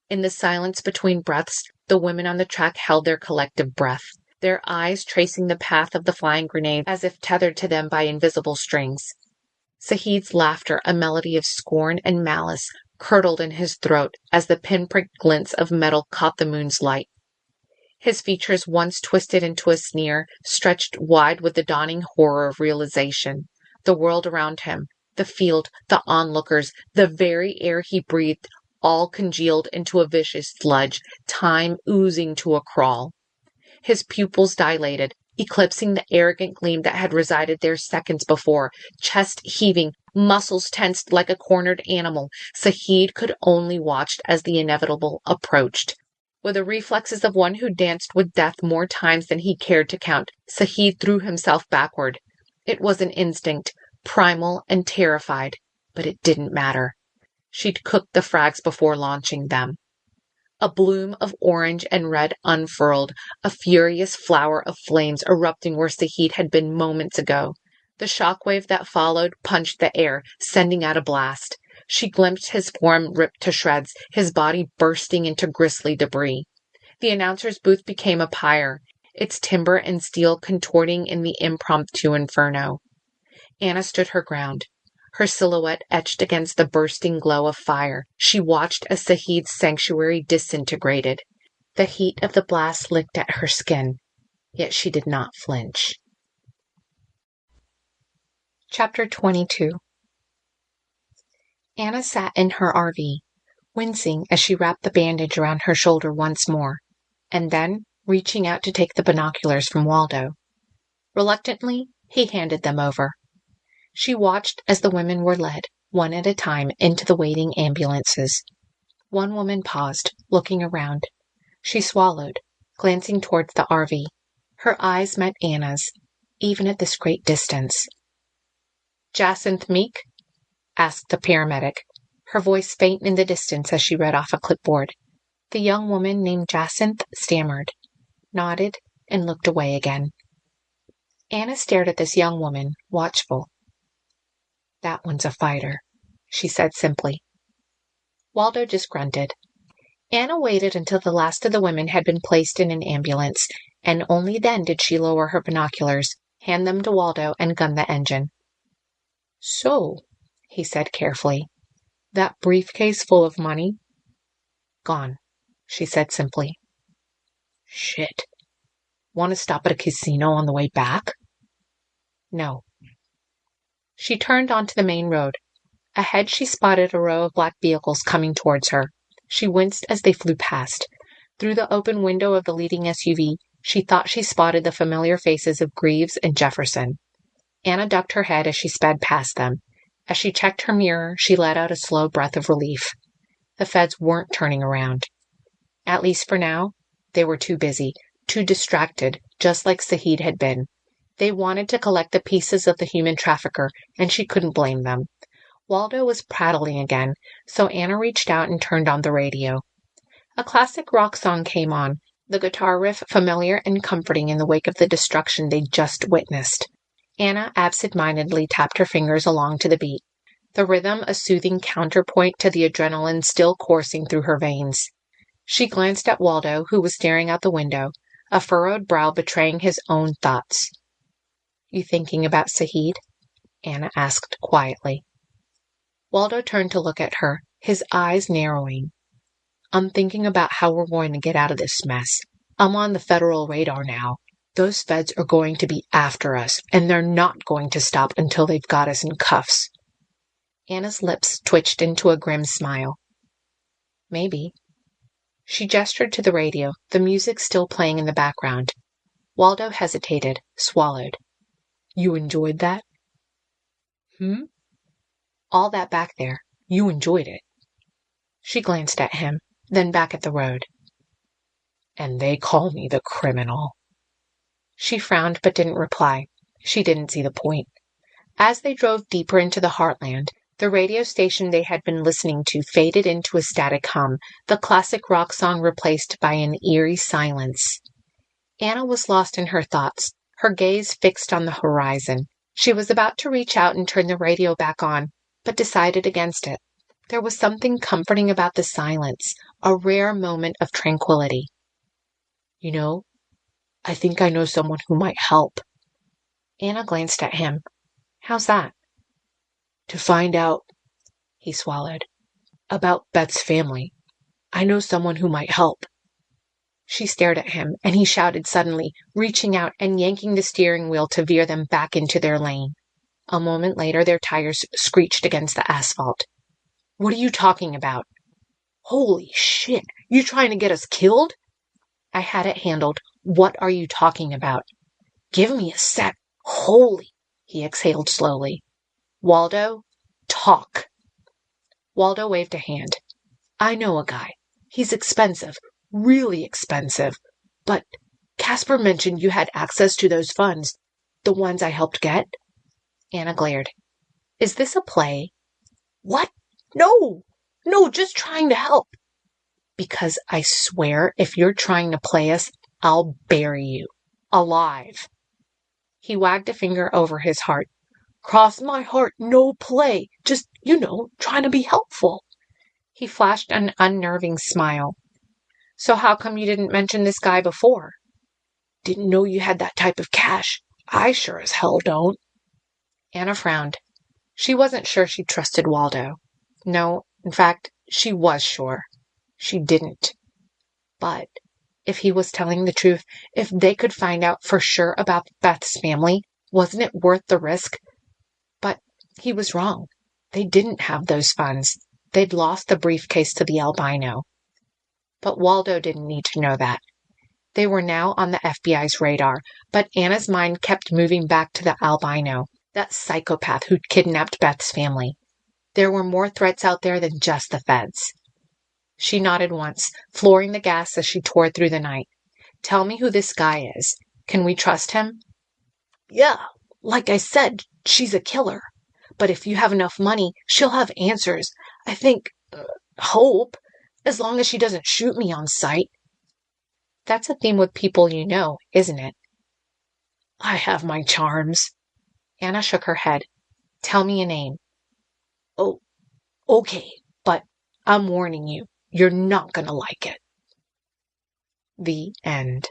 In the silence between breaths, the women on the track held their collective breath, their eyes tracing the path of the flying grenade as if tethered to them by invisible strings. Sahid's laughter, a melody of scorn and malice, curdled in his throat as the pinprick glints of metal caught the moon's light. His features, once twisted into a sneer, stretched wide with the dawning horror of realization. The world around him, the field, the onlookers, the very air he breathed, all congealed into a vicious sludge, time oozing to a crawl. His pupils dilated, eclipsing the arrogant gleam that had resided there seconds before. Chest heaving, muscles tensed like a cornered animal, Sahid could only watch as the inevitable approached. With the reflexes of one who danced with death more times than he cared to count, Sahid threw himself backward. It was an instinct, primal and terrified, but it didn't matter. She'd cooked the frags before launching them. A bloom of orange and red unfurled, a furious flower of flames erupting where Sahid had been moments ago. The shockwave that followed punched the air, sending out a blast. She glimpsed his form ripped to shreds, his body bursting into grisly debris. The announcer's booth became a pyre, its timber and steel contorting in the impromptu inferno. Anna stood her ground, her silhouette etched against the bursting glow of fire. She watched as Sahid's sanctuary disintegrated. The heat of the blast licked at her skin, yet she did not flinch. Chapter 22. Anna sat in her RV, wincing as she wrapped the bandage around her shoulder once more, and then reaching out to take the binoculars from Waldo. Reluctantly, he handed them over. She watched as the women were led, one at a time, into the waiting ambulances. One woman paused, looking around. She swallowed, glancing towards the RV. Her eyes met Anna's, even at this great distance. "Jacinth Meek?" asked the paramedic, her voice faint in the distance as she read off a clipboard. The young woman named Jacinth stammered, nodded, and looked away again. Anna stared at this young woman, watchful. "That one's a fighter," she said simply. Waldo just grunted. Anna waited until the last of the women had been placed in an ambulance, and only then did she lower her binoculars, hand them to Waldo, and gun the engine. "So," he said carefully, "that briefcase full of money?" "Gone," she said simply. "Shit. Want to stop at a casino on the way back?" "No." She turned onto the main road. Ahead she spotted a row of black vehicles coming towards her. She winced as they flew past. Through the open window of the leading SUV, she thought she spotted the familiar faces of Greaves and Jefferson. Anna ducked her head as she sped past them. As she checked her mirror, she let out a slow breath of relief. The feds weren't turning around. At least for now, they were too busy, too distracted, just like Sahid had been. They wanted to collect the pieces of the human trafficker, and she couldn't blame them. Waldo was prattling again, so Anna reached out and turned on the radio. A classic rock song came on, the guitar riff familiar and comforting in the wake of the destruction they'd just witnessed. Anna absent-mindedly tapped her fingers along to the beat, the rhythm a soothing counterpoint to the adrenaline still coursing through her veins. She glanced at Waldo, who was staring out the window, a furrowed brow betraying his own thoughts. "You thinking about Sahid?" Anna asked quietly. Waldo turned to look at her, his eyes narrowing. "I'm thinking about how we're going to get out of this mess. I'm on the federal radar now. Those feds are going to be after us, and they're not going to stop until they've got us in cuffs." Anna's lips twitched into a grim smile. "Maybe." She gestured to the radio, the music still playing in the background. Waldo hesitated, swallowed. "You enjoyed that?" Hmm? All that back there. You enjoyed it. She glanced at him, then back at the road. And they call me the criminal. She frowned but didn't reply. She didn't see the point. As they drove deeper into the heartland, the radio station they had been listening to faded into a static hum, the classic rock song replaced by an eerie silence. Anna was lost in her thoughts, her gaze fixed on the horizon. She was about to reach out and turn the radio back on, but decided against it. There was something comforting about the silence, a rare moment of tranquility. You know, I think I know someone who might help. Anna glanced at him. How's that? To find out, he swallowed, about Beth's family. I know someone who might help. She stared at him, and he shouted suddenly, reaching out and yanking the steering wheel to veer them back into their lane. A moment later, their tires screeched against the asphalt. What are you talking about? Holy shit! You trying to get us killed? I had it handled. What are you talking about? Give me a sec. Holy! He exhaled slowly. Waldo, talk. Waldo waved a hand. I know a guy. He's expensive. Really expensive. But Casper mentioned you had access to those funds. The ones I helped get? Anna glared. Is this a play? What? No! No, just trying to help. Because I swear if you're trying to play us, I'll bury you. Alive. He wagged a finger over his heart. Cross my heart, no play. Just, trying to be helpful. He flashed an unnerving smile. So how come you didn't mention this guy before? Didn't know you had that type of cash. I sure as hell don't. Anna frowned. She wasn't sure she trusted Waldo. No, in fact, she was sure. She didn't. But if he was telling the truth, if they could find out for sure about Beth's family, wasn't it worth the risk? But he was wrong. They didn't have those funds. They'd lost the briefcase to the albino. But Waldo didn't need to know that. They were now on the FBI's radar, but Anna's mind kept moving back to the albino, that psychopath who'd kidnapped Beth's family. There were more threats out there than just the feds. She nodded once, flooring the gas as she tore through the night. Tell me who this guy is. Can we trust him? Yeah, like I said, she's a killer. But if you have enough money, she'll have answers. I think, hope, as long as she doesn't shoot me on sight. That's a theme with people you know, isn't it? I have my charms. Anna shook her head. Tell me a name. Oh, okay, but I'm warning you, you're not gonna like it. The end.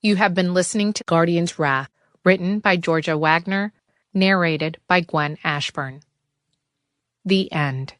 You have been listening to Guardian's Wrath, written by Georgia Wagner, narrated by Gwen Ashburn. The end.